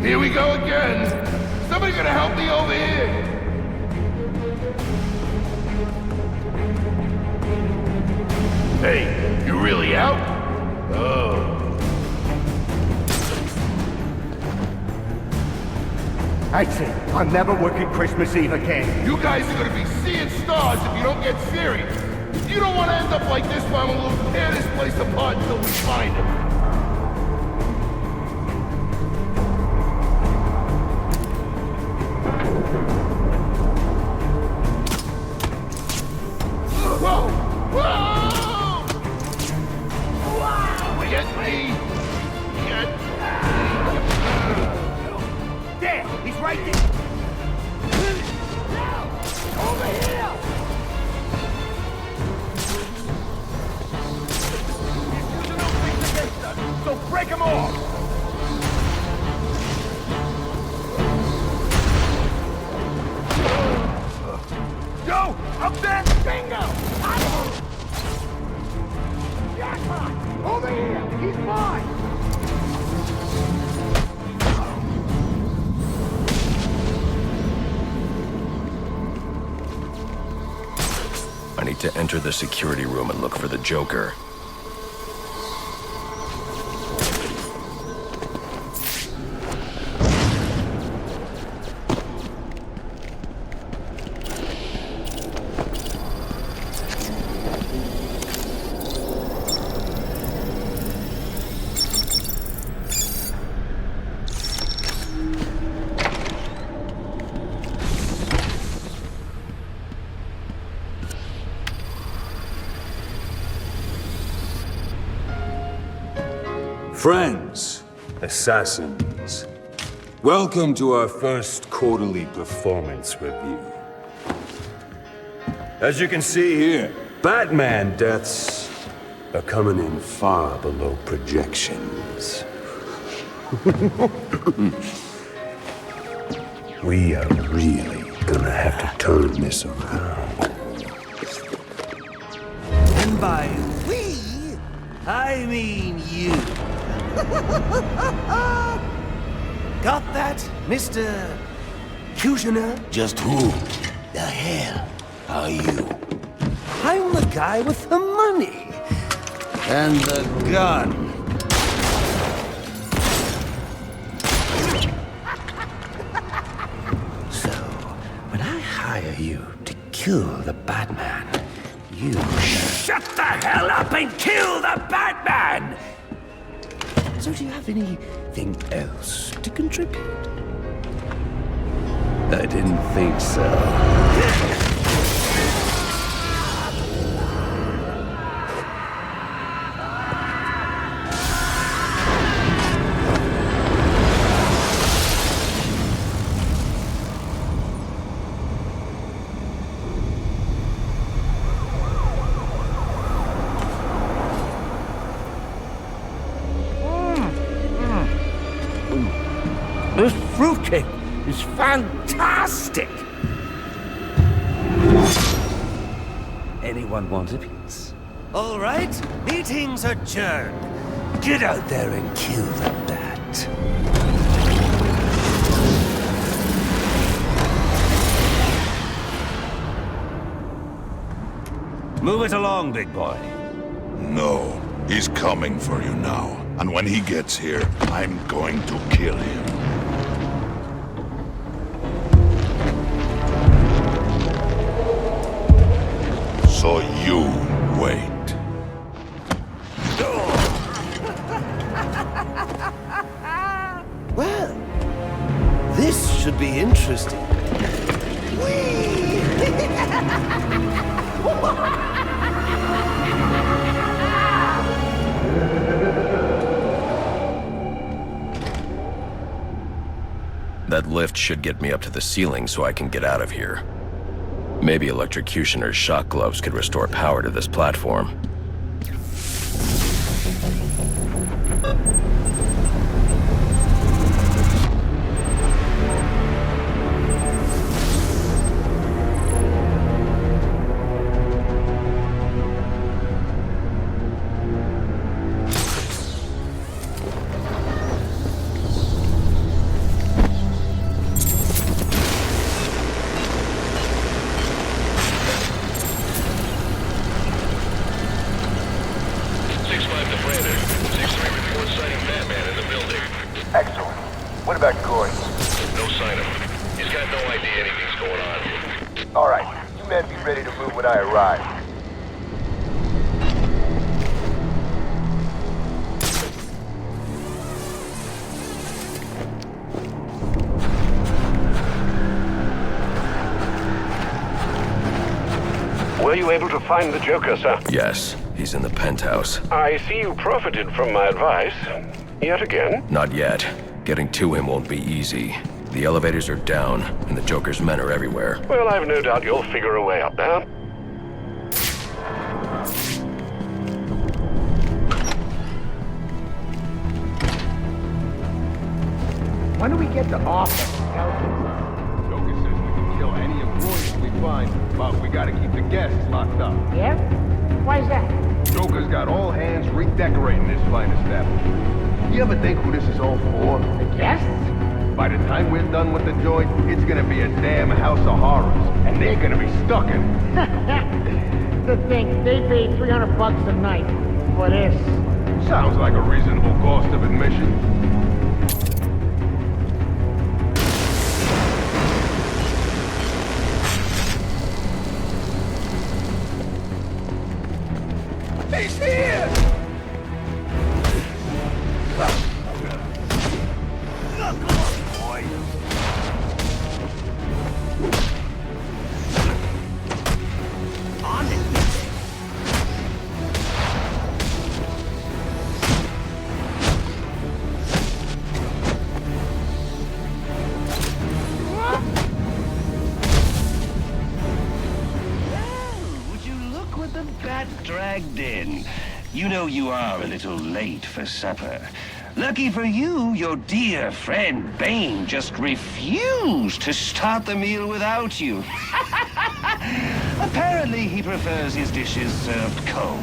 Here we go again. Somebody gonna help me over here. Hey, you really out? Oh. That's it. I'm never working Christmas Eve again. You guys are gonna be seeing stars if you don't get serious. You don't want to end up like this one, we'll tear this place apart until we find him. Whoa! Whoa! Wow! Get me! Get There! He's right there! Over here! so break them off! Yo! Up there! Bingo! Jackpot! Over here! He's mine! I need to enter the security room and look for the Joker. Friends, assassins, welcome to our first quarterly performance review. As you can see here, Batman deaths are coming in far below projections. We are really gonna have to turn this around. And by we, I mean you. Got that, Mr. Cutioner? Just who the hell are you? I'm the guy with the money. And the gun. So, when I hire you to kill the Batman, you shut the hell up and kill the Batman! So do you have anything else to contribute? I didn't think so. This fruitcake is fantastic! Anyone want a piece? All right, meeting's adjourned. Get out there and kill the bat. Move it along, big boy. No, he's coming for you now. And when he gets here, I'm going to kill him. So you wait. Well, this should be interesting. That lift should get me up to the ceiling so I can get out of here. Maybe Electrocutioner's shock gloves could restore power to this platform. Were you able to find the Joker, sir? Yes, he's in the penthouse. I see you profited from my advice. Yet again? Not yet. Getting to him won't be easy. The elevators are down, and the Joker's men are everywhere. Well, I've no doubt you'll figure a way up there. When do we get to office? Joker says we can kill any employees we find, but we gotta keep the guests locked up. Yeah? Why is that? Joker's got all hands redecorating this fine establishment. You ever think who this is all for? The guests? By the time we're done with the joint, it's gonna be a damn house of horrors, and they're gonna be stuck in it. To think they paid $300 a night for this. Sounds like a reasonable cost of admission. He's here! Dragged in. You know you are a little late for supper. Lucky for you, your dear friend Bane just refused to start the meal without you. Apparently he prefers his dishes served cold.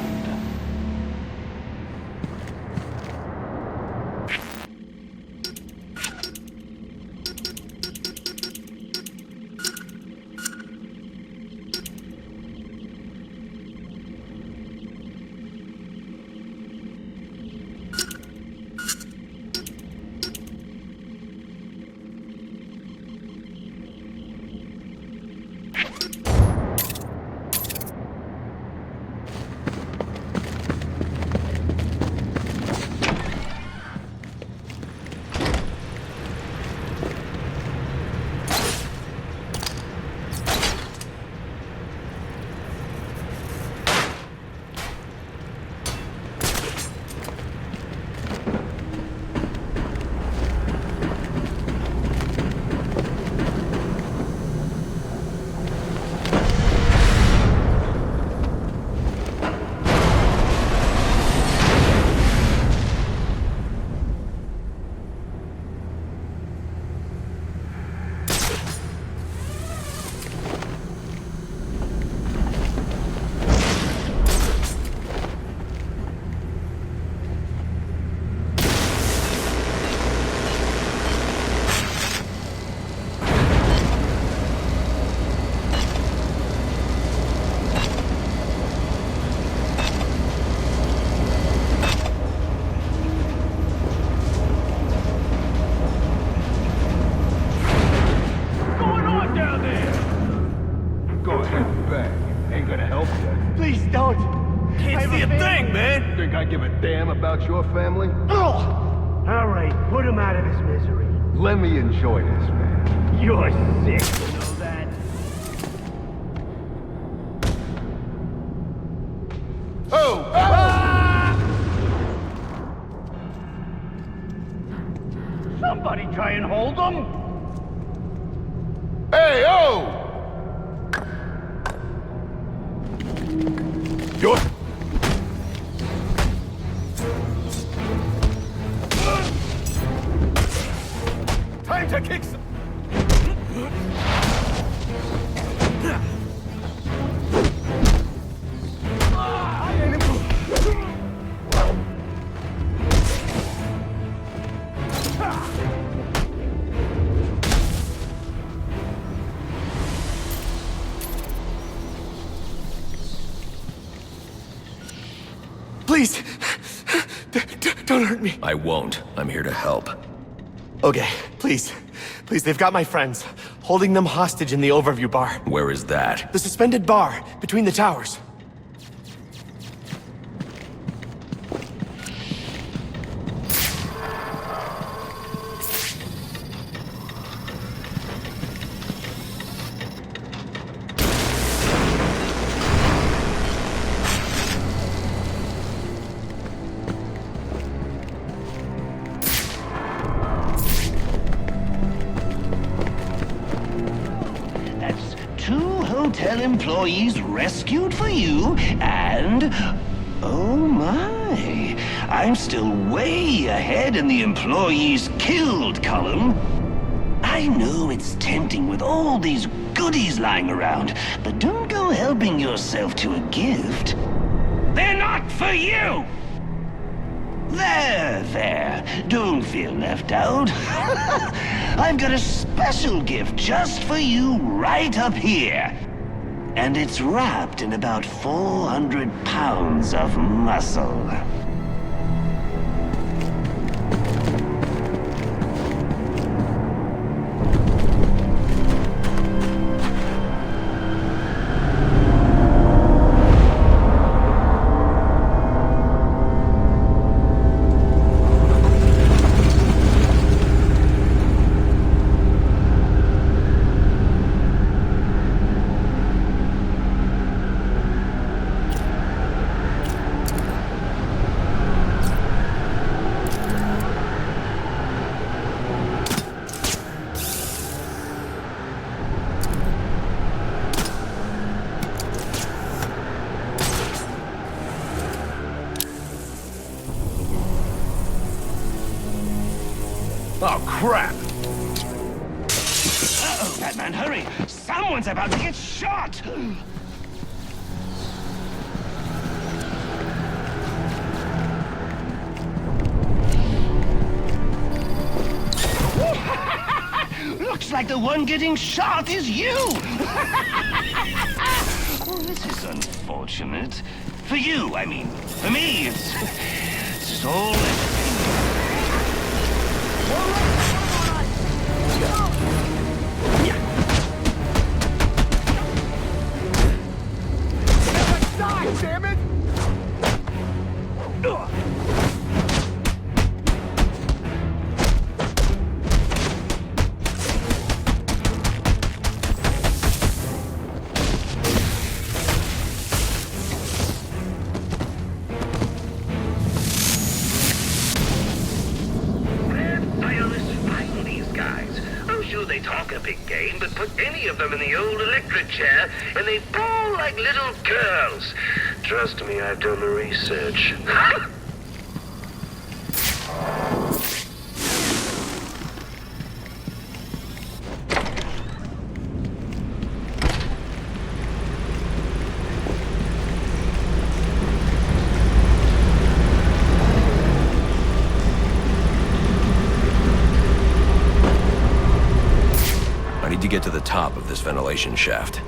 About your family? Oh! All right, put him out of his misery. Let me enjoy this, man. You're sick, you know that? Oh! Ah! Somebody try and hold him! Hey, oh! You're... Time to kick some... Please! Don't hurt me. I won't. I'm here to help. Okay, please. Please, they've got my friends. Holding them hostage in the overview bar. Where is that? The suspended bar, between the towers. Hotel employees rescued for you, and Oh my. I'm still way ahead in the employees killed column. I know it's tempting with all these goodies lying around, but don't go helping yourself to a gift. They're not for you! There. Don't feel left out. I've got a special gift just for you right up here. And it's wrapped in about 400 pounds of muscle. Oh, crap! Uh-oh, Batman, hurry! Someone's about to get shot! Looks like the one getting shot is you! Well, this is unfortunate. For you, I mean. For me, it's so... Die, damn it! They talk a big game, but put any of them in the old electric chair, and they bawl like little girls. Trust me, I've done the research. To get to the top of this ventilation shaft.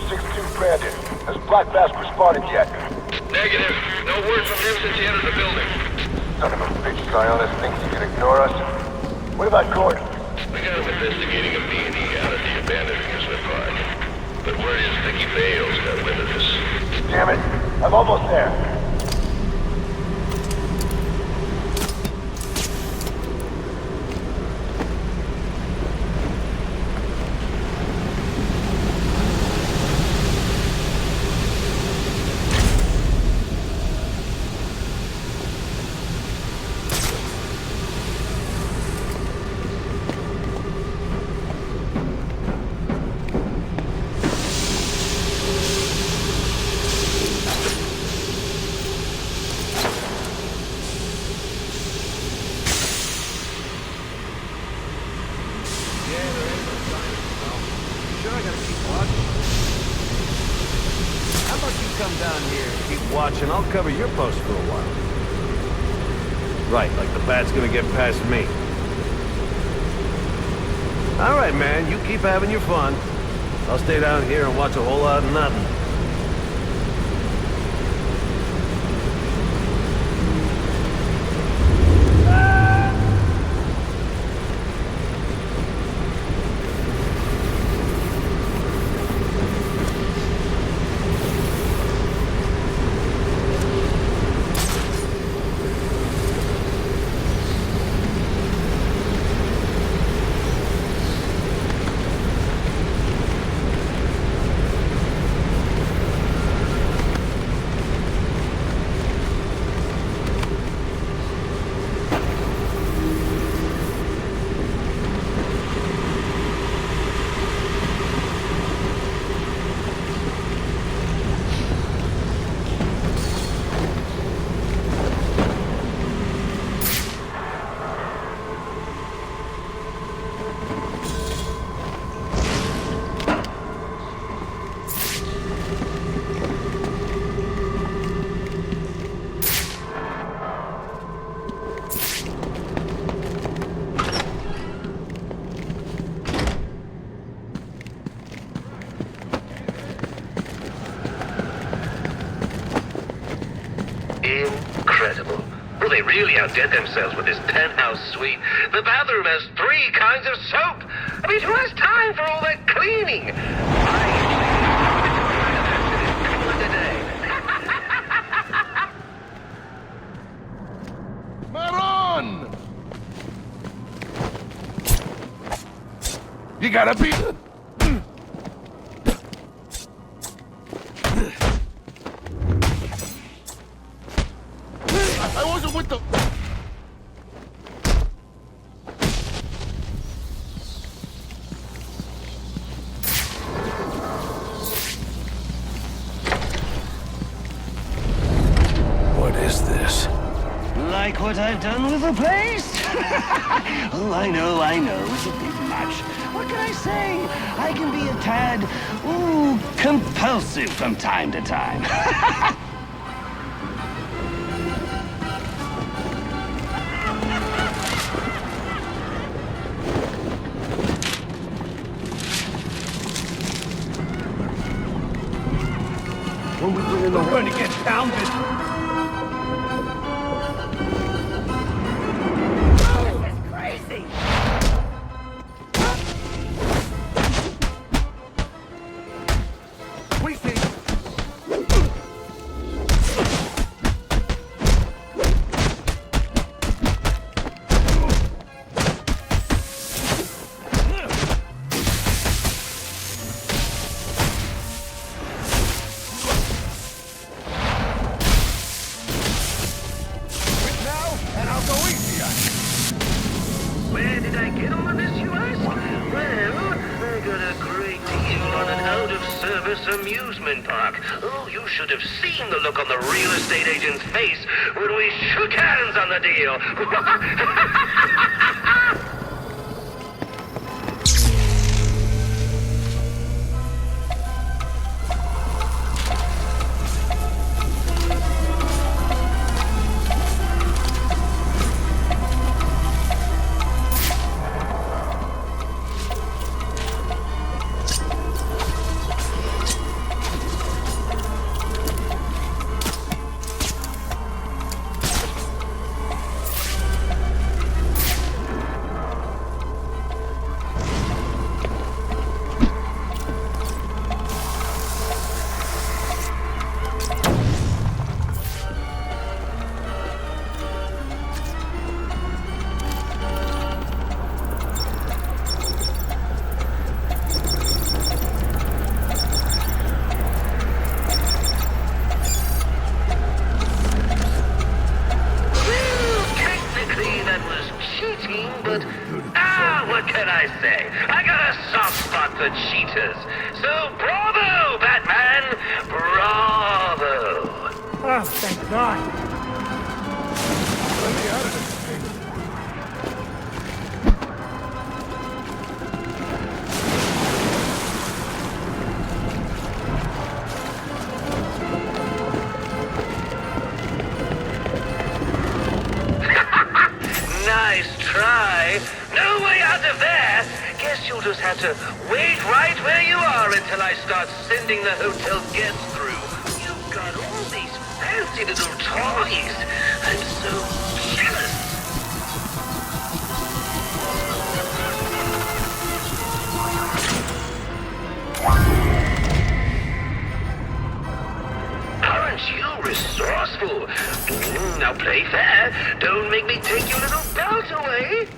6-2 Brandon. Has Black Mask responded yet? Negative. No word from him since he entered the building. Son of a bitch, Zionis thinks he can ignore us. What about Gordon? We got him investigating a B&E out at the abandoned amusement park. But word is Vicky Bale's got wind of this. Damn it. I'm almost there. And I'll cover your post for a while. Right, like the bat's gonna get past me. All right, man, you keep having your fun. I'll stay down here and watch a whole lot of nothing. Incredible. Well, they really outdid themselves with this penthouse suite. The bathroom has 3 kinds of soap. I mean, who has time for all that cleaning? Maron! You gotta be... I wasn't with the... What is this? Like what I've done with the place? Oh, I know, it's a bit much. What can I say? I can be a tad, compulsive from time to time. When we bring in the... We're going to get pounded. Amusement park. Oh, you should have seen the look on the real estate agent's face when we shook hands on the deal. What can I say? I got a soft spot for cheaters. So bravo, Batman! Bravo! Oh, thank God. Let me out of this thing. Nice try. No way out of there. Guess you'll just have to wait right where you are until I start sending the hotel guests through. You've got all these fancy little toys. I'm so jealous. Aren't you resourceful? Now play fair. Don't make me take your little belt away.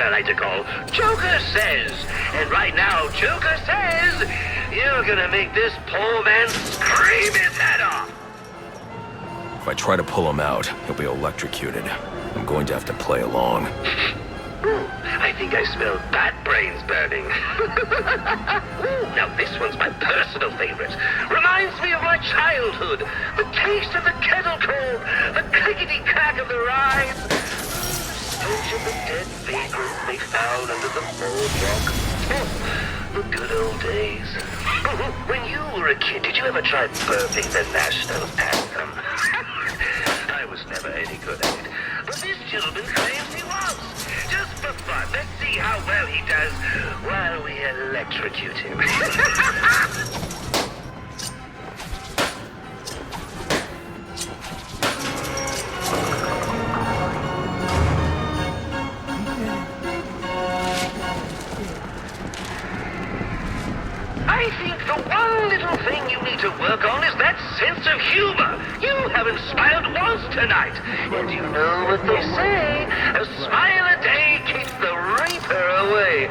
I like to call Joker Says. And right now, Joker says, you're gonna make this poor man scream his head off. If I try to pull him out, he'll be electrocuted. I'm going to have to play along. I think I smell bat brains burning. Now this one's my personal favorite. Reminds me of my childhood. The taste of the kettle corn, the clickety-clack of the rides, the stench of the dead vagrants they found under the boardwalk. Oh, the good old days. When you were a kid, did you ever try burping the national anthem? I was never any good at it, but this gentleman claims he was. Just for fun, let's see how well he does while we electrocute him. I think the one little thing you need to work on is that sense of humor. You haven't smiled once tonight. And you know what they say, a smile a day keeps the reaper away.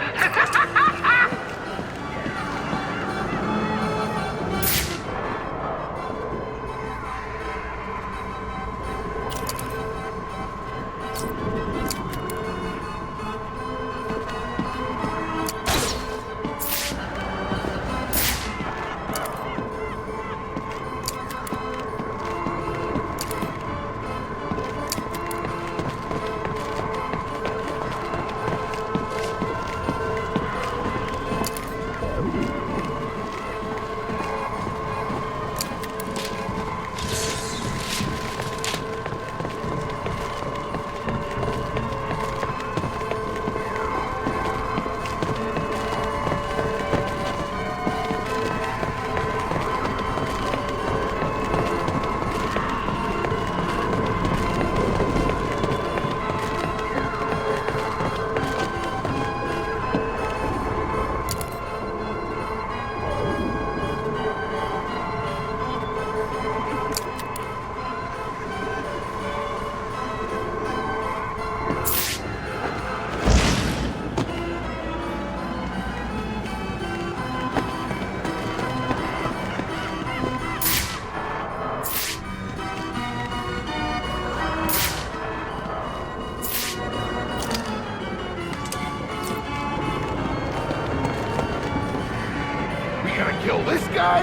Kill this guy?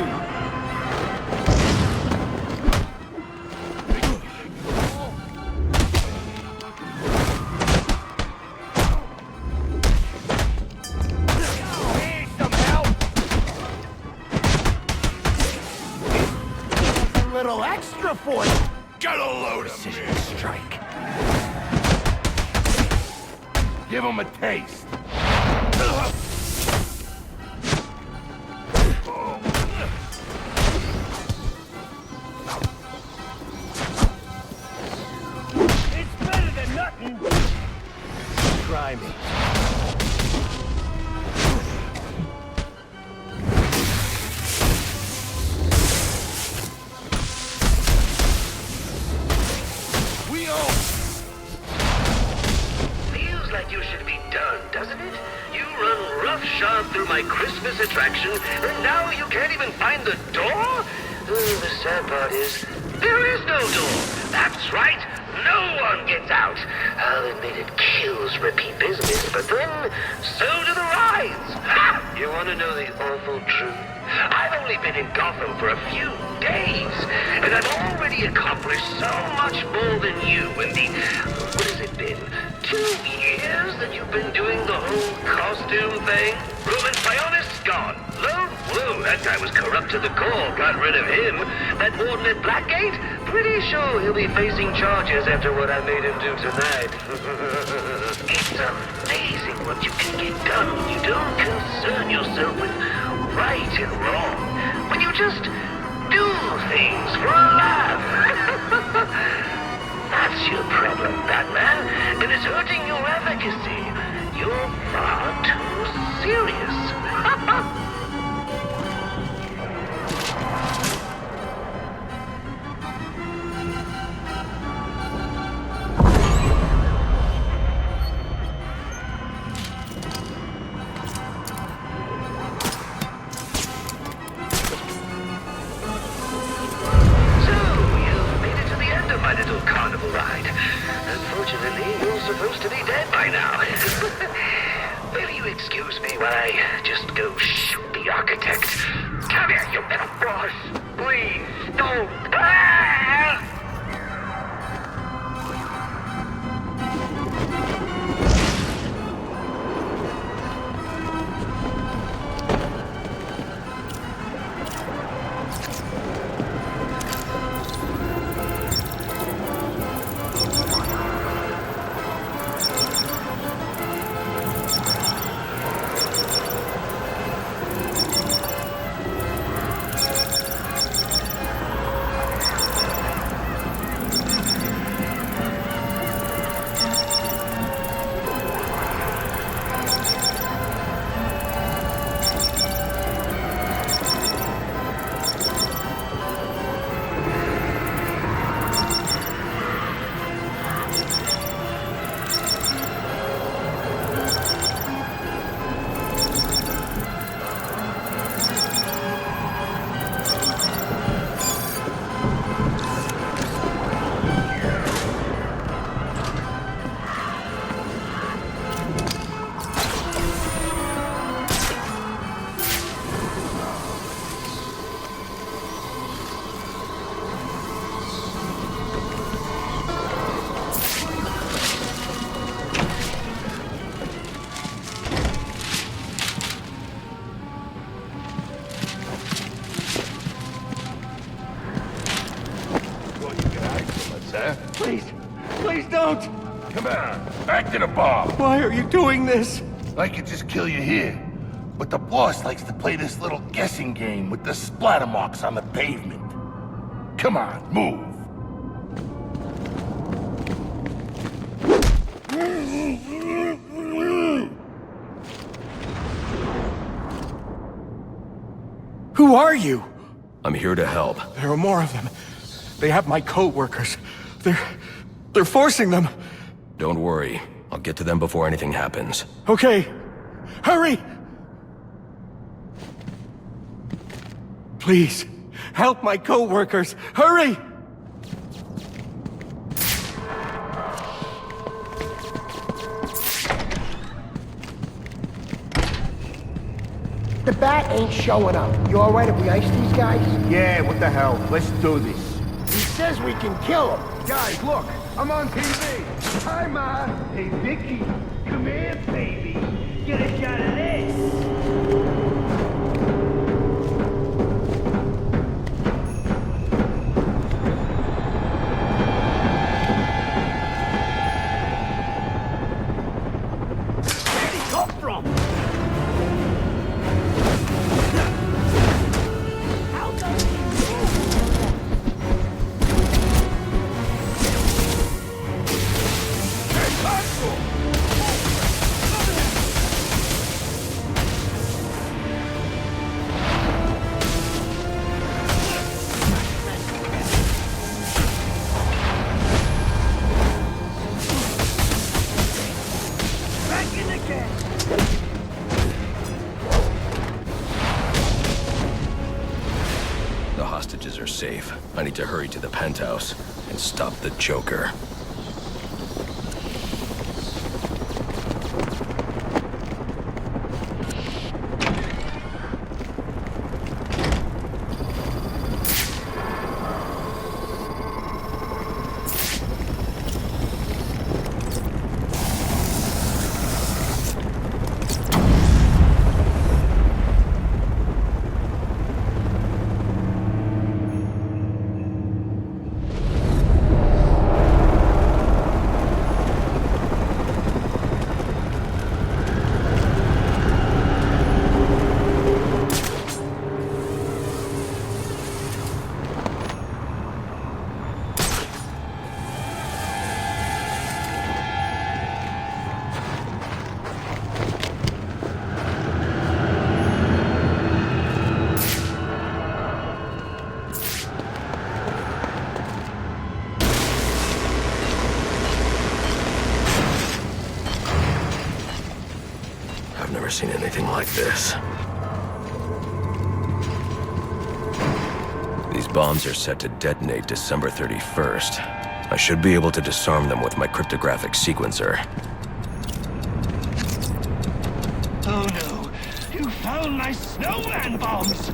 Need some help? A little extra for you. Get a load of me. Strike. Give him a taste. Try me. We own. Feels like you should be done, doesn't it? You run roughshod through my Christmas attraction, and now you can't even find the door? The sad part is, there is no door. That's right. No one gets out. I'll admit it kills repeat business, but then so do the rides. Ha! You want to know the awful truth? I've only been in Gotham for a few days, and I've already accomplished so much more than you in the, what has it been, 2 years that you've been doing the whole costume thing? Roman Sionis gone. Loeb? Whoa, that guy was corrupt to the core. Got rid of him. That warden at Blackgate? Pretty sure he'll be facing charges after what I made him do tonight. It's amazing what you can get done when you don't concern yourself with right and wrong. When you just do things for a laugh. That's your problem, Batman, and it's hurting your efficacy. You're far too serious. me while I just go shoot the architect. Come here, you little boss. Please, don't. Ah! Please, please don't! Come on, back to the bar. Why are you doing this? I could just kill you here. But the boss likes to play this little guessing game with the splatter marks on the pavement. Come on, move. Who are you? I'm here to help. There are more of them. They have my co-workers. They're forcing them. Don't worry. I'll get to them before anything happens. Okay. Hurry! Please, help my co-workers. Hurry! The bat ain't showing up. You alright if we ice these guys? Yeah, what the hell? Let's do this. He says we can kill him. Guys, look! I'm on TV! Hi, Ma! Hey, Vicky, come here, baby. Get a shot of this. Where'd he come from? How does he The hostages are safe. I need to hurry to the penthouse and stop the Joker. Seen anything like this. These bombs are set to detonate December 31st. I should be able to disarm them with my cryptographic sequencer. Oh no. You found my snowman bombs!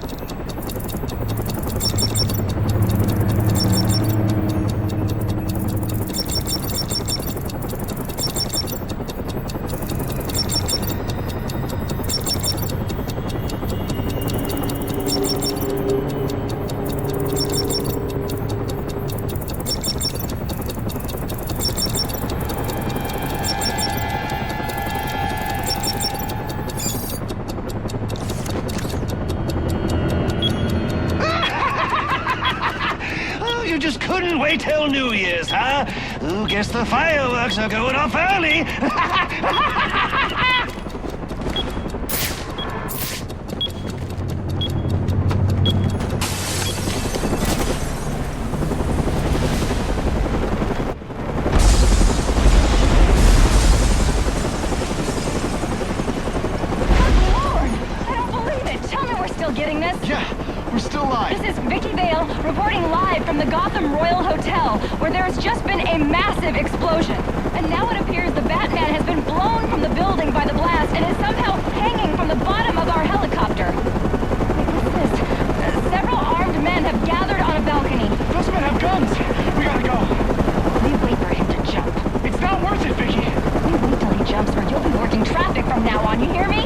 Wait till New Year's, huh? Ooh, guess the fireworks are going off early. Reporting live from the Gotham Royal Hotel, where there has just been a massive explosion. And now it appears the Batman has been blown from the building by the blast and is somehow hanging from the bottom of our helicopter. What's this? Several armed men have gathered on a balcony. Those men have guns! We gotta go! We wait for him to jump. It's not worth it, Vicky! We wait till he jumps or you'll be working traffic from now on, you hear me?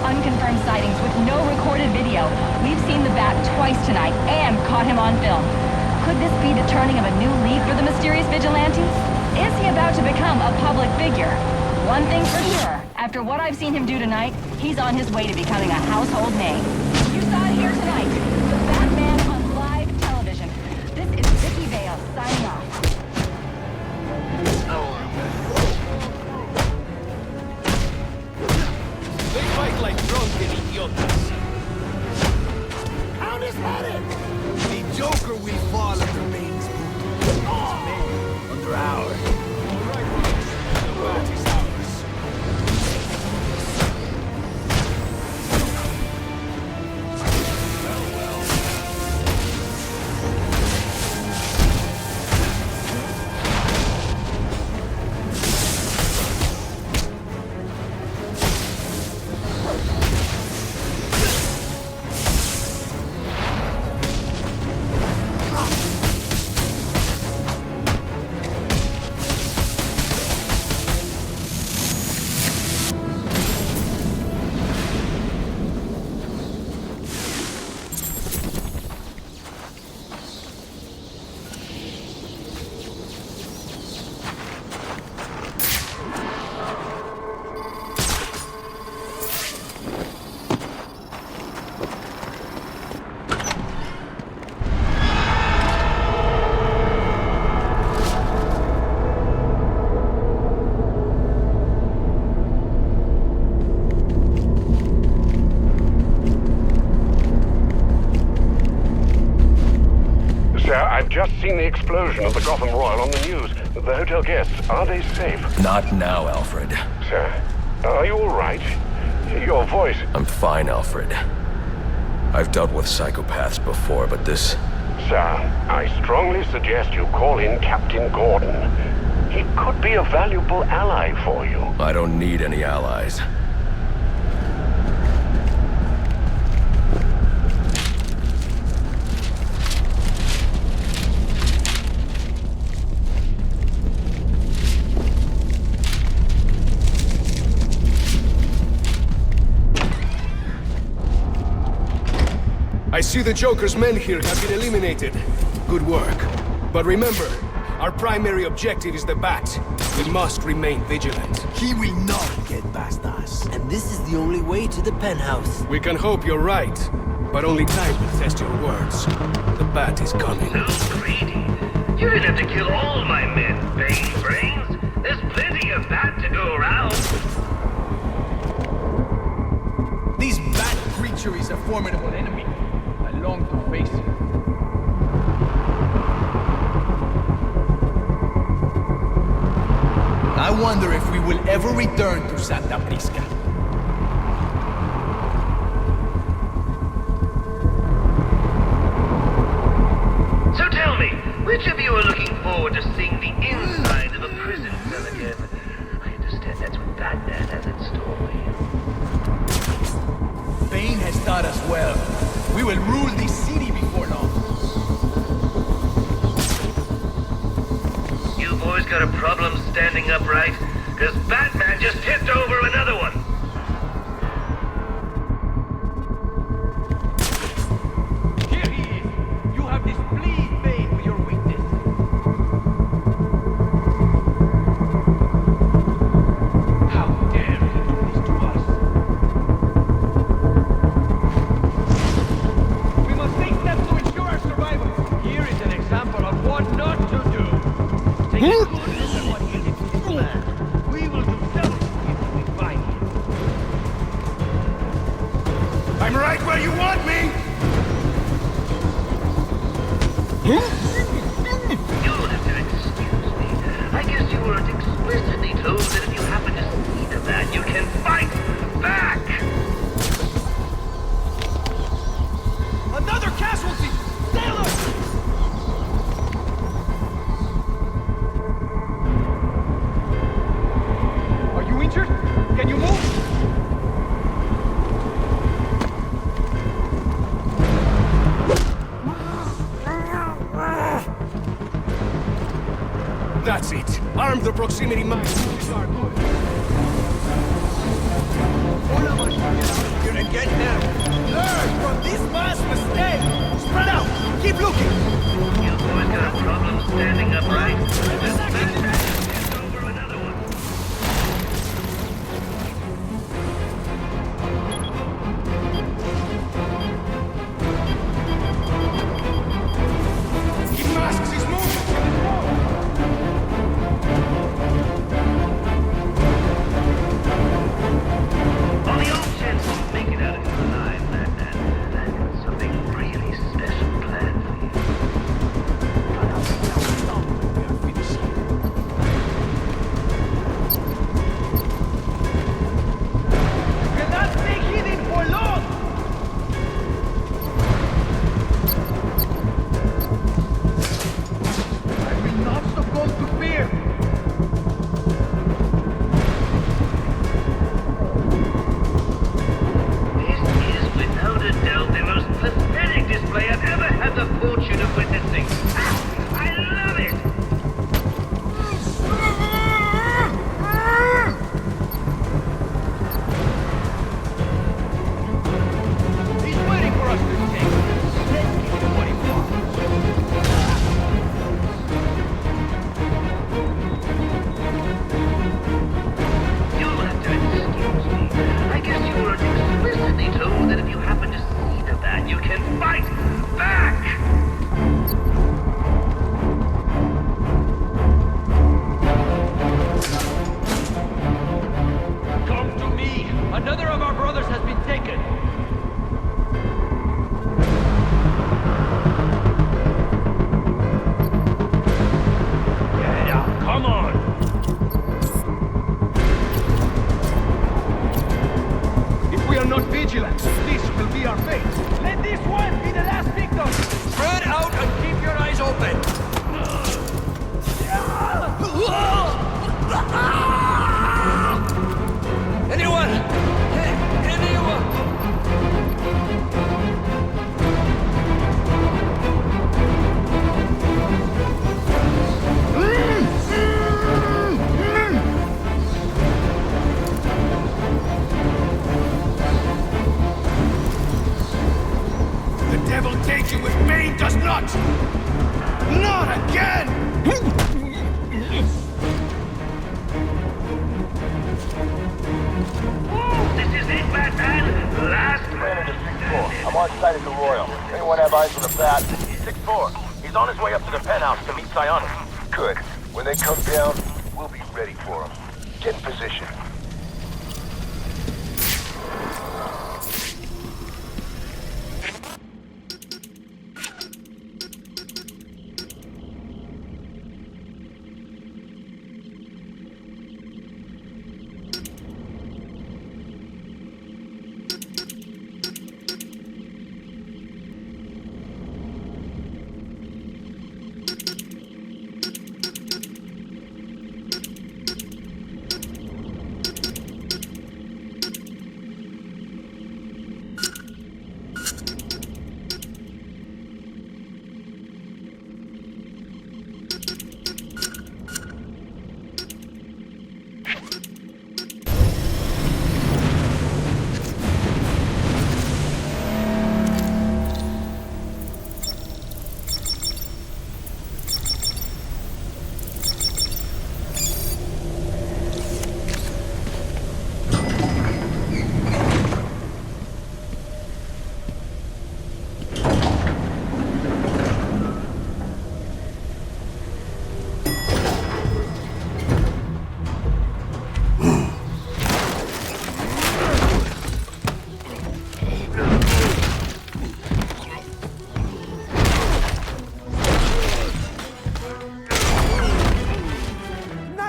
Unconfirmed sightings with no recorded video. We've seen the Bat twice tonight and caught him on film. Could this be the turning of a new leaf for the mysterious vigilante? Is he about to become a public figure? One thing's for sure, after what I've seen him do tonight, he's on his way to becoming a household name. You saw it here tonight. The Batman on live television. This is Vicky Vale signing off. They fight like drunken idiotas. Count his head in! The Joker will fall under Bane's boot. His men under ours. All right, the Bat is ours. Well. I've just seen the explosion of the Gotham Royal on the news. The hotel guests, are they safe? Not now, Alfred. Sir, are you all right? Your voice... I'm fine, Alfred. I've dealt with psychopaths before, but this... Sir, I strongly suggest you call in Captain Gordon. He could be a valuable ally for you. I don't need any allies. I see the Joker's men here have been eliminated. Good work. But remember, our primary objective is the Bat. We must remain vigilant. He will not get past us. And this is the only way to the penthouse. We can hope you're right, but only time will test your words. The Bat is coming. So greedy. You didn't have to kill all my men, Bane brains. There's plenty of Bat to go around. This Bat creature is a formidable enemy. I long to face him. I wonder if we will ever return to Santa Prisca. So tell me, which of you are looking forward to seeing the inside of a prison man. We will do double if we find him. I'm right where you want me! You'll have to excuse me. I guess you weren't explicitly told that if you happen to see the man, you can fight back! Another casualty! Sailor! Are you injured? Can you move? That's it. Arm the proximity mines. These are good. All of us should get out here and get them. Learn from this man's mistake. Spread out. Keep looking. You boys got a problem standing upright? Just over another one. He masks his movement from the wall. On the off chance you make it out of here alive, Batman, I've got something really special planned for you. You cannot stay hidden for long. I will not succumb to fear. This is without a doubt the most pathetic display I've ever had the fortune of witnessing. I love it! He's waiting for us to take. Let's give him what he wants. You'll have to excuse me. I guess you weren't explicitly told that if you happen to see the bat, you can fight back! Come to me. Another of our brothers has been taken. Get out, come on! If we are not vigilant, this will be our fate. Let this one be the last victim. Spread out and keep your eyes open. Anyone? Anyone? The devil take you with Bane does not! Not again! This is it, Batman! Last Landed to 6-4. I'm on site at the Royal. Anyone have eyes on the bat? 6-4. He's on his way up to the penthouse to meet Psionic. Good. When they come down, we'll be ready for him. Get in position.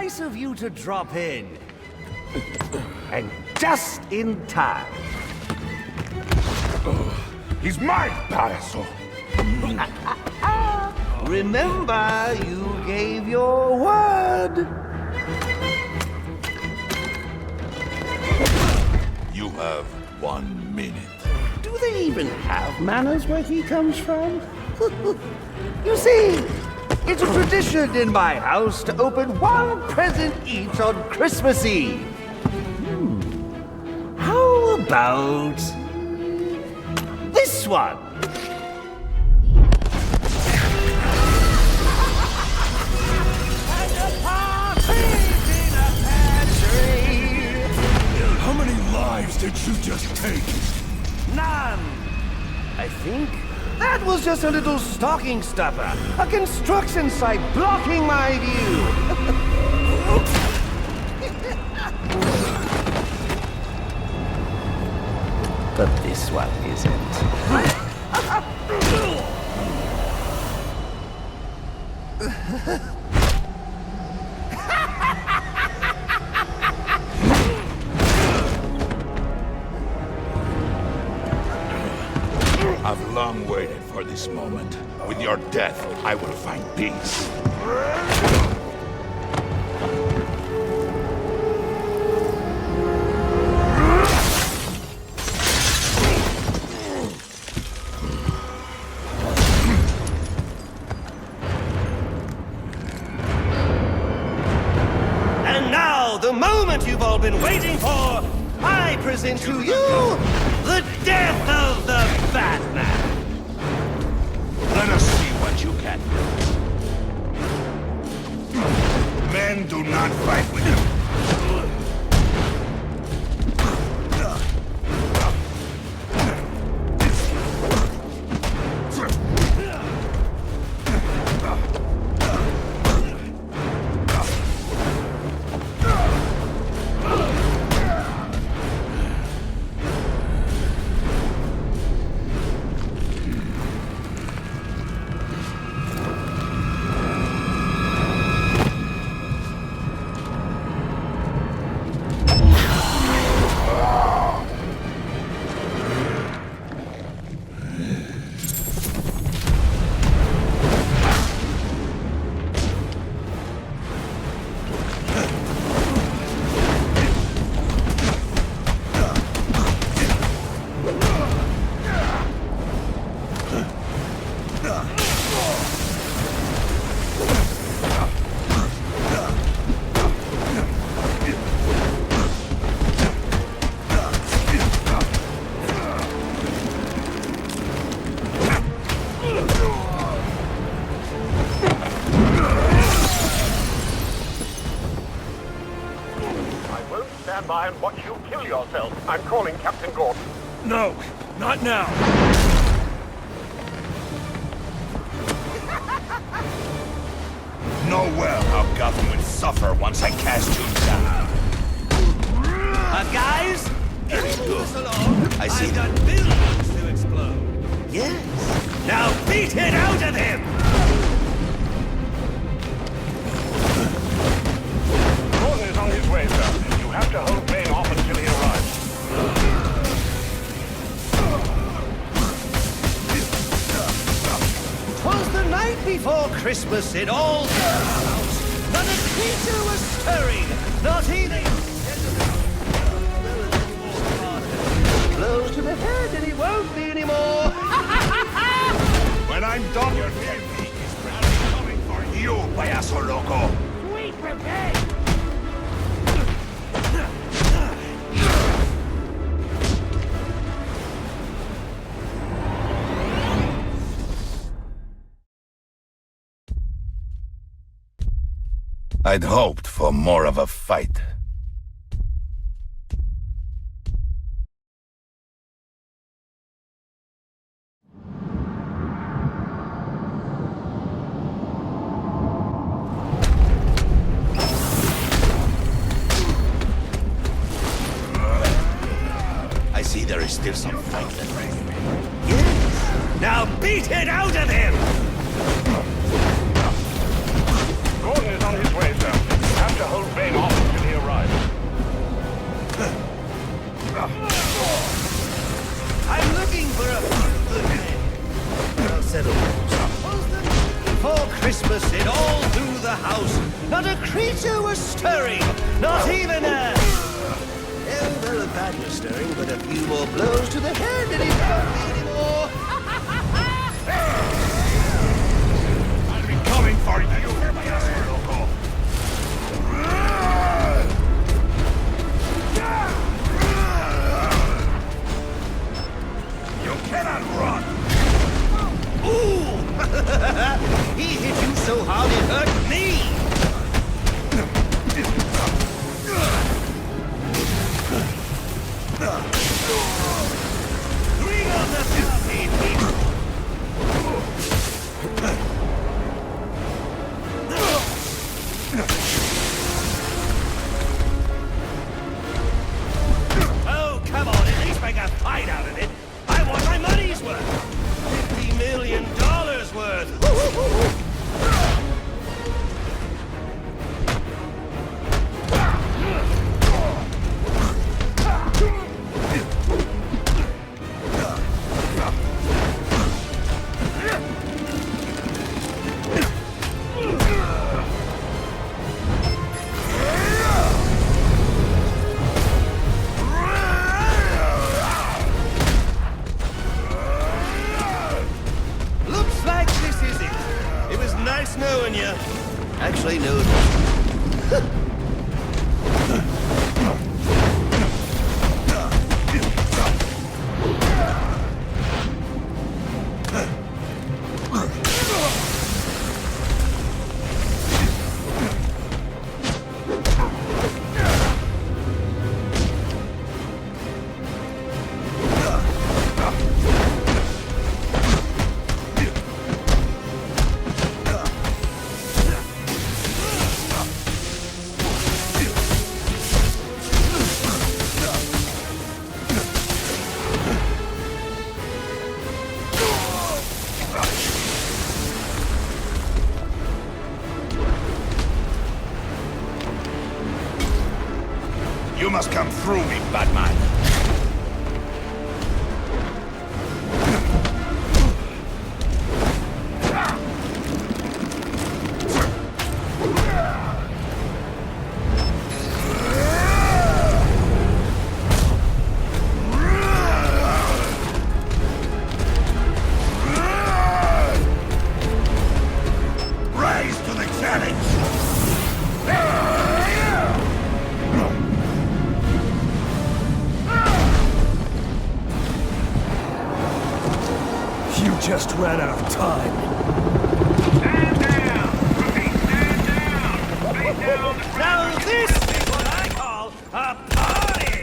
nice of you to drop in. And just in time. He's mine, Payaso. Remember, you gave your word. You have 1 minute. Do they even have manners where he comes from? You see, it's a tradition in my house to open one present each on Christmas Eve. How about this one? How many lives did you just take? None. I think that was just a little stocking stuffer. A construction site blocking my view. But this one isn't. I've long waited for this moment. With your death, I will find peace. And now, the moment you've all been waiting for, I present to you the death of the Batman. Let us see what you can do. Men do not fight with them. And watch you kill yourself. I'm calling Captain Gordon. No, not now. Know well how Gotham will suffer once I cast you down. Guys, Very good. I see that buildings to explode. Yes. Now beat it out of him! Gordon is on his way, sir. You have to hold Bane off until he arrives. 'Twas the night before Christmas, it all turned out. Not a creature was stirring, not even... Blows to the head and he won't be anymore. When I'm done, your technique is probably coming for you, payaso loco. Sweet revenge! I'd hoped for more of a fight. I see there is still some fight left. Yes. Now beat it out of him! Gordon is on his way, sir. You have to hold Bane off until he arrives. I'm looking for a good man. I'll settle those. Before Christmas, it all through the house. Not a creature was stirring. Not even a... Oh, well, a bad was stirring, but a few more blows to the head and it won't be anymore. I'll be coming for you. You cannot run! Ooh! He hit you so hard it hurt me! Bring on the filthy people! Oh, come on, at least make a fight out of it! I want my money's worth! $50 million worth! Knowing you. Actually, no. You must come through me, Batman. Rise to the challenge! Just ran out of time. Stand down! Repeat, stand down! Face down on the ground! Now this is what I call a party!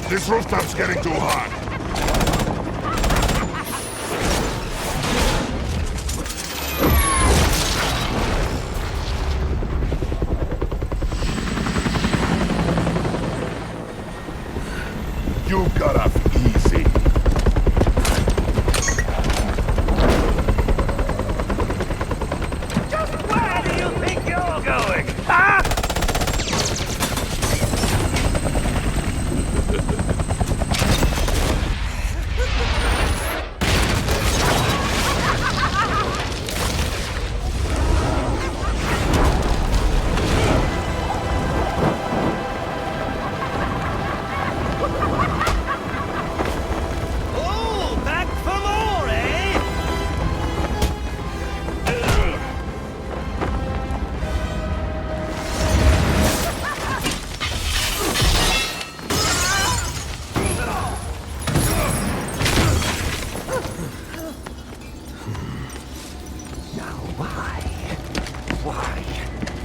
This rooftop's getting too hot. You got off easy. Just where do you think you're going, huh?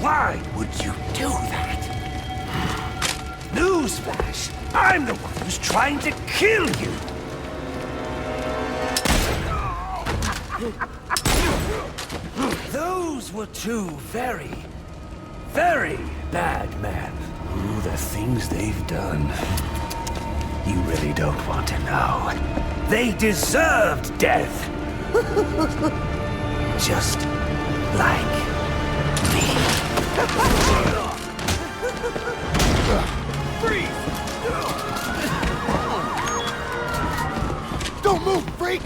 Why would you do that? Newsflash! I'm the one who's trying to kill you! Those were two very, very bad men. Oh, the things they've done. You really don't want to know. They deserved death! Just like me. Freeze! Don't move, freak!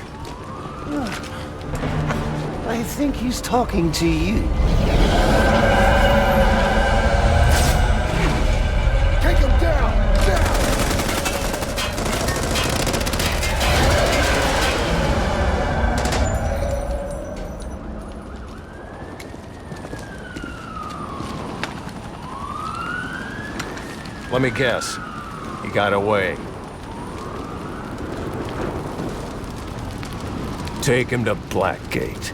I think he's talking to you. Take him down! Let me guess. He got away. Take him to Blackgate.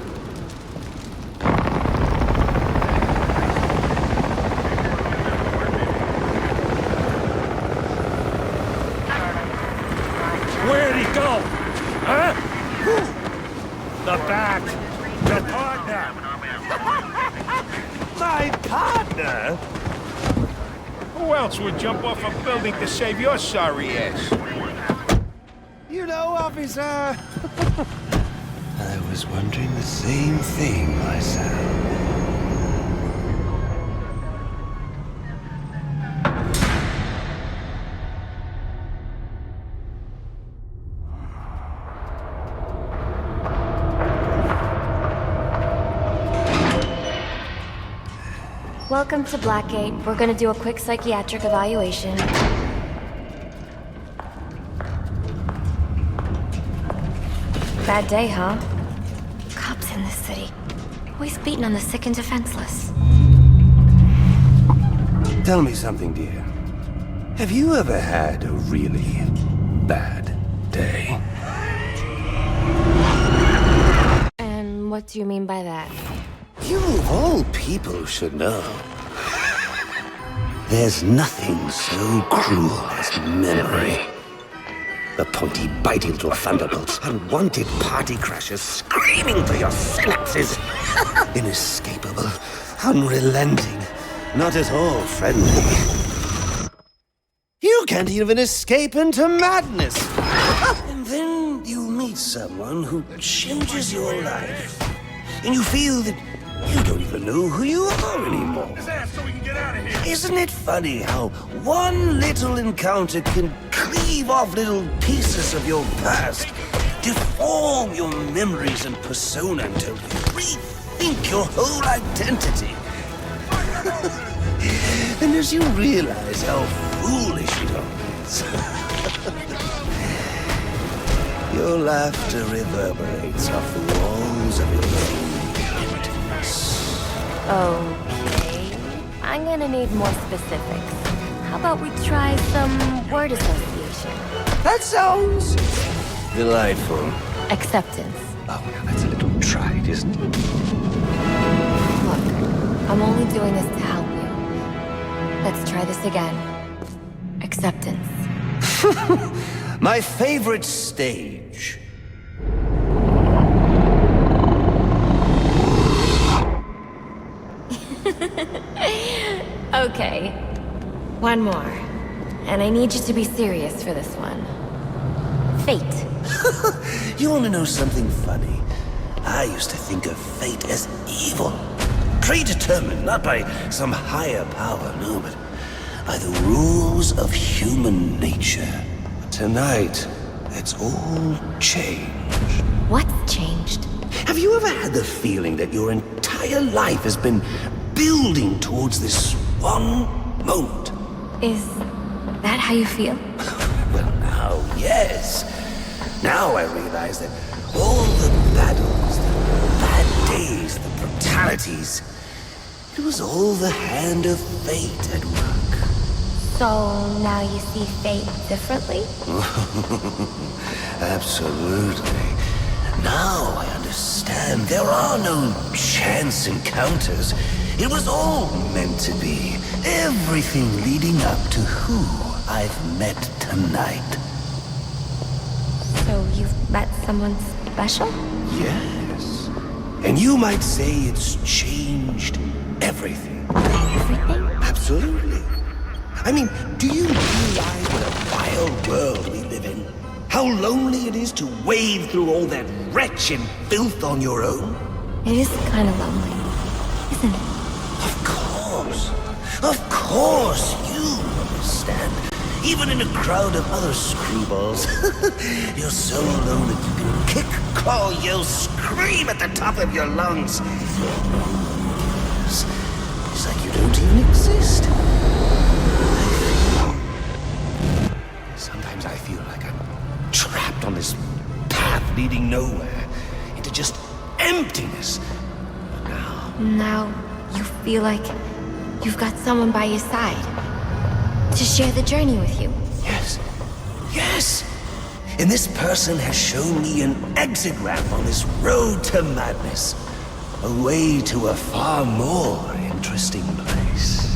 Where'd he go? Huh? The Bat. The partner. My partner? Who else would jump off a building to save your sorry ass? You know, officer... I was wondering the same thing myself. Welcome to Blackgate. We're gonna do a quick psychiatric evaluation. Bad day, huh? Cops in this city. Always beating on the sick and defenseless. Tell me something, dear. Have you ever had a really bad day? And what do you mean by that? You of all people should know. There's nothing so cruel as memory. The pointy, bitey little thunderbolts, unwanted party crashers screaming for your synapses. Inescapable, unrelenting, not at all friendly. You can't even escape into madness. And then you meet someone who changes your life. And you feel that you don't even know who you are anymore. Isn't it funny how one little encounter can cleave off little pieces of your past, deform your memories and persona until you rethink your whole identity? And as you realize how foolish it all is, your laughter reverberates off the walls of your own. Okay. I'm gonna need more specifics. How about we try some word association? That sounds delightful. Acceptance. Oh, now that's a little tried, isn't it? Look, I'm only doing this to help you. Let's try this again. Acceptance. My favorite stage. Okay. One more. And I need you to be serious for this one. Fate. You want to know something funny? I used to think of fate as evil. Predetermined, not by some higher power, no, but by the rules of human nature. Tonight, it's all changed. What's changed? Have you ever had the feeling that your entire life has been building towards this one moment? Is that how you feel? Well, now, yes. Now I realize that all the battles, the bad days, the brutalities, it was all the hand of fate at work. So now you see fate differently? Absolutely. Now I understand there are no chance encounters. It was all meant to be. Everything leading up to who I've met tonight. So you've met someone special? Yes. And you might say it's changed everything. Everything? Absolutely. I mean, do you realize what a wild world we live in? How lonely it is to wade through all that wretched filth on your own? It is kind of lonely, isn't it? Of course, you understand. Even in a crowd of other screwballs, you're so alone that you can kick, claw, yell, scream at the top of your lungs. It's like you don't even exist. Sometimes I feel like I'm trapped on this path leading nowhere, into just emptiness. But Now you feel like you've got someone by your side to share the journey with you. Yes! And this person has shown me an exit ramp on this road to madness. A way to a far more interesting place.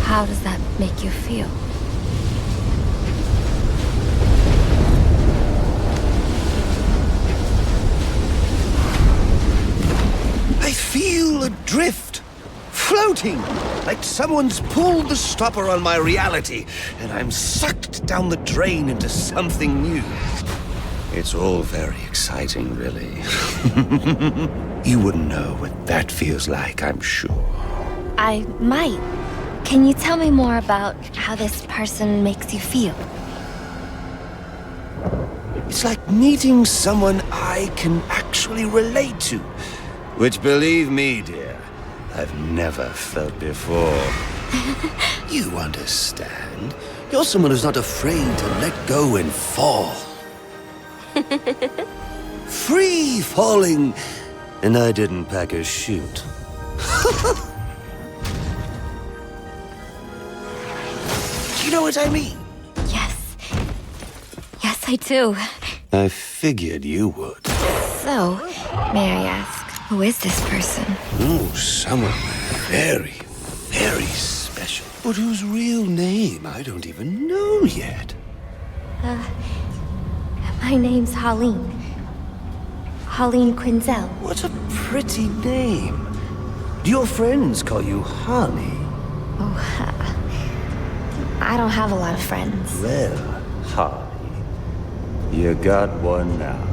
How does that make you feel? I feel adrift, floating, like someone's pulled the stopper on my reality, and I'm sucked down the drain into something new. It's all very exciting, really. You wouldn't know what that feels like, I'm sure. I might. Can you tell me more about how this person makes you feel? It's like meeting someone I can actually relate to. Which, believe me, dear, I've never felt before. You understand. You're someone who's not afraid to let go and fall. Free falling, and I didn't pack a chute. You know what I mean? Yes, I do. I figured you would. So, may I ask, who is this person? Oh, someone very, very special. But whose real name I don't even know yet. My name's Holleen. Holleen Quinzel. What a pretty name. Do your friends call you Holly? Oh, I don't have a lot of friends. Well, Holly, you got one now.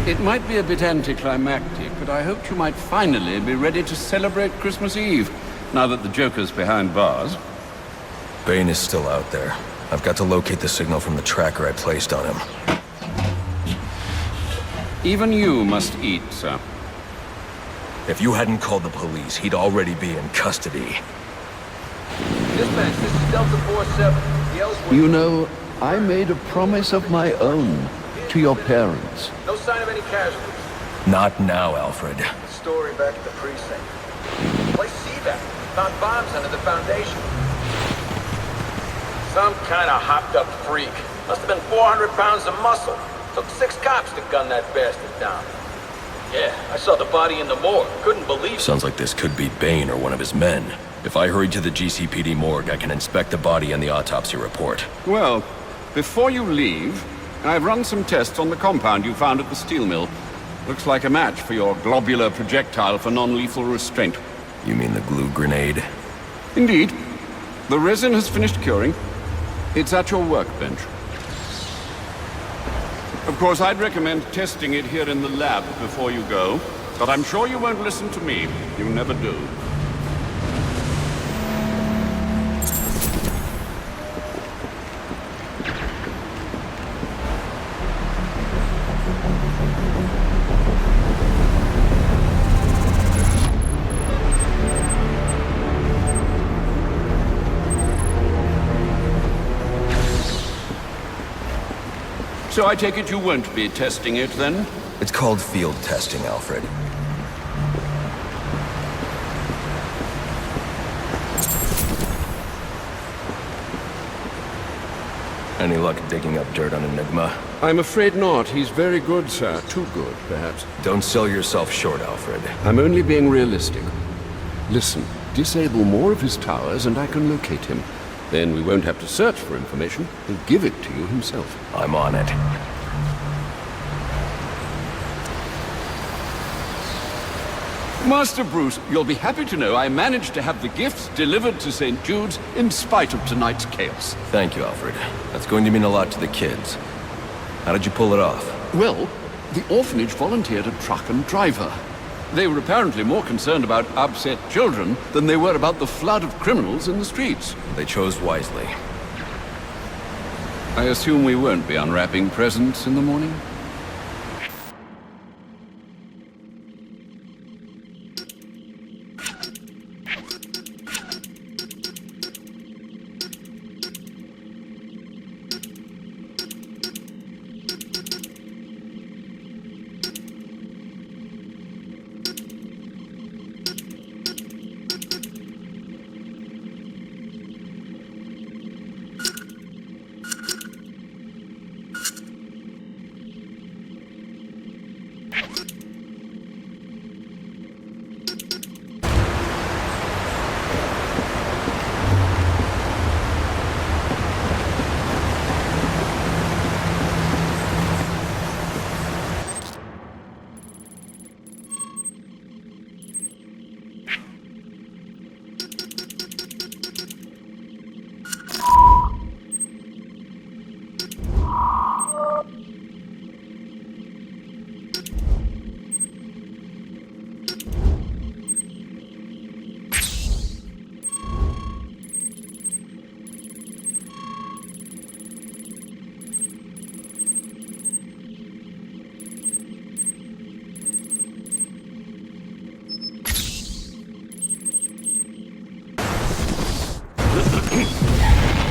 It might be a bit anticlimactic, but I hoped you might finally be ready to celebrate Christmas Eve, now that the Joker's behind bars. Bane is still out there. I've got to locate the signal from the tracker I placed on him. Even you must eat, sir. If you hadn't called the police, he'd already be in custody. Dispatch, this is Delta 47. You know, I made a promise of my own to your parents. No sign of any casualties. Not now, Alfred. Story back at the precinct. Place CVAC. Found bombs under the foundation. Some kind of hopped-up freak. Must have been 400 pounds of muscle. Took 6 cops to gun that bastard down. Yeah, I saw the body in the morgue. Couldn't believe it. Sounds like this could be Bane or one of his men. If I hurry to the GCPD morgue, I can inspect the body and the autopsy report. Well, before you leave, I've run some tests on the compound you found at the steel mill. Looks like a match for your globular projectile for non-lethal restraint. You mean the glue grenade? Indeed. The resin has finished curing. It's at your workbench. Of course, I'd recommend testing it here in the lab before you go, but I'm sure you won't listen to me. You never do. So I take it you won't be testing it, then? It's called field testing, Alfred. Any luck digging up dirt on Enigma? I'm afraid not. He's very good, sir. Too good, perhaps. Don't sell yourself short, Alfred. I'm only being realistic. Listen, disable more of his towers and I can locate him. Then we won't have to search for information. He'll give it to you himself. I'm on it. Master Bruce, you'll be happy to know I managed to have the gifts delivered to St. Jude's in spite of tonight's chaos. Thank you, Alfred. That's going to mean a lot to the kids. How did you pull it off? Well, the orphanage volunteered a truck and driver. They were apparently more concerned about upset children than they were about the flood of criminals in the streets. They chose wisely. I assume we won't be unwrapping presents in the morning?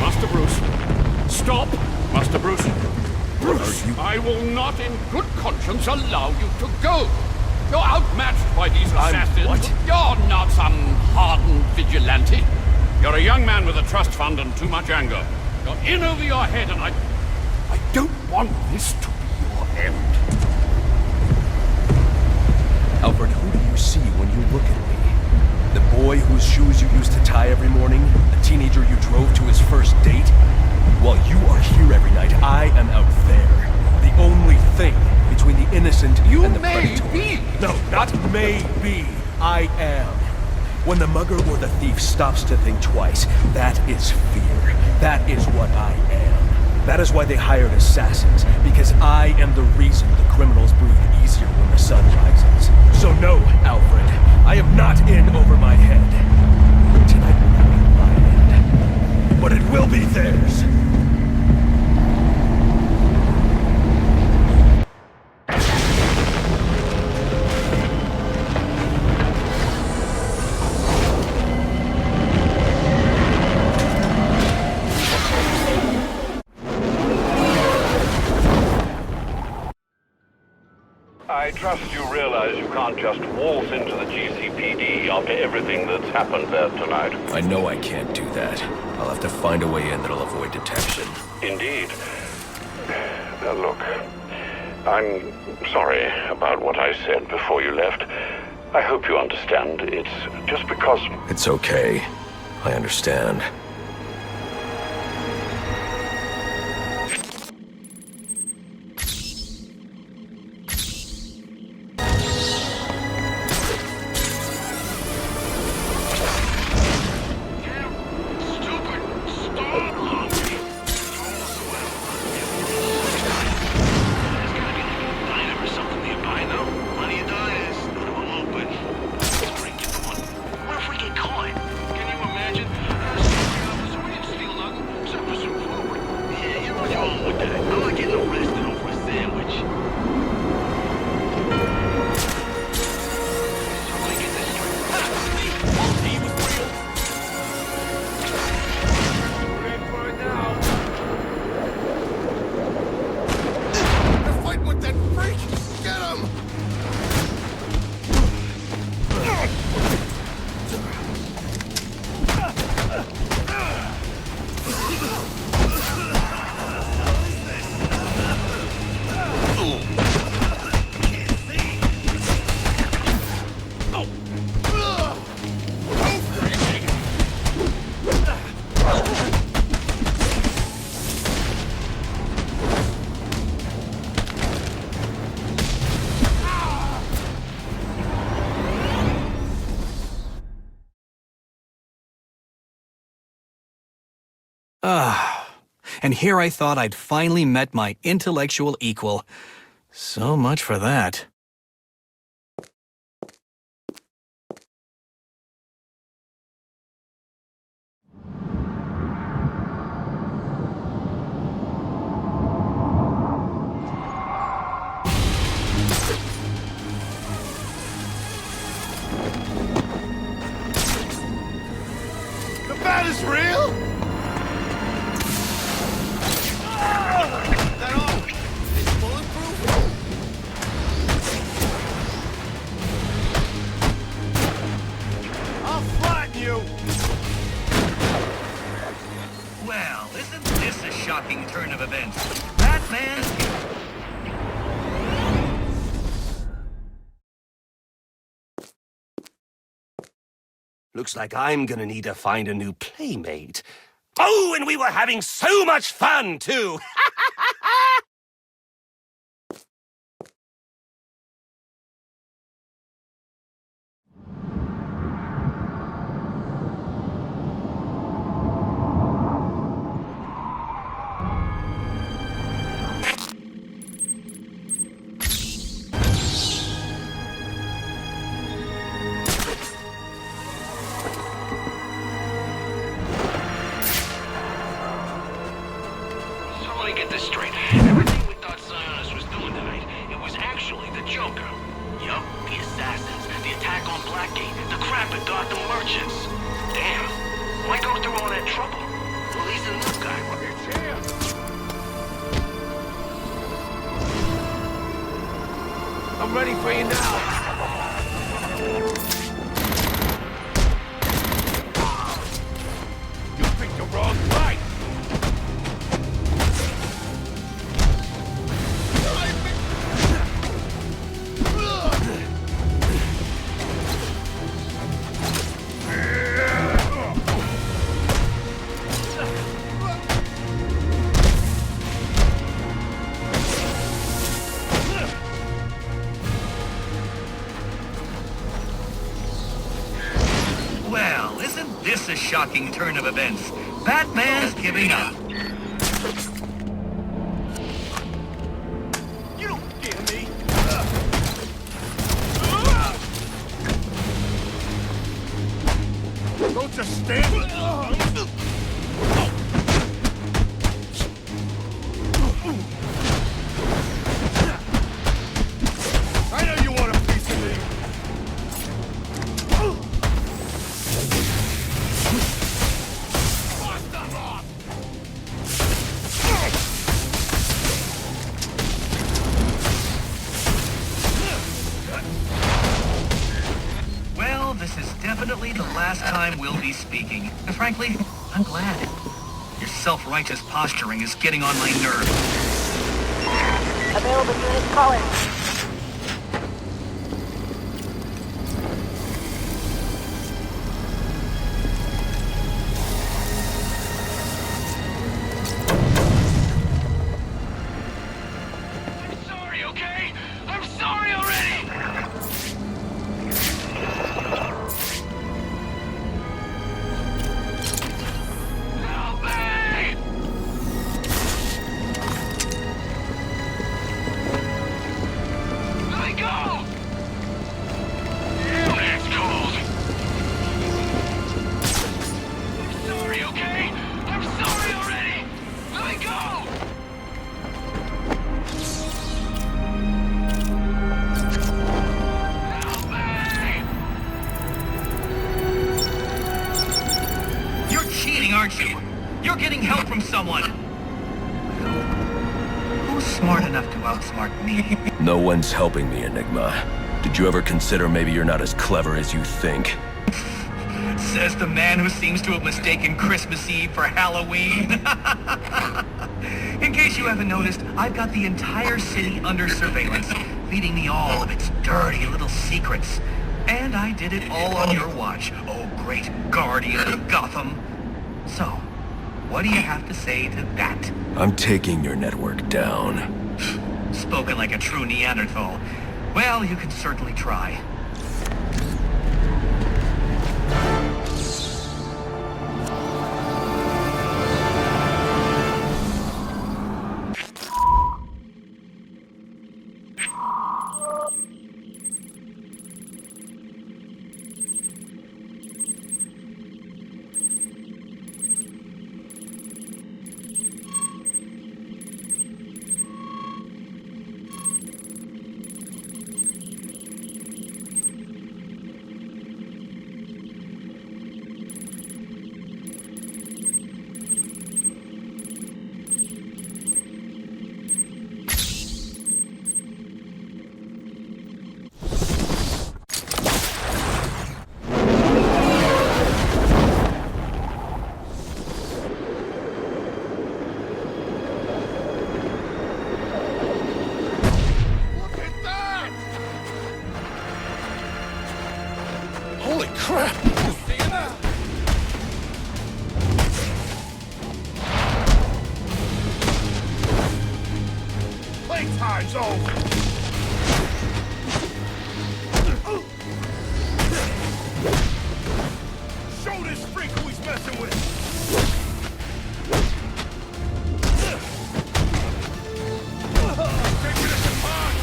Master Bruce. Stop! Master Bruce. Bruce, I will not in good conscience allow you to go. You're outmatched by these assassins. What? You're not some hardened vigilante. You're a young man with a trust fund and too much anger. You're in over your head and I don't want this to be your end. Alfred, who do you see when you look at me? The boy whose shoes you used to tie every morning? The teenager you drove to his first date? While you are here every night, I am out there. The only thing between the innocent and the predator. Be. No, not may be. I am. When the mugger or the thief stops to think twice, that is fear. That is what I am. That is why they hired assassins, because I am the reason the criminals breathe easier when the sun rises. So no, Alfred, I am not in over my head. Tonight will not be my end, but it will be theirs. I trust you realize you can't just waltz into the GCPD after everything that's happened there tonight. I know I can't do that. I'll have to find a way in that'll avoid detection. Indeed. Now look, I'm sorry about what I said before you left. I hope you understand. It's just because... It's okay. I understand. And here I thought I'd finally met my intellectual equal. So much for that. The bat is real? That all? It's bulletproof? I'll flatten you! Well, isn't this a shocking turn of events? Batman... Looks like I'm gonna need to find a new playmate. Oh, and we were having so much fun, too! I'm ready for you now. You picked the wrong fight. This a shocking turn of events. Batman's giving up. You don't get me. Don't just stand. I know you want a piece of me. Definitely the last time we'll be speaking. And frankly, I'm glad. Your self-righteous posturing is getting on my nerves. Available units calling. I'm sorry, okay? I'm sorry already! Help me! Let me go! Damn, that's cold. I'm sorry, okay? I'm sorry already! Let me go! You're cheating, aren't you? You're getting help from someone. Who's smart enough to outsmart me? No one's helping me, Enigma. Did you ever consider maybe you're not as clever as you think? Says the man who seems to have mistaken Christmas Eve for Halloween. In case you haven't noticed, I've got the entire city under surveillance, feeding me all of its dirty little secrets. And I did it all on your watch, oh great guardian of Gotham. So, what do you have to say to that? I'm taking your network down. Spoken like a true Neanderthal. Well, you can certainly try. Holy crap! Playtime's over! Show this freak who he's messing with! Taking us apart!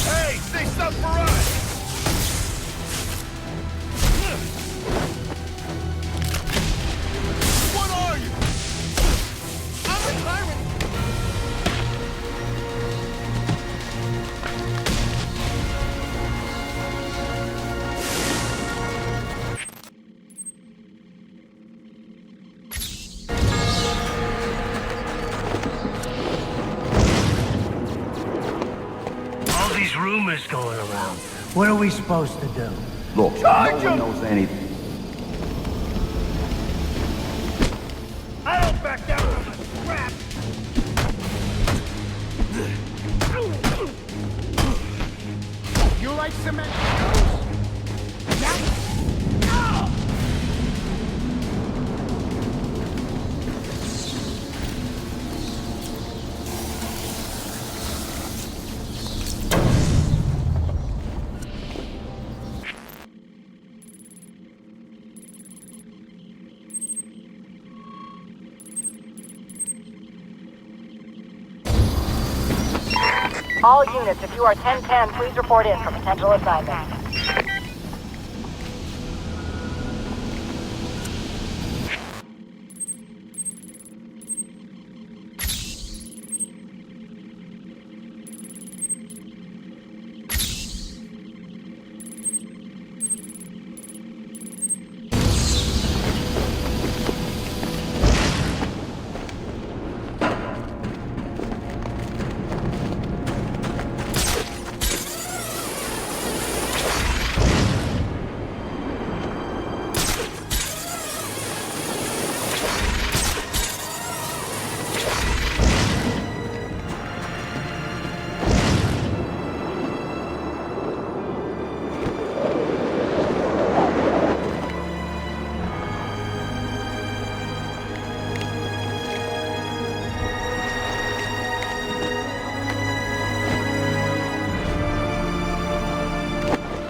Hey, say something for us! What are you? I'm a tyrant! All these rumors going around. What are we supposed to do? Look, Charge no one him! knows anything. I don't back down from a scrap! You like cement shoes? Yeah. All units, if you are 1010, please report in for potential assignment.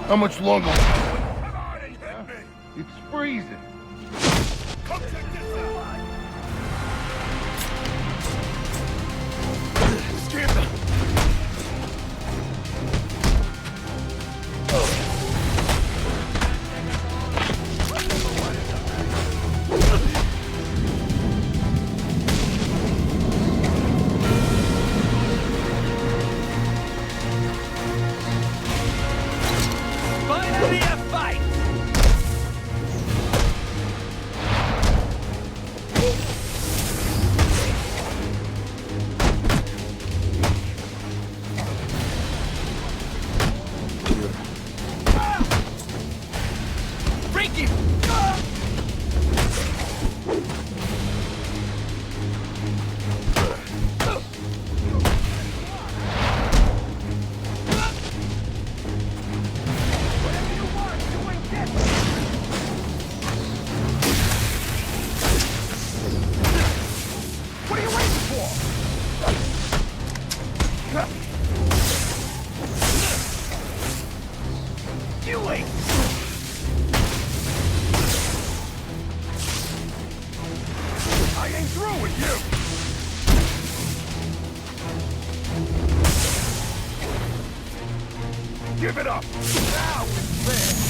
How much longer? Come on and hit me! It's freezing. Come check this out! Skip! Give it up! Now it's there!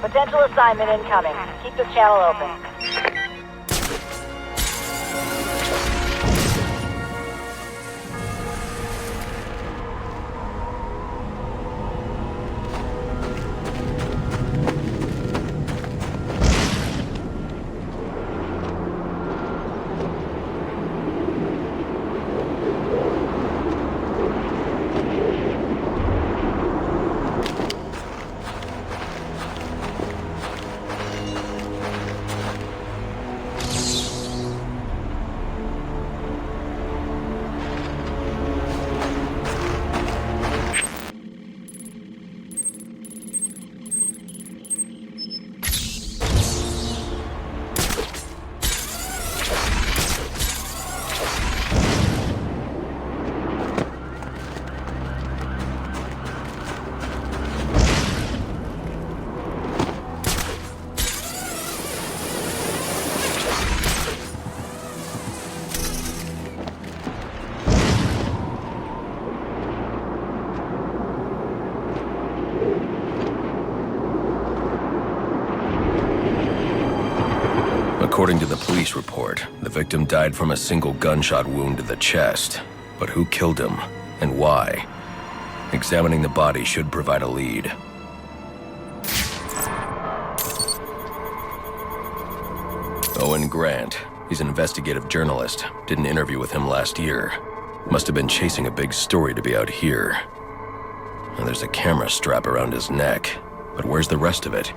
Potential assignment incoming. Keep this channel open. According to the police report, the victim died from a single gunshot wound to the chest. But who killed him, and why? Examining the body should provide a lead. Owen Grant. He's an investigative journalist. Did an interview with him last year. Must have been chasing a big story to be out here. And there's a camera strap around his neck. But where's the rest of it?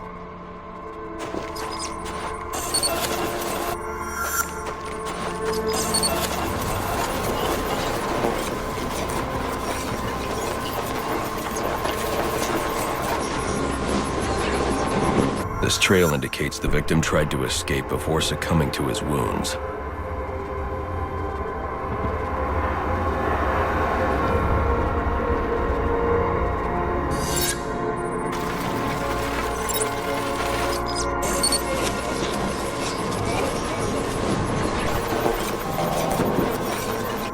This trail indicates the victim tried to escape before succumbing to his wounds.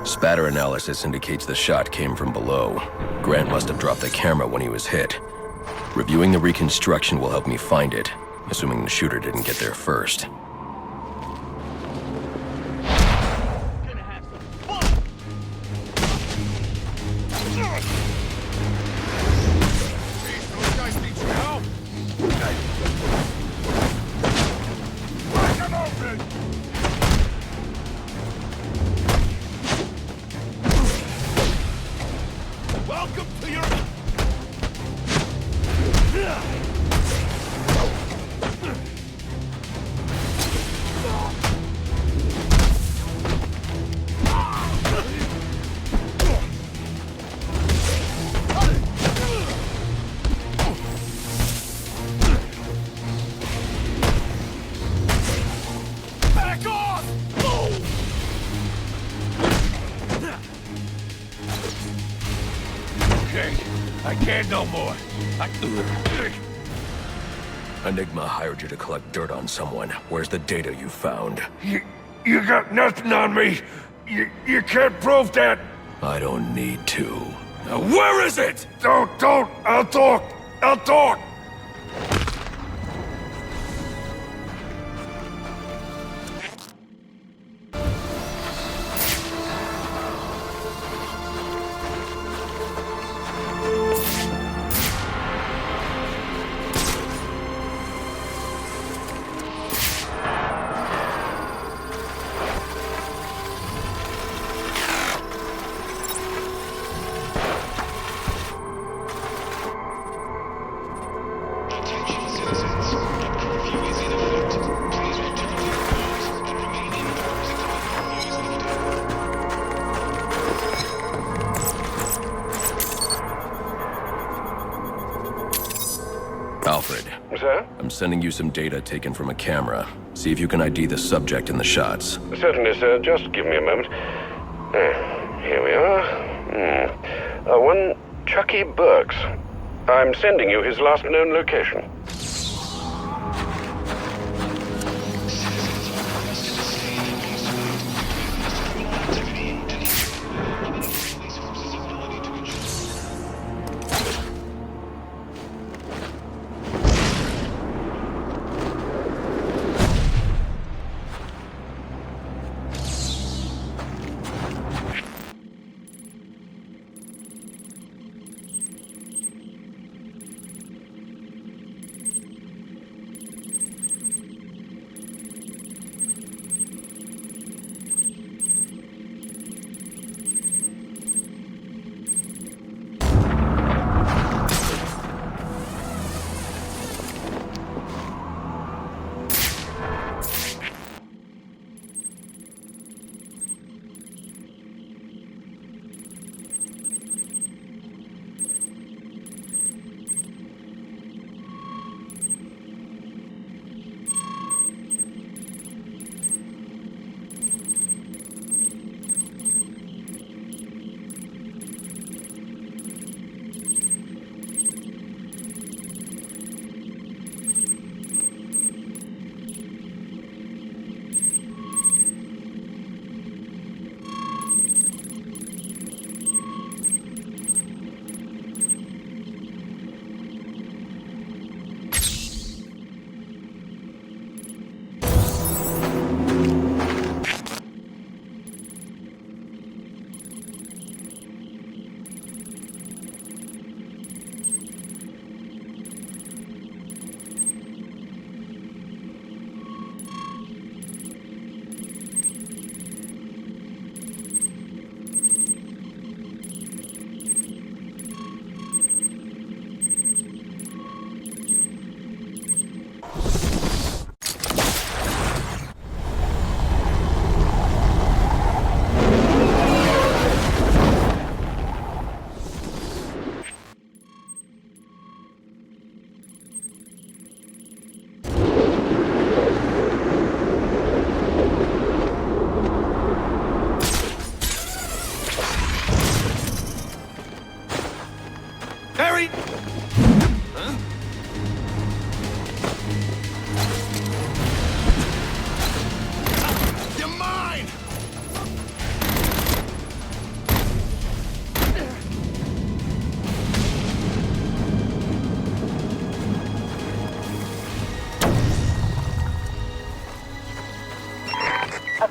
Spatter analysis indicates the shot came from below. Grant must have dropped the camera when he was hit. Reviewing the reconstruction will help me find it, assuming the shooter didn't get there first. Welcome to your... I can't no more. Enigma hired you to collect dirt on someone. Where's the data you found? You got nothing on me. You can't prove that. I don't need to. Now where is it? Don't. I'll talk. Alfred. Sir? I'm sending you some data taken from a camera. See if you can ID the subject in the shots. Certainly, sir. Just give me a moment. Here we are. One Chucky Burks. I'm sending you his last known location.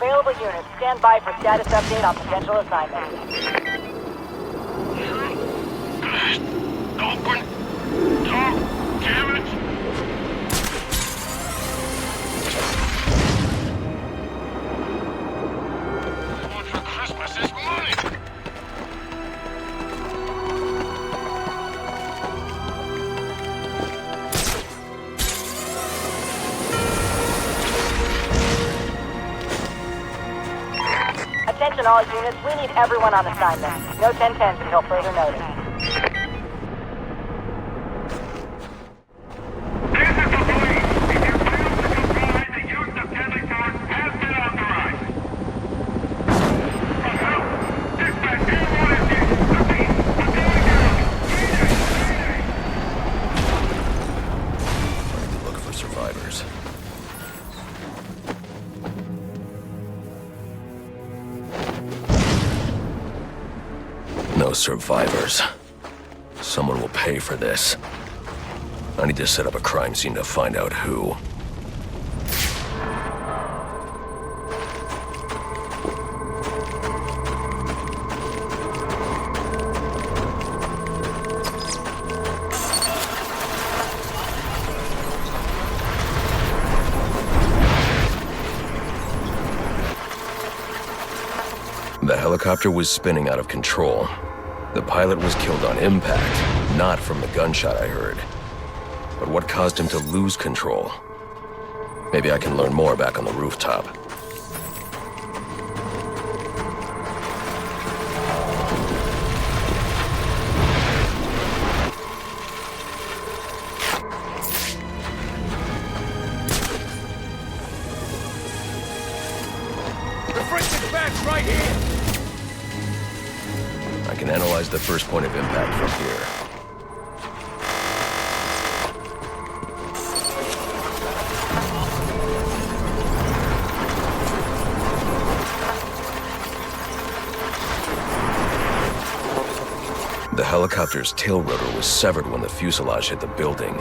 Available units, stand by for status update on potential assignment. Open! Oh, damn it! What for Christmas is money! Attention all units, we need everyone on assignment. No 10-10s until further notice. Look for survivors. No survivors. Someone will pay for this. I need to set up a crime scene to find out who. The helicopter was spinning out of control. The pilot was killed on impact, not from the gunshot I heard. But what caused him to lose control? Maybe I can learn more back on the rooftop. The forensic bat's right here! I can analyze the first point of impact from here. The helicopter's tail rotor was severed when the fuselage hit the building.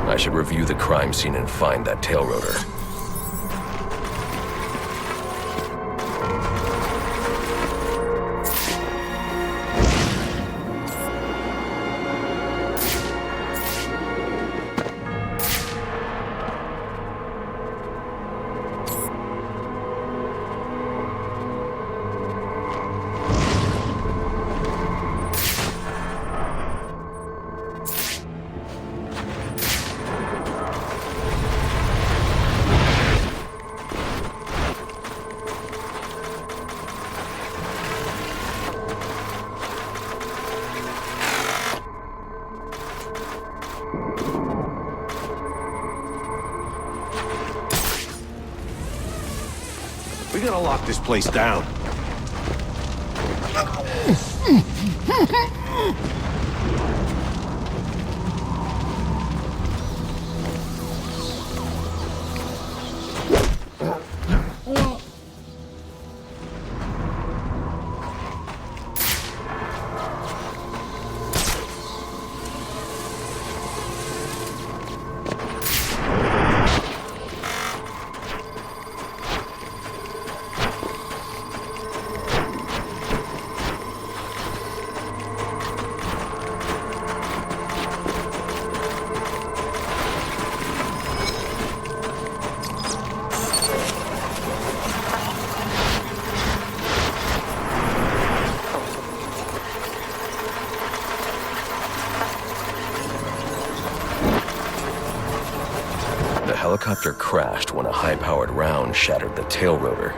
I should review the crime scene and find that tail rotor. We gotta lock this place down. The helicopter crashed when a high-powered round shattered the tail rotor.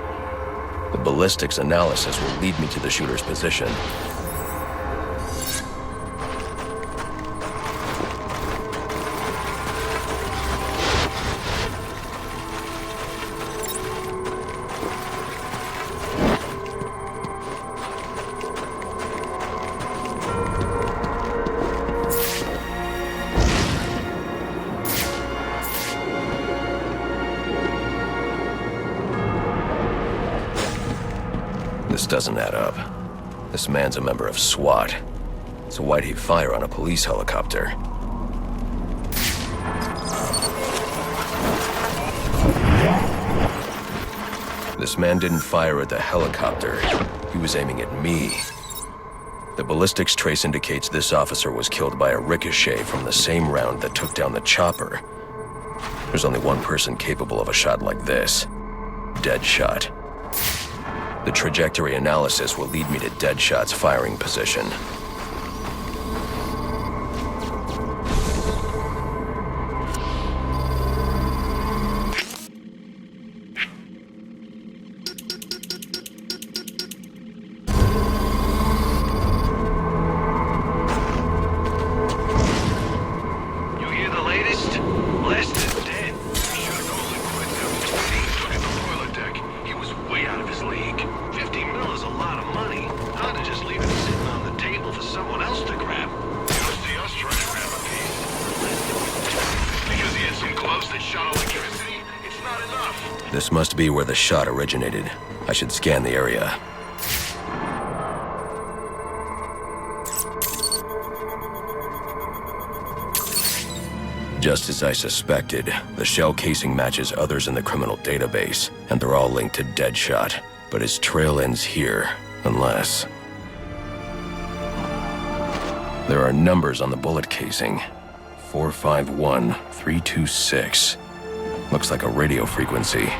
The ballistics analysis will lead me to the shooter's position. This doesn't add up. This man's a member of SWAT. So why'd he fire on a police helicopter? This man didn't fire at the helicopter. He was aiming at me. The ballistics trace indicates this officer was killed by a ricochet from the same round that took down the chopper. There's only one person capable of a shot like this. Deadshot. The trajectory analysis will lead me to Deadshot's firing position. This must be where the shot originated. I should scan the area. Just as I suspected, the shell casing matches others in the criminal database, and they're all linked to Deadshot. But his trail ends here, unless... There are numbers on the bullet casing. 451326. Looks like a radio frequency.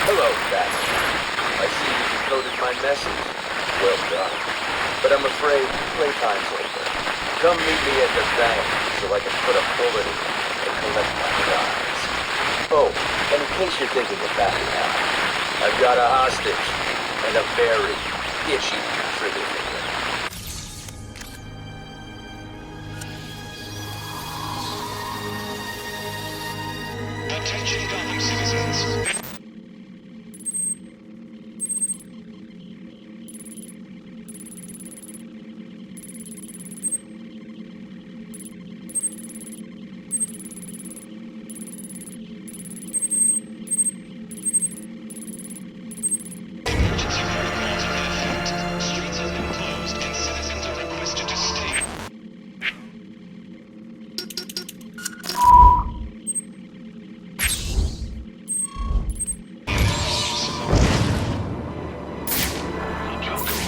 Hello, Batman. I see you decoded my message. Well done. But I'm afraid playtime's over. Come meet me at the bank so I can put a bullet in you and collect my prize. Oh, and in case you're thinking of backing out, I've got a hostage and a very itchy trigger finger. Attention, Gotham citizens.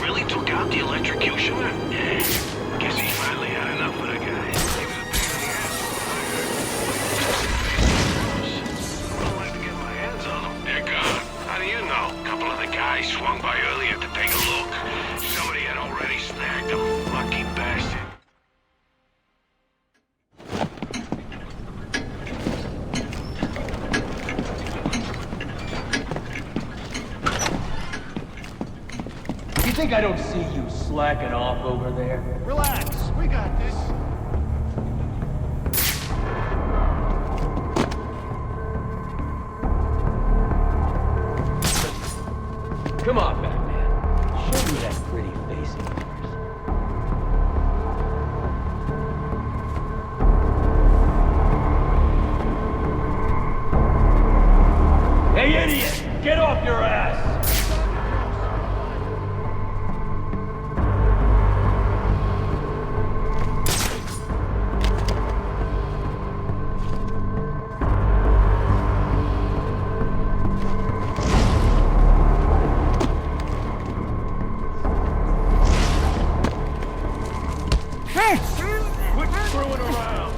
Really took out the Electrocutioner? Yeah. Guess he finally had enough of the guy. He was a pain in the ass. I don't like to get my hands on him. They're gone. How do you know? A couple of the guys swung by earlier to take a look. Somebody had already snagged him. Lucky bastard. You think I don't see you slacking off over there? Relax, we got this. Come on, Batman. Show me that pretty face of yours. Hey, idiot! Get off your ass! Quit screwing around.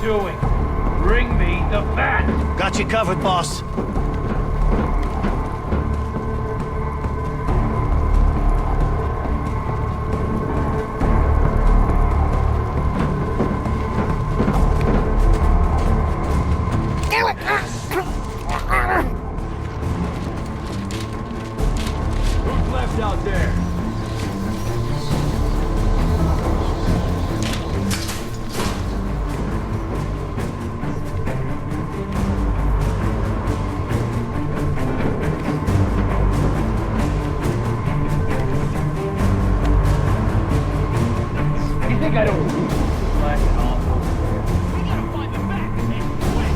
doing? Bring me the bat! Got you covered, boss. Who's left out there? You think I don't flashing off over there? We gotta find the back, man. Quick!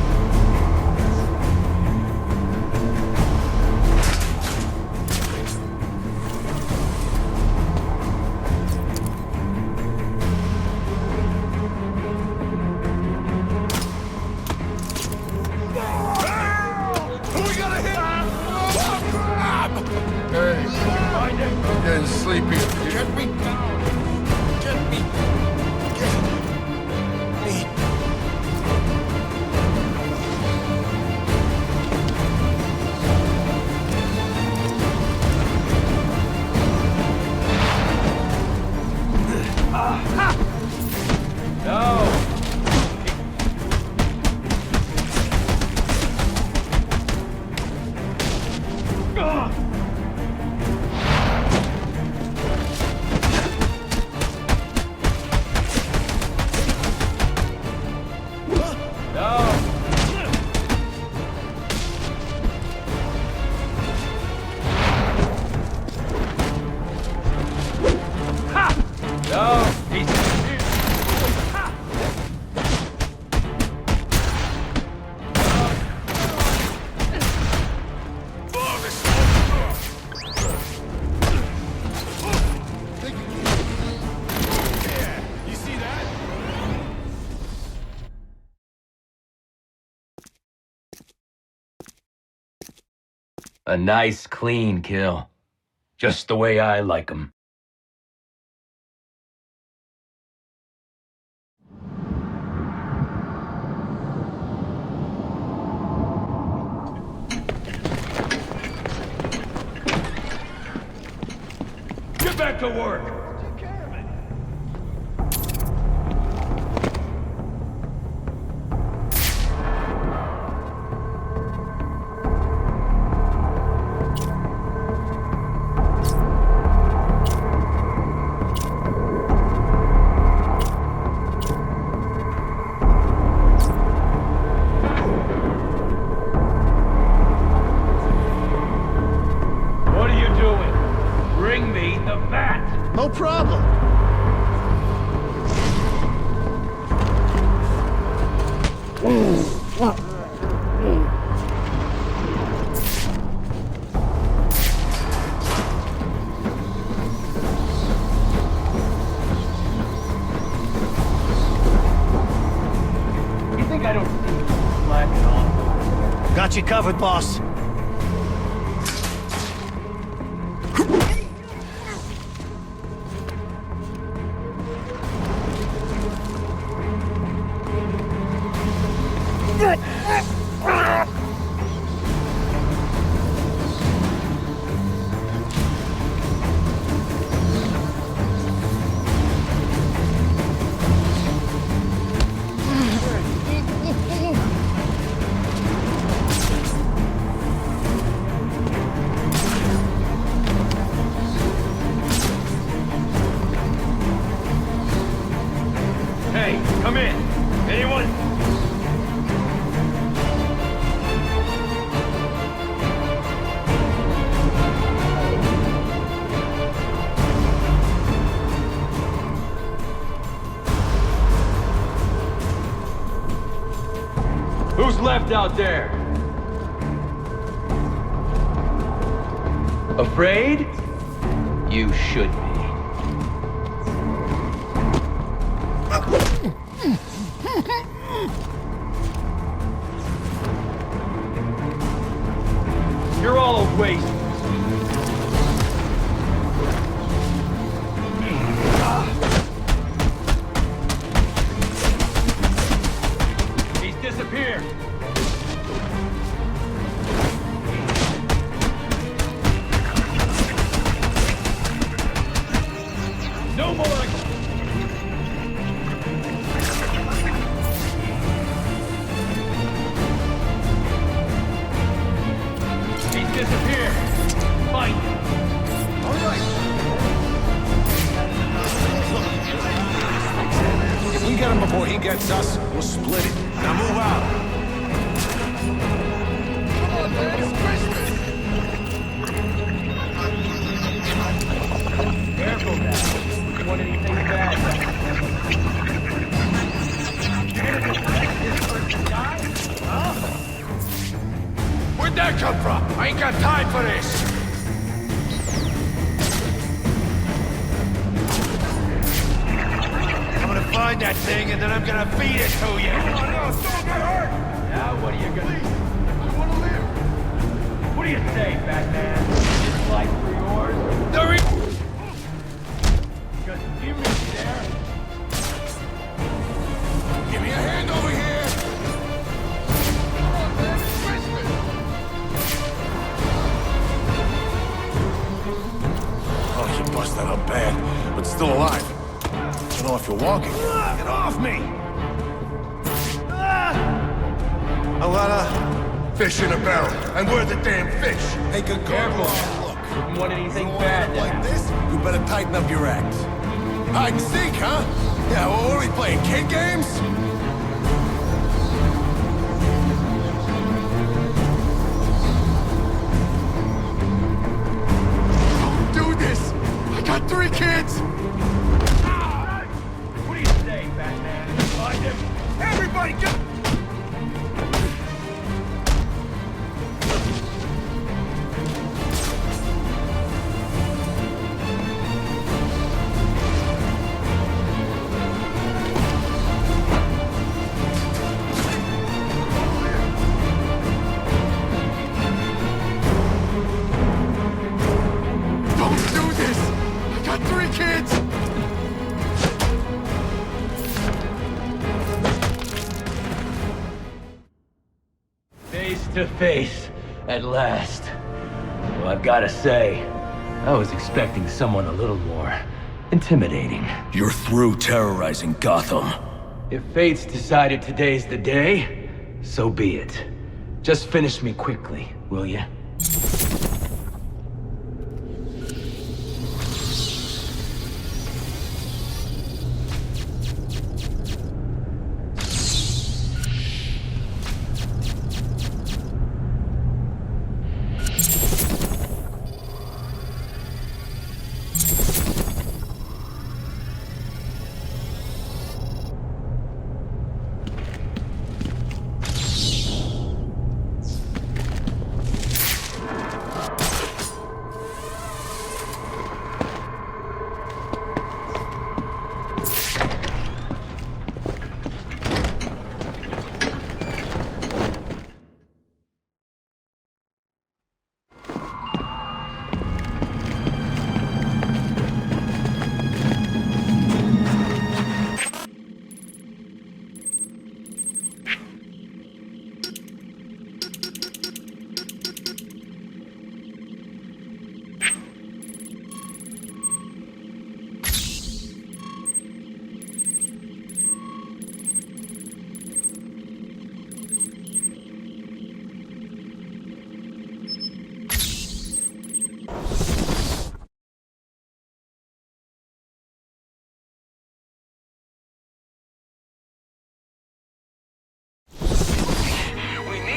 Who we gotta hit? Hey, I'm getting sleepy. Get me down. Get me. Get me. No! A nice, clean kill. Just the way I like 'em. Get back to work! What are you doing? Bring me the bat! No problem. You think I don't see you slacking off? Got you covered, boss. Hey, come in. Anyone? Who's left out there? Afraid? You should be. You're all a waste. Come on! He's disappeared. Find him. All right. If we get him before he gets us, we'll split it. Now move out. Come on, man, it's Christmas! Careful now. You want anything bad? You're gonna just let this person die? Huh? Where'd that come from? I ain't got time for this! I'm gonna find that thing and then I'm gonna feed it to you! No, don't get hurt! Now what are you gonna do? I wanna live! What do you say, Batman? His life for yours? Just give me there. Give me a hand over here! Come on, man, it's Christmas! Oh, you busted up bad, but still alive. I don't know if you're walking. Get off me! A lot of fish in a barrel, and we're the damn fish! Take a Careful. look. Wouldn't want anything bad to Like happen. this, you better tighten up your act. Hide and seek, huh? Yeah, well, what are we playing, kid games? Don't do this! I got 3 kids! What do you say, Batman? Find him. Everybody get... Don't do this! I got 3 kids! Face to face, at last. Well, I've got to say, I was expecting someone a little more intimidating. You're through terrorizing Gotham. If fate's decided today's the day, so be it. Just finish me quickly, will you?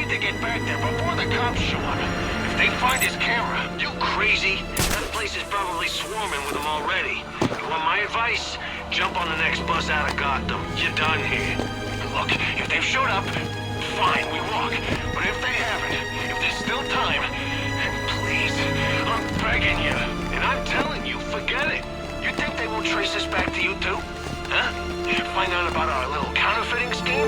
To get back there before the cops show up. If they find his camera, you crazy? That place is probably swarming with them already. You want my advice? Jump on the next bus out of Gotham. You're done here. Look, if they've showed up, fine, we walk. But if they haven't, if there's still time, please, I'm begging you. And I'm telling you, forget it. You think they won't trace us back to you too? Huh? Find out about our little counterfeiting scheme?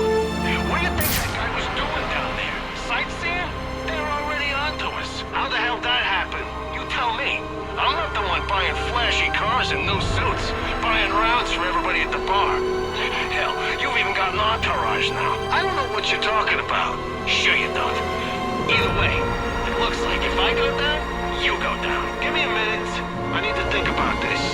What do you think that guy was doing down there? Sightseeing? They're already onto us. How the hell that happened? You tell me. I'm not the one buying flashy cars and new suits, buying rounds for everybody at the bar. Hell, you've even got an entourage now. I don't know what you're talking about. Sure you don't. Either way, it looks like if I go down, you go down. Give me a minute. I need to think about this.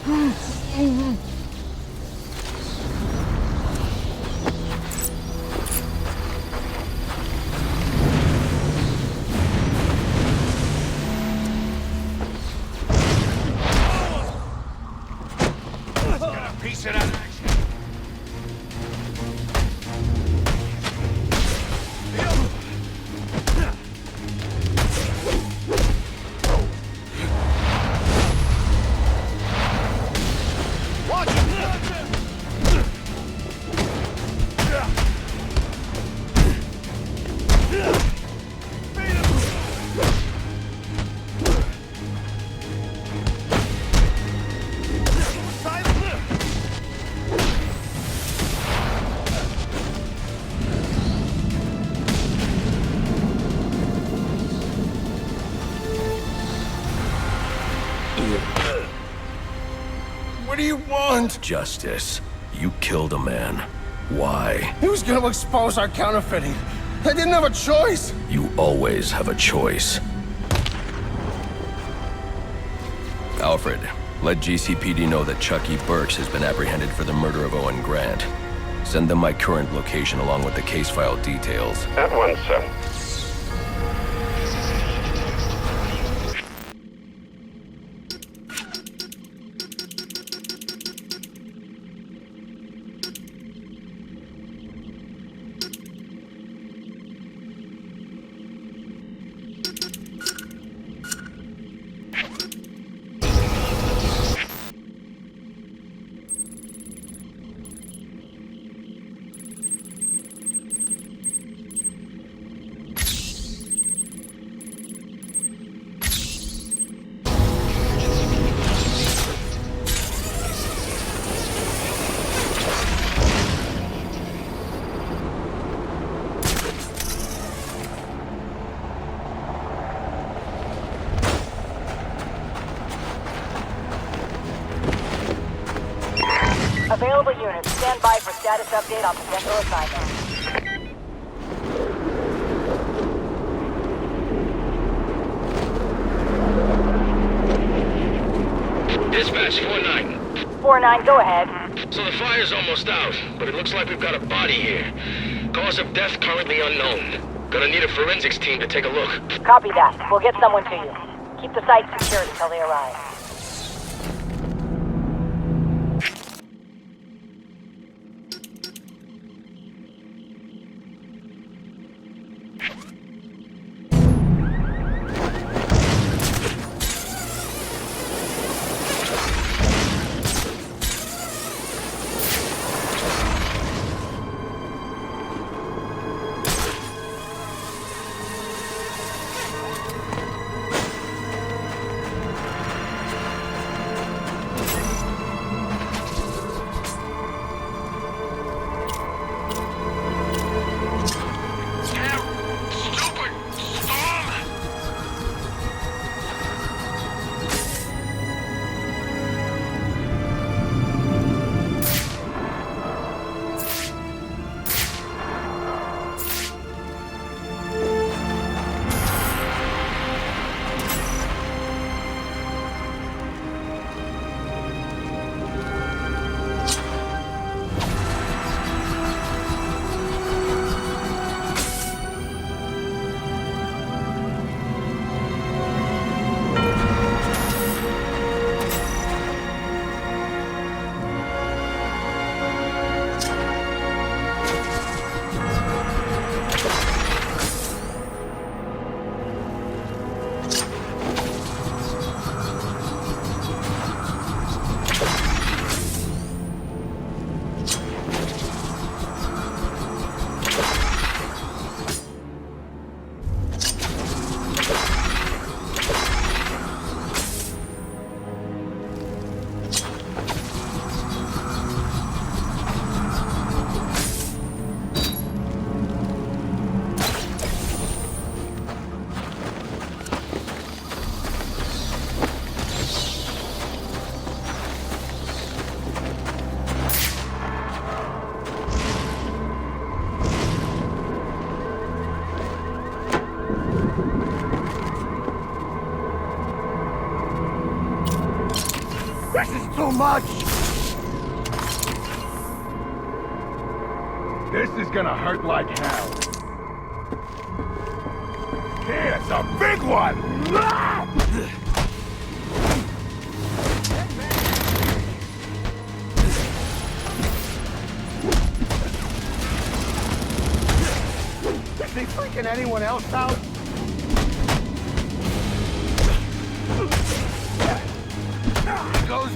Piece it up. What do you want? Justice. You killed a man. Why? Who's gonna expose our counterfeiting? I didn't have a choice! You always have a choice. Alfred, let GCPD know that Chucky Burks has been apprehended for the murder of Owen Grant. Send them my current location along with the case file details. At once, sir. Available units, stand by for status update on potential assignment. Dispatch 4-9. 4-9, go ahead. So the fire's almost out, but it looks like we've got a body here. Cause of death currently unknown. Gonna need a forensics team to take a look. Copy that. We'll get someone to you. Keep the site secured until they arrive. too much! This is gonna hurt like hell. Here's a big one! Is he freaking anyone else out? He goes.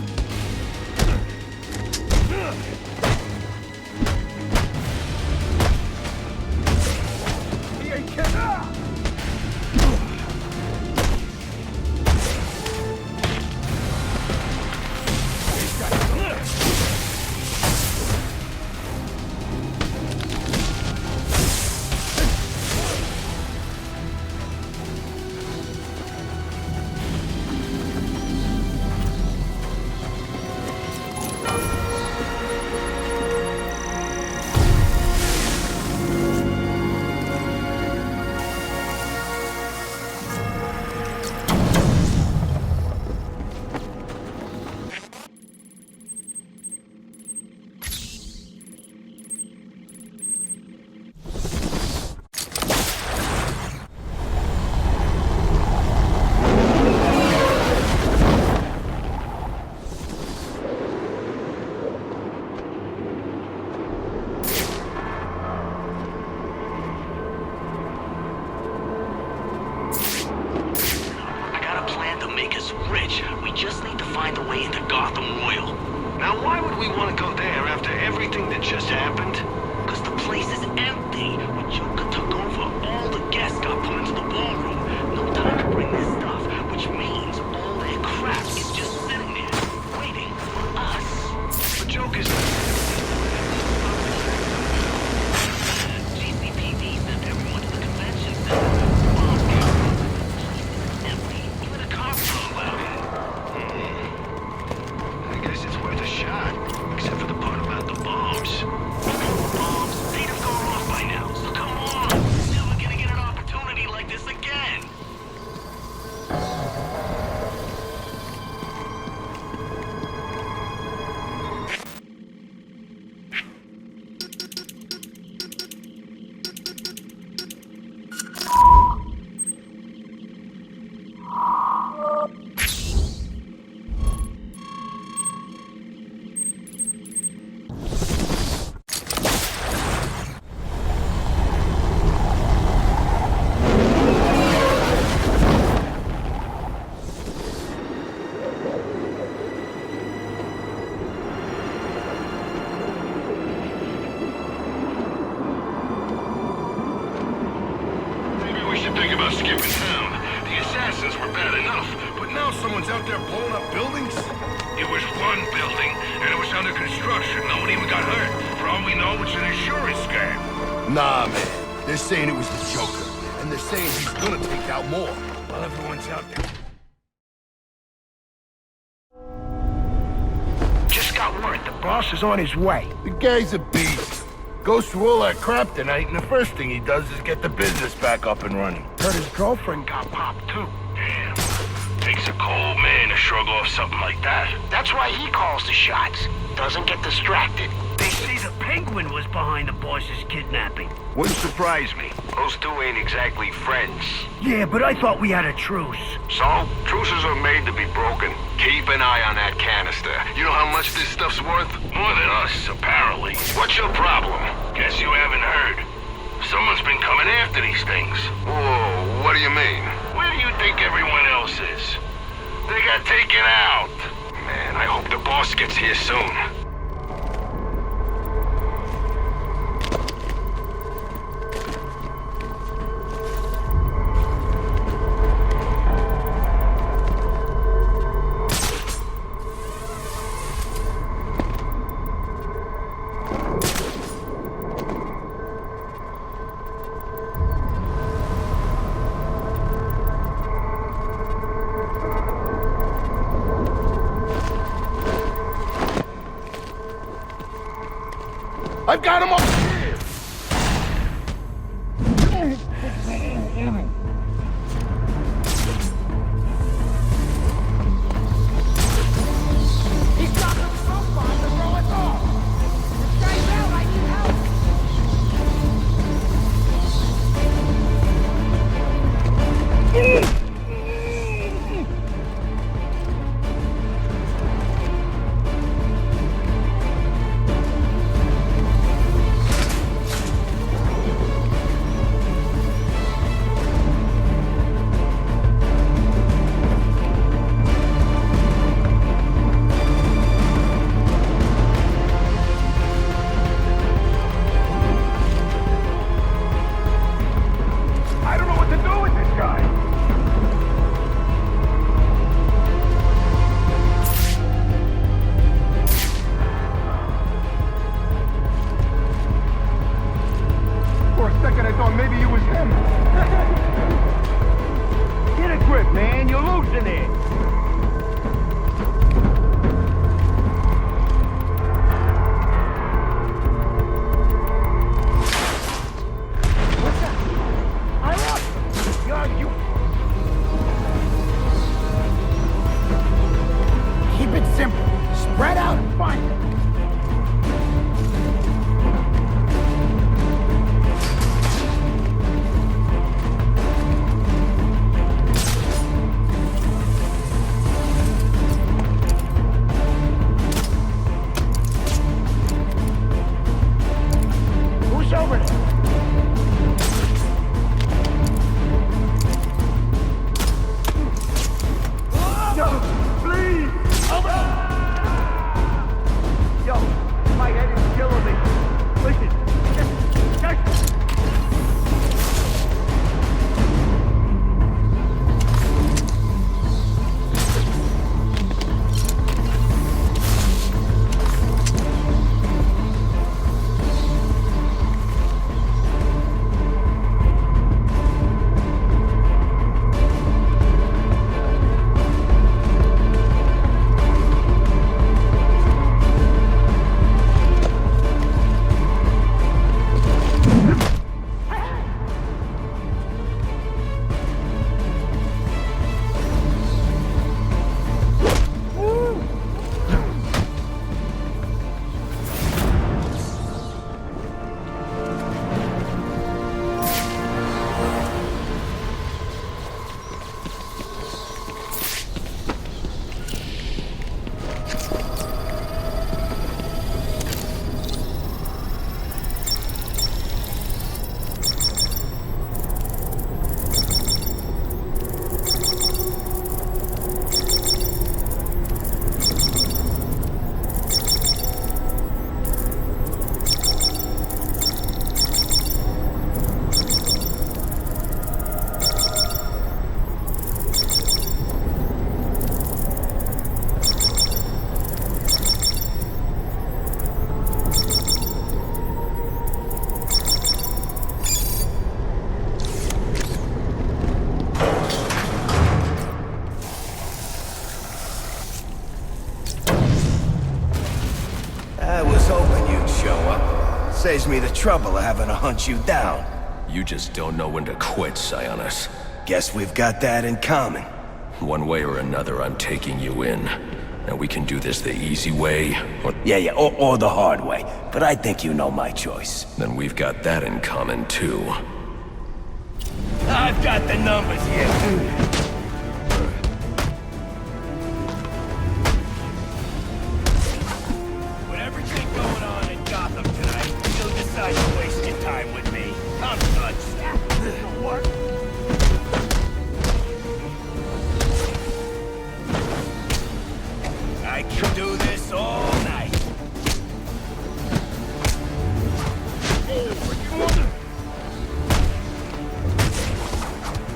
He ain't kidding. just need to find a way into Gotham Royal. Now, why would we want to go there after everything that just happened? Because the place is empty. When Joker took over, all the guests got put into the ballroom. No time to bring this stuff, which means all their crap is just sitting there, waiting for us. But Joker's... GCPD sent everyone to the convention center. Empty. Even the cops are allowed in. I guess it's worth a shot, except for the part about the bombs. Bombs, they'd have gone off by now, so come on! Never gonna get an opportunity like this again! Nah, man. They're saying it was the Joker, and they're saying he's gonna take out more while everyone's out there. Just got word. The boss is on his way. The guy's a beast. Goes through all that crap tonight, and the first thing he does is get the business back up and running. Heard his girlfriend got popped, too. Damn. Takes a cold man to shrug off something like that. That's why he calls the shots. Doesn't get distracted. They say the Penguin was behind the boss's kidnapping. Wouldn't surprise me. Those two ain't exactly friends. Yeah, but I thought we had a truce. So, truces are made to be broken. Keep an eye on that canister. You know how much this stuff's worth? More than us, apparently. What's your problem? Guess you haven't heard. Someone's been coming after these things. Whoa, what do you mean? Where do you think everyone else is? They got taken out. Man, I hope the boss gets here soon. I've got him up here! He's out and find him! Who's over there? No, please! Over! Yo, my head is killing me. Listen, just... I was hoping you'd show up. Saves me the trouble of having to hunt you down. You just don't know when to quit, Sionis. Guess we've got that in common. One way or another, I'm taking you in. And we can do this the easy way, or... Yeah, or the hard way. But I think you know my choice. Then we've got that in common, too. I've got the numbers here. With everything going on in Gotham tonight, you'll decide to waste your time with me. I'm done. What? I can do this all night.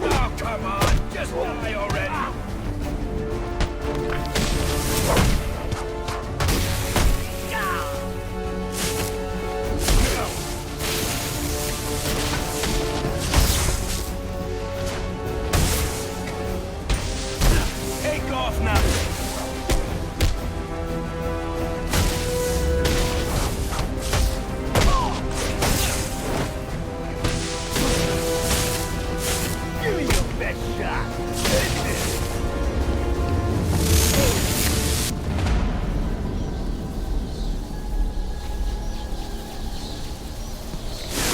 Oh, come on, just die already. Take off now. Give me your best shot.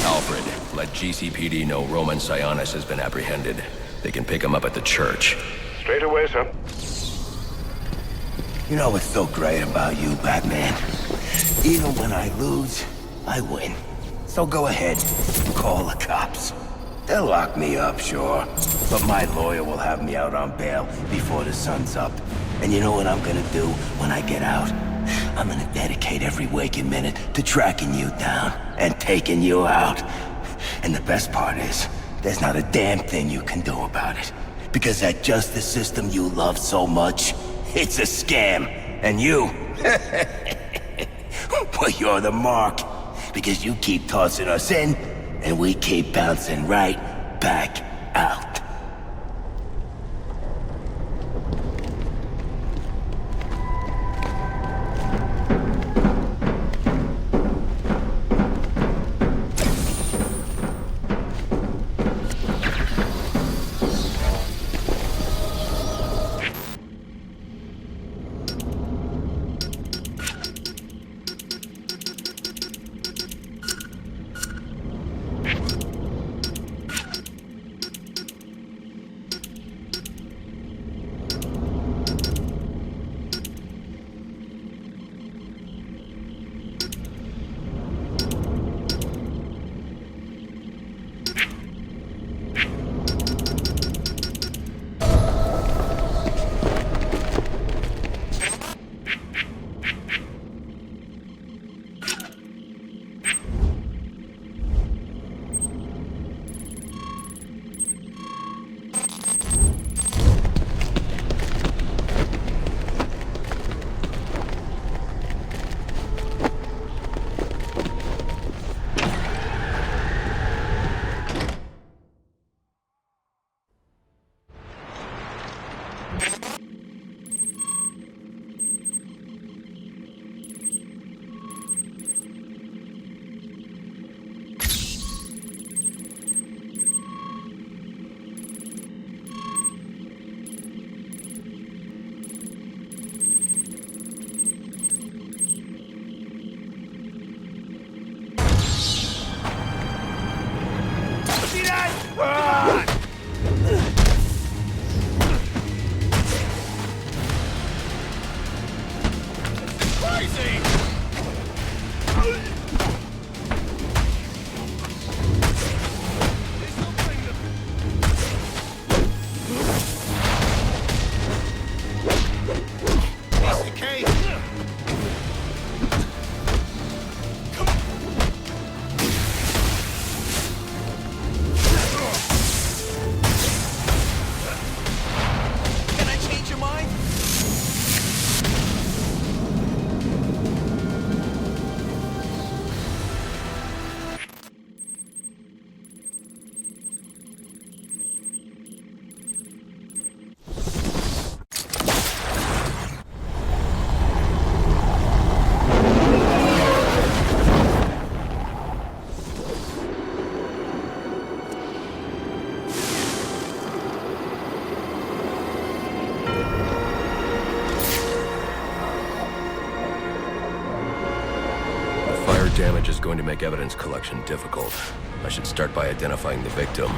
Alfred, let GCPD know Roman Sionis has been apprehended. They can pick him up at the church. Straight away, sir. You know what's so great about you, Batman? Even when I lose, I win. So go ahead, call the cops. They'll lock me up, sure. But my lawyer will have me out on bail before the sun's up. And you know what I'm gonna do when I get out? I'm gonna dedicate every waking minute to tracking you down and taking you out. And the best part is, there's not a damn thing you can do about it. Because that justice system you love so much, it's a scam. And you, well, you're the mark. Because you keep tossing us in, and we keep bouncing right back out. damage is going to make evidence collection difficult. I should start by identifying the victim.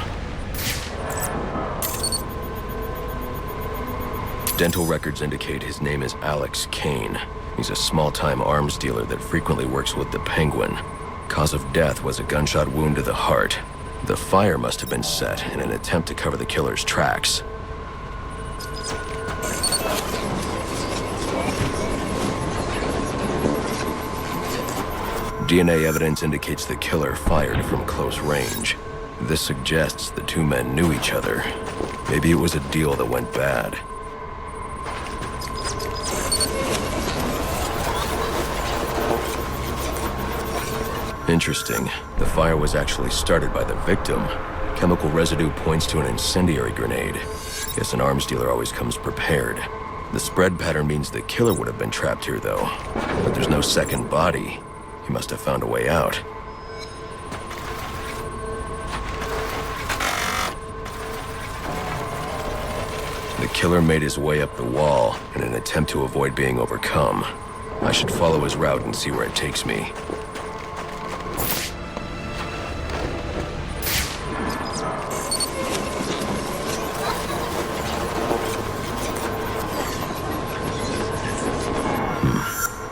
Dental records indicate his name is Alex Kane. He's a small-time arms dealer that frequently works with the Penguin. Cause of death was a gunshot wound to the heart. The fire must have been set in an attempt to cover the killer's tracks. DNA evidence indicates the killer fired from close range. This suggests the two men knew each other. Maybe it was a deal that went bad. Interesting. The fire was actually started by the victim. Chemical residue points to an incendiary grenade. Guess an arms dealer always comes prepared. The spread pattern means the killer would have been trapped here, though. But there's no second body. He must have found a way out. The killer made his way up the wall in an attempt to avoid being overcome. I should follow his route and see where it takes me.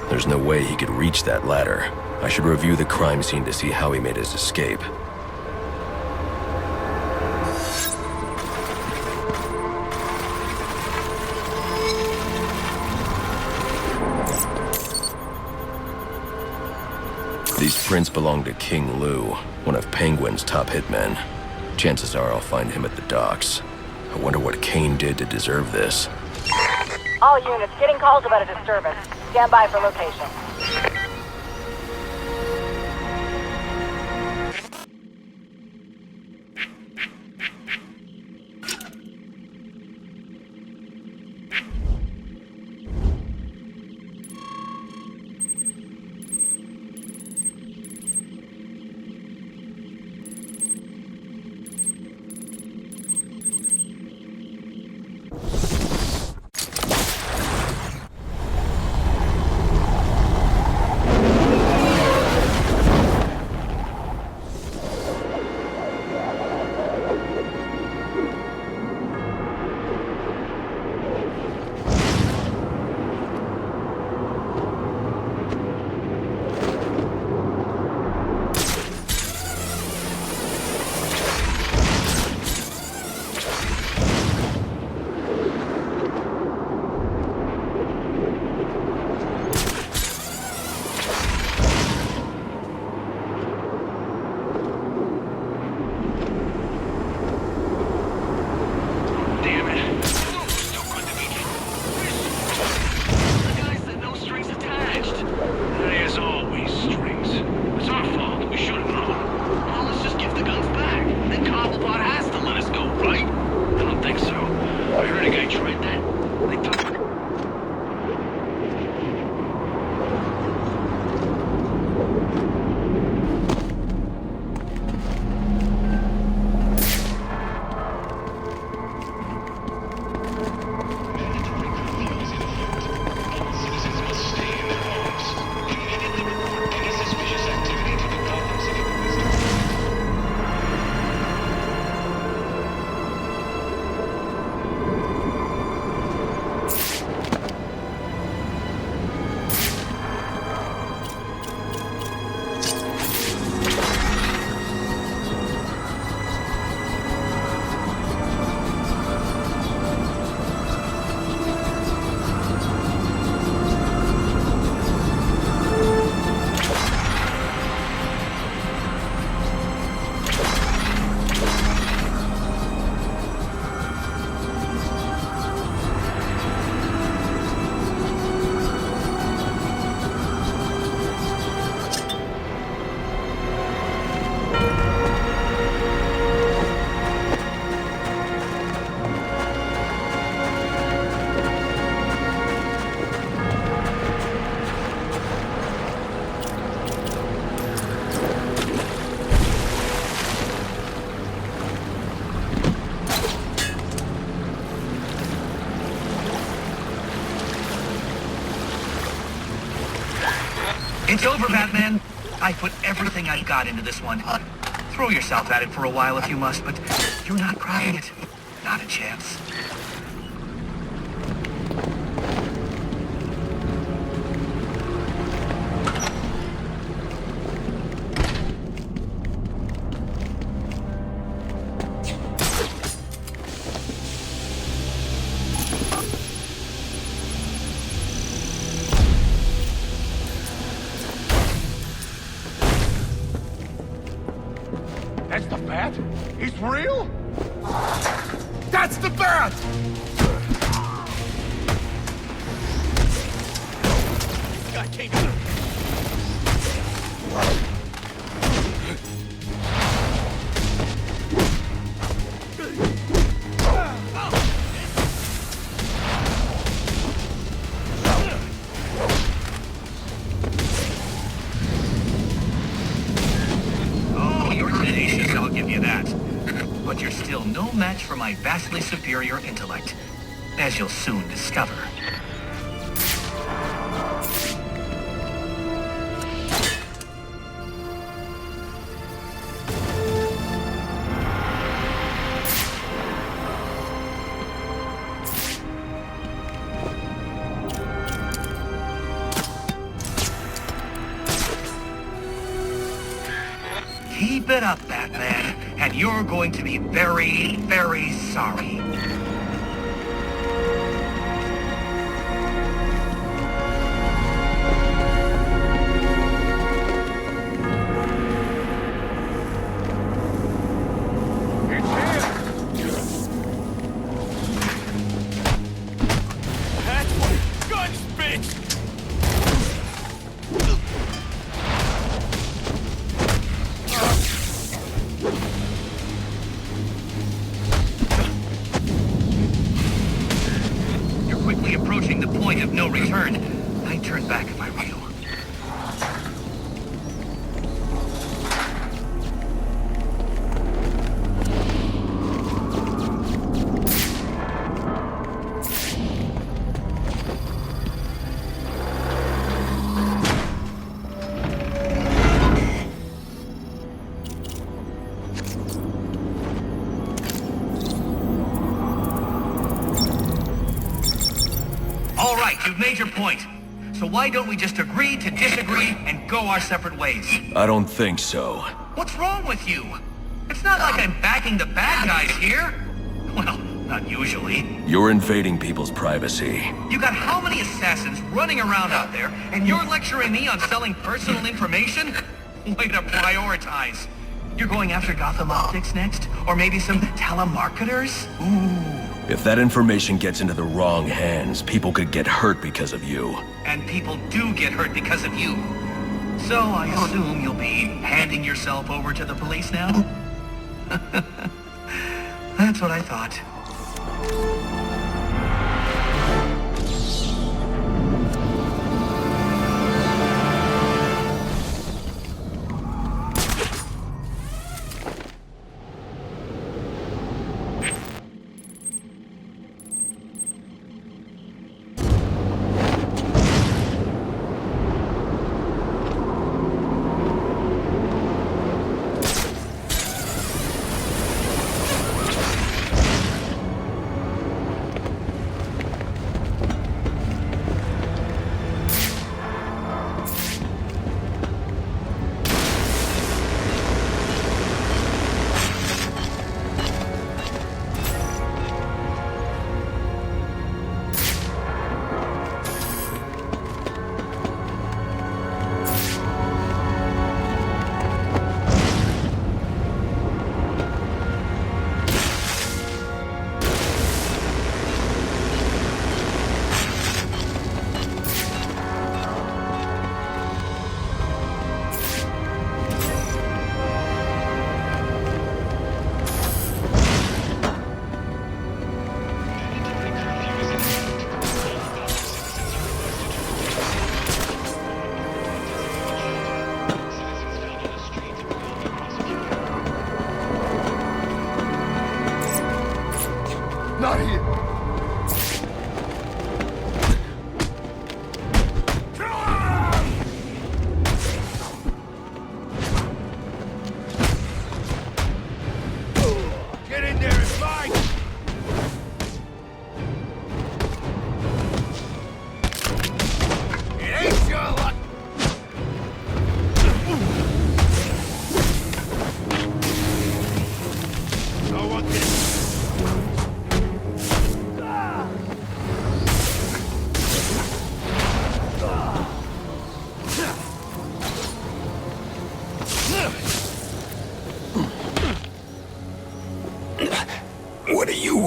There's no way he could reach that ladder. I should review the crime scene to see how he made his escape. These prints belong to King Lou, one of Penguin's top hitmen. Chances are I'll find him at the docks. I wonder what Kane did to deserve this. All units getting calls about a disturbance. Stand by for location. It's over, Batman. I put everything I've got into this one. Throw yourself at it for a while if you must, but you're not cracking it. Not a chance. That's the Bat? He's real? That's the Bat! This guy can't do it. But you're still no match for my vastly superior intellect, as you'll soon discover. Keep it up, Batman, and you're going to be very, very sorry. That's what guns, bitch! Approaching the point of no return. I'd turn back if I were you. You've made your point. So why don't we just agree to disagree and go our separate ways? I don't think so. What's wrong with you? It's not like I'm backing the bad guys here. Well, not usually. You're invading people's privacy. You got how many assassins running around out there, and you're lecturing me on selling personal information? Way to prioritize. You're going after Gotham Optics next? Or maybe some telemarketers? Ooh. If that information gets into the wrong hands, people could get hurt because of you. And people do get hurt because of you. So I assume you'll be handing yourself over to the police now? That's what I thought.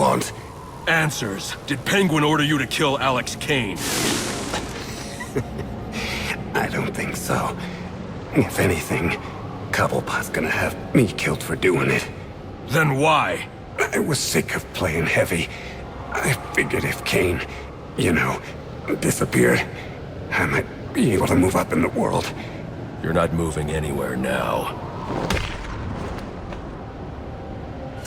want? Answers. Did Penguin order you to kill Alex Kane? I don't think so. If anything, Cobblepot's gonna have me killed for doing it. Then why? I was sick of playing heavy. I figured if Kane, disappeared, I might be able to move up in the world. You're not moving anywhere now.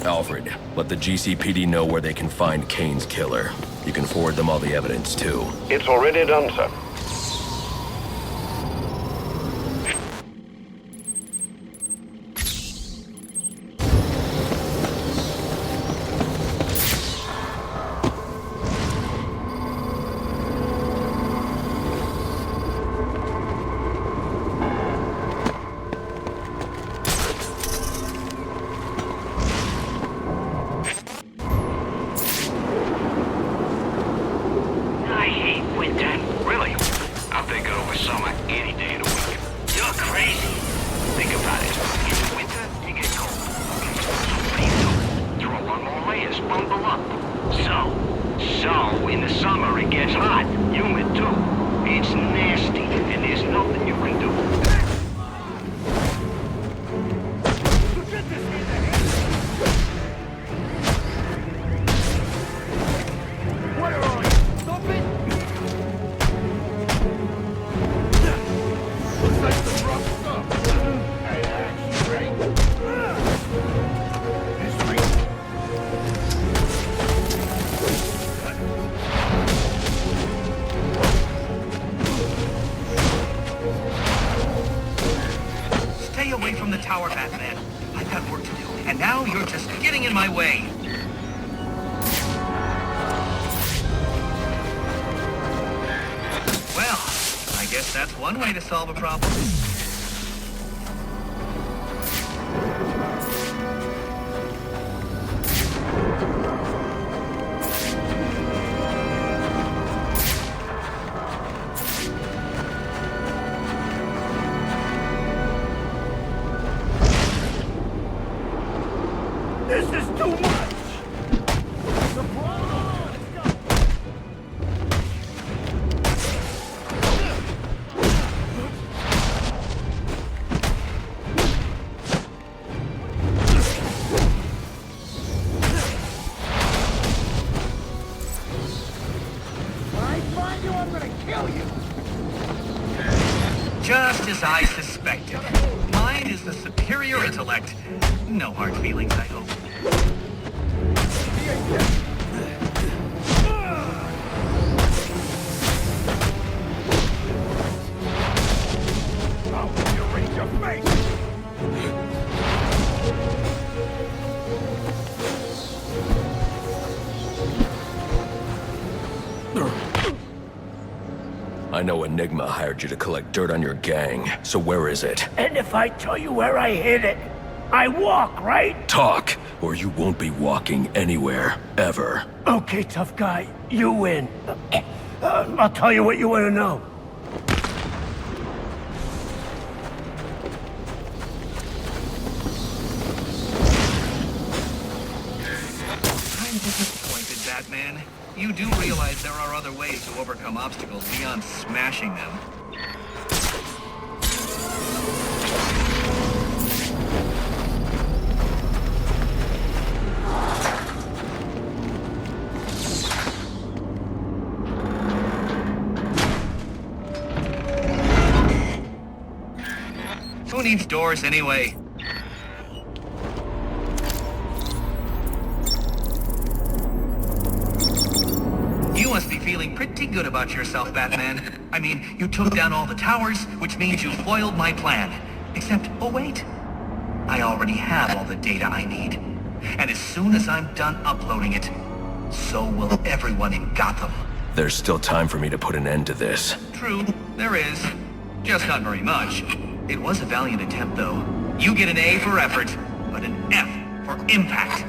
Alfred, let the GCPD know where they can find Kane's killer. You can forward them all the evidence, too. It's already done, sir. Solve a problem. This is too much! Just as I suspected. Mine is the superior intellect. No hard feelings, I hope. I'll erase your face! I know Enigma hired you to collect dirt on your gang, so where is it? And if I tell you where I hid it, I walk, right? Talk, or you won't be walking anywhere, ever. Okay, tough guy, you win. I'll tell you what you want to know. I'm disappointed, Batman. You do realize there are other ways to overcome obstacles beyond smashing them. Who needs doors anyway? You must be feeling pretty good about yourself, Batman. I mean, you took down all the towers, which means you foiled my plan. Except, oh wait, I already have all the data I need. And as soon as I'm done uploading it, so will everyone in Gotham. There's still time for me to put an end to this. True, there is. Just not very much. It was a valiant attempt, though. You get an A for effort, but an F for impact.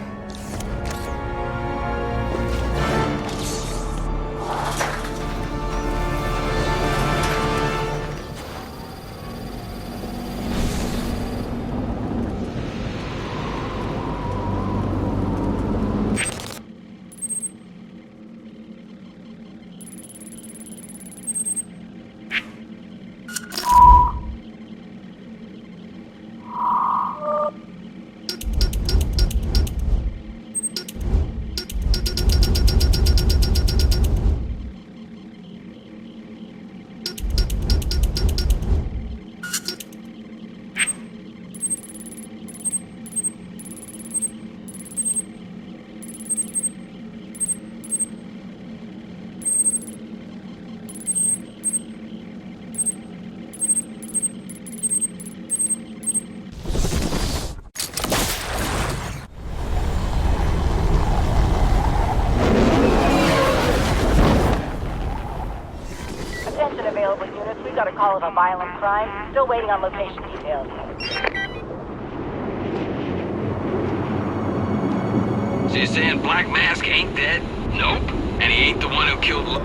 call of a violent crime. Still waiting on location details. So you're saying Black Mask ain't dead? Nope. And he ain't the one who killed Loeb?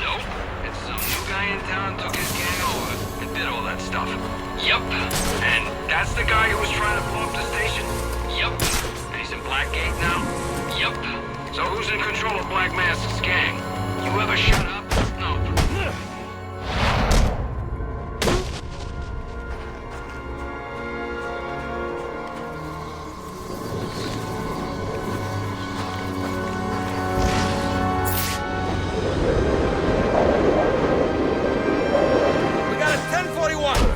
Nope. It's some new guy in town took his gang over and did all that stuff. Yup. And that's the guy who was trying to blow up the station? Yup. And he's in Blackgate now? Yup. So who's in control of Black Mask's gang? You ever shut up? No. We got a 1041!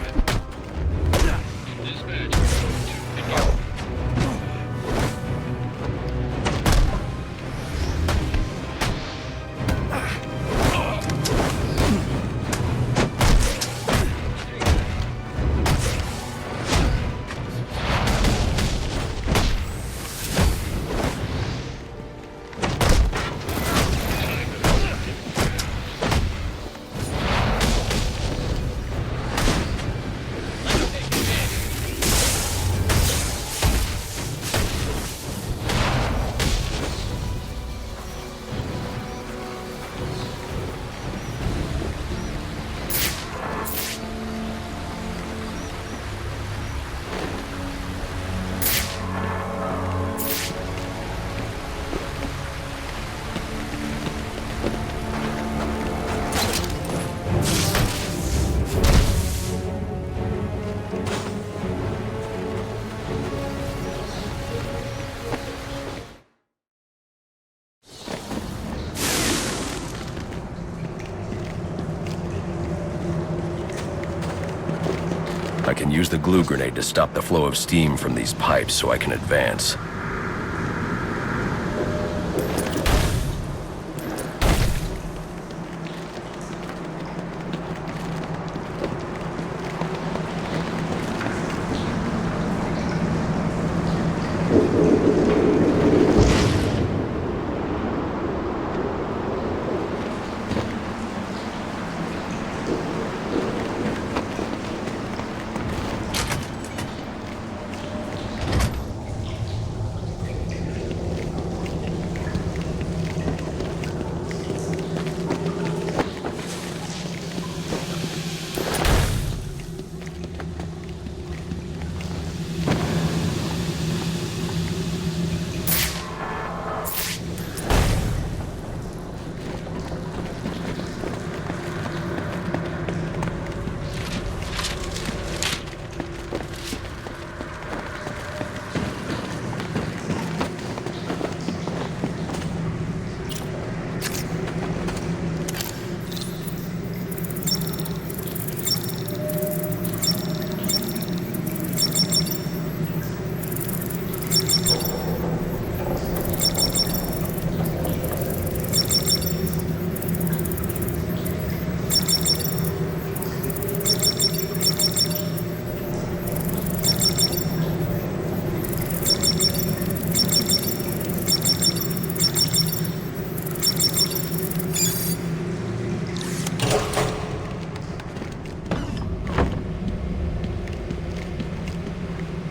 I can use the glue grenade to stop the flow of steam from these pipes so I can advance.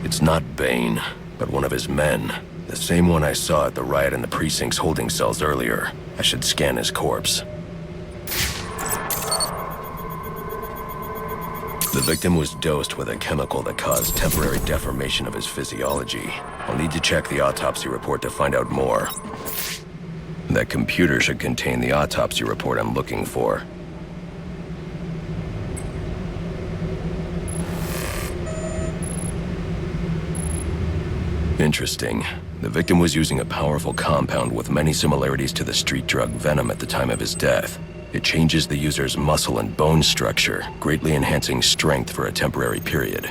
It's not Bane, but one of his men. The same one I saw at the riot in the precinct's holding cells earlier. I should scan his corpse. The victim was dosed with a chemical that caused temporary deformation of his physiology. I'll need to check the autopsy report to find out more. That computer should contain the autopsy report I'm looking for. Interesting. The victim was using a powerful compound with many similarities to the street drug Venom at the time of his death. It changes the user's muscle and bone structure, greatly enhancing strength for a temporary period.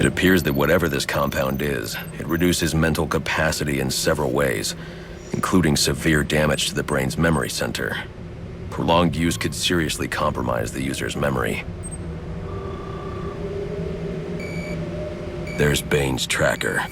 It appears that whatever this compound is, it reduces mental capacity in several ways, including severe damage to the brain's memory center. Prolonged use could seriously compromise the user's memory. There's Bane's tracker.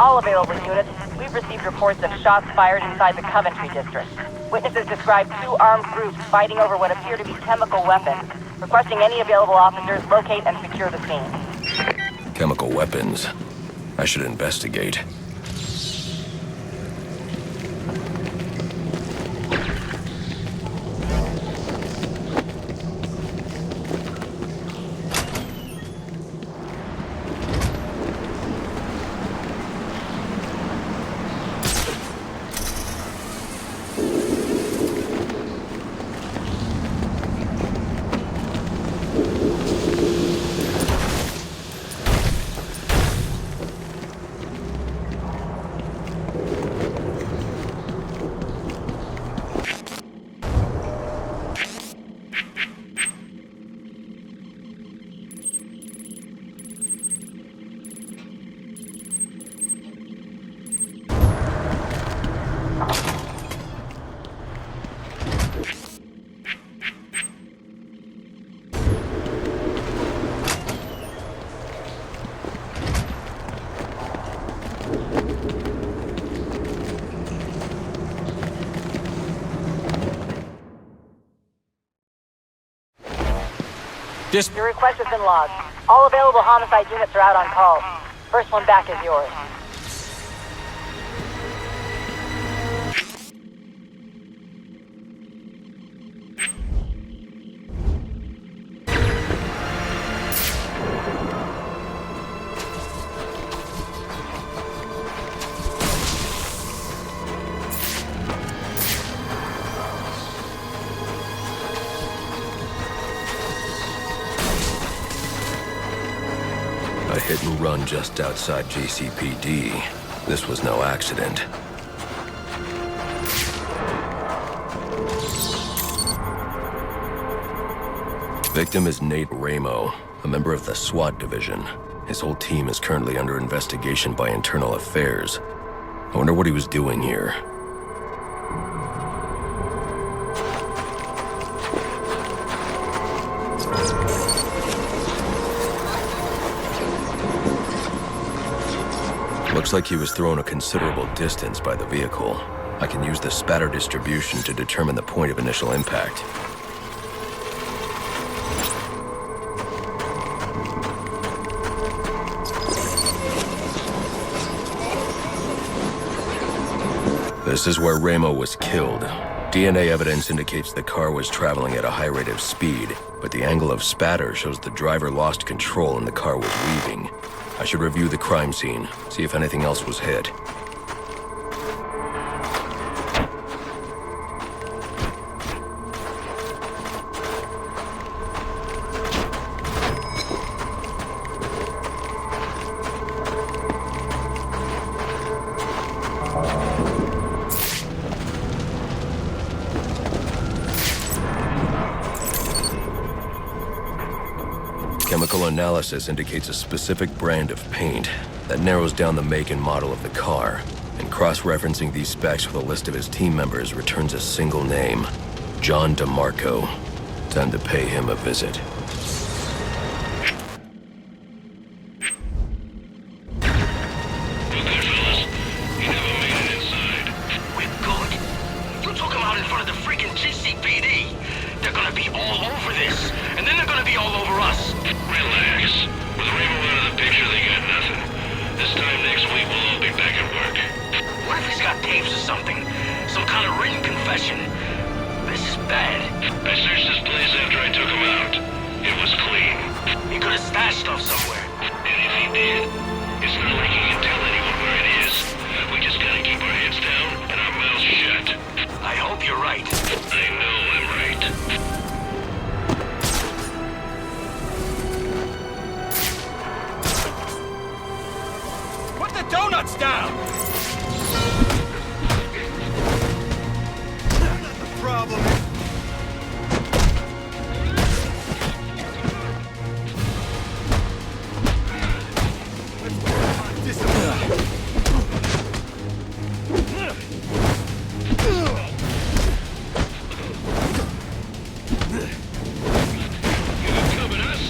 All available units, we've received reports of shots fired inside the Coventry district. Witnesses describe 2 armed groups fighting over what appear to be chemical weapons. Requesting any available officers locate and secure the scene. Chemical weapons. I should investigate. Your request has been logged. All available homicide units are out on call. First one back is yours. A hit and run just outside GCPD. This was no accident. Victim is Nate Ramo, a member of the SWAT division. His whole team is currently under investigation by Internal Affairs. I wonder what he was doing here. Looks like he was thrown a considerable distance by the vehicle. I can use the spatter distribution to determine the point of initial impact. This is where Ramo was killed. DNA evidence indicates the car was traveling at a high rate of speed, but the angle of spatter shows the driver lost control and the car was weaving. I should review the crime scene, see if anything else was hit. Chemical analysis indicates a specific brand of paint. That narrows down the make and model of the car. And cross-referencing these specs with a list of his team members returns a single name. John DeMarco. Time to pay him a visit. We're good. You took him out in front of the freaking GCPD. They're gonna be all over this, and then they're gonna be all over us. Relax. With Ramo out of the picture, they got nothing. This time next week, we'll all be back at work. What if he's got tapes or something? Some kind of written confession? This is bad. I searched this place after I took him out. It was clean. He could have stashed stuff somewhere. And if he did, it's not like he can tell anyone where it is. We just gotta keep our heads down and our mouths shut. I hope you're right. I know I'm right. Donuts down! Not the problem. Let's work on discipline. You coming us?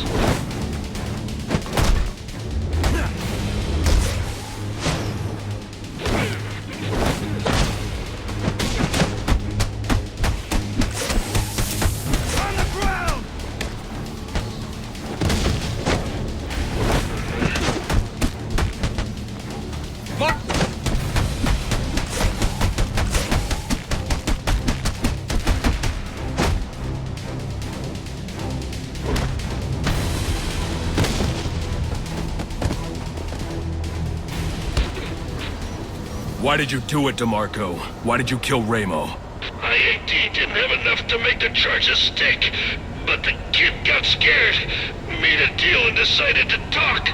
Why did you do it, DeMarco? Why did you kill Ramo? I indeed didn't have enough to make the charges stick, but the kid got scared, made a deal and decided to talk.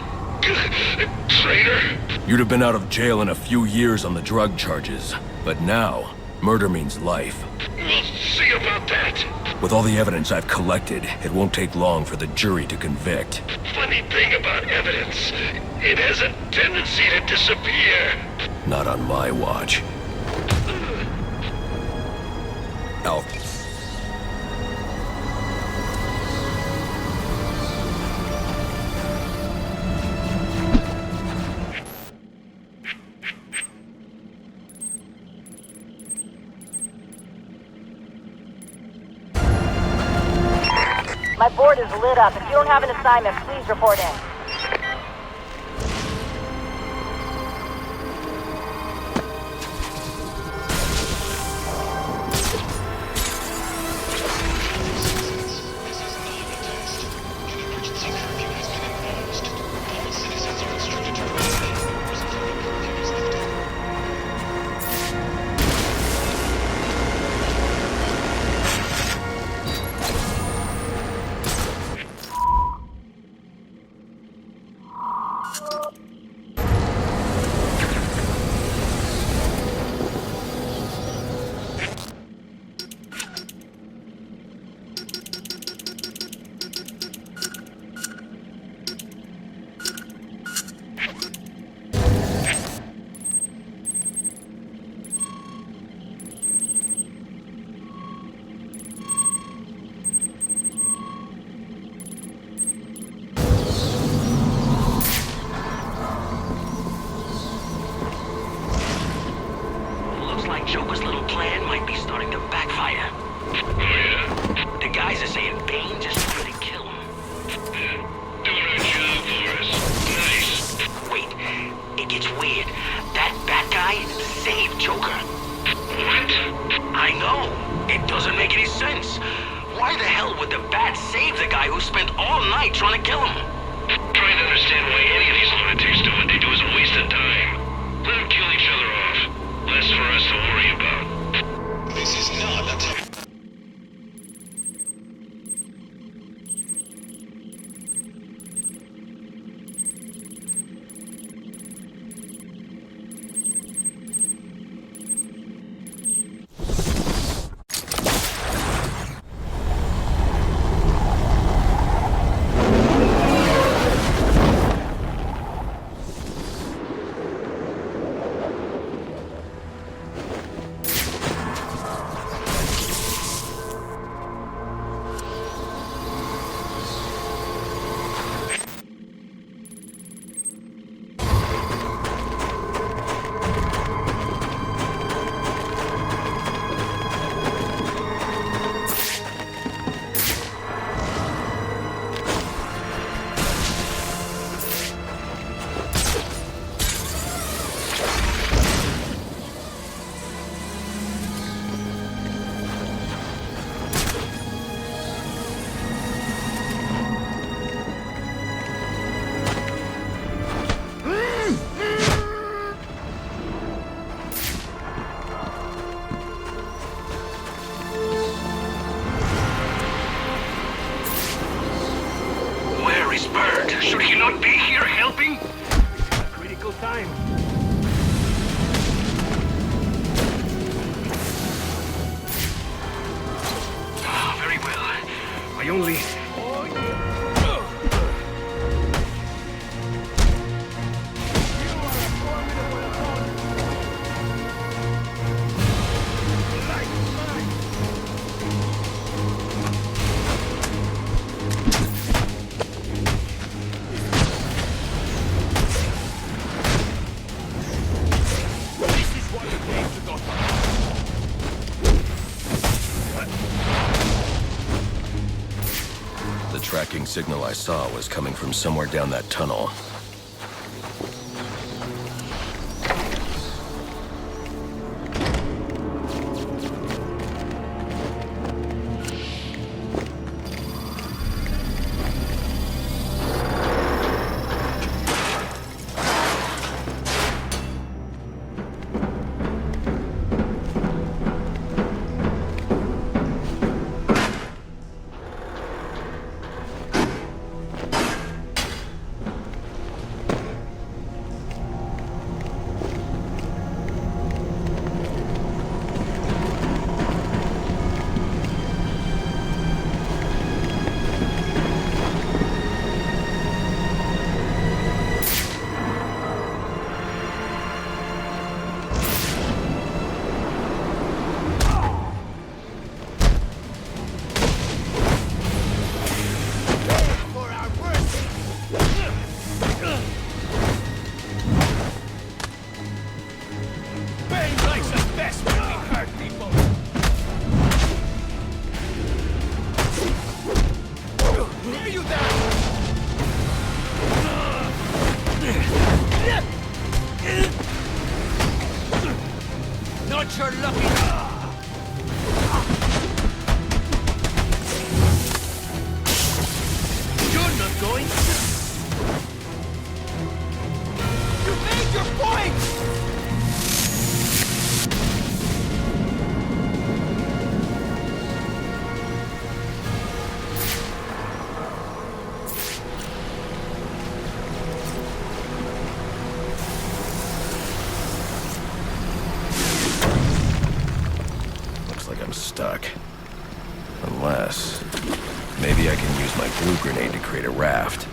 Traitor. You'd have been out of jail in a few years on the drug charges, but now, murder means life. We'll see about that. With all the evidence I've collected, it won't take long for the jury to convict. Funny thing about evidence, it has a tendency to disappear. Not on my watch. Alf. My board is lit up. If you don't have an assignment, please report in. Joker's little plan might be starting to backfire. Oh, yeah? The guys are saying Bane just wanted to kill him. Doing our job for us. Nice. Wait, it gets weird. That Bat guy saved Joker. What? I know. It doesn't make any sense. Why the hell would the Bat save the guy who spent all night trying to kill him? Trying to understand why any of these lunatics do what they do is a waste of time. Let them kill each other off. Less for us to worry about. This is not a time. Should he not be here helping? Critical time. Very well. I only... The tracking signal I saw was coming from somewhere down that tunnel. your lucky... You're not going to... You made your point! I'm stuck. Unless... maybe I can use my glue grenade to create a raft.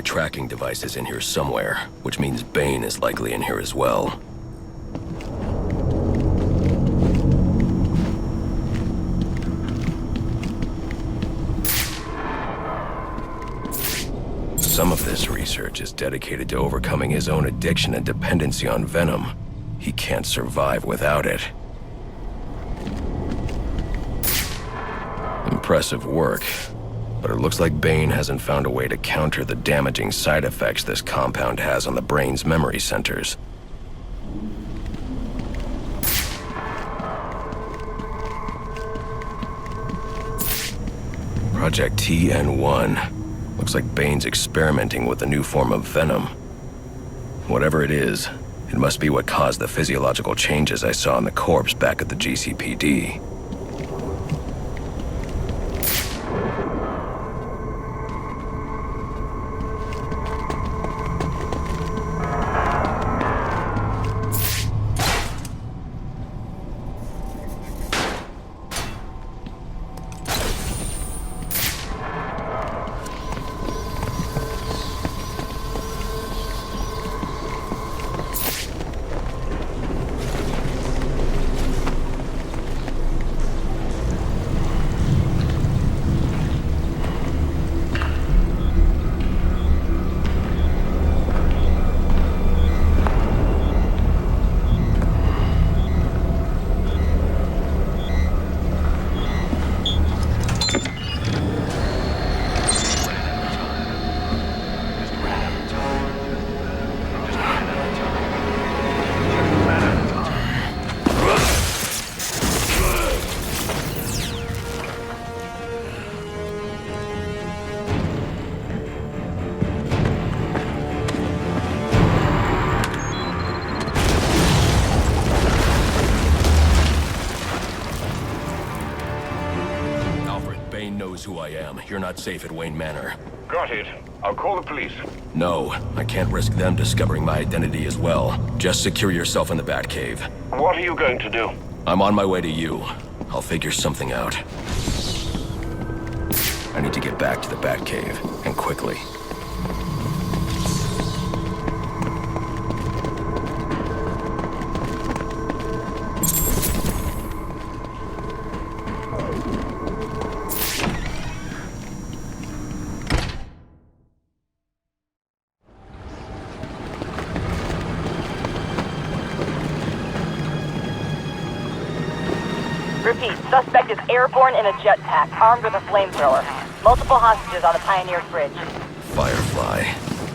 Tracking device is in here somewhere, which means Bane is likely in here as well. Some of this research is dedicated to overcoming his own addiction and dependency on venom. He can't survive without it. Impressive work. But it looks like Bane hasn't found a way to counter the damaging side effects this compound has on the brain's memory centers. Project TN1. Looks like Bane's experimenting with a new form of venom. Whatever it is, it must be what caused the physiological changes I saw in the corpse back at the GCPD. who I am. You're not safe at Wayne Manor. Got it. I'll call the police. No, I can't risk them discovering my identity as well. Just secure yourself in the Batcave. What are you going to do? I'm on my way to you. I'll figure something out. I need to get back to the Batcave, and quickly. Repeat, suspect is airborne in a jetpack, armed with a flamethrower. Multiple hostages on the Pioneers Bridge. Firefly.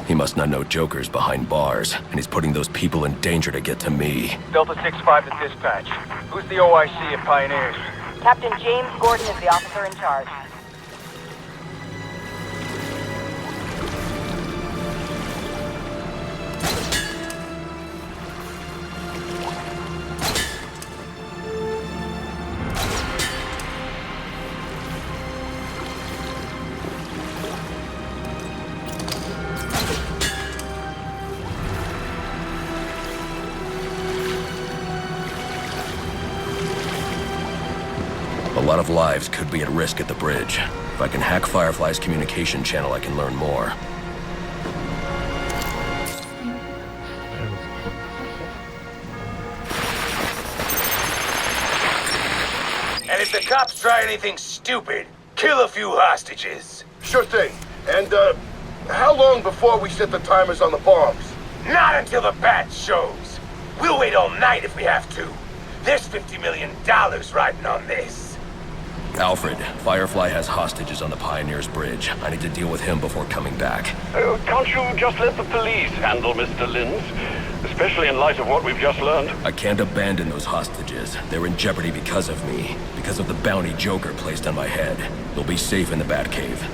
He must not know Joker's behind bars, and he's putting those people in danger to get to me. Delta 6-5 to dispatch. Who's the OIC at Pioneers? Captain James Gordon is the officer in charge. A lot of lives could be at risk at the bridge. If I can hack Firefly's communication channel, I can learn more. And if the cops try anything stupid, kill a few hostages. Sure thing. And, how long before we set the timers on the bombs? Not until the bat shows. We'll wait all night if we have to. There's $50 million riding on this. Alfred, Firefly has hostages on the Pioneers Bridge. I need to deal with him before coming back. Can't you just let the police handle Mr. Linz? Especially in light of what we've just learned. I can't abandon those hostages. They're in jeopardy because of me. Because of the bounty Joker placed on my head. They'll be safe in the Batcave.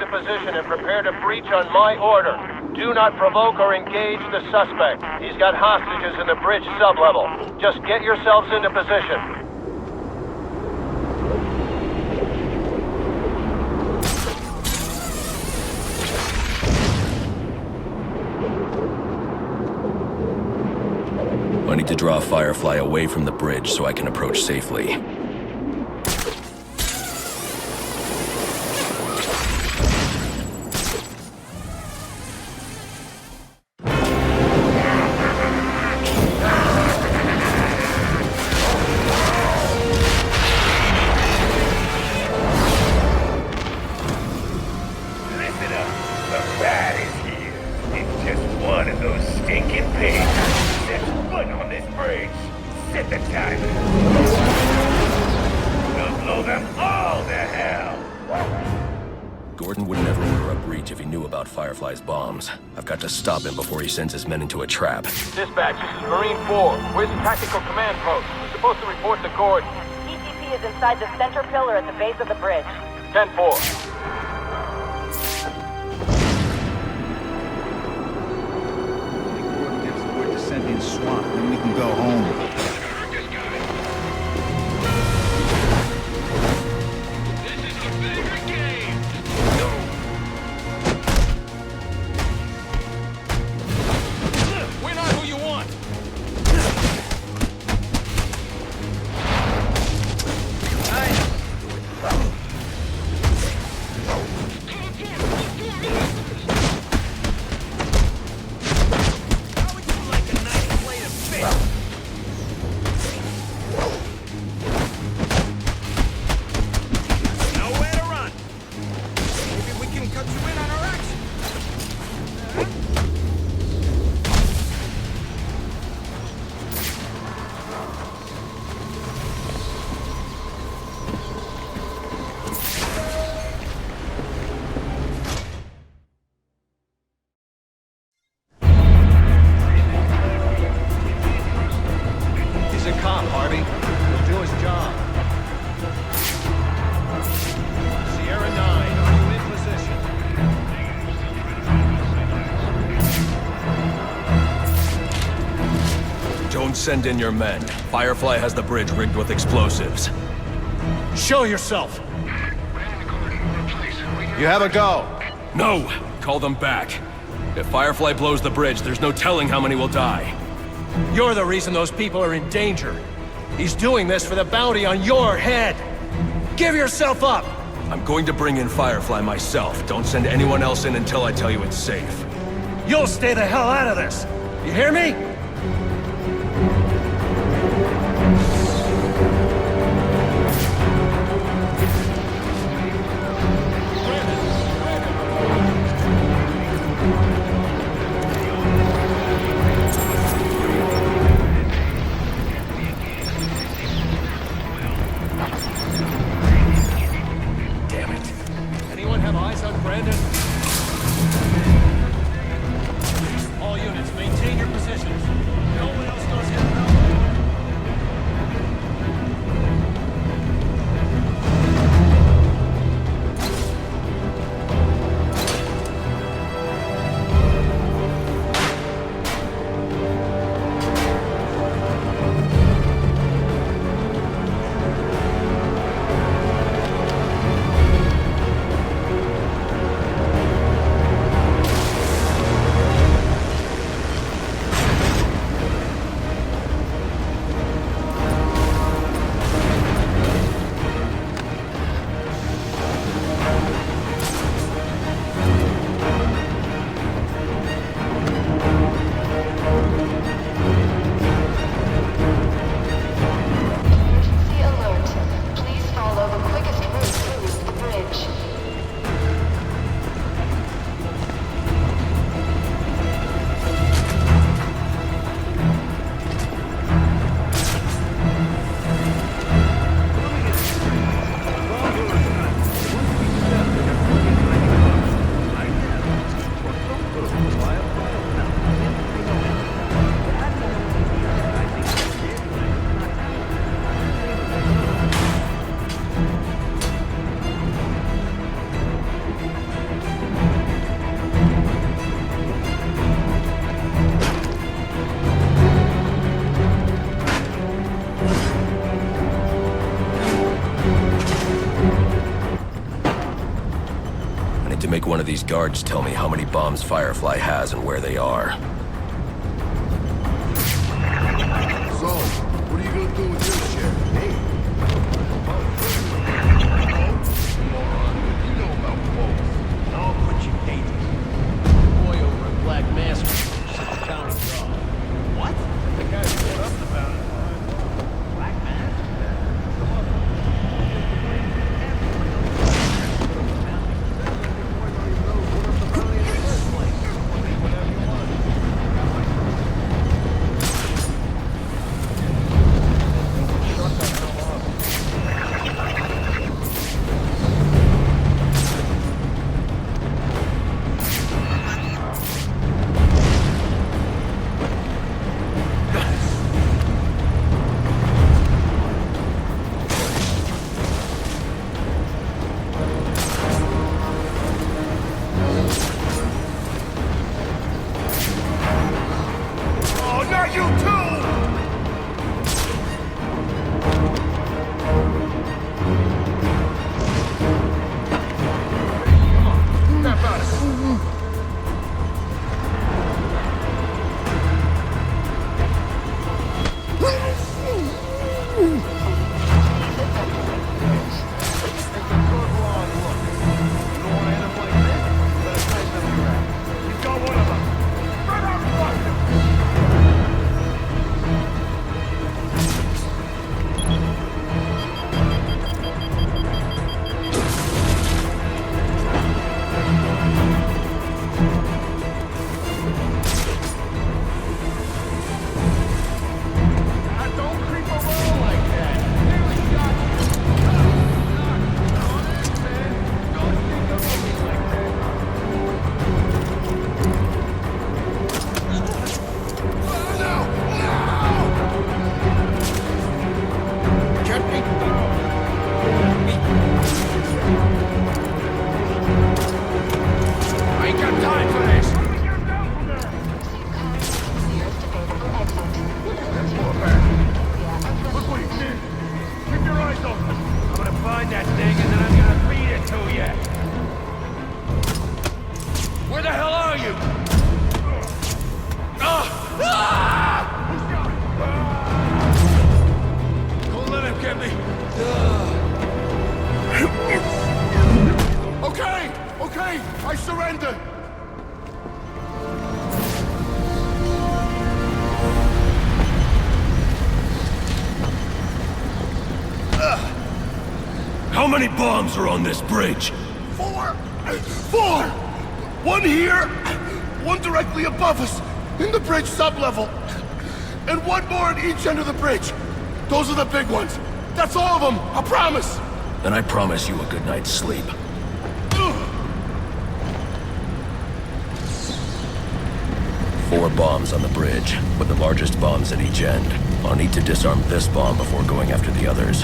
Position and prepare to breach on my order. Do not provoke or engage the suspect. He's got hostages in the bridge sublevel. Just get yourselves into position. I need to draw Firefly away from the bridge so I can approach safely. them all to hell! Gordon would never order a breach if he knew about Firefly's bombs. I've got to stop him before he sends his men into a trap. Dispatch, this is Marine 4. Where's the tactical command post? We're supposed to report to Gordon. GCP is inside the center pillar at the base of the bridge. 10-4. Gordon gives the word to send in SWAT, then we can go home. Send in your men. Firefly has the bridge rigged with explosives. Show yourself! You have a go! No! Call them back. If Firefly blows the bridge, there's no telling how many will die. You're the reason those people are in danger. He's doing this for the bounty on your head! Give yourself up! I'm going to bring in Firefly myself. Don't send anyone else in until I tell you it's safe. You'll stay the hell out of this! You hear me? Make one of these guards tell me how many bombs Firefly has and where they are. So, what are you gonna do with this shit? Hey. You know about folks. I'll put you paid. Boy over at Black Mask said the county job. What? The guy pulled up the bounty. Black Mask? surrender! How many bombs are on this bridge? 4! 4! One here, one directly above us, in the bridge sublevel, and one more at each end of the bridge. Those are the big ones. That's all of them, I promise! Then I promise you a good night's sleep. 4 bombs on the bridge, with the largest bombs at each end. I'll need to disarm this bomb before going after the others.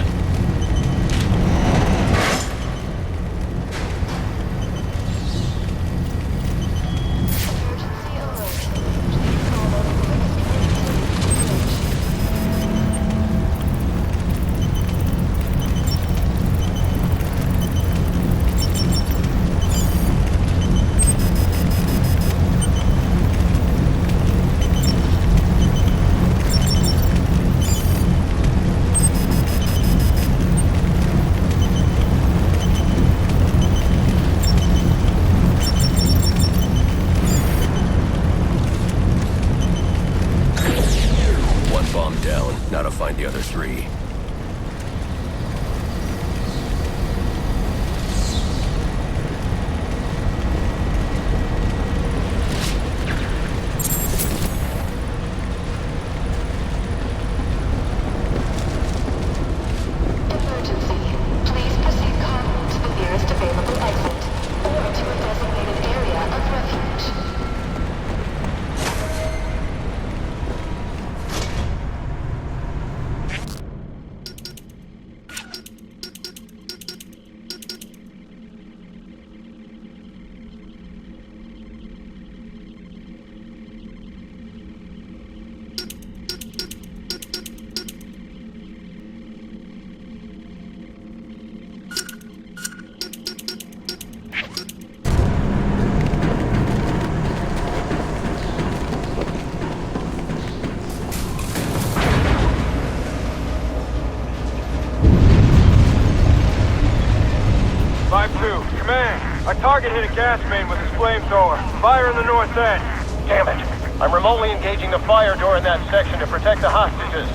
Target hit a gas main with his flamethrower. Fire in the north end. Damn it. I'm remotely engaging the fire door in that section to protect the hostages.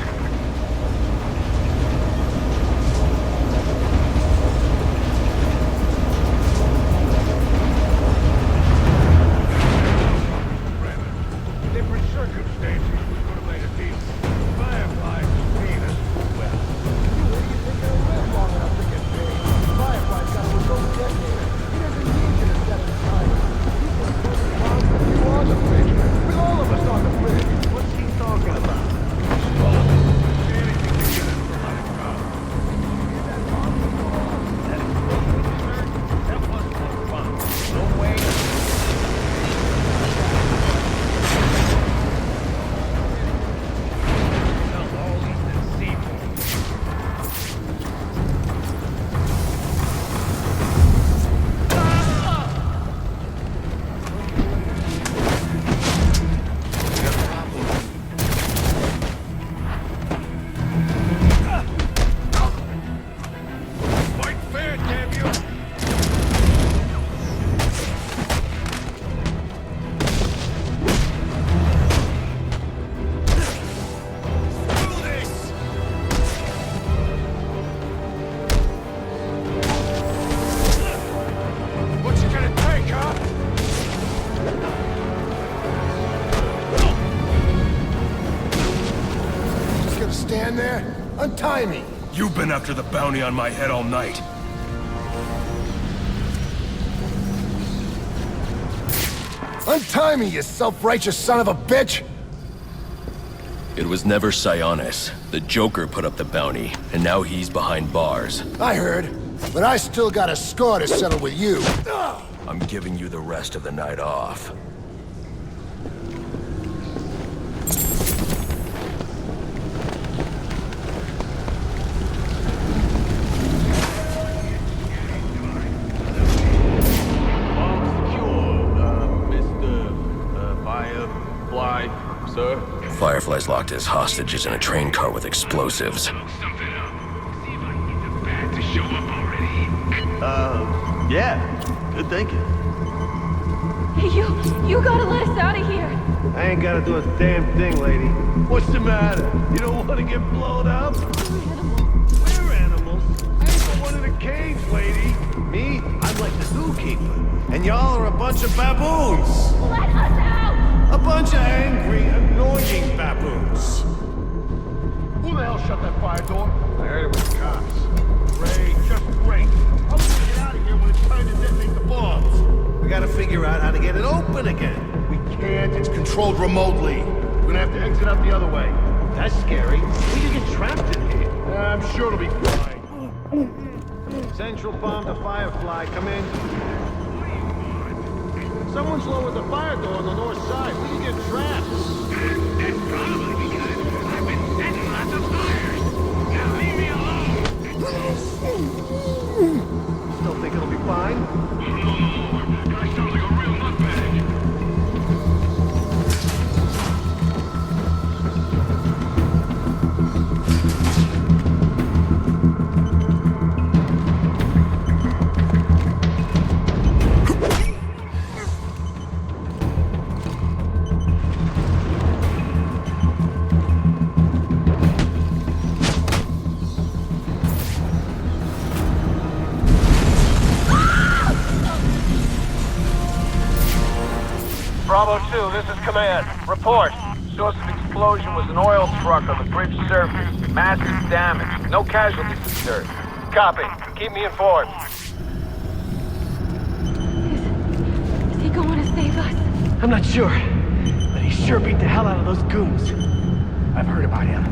Different circumstances, we could have made a deal. Firefly paid us well. You idiots think they'll live long enough to get paid. Firefly's got a remote detonator. He doesn't need you to set it aside. He's gonna put the bombs with you on the bridge. With all of us on the bridge. What's he talking about? Anything to get us from out of town. Hear that bomb? That explosion you heard? That wasn't a bomb. No way. Untie me! You've been after the bounty on my head all night. Untie me, you self-righteous son of a bitch! It was never Sionis. The Joker put up the bounty, and now he's behind bars. I heard, but I still got a score to settle with you. I'm giving you the rest of the night off. Firefly's locked his hostages in a train car with explosives. Yeah, good thinking. You gotta let us out of here. I ain't gotta do a damn thing, lady. What's the matter? You don't want to get blown up? We're animals. I ain't the one in the cage, lady. Me? I'm like the zookeeper. And y'all are a bunch of baboons. Let us out! A bunch of angry, annoying baboons. Who the hell shut that fire door? I heard it was the cops. Great, just great. How do we get out of here when it's time to detonate the bombs? We gotta figure out how to get it open again. We can't. It's controlled remotely. We're gonna have to exit out the other way. That's scary. We could get trapped in here. I'm sure it'll be fine. Central bomb to Firefly. Come in. Someone's lowered the fire door on the north side. We can get trapped. That's probably because I've been setting lots of fires. Now leave me alone. Still think it'll be fine? No, guy sounds like a real nutbag. Bravo 2, this is Command. Report. Source of explosion was an oil truck on the bridge surface. Massive damage. No casualties observed. Copy. Keep me informed. Is he going to save us? I'm not sure, but he sure beat the hell out of those goons. I've heard about him.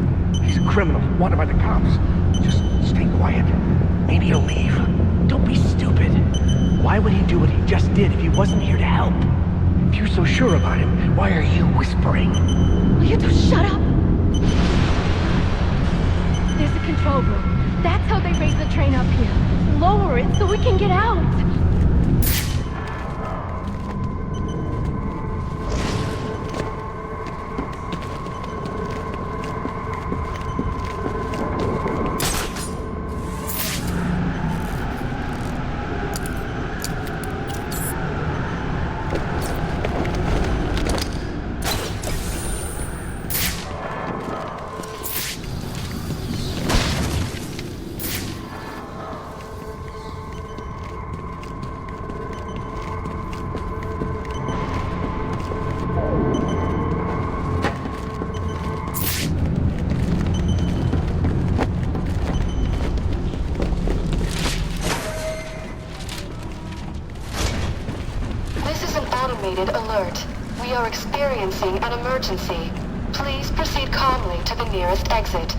He's a criminal, wanted by the cops. Just stay quiet. Maybe he'll leave. Don't be stupid. Why would he do what he just did if he wasn't here to help? If you're so sure about him, why are you whispering? Will you two shut up? There's a control room. That's how they raise the train up here. Lower it so we can get out. Alert. We are experiencing an emergency. Please proceed calmly to the nearest exit.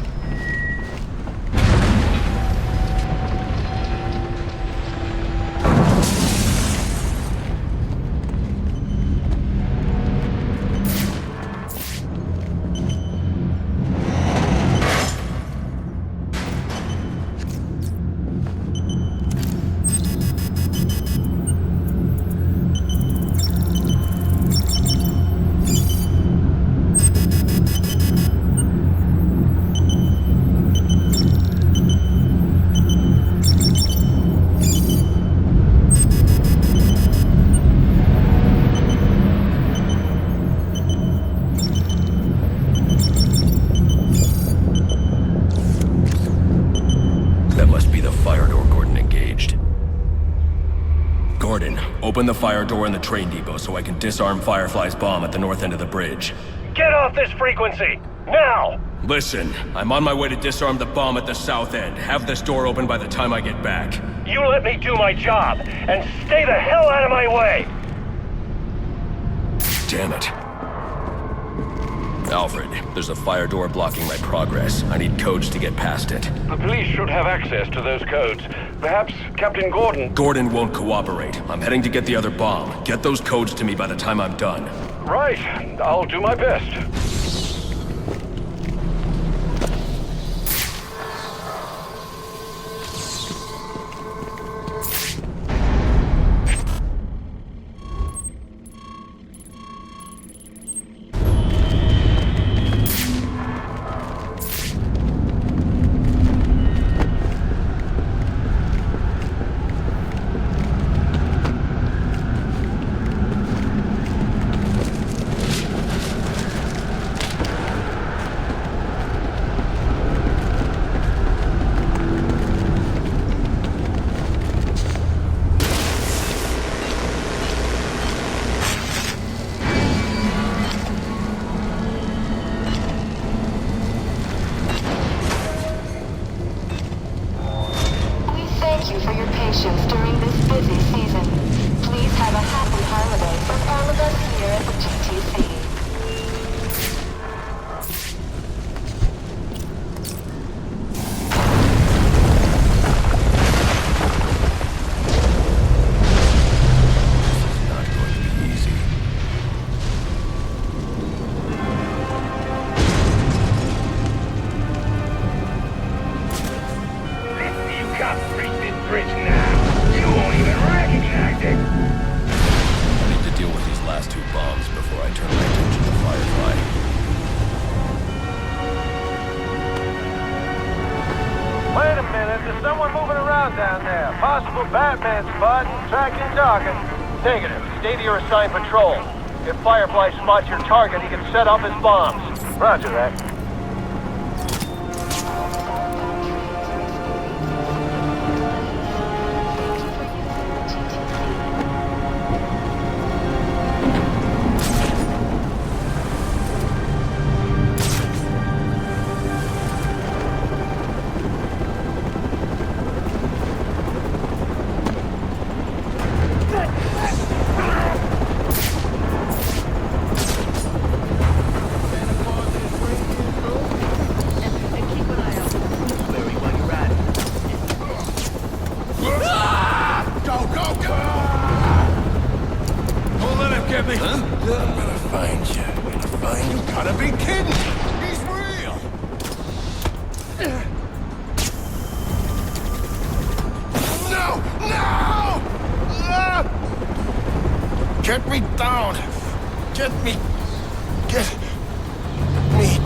Open the fire door in the train depot so I can disarm Firefly's bomb at the north end of the bridge. Get off this frequency! Now! Listen, I'm on my way to disarm the bomb at the south end. Have this door open by the time I get back. You let me do my job, and stay the hell out of my way! Damn it. Alfred, there's a fire door blocking my progress. I need codes to get past it. The police should have access to those codes. Perhaps Captain Gordon... Gordon won't cooperate. I'm heading to get the other bomb. Get those codes to me by the time I'm done. Right. I'll do my best. possible Batman spot and track your target. Negative. Stay to your assigned patrol. If Firefly spots your target, he can set off his bombs. Roger that. Get me down! Get me... Get... me...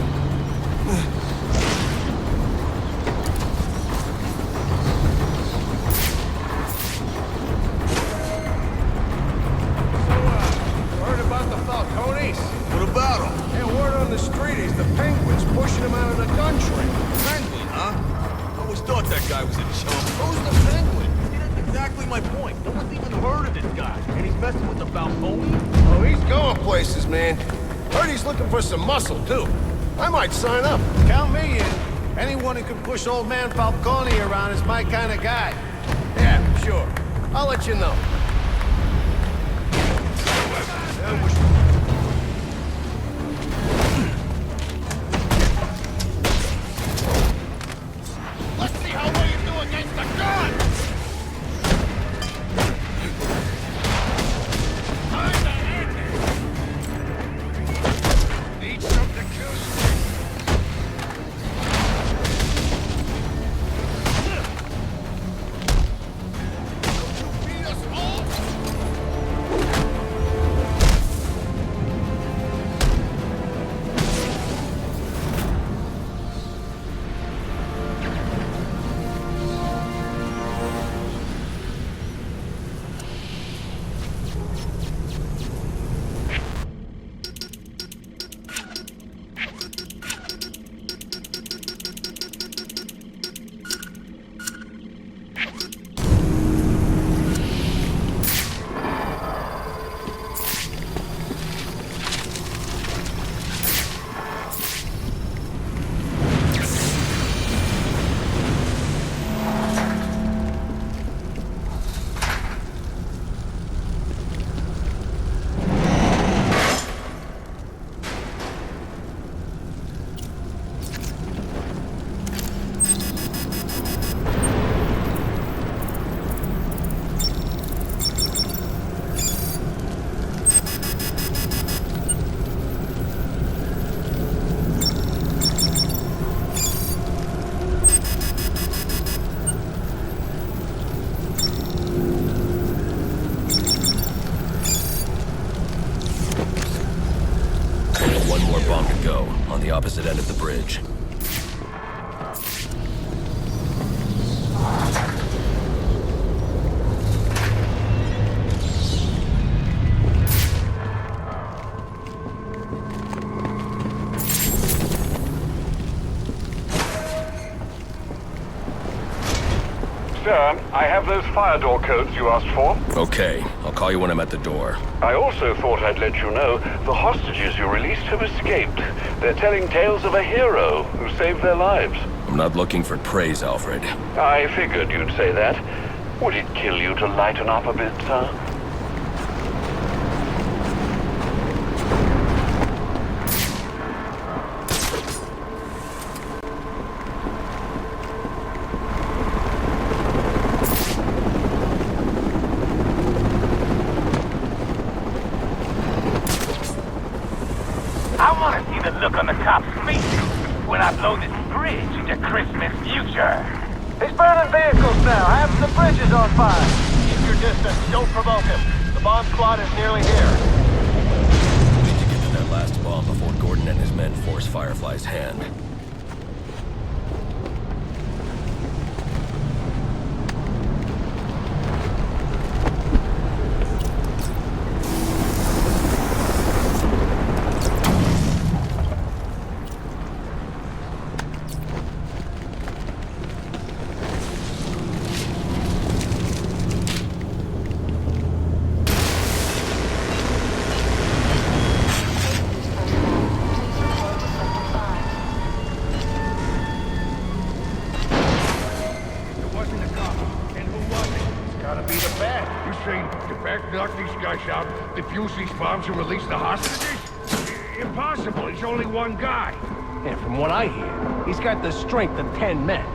Heard about the Falcones? What about them? Hey, word on the street is the Penguins pushing them out of the country. Penguin, huh? Always thought that guy was a chump. Who's the Penguin? See, that's exactly my point. No one's even heard of this guy. And he's messing with the Falcone? Oh, he's going places, man. Heard he's looking for some muscle, too. I might sign up. Count me in. Anyone who can push old man Falcone around is my kind of guy. Yeah, sure. I'll let you know. Let's see how well you do against the gun! Time to end it! Need something to beat us all? One more bomb to go, on the opposite end of the bridge. Sir, I have those fire door codes you asked for. Okay, I'll call you when I'm at the door. I also thought I'd let you know the hostages you released have escaped. They're telling tales of a hero who saved their lives. I'm not looking for praise, Alfred. I figured you'd say that. Would it kill you to lighten up a bit, sir? I want to see the look on the cops' faces when I blow this bridge into Christmas future. He's burning vehicles now. Half the bridge is on fire. Keep your distance. Don't provoke him. The bomb squad is nearly here. We need to get to that last bomb before Gordon and his men force Firefly's hand. saying to back knock these guys out, defuse these bombs, and release the hostages? Impossible. He's only one guy. And from what I hear, he's got the strength of 10 men.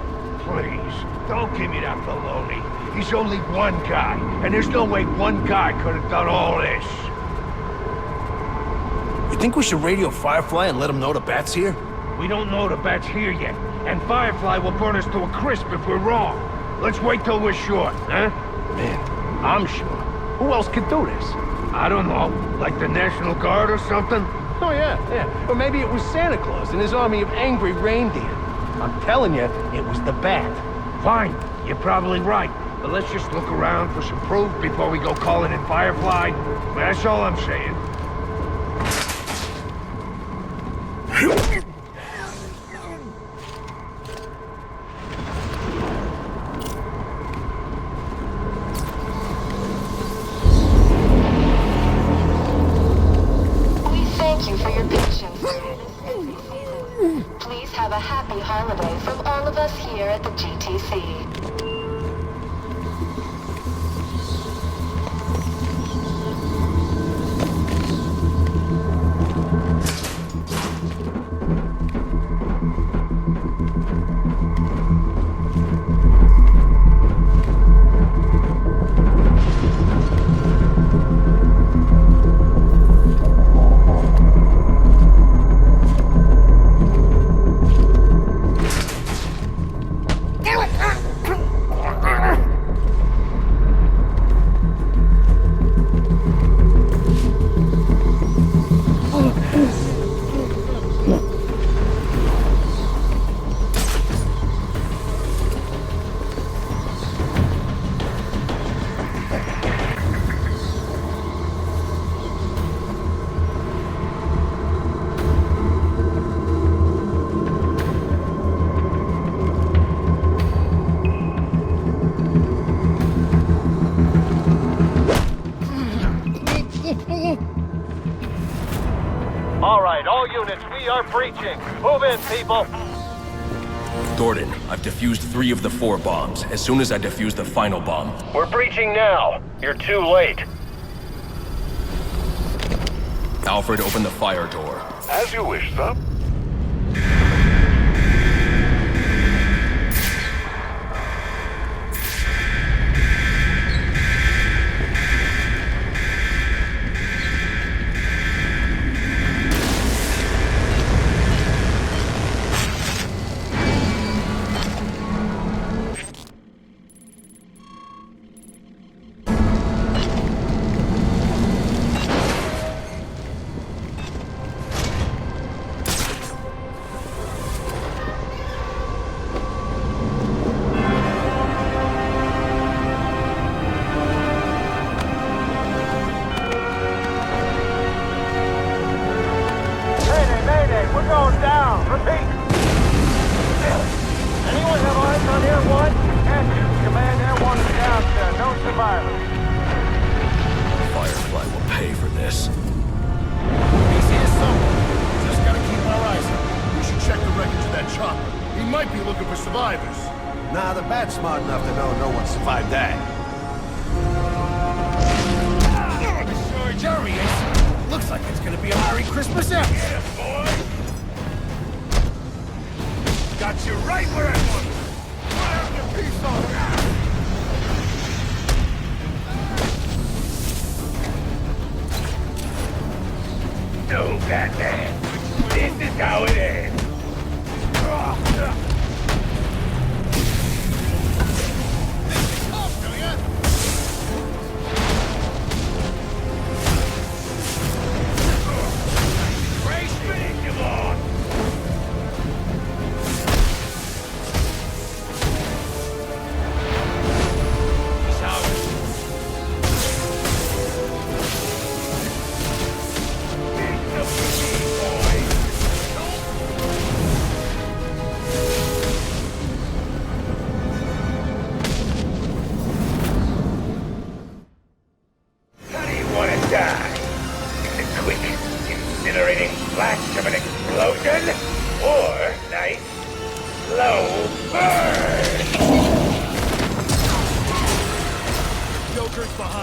Please, don't give me that baloney. He's only one guy, and there's no way one guy could have done all this. You think we should radio Firefly and let him know the Bat's here? We don't know the Bat's here yet, and Firefly will burn us to a crisp if we're wrong. Let's wait till we're sure, huh? Man, I'm sure. Who else could do this? I don't know, like the National Guard or something? Oh, yeah. Or maybe it was Santa Claus and his army of angry reindeer. I'm telling you, it was the Bat. Fine, you're probably right. But let's just look around for some proof before we go calling in Firefly. That's all I'm saying. Thank you for your patience. Please have a happy holiday from all of us here at the GTC. Breaching. Move in, people. Gordon, I've defused 3 of the 4 bombs. As soon as I defuse the final bomb... We're breaching now. You're too late. Alfred, open the fire door. As you wish, sir.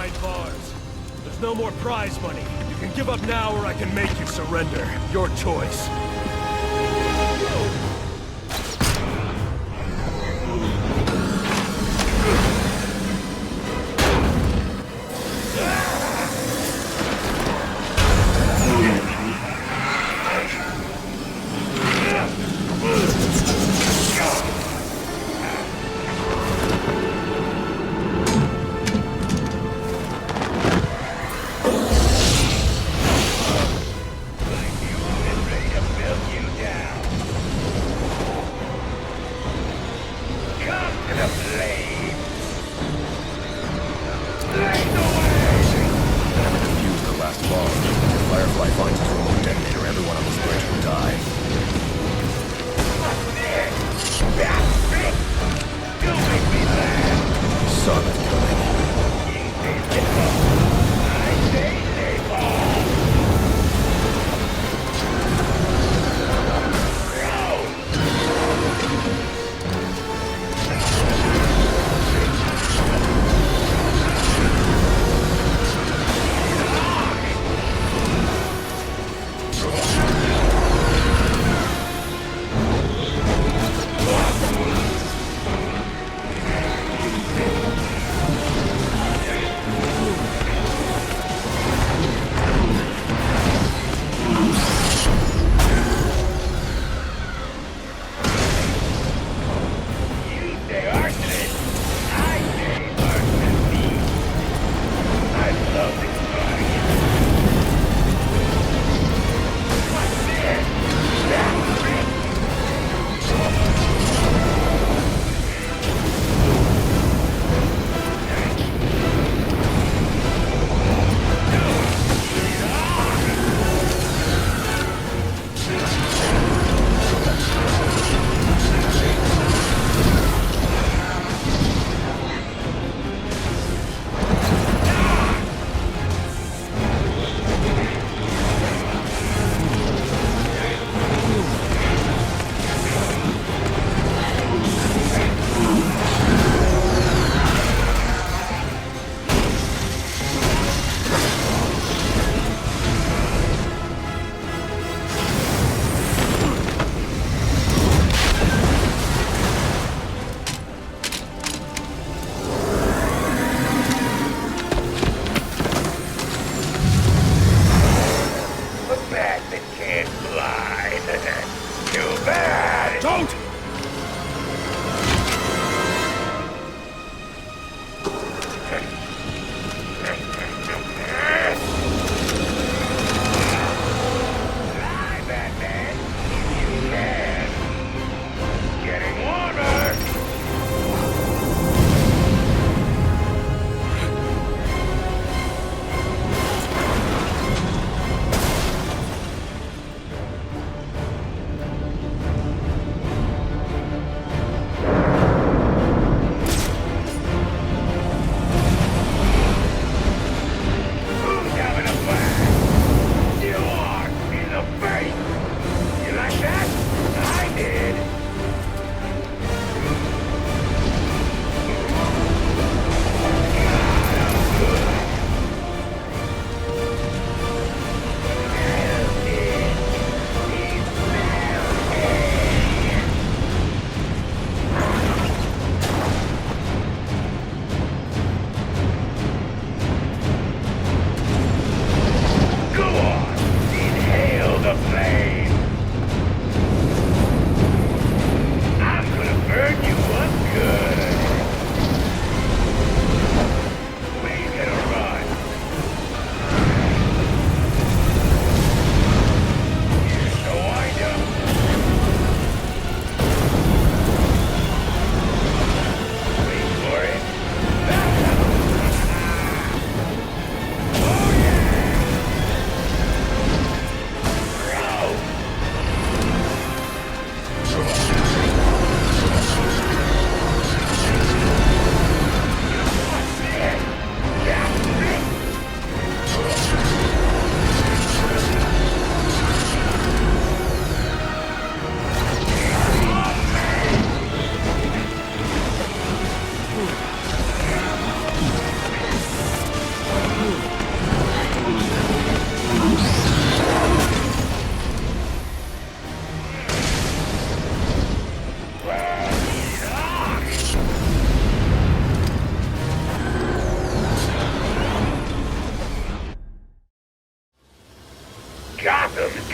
behind bars. There's no more prize money. You can give up now or I can make you surrender. Your choice.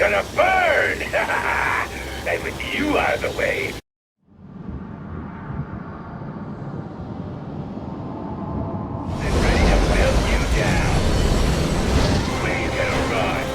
gonna burn! And with you out of the way, they're ready to melt you down. Where you gonna run?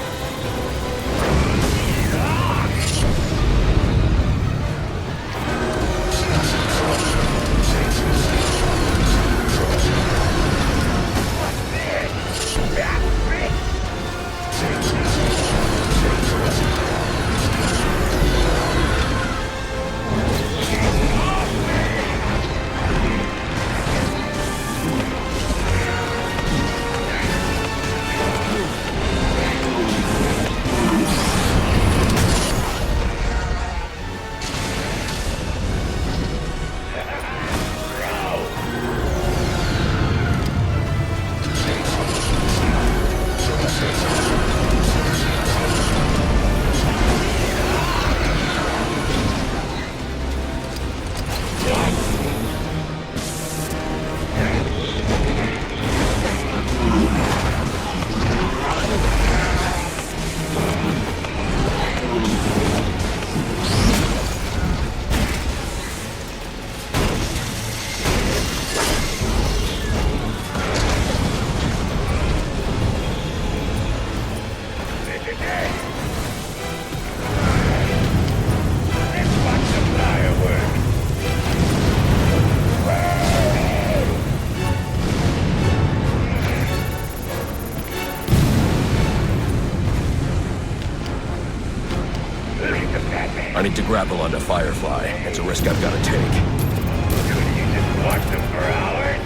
I need to grapple onto Firefly. It's a risk I've got to take. Couldn't you just watch them for hours?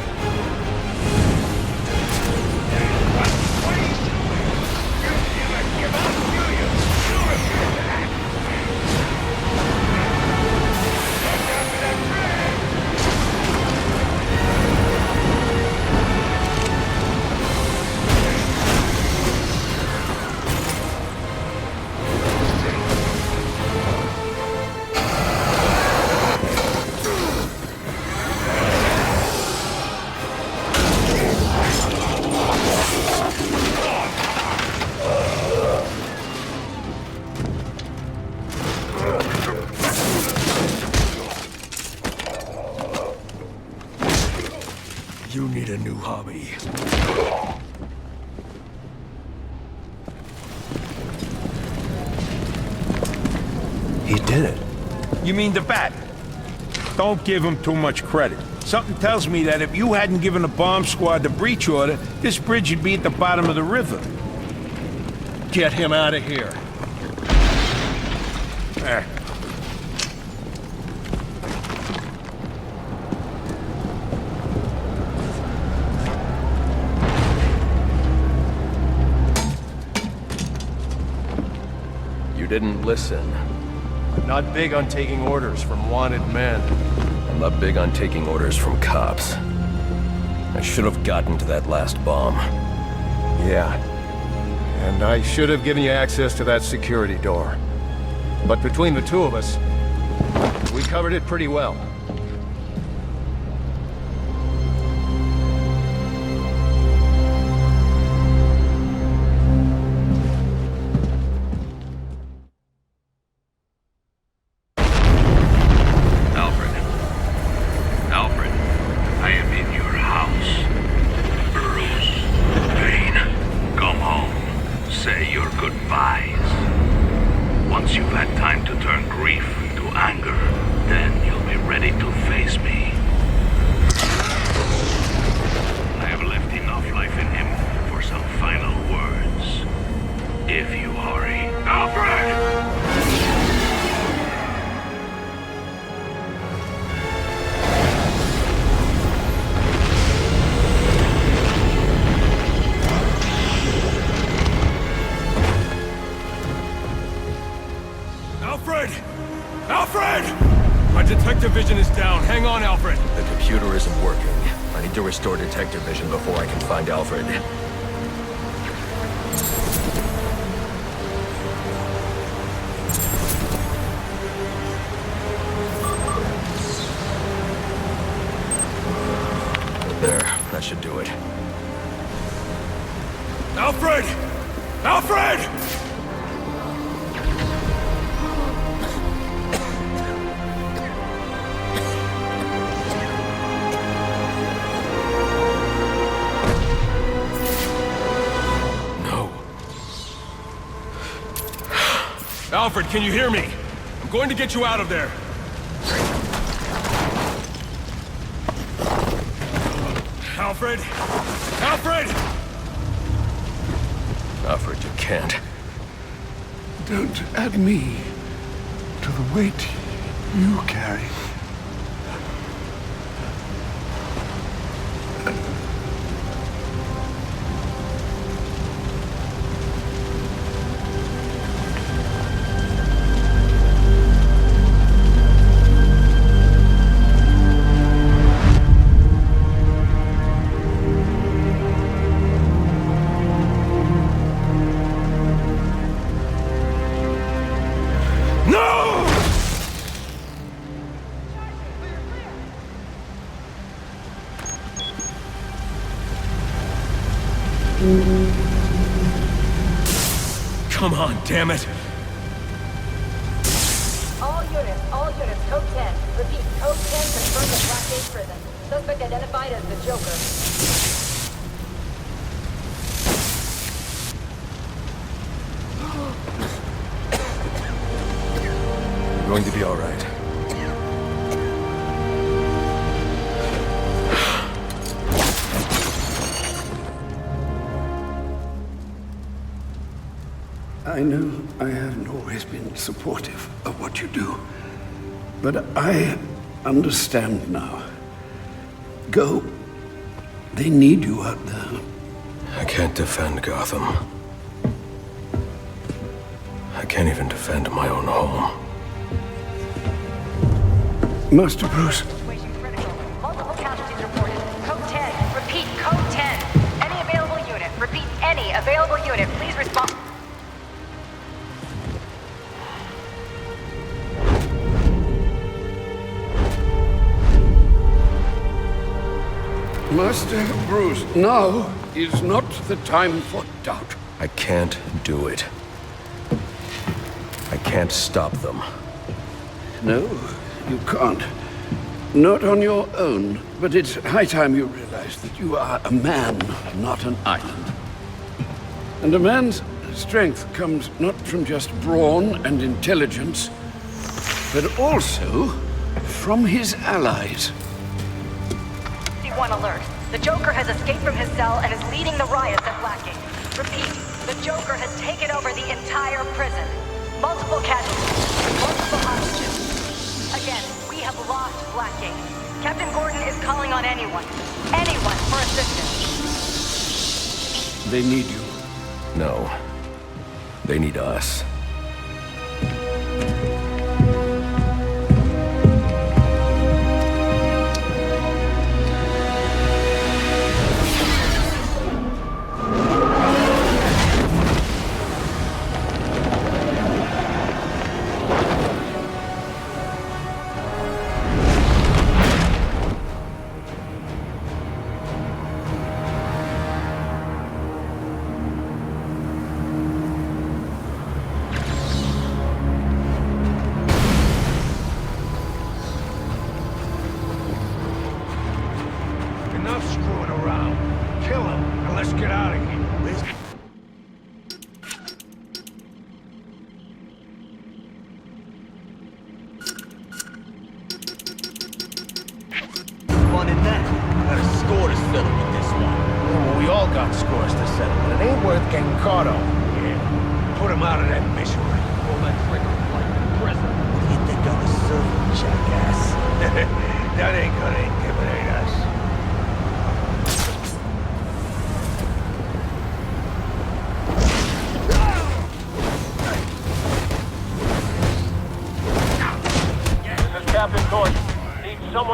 What are you doing? You never give up, do you? You refuse to act. Watch out for that friend! You need a new hobby. He did it. You mean the Bat? Don't give him too much credit. Something tells me that if you hadn't given the bomb squad the breach order, this bridge would be at the bottom of the river. Get him out of here. There. You didn't listen. I'm not big on taking orders from wanted men. I'm not big on taking orders from cops. I should have gotten to that last bomb. Yeah. And I should have given you access to that security door. But between the two of us, we covered it pretty well. Vision is down. Hang on, Alfred. The computer isn't working. I need to restore detective vision before I can find Alfred. There, that should do it. Alfred! Alfred! Alfred, can you hear me? I'm going to get you out of there. Alfred! Alfred! Alfred, you can't. Don't add me to the weight you carry. Come on, damn it! All units, code 10. Repeat, code 10 confirmed at Blackgate Prison. Suspect identified as the Joker. You're going to be all right. I know I haven't always been supportive of what you do, but I understand now. Go. They need you out there. I can't defend Gotham. I can't even defend my own home. Master Bruce. Multiple casualties reported. Code 10. Repeat, code 10. Any available unit. Repeat, any available unit. Please respond. Master Bruce, now is not the time for doubt. I can't do it. I can't stop them. No, you can't. Not on your own, but it's high time you realize that you are a man, not an island. And a man's strength comes not from just brawn and intelligence, but also from his allies. One alert. The Joker has escaped from his cell and is leading the riots at Blackgate. Repeat, the Joker has taken over the entire prison. Multiple casualties, multiple hostages. Again, we have lost Blackgate. Captain Gordon is calling on anyone for assistance. They need you. No. They need us.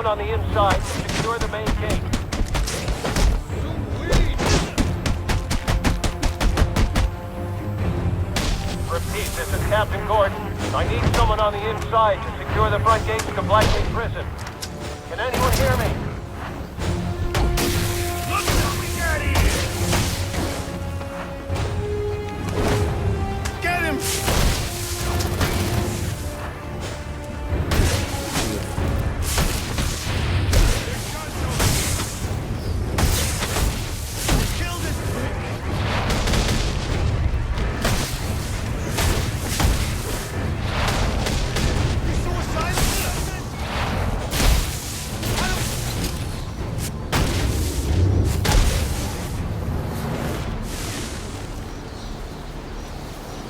On the inside, secure the main gate. Repeat, this is Captain Gordon. I need someone on the inside to secure the front gates to Blackgate Prison. Can anyone hear me? Look what we got here! Get him!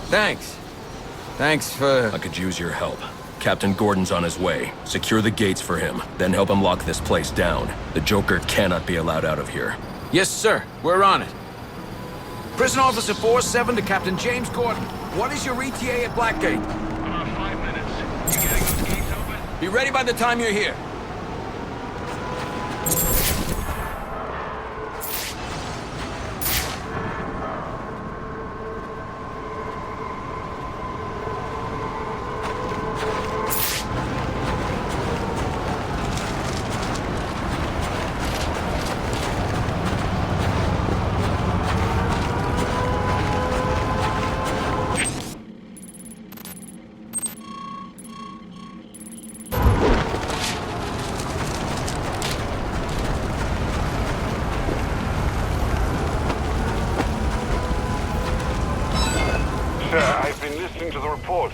Thanks. Thanks for... I could use your help. Captain Gordon's on his way. Secure the gates for him, then help him lock this place down. The Joker cannot be allowed out of here. Yes, sir. We're on it. Prison Officer 4-7 to Captain James Gordon. What is your ETA at Blackgate? About 5 minutes. You getting those gates open? Be ready by the time you're here.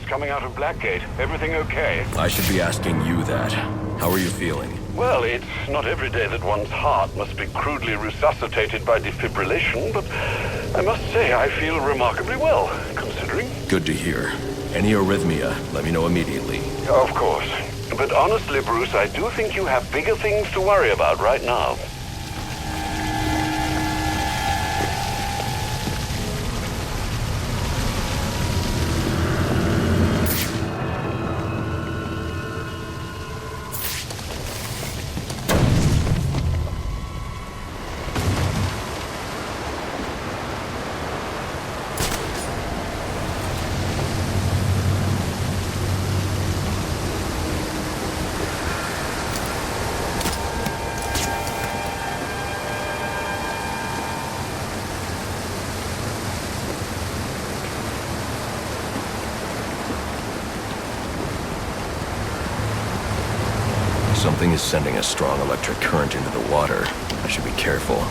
Coming out of Blackgate. Everything okay? I should be asking you that. How are you feeling? Well, it's not every day that one's heart must be crudely resuscitated by defibrillation, but I must say I feel remarkably well, considering. Good to hear. Any arrhythmia, let me know immediately. Of course. But honestly, Bruce, I do think you have bigger things to worry about right now. Something is sending a strong electric current into the water. I should be careful.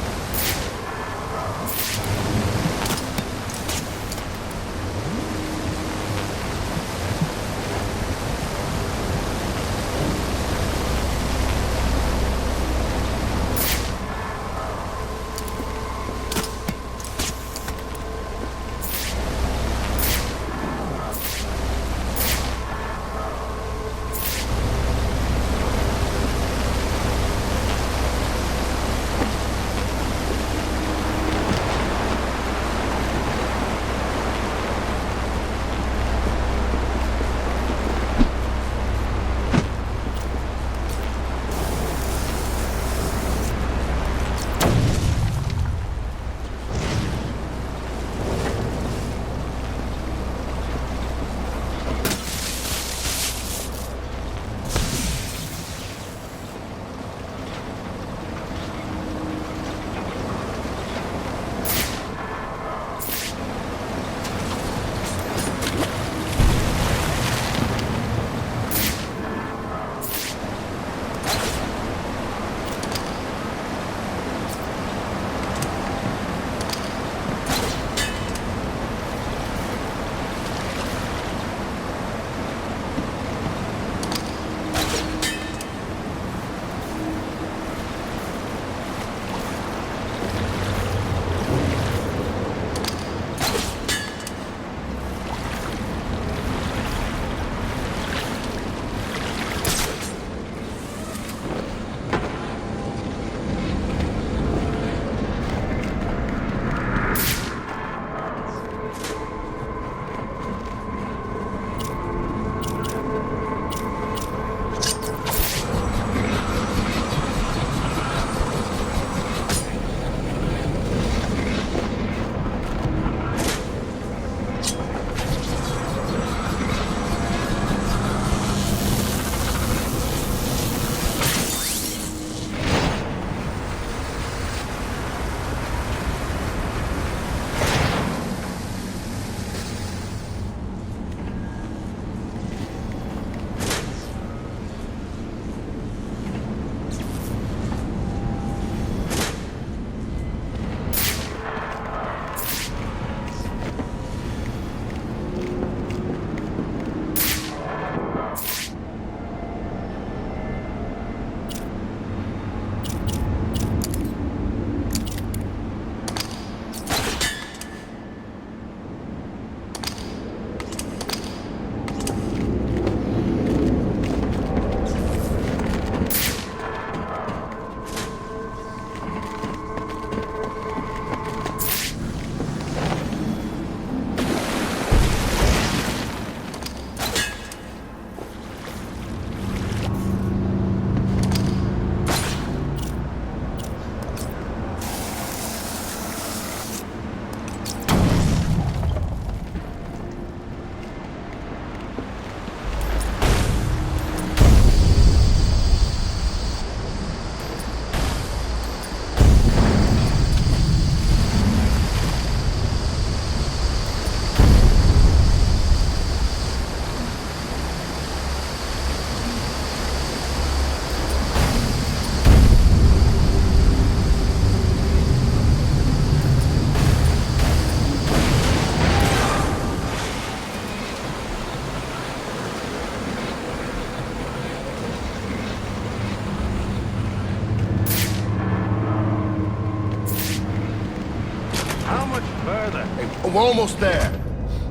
further. Hey, we're almost there.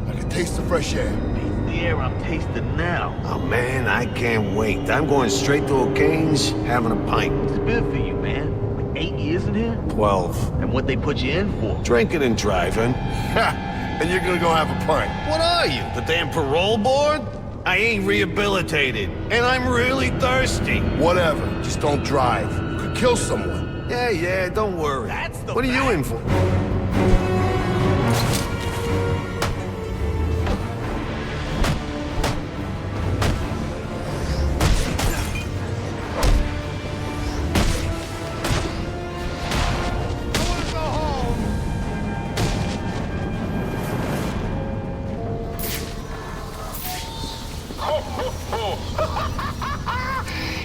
I can taste the fresh air. Taste the air I'm tasting now. Oh, man, I can't wait. I'm going straight to O'Kane's, having a pint. It's been for you, man. Like 8 years in here? 12. And what they put you in for? Drinking and driving. Ha! And you're gonna go have a pint. What are you, the damn parole board? I ain't rehabilitated, and I'm really thirsty. Whatever, just don't drive. You could kill someone. Yeah, don't worry. What are you in for?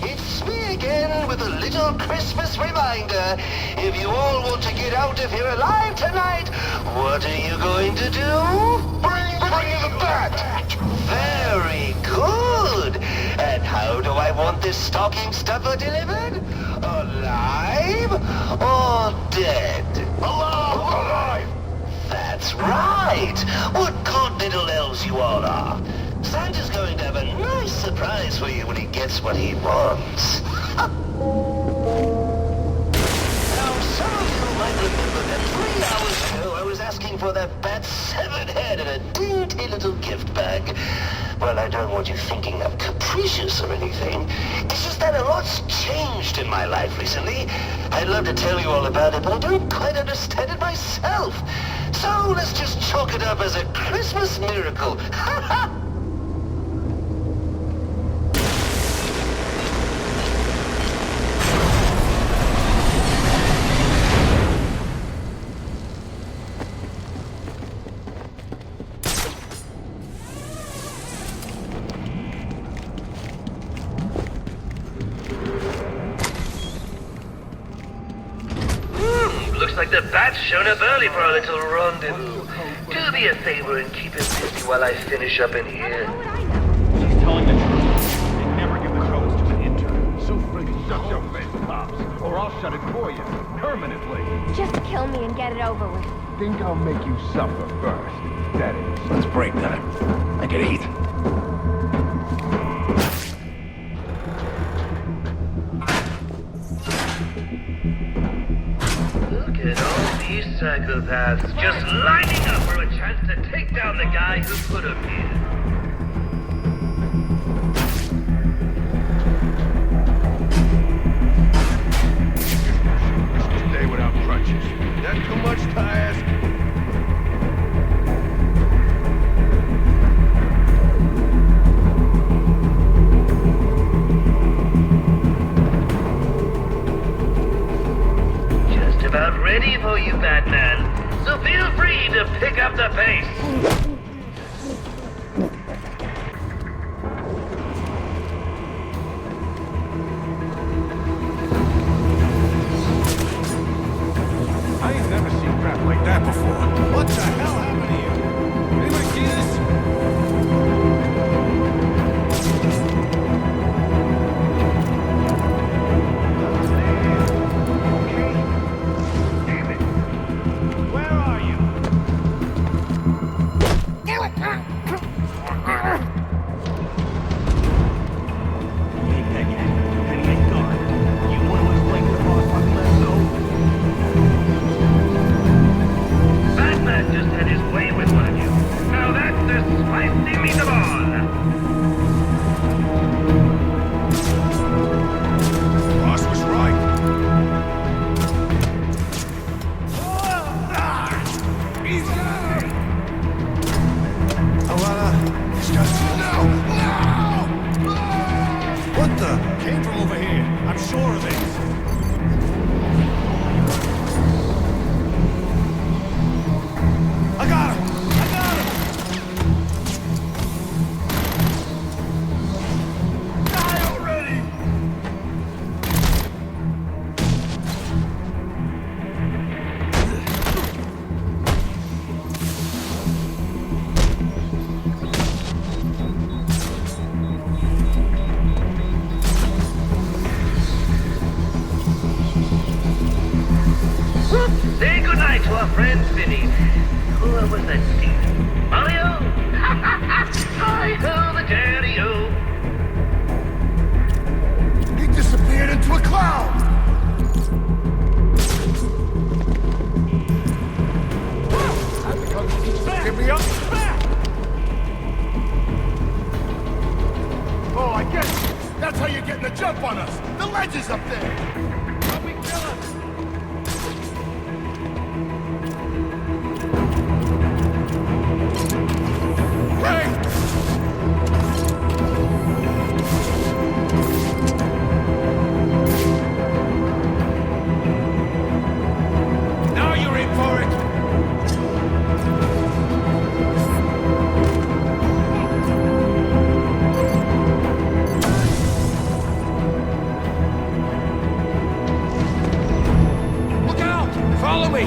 It's me again with a little Christmas reminder. If you all want to get out of here alive tonight, what are you going to do? Bring the bat! Very good. And how do I want this stocking stuffer delivered? Alive or dead? Alive! That's right. What good little elves you all are. Santa's going to have a nice surprise for you when he gets what he wants. Now, some of you might remember that 3 hours ago I was asking for that bat's severed head in a dainty little gift bag. Well, I don't want you thinking I'm capricious or anything. It's just that a lot's changed in my life recently. I'd love to tell you all about it, but I don't quite understand it myself. So let's just chalk it up as a Christmas miracle. Ha ha! Looks like the bat's shown up early for our little rendezvous. Do me a favor and keep him busy while I finish up in here. She's telling the truth. They never give the codes to an intern. So friggin' shut your face, cops, or I'll shut it for you, permanently. Just kill me and get it over with. Think I'll make you suffer first. That is. Let's break time. I can eat. Look at all these psychopaths just lining up for a chance to take down the guy who put them here. Stay without crutches. That too much to ask? About ready for you, Batman. So feel free to pick up the pace. I ain't never seen crap like that before. What the hell happened here? Anybody see this? Say goodnight to our friends beneath. was that, Steve? Mario? Hi-ho, the daddy-o. He disappeared into a cloud! Give me up! Oh, I get it! That's how you're getting a jump on us! The ledge is up there! Help me kill us! Now you're in for it! Look out! Follow me!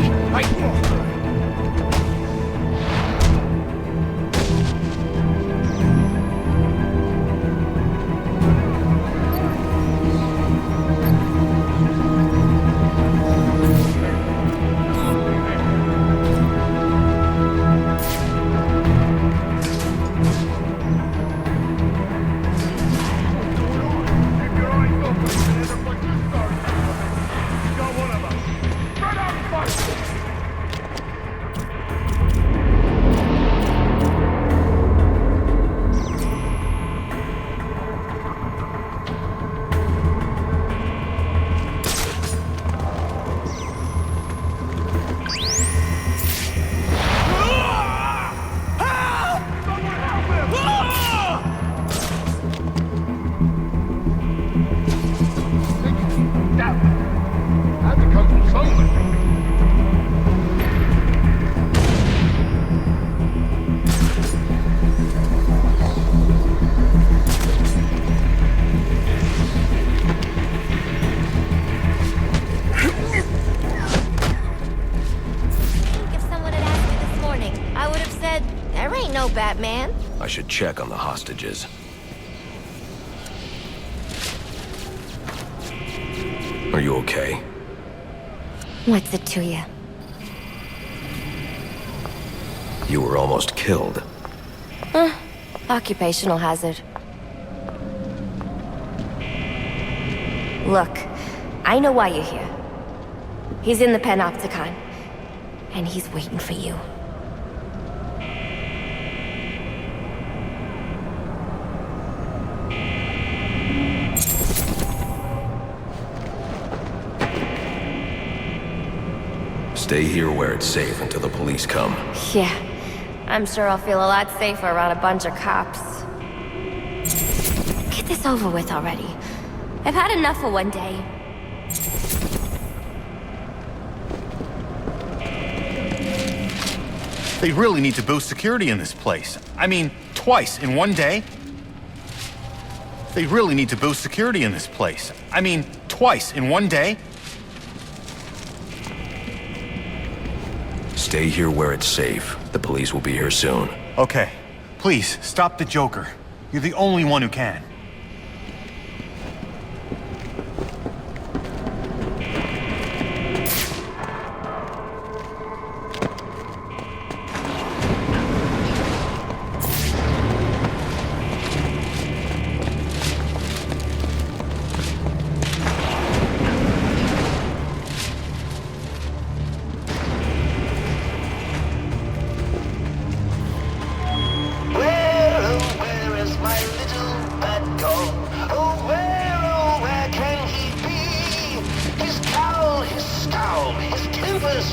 Batman? I should check on the hostages. Are you okay? What's it to you? You were almost killed. Occupational hazard. Look, I know why you're here. He's in the Panopticon, and he's waiting for you. Stay here where it's safe until the police come. Yeah, I'm sure I'll feel a lot safer around a bunch of cops. Get this over with already. I've had enough for one day. They really need to boost security in this place. I mean, twice in one day? They really need to boost security in this place. I mean, twice in one day? Stay here where it's safe. The police will be here soon. Okay. Please, stop the Joker. You're the only one who can.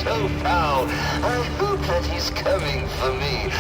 so foul. I hope that he's coming for me.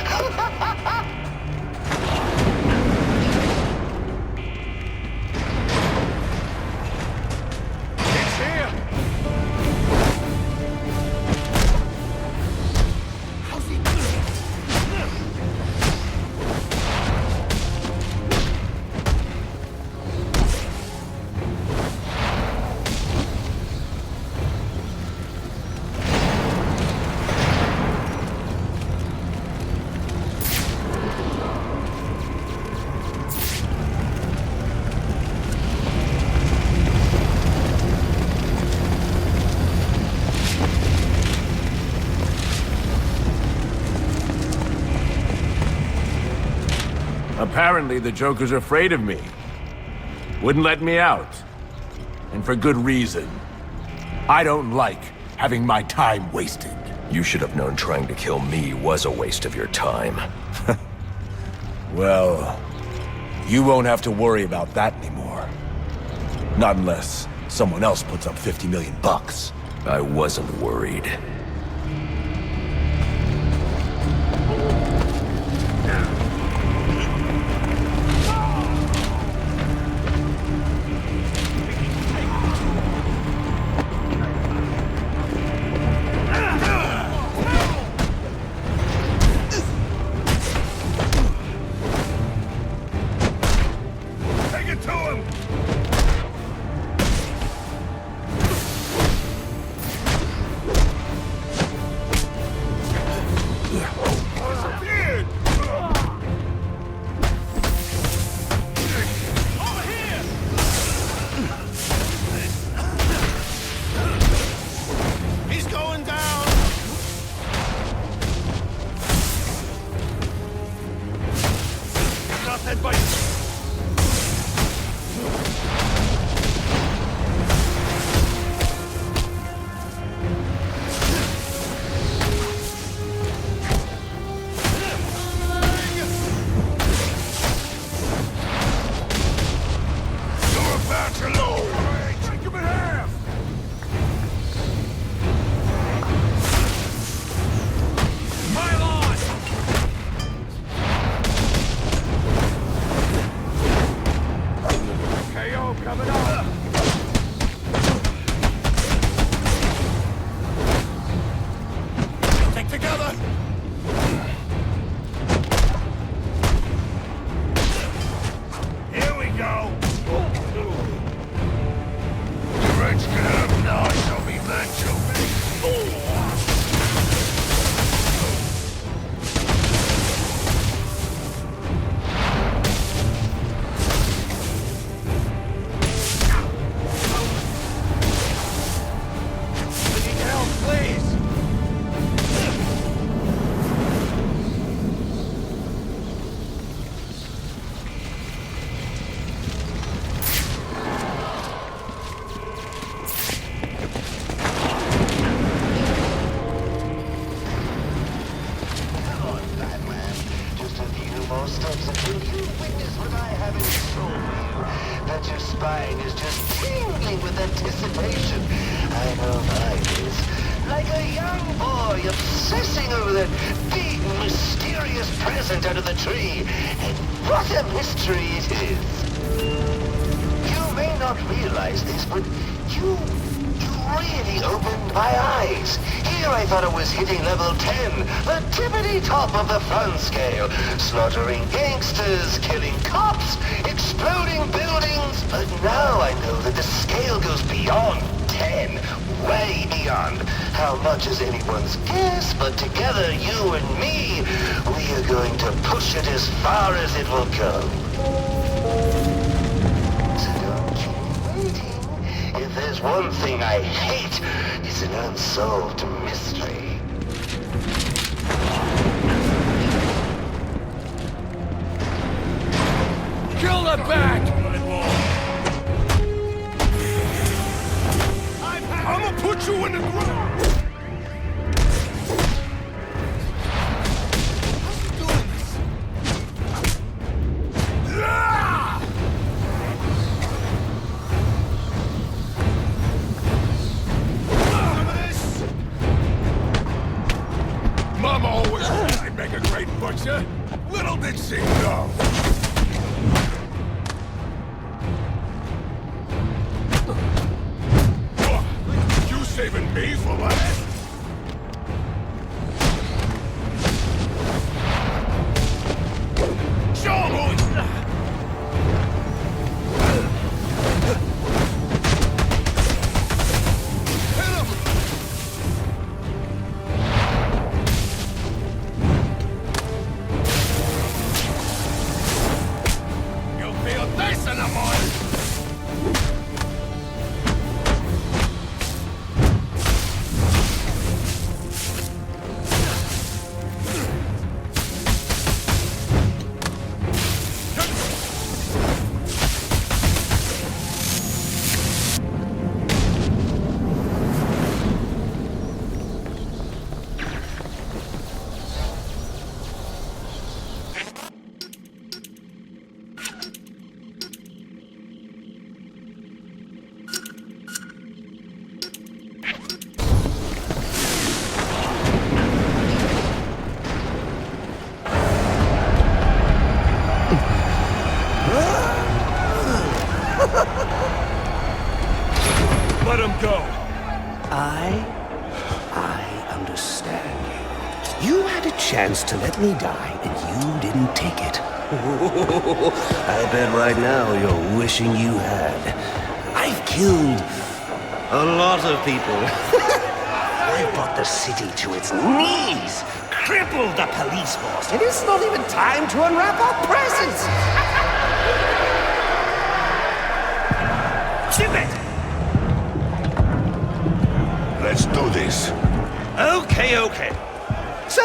Apparently, the Joker's afraid of me. Wouldn't let me out. And for good reason. I don't like having my time wasted. You should have known trying to kill me was a waste of your time. Well, you won't have to worry about that anymore. Not unless someone else puts up 50 million bucks. I wasn't worried. Hitting level 10, the tippity top of the fun scale, slaughtering gangsters, killing cops, exploding buildings, but now I know that the scale goes beyond 10, way beyond. How much is anyone's guess, but together, you and me, we are going to push it as far as it will go. So don't keep waiting. If there's one thing I hate, it's an unsolved mystery. Kill the Bat! I'm gonna put you in the ground! Mama always said I'd make a great butcher. Little did she know. You saving me for last? Show 'em who chance to let me die, and you didn't take it. I bet right now you're wishing you had. I've killed a lot of people. I've brought the city to its knees, crippled the police force, and it's not even time to unwrap our presents. Stupid! Let's do this. Okay. So,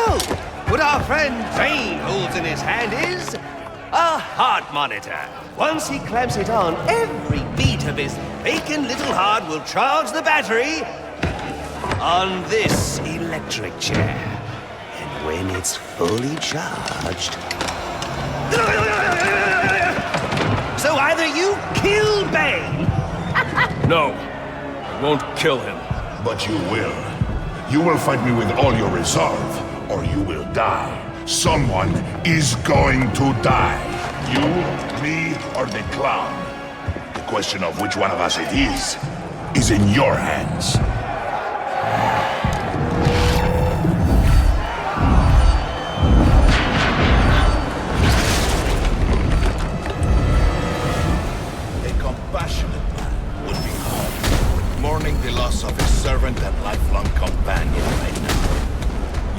what our friend Bane holds in his hand is a heart monitor. Once he clamps it on, every beat of his bacon little heart will charge the battery on this electric chair. And when it's fully charged... So either you kill Bane... No, I won't kill him. But you will. You will fight me with all your resolve, or you will die. Someone is going to die. You, me, or the clown. The question of which one of us it is in your hands. A compassionate man would be hard, mourning the loss of his servant and lifelong companion right now.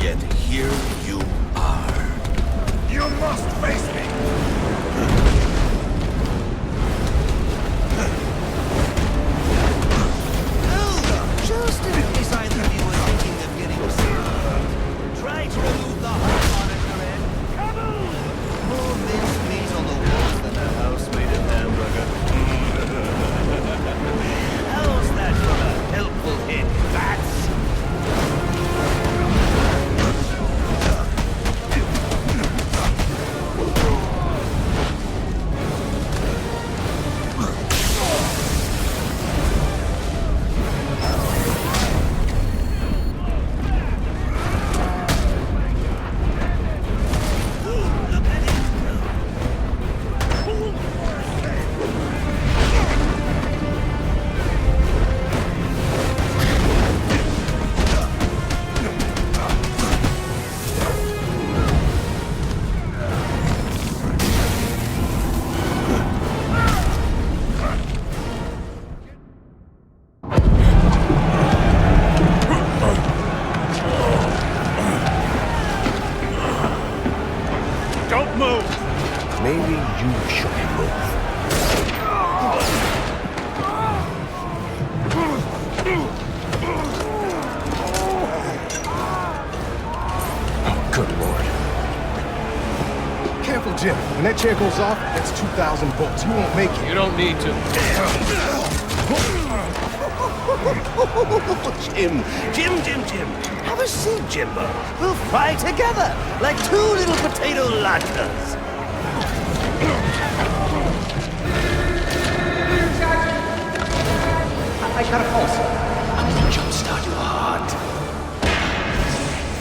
Yet here you are. You must face me! Just in case either of you were thinking of getting sick, try to remove the heart monitor and kaboom! More mince meat on the walls than a house made of hamburger. How's that for a helpful hit, bats? When that chair goes off, that's 2,000 volts. You won't make it. You don't need to. Jim. Have a seat, Jimbo. We'll fry together like two little potato latkes. I got a pulse. I'm gonna jumpstart your heart.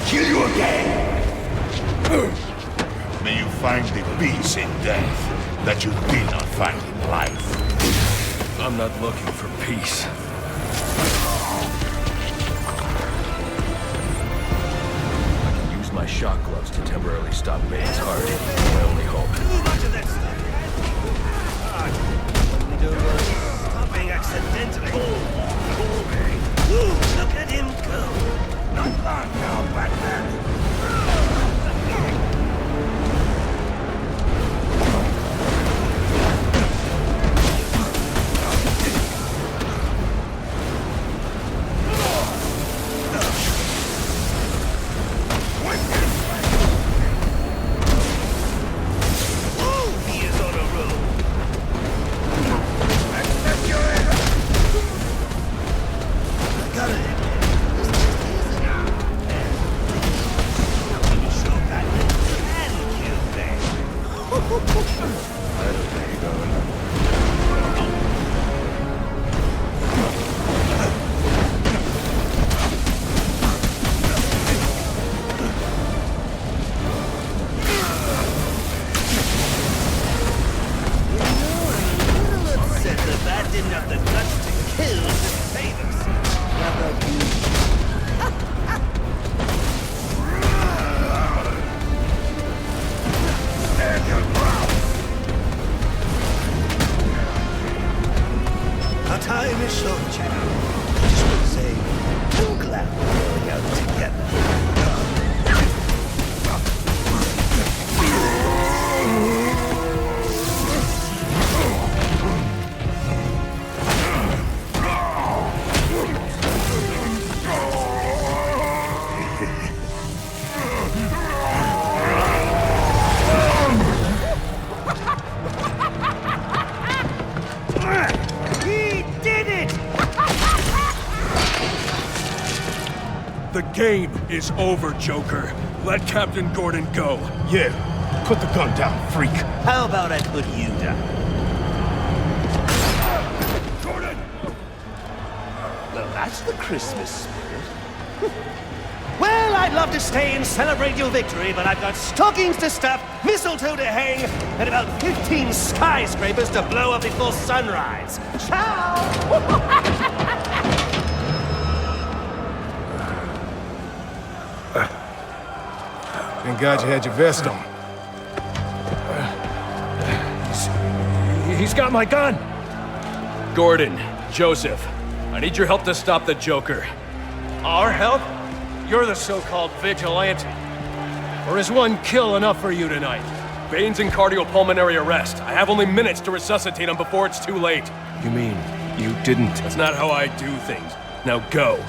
Kill you again! May you find the peace in death that you did not find in life. I'm not looking for peace. I can use my shock gloves to temporarily stop Bane's heart. My only hope. Too much of that stuff. Stopping accidentally. Look at him go. Not long now, Batman. game is over, Joker. Let Captain Gordon go. Yeah, put the gun down, freak. How about I put you down? Gordon! Well, that's the Christmas spirit. Well, I'd love to stay and celebrate your victory, but I've got stockings to stuff, mistletoe to hang, and about 15 skyscrapers to blow up before sunrise. Ciao! Thank God you had your vest on. He's got my gun! Gordon, Joseph, I need your help to stop the Joker. Our help? You're the so-called vigilante. Or is one kill enough for you tonight? Bane's in cardiopulmonary arrest. I have only minutes to resuscitate him before it's too late. You mean you didn't? That's not how I do things. Now go.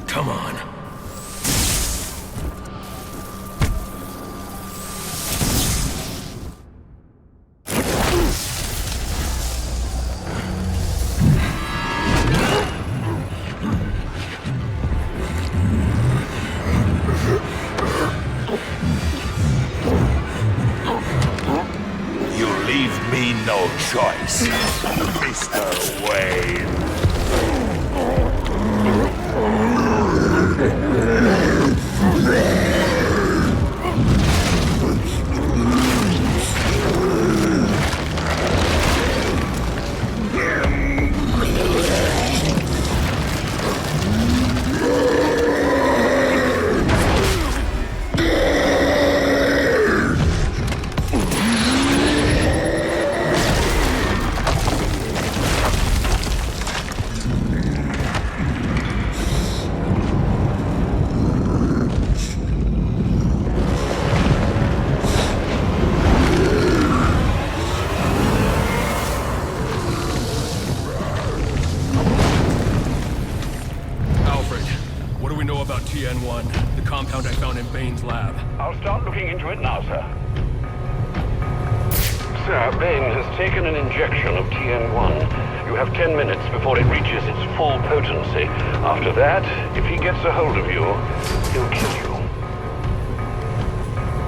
Come on. You leave me no choice, Mr. Wayne. TN1, the compound I found in Bane's lab. I'll start looking into it now, sir. Sir, Bane has taken an injection of TN1. You have 10 minutes before it reaches its full potency. After that, if he gets a hold of you, he'll kill you.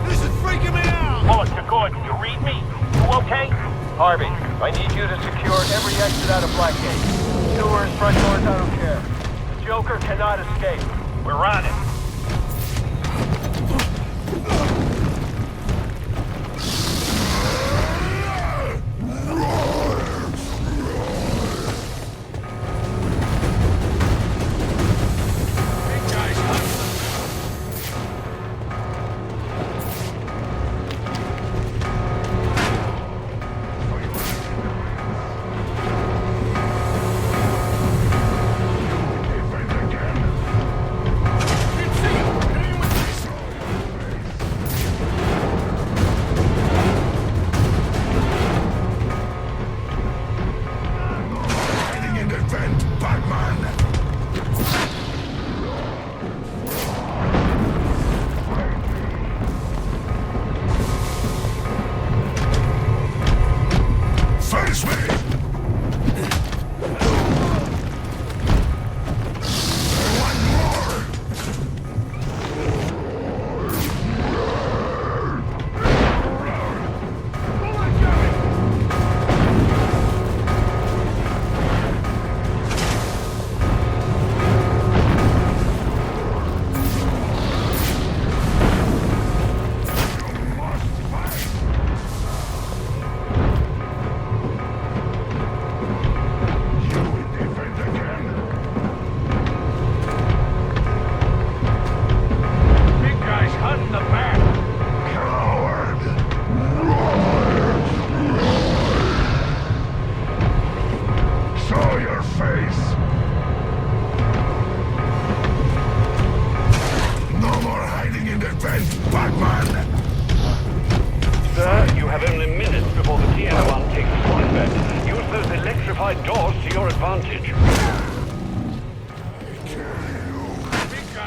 This is freaking me out! Mullet to Gordon, you read me? You okay? Harvey, I need you to secure every exit out of Blackgate. Sewers, front doors, I don't care. The Joker cannot escape. We're on it.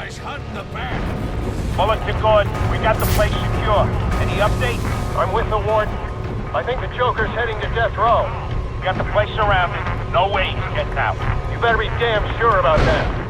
guys hunting the bat. Bullet to Gordon. We got the place secure. Any update? I'm with the warden. I think the Joker's heading to death row. We got the place surrounded. No way he's getting out. You better be damn sure about that.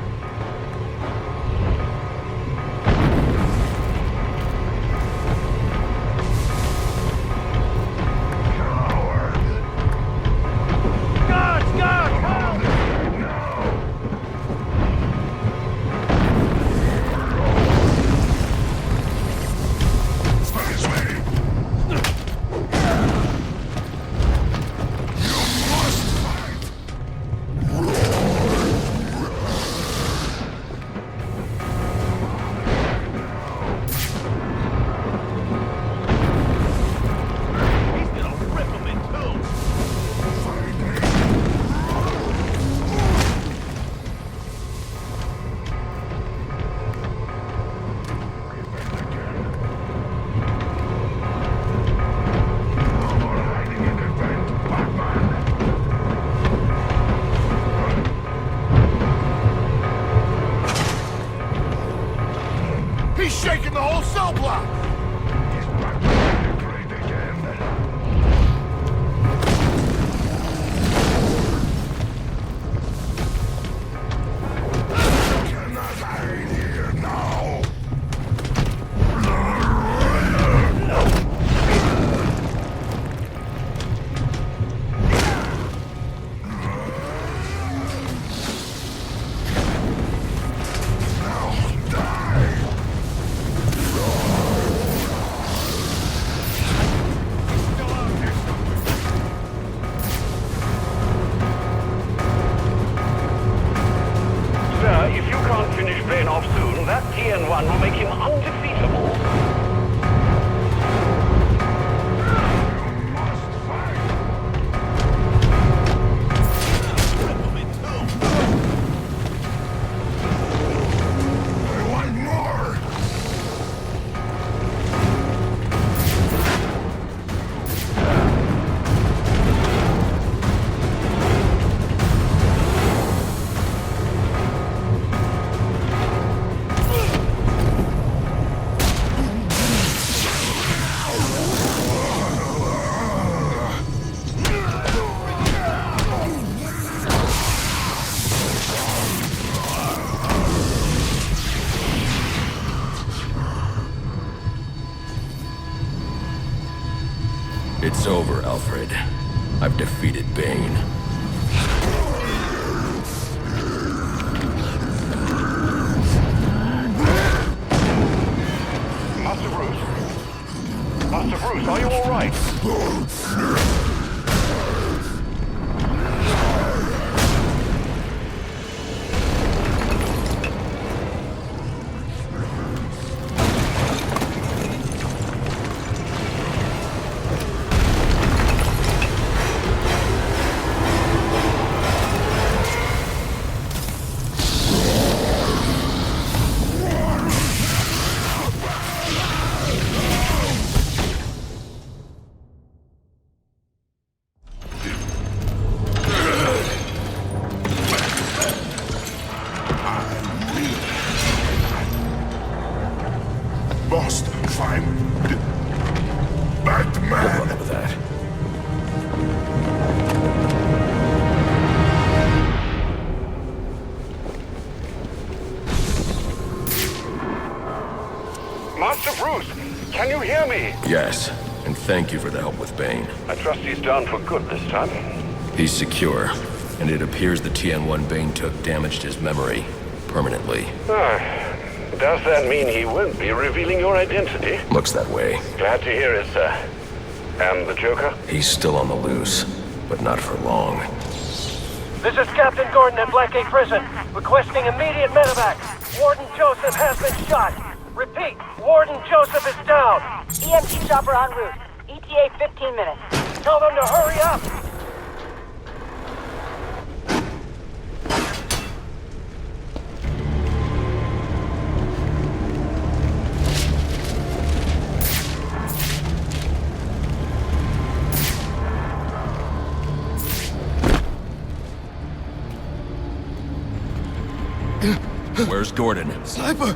He's shaking the whole cell block! Bane off soon, that TN1 will make him undefeatable. It's over, Alfred. I've defeated Bane. Master Bruce? Master Bruce, are you all right? Must find Batman. With that. Master Bruce, can you hear me? Yes, and thank you for the help with Bane. I trust he's down for good this time. He's secure, and it appears the TN1 Bane took damaged his memory permanently. Does that mean he won't be revealing your identity? Looks that way. Glad to hear it, sir. And the Joker? He's still on the loose, but not for long. This is Captain Gordon at Blackgate Prison, requesting immediate medevac. Warden Joseph has been shot. Repeat, Warden Joseph is down. EMT chopper en route. ETA 15 minutes. Tell them to hurry up. Where's Gordon? Sniper!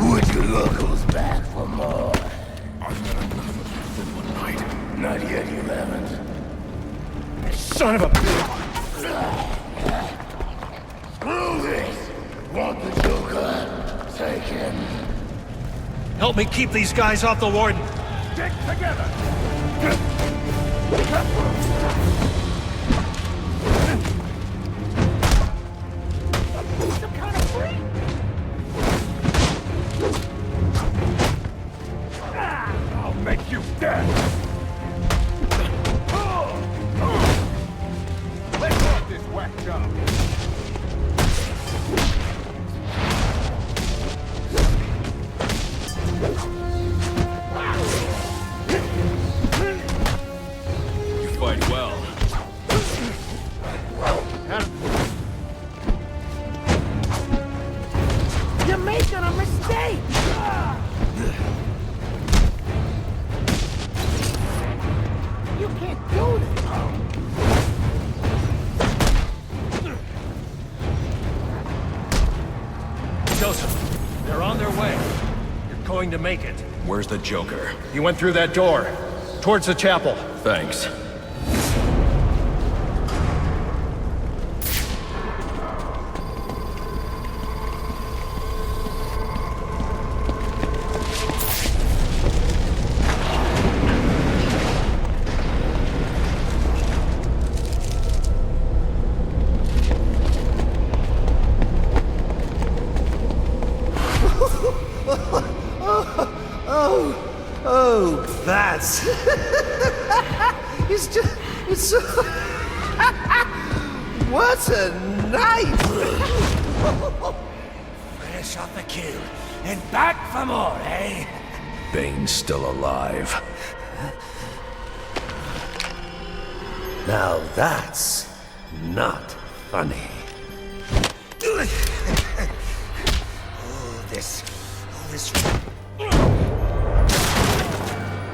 Would you locals back for more? I've got enough of that for one night. Not yet, you haven't. Son of a bitch! Screw this! Want the Joker? Take him. Help me keep these guys off the warden. Stick together! Some kind of freak! I'll make you dead! Let's off this whack job. You fight well. You're making a mistake! You can't do this! Joseph, they're on their way. You're going to make it. Where's the Joker? He went through that door, towards the chapel. Thanks. Oh, that's... it's so... What a night! Fresh off the kill, and back for more, eh? Bane's still alive. Now that's not funny. All this...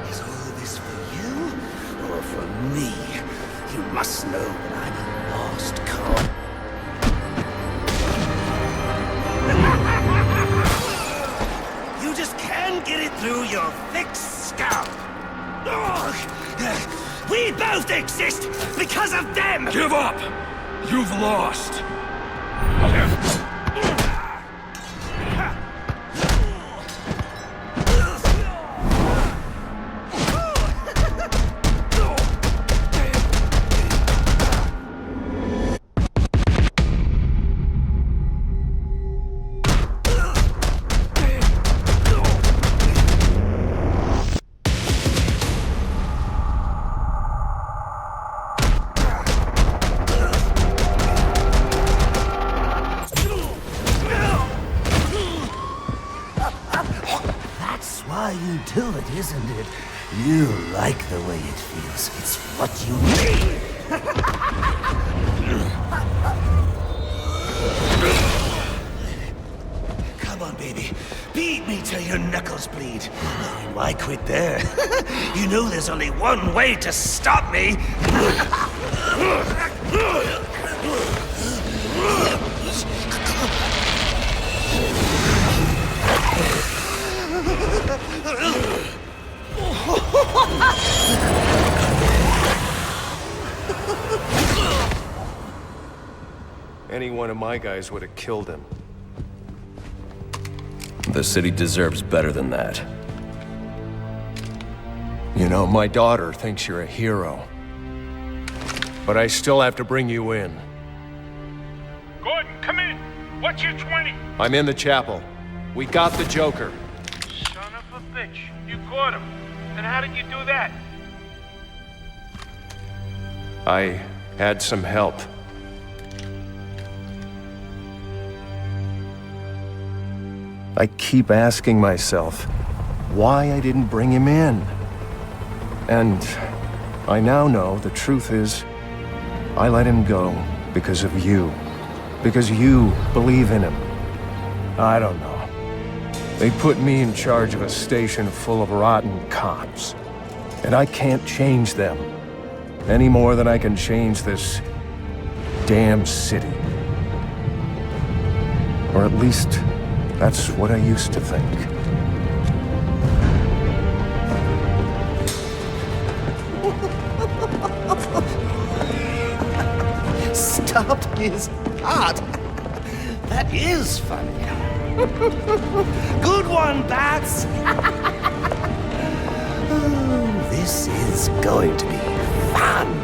Is all this for you, or for me? You must know that I'm a lost cause. You just can't get it through your thick skull. We both exist because of them! Give up! You've lost! You do it, isn't it? You like the way it feels. It's what you need. Come on, baby. Beat me till your knuckles bleed. Why quit there? You know there's only one way to stop me. Any one of my guys would have killed him. The city deserves better than that. You know, my daughter thinks you're a hero. But I still have to bring you in. Gordon, come in. What's your 20? I'm in the chapel. We got the Joker. Son of a bitch. You caught him. And how did you do that? I had some help. I keep asking myself why I didn't bring him in. And I now know the truth is, I let him go because of you. Because you believe in him. I don't know. They put me in charge of a station full of rotten cops. And I can't change them. Any more than I can change this damn city. Or at least, that's what I used to think. Stopped his heart. That is funny. Good one, Bats! Oh, this is going to be fun.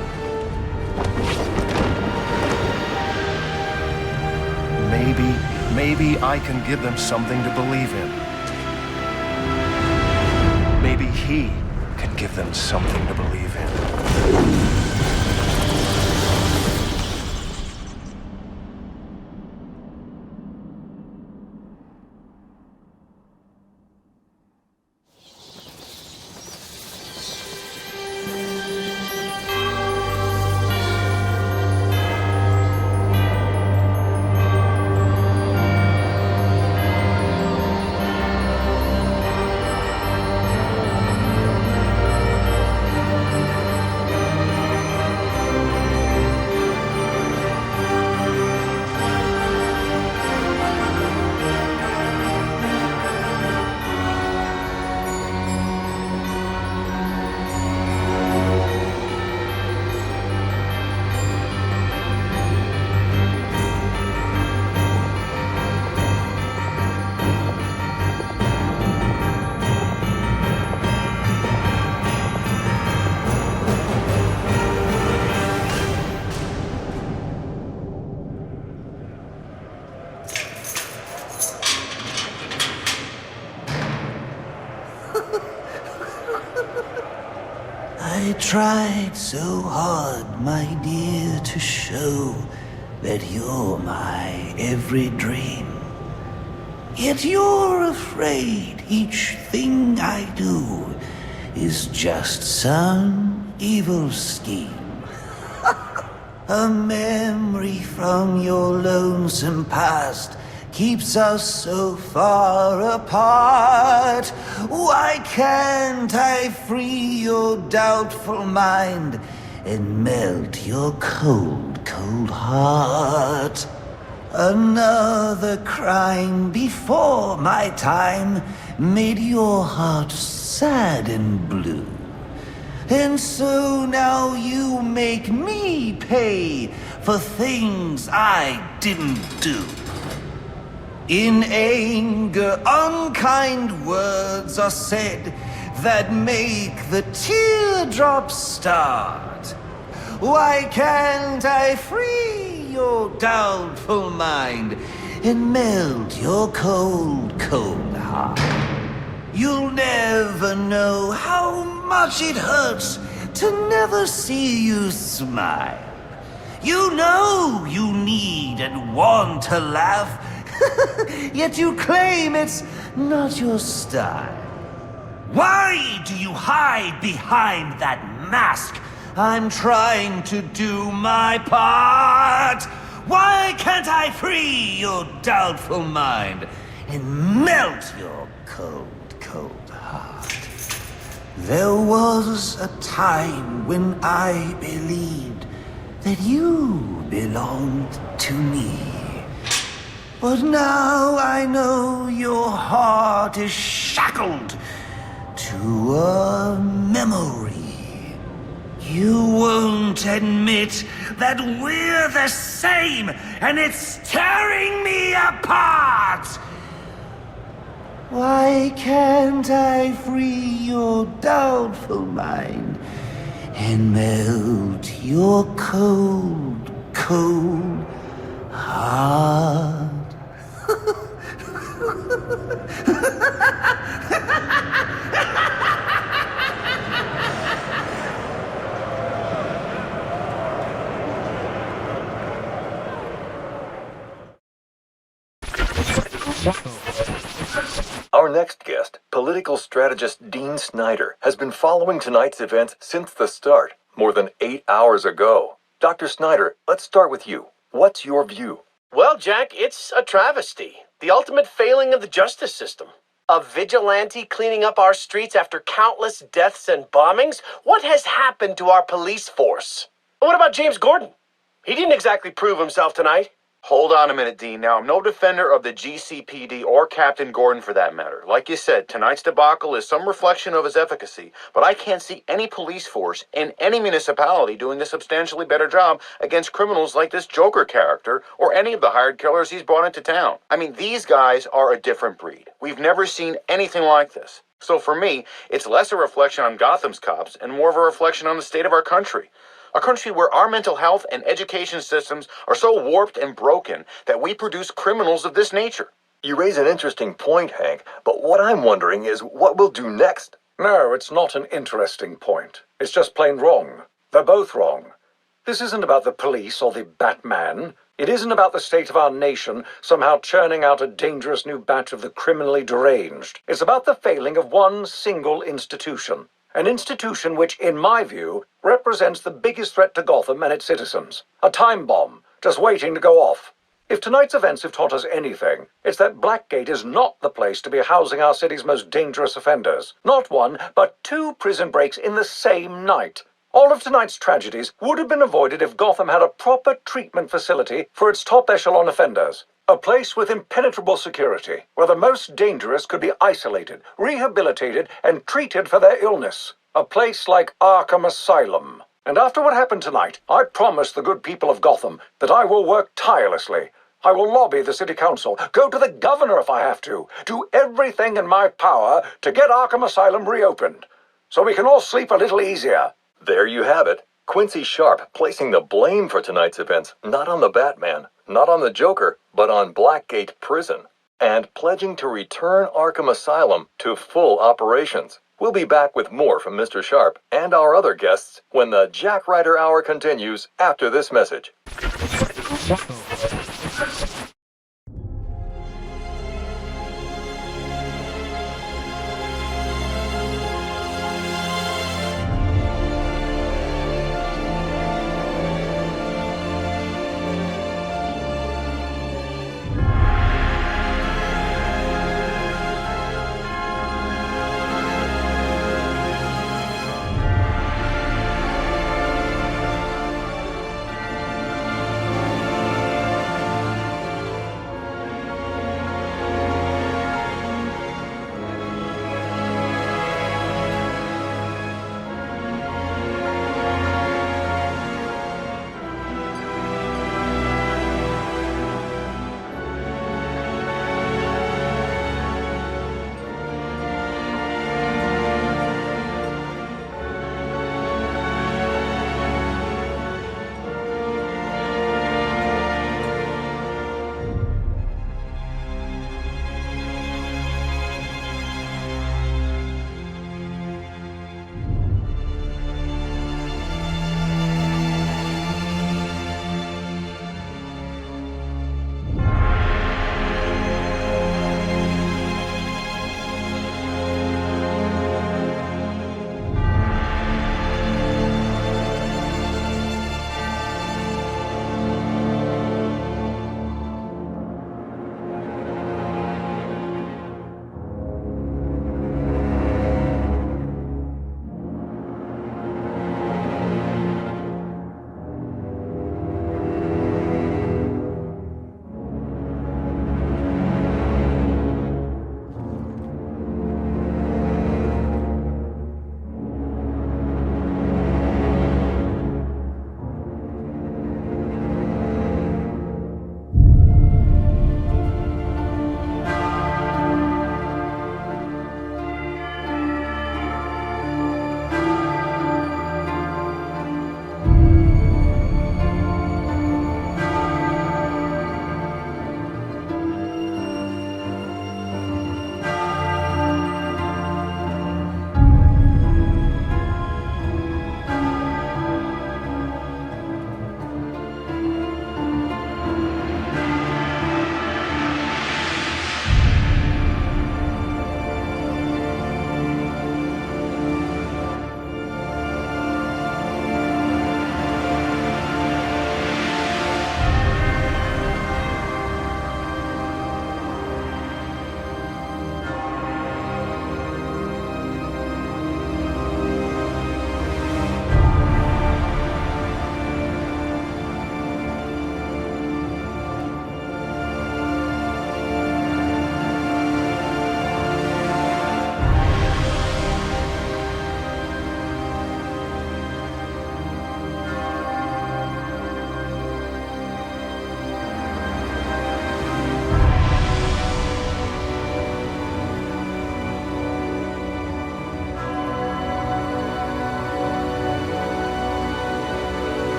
Maybe I can give them something to believe in. Maybe he can give them something to believe in. I tried so hard, my dear, to show that you're my every dream. Yet you're afraid each thing I do is just some evil scheme. A memory from your lonesome past keeps us so far apart. Why can't I free your doubtful mind and melt your cold, cold heart? Another crime before my time made your heart sad and blue. And so now you make me pay for things I didn't do. In anger, unkind words are said that make the teardrops start. Why can't I free your doubtful mind and melt your cold, cold heart? You'll never know how much it hurts to never see you smile. You know you need and want to laugh, yet you claim it's not your style. Why do you hide behind that mask? I'm trying to do my part. Why can't I free your doubtful mind and melt your cold, cold heart? There was a time when I believed that you belonged to me. But now I know your heart is shackled to a memory. You won't admit that we're the same, and it's tearing me apart! Why can't I free your doubtful mind and melt your cold, cold heart? Our next guest, political strategist Dean Snyder, has been following tonight's events since the start, more than 8 hours ago. Dr. Snyder, let's start with you. What's your view? Well, Jack, it's a travesty. The ultimate failing of the justice system. A vigilante cleaning up our streets after countless deaths and bombings? What has happened to our police force? And what about James Gordon? He didn't exactly prove himself tonight. Hold on a minute, Dean. Now, I'm no defender of the GCPD or Captain Gordon for that matter. Like you said, tonight's debacle is some reflection of his efficacy, but I can't see any police force in any municipality doing a substantially better job against criminals like this Joker character or any of the hired killers he's brought into town. I mean, these guys are a different breed. We've never seen anything like this. So for me, it's less a reflection on Gotham's cops and more of a reflection on the state of our country. A country where our mental health and education systems are so warped and broken that we produce criminals of this nature. You raise an interesting point, Hank, but what I'm wondering is what we'll do next. No, it's not an interesting point. It's just plain wrong. They're both wrong. This isn't about the police or the Batman. It isn't about the state of our nation somehow churning out a dangerous new batch of the criminally deranged. It's about the failing of one single institution. An institution which, in my view, represents the biggest threat to Gotham and its citizens. A time bomb, just waiting to go off. If tonight's events have taught us anything, it's that Blackgate is not the place to be housing our city's most dangerous offenders. Not one, but 2 prison breaks in the same night. All of tonight's tragedies would have been avoided if Gotham had a proper treatment facility for its top echelon offenders. A place with impenetrable security, where the most dangerous could be isolated, rehabilitated, and treated for their illness. A place like Arkham Asylum. And after what happened tonight, I promise the good people of Gotham that I will work tirelessly. I will lobby the city council, go to the governor if I have to, do everything in my power to get Arkham Asylum reopened, so we can all sleep a little easier. There you have it. Quincy Sharp placing the blame for tonight's events not on the Batman, not on the Joker, but on Blackgate Prison, and pledging to return Arkham Asylum to full operations. We'll be back with more from Mr. Sharp and our other guests when the Jack Ryder Hour continues after this message.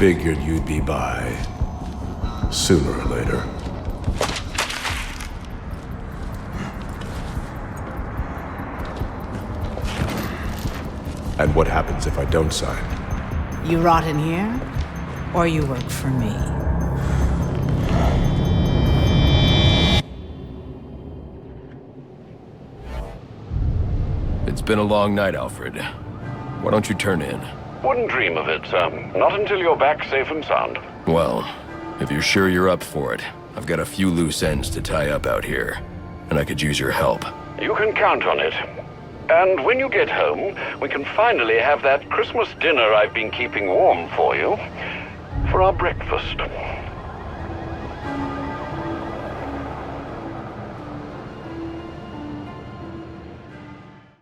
figured you'd be by. Sooner or later. And what happens if I don't sign? You rot in here, or you work for me. It's been a long night, Alfred. Why don't you turn in? Wouldn't dream of it, sir. Not until you're back safe and sound. Well, if you're sure you're up for it, I've got a few loose ends to tie up out here, and I could use your help. You can count on it. And when you get home, we can finally have that Christmas dinner I've been keeping warm for you for our breakfast.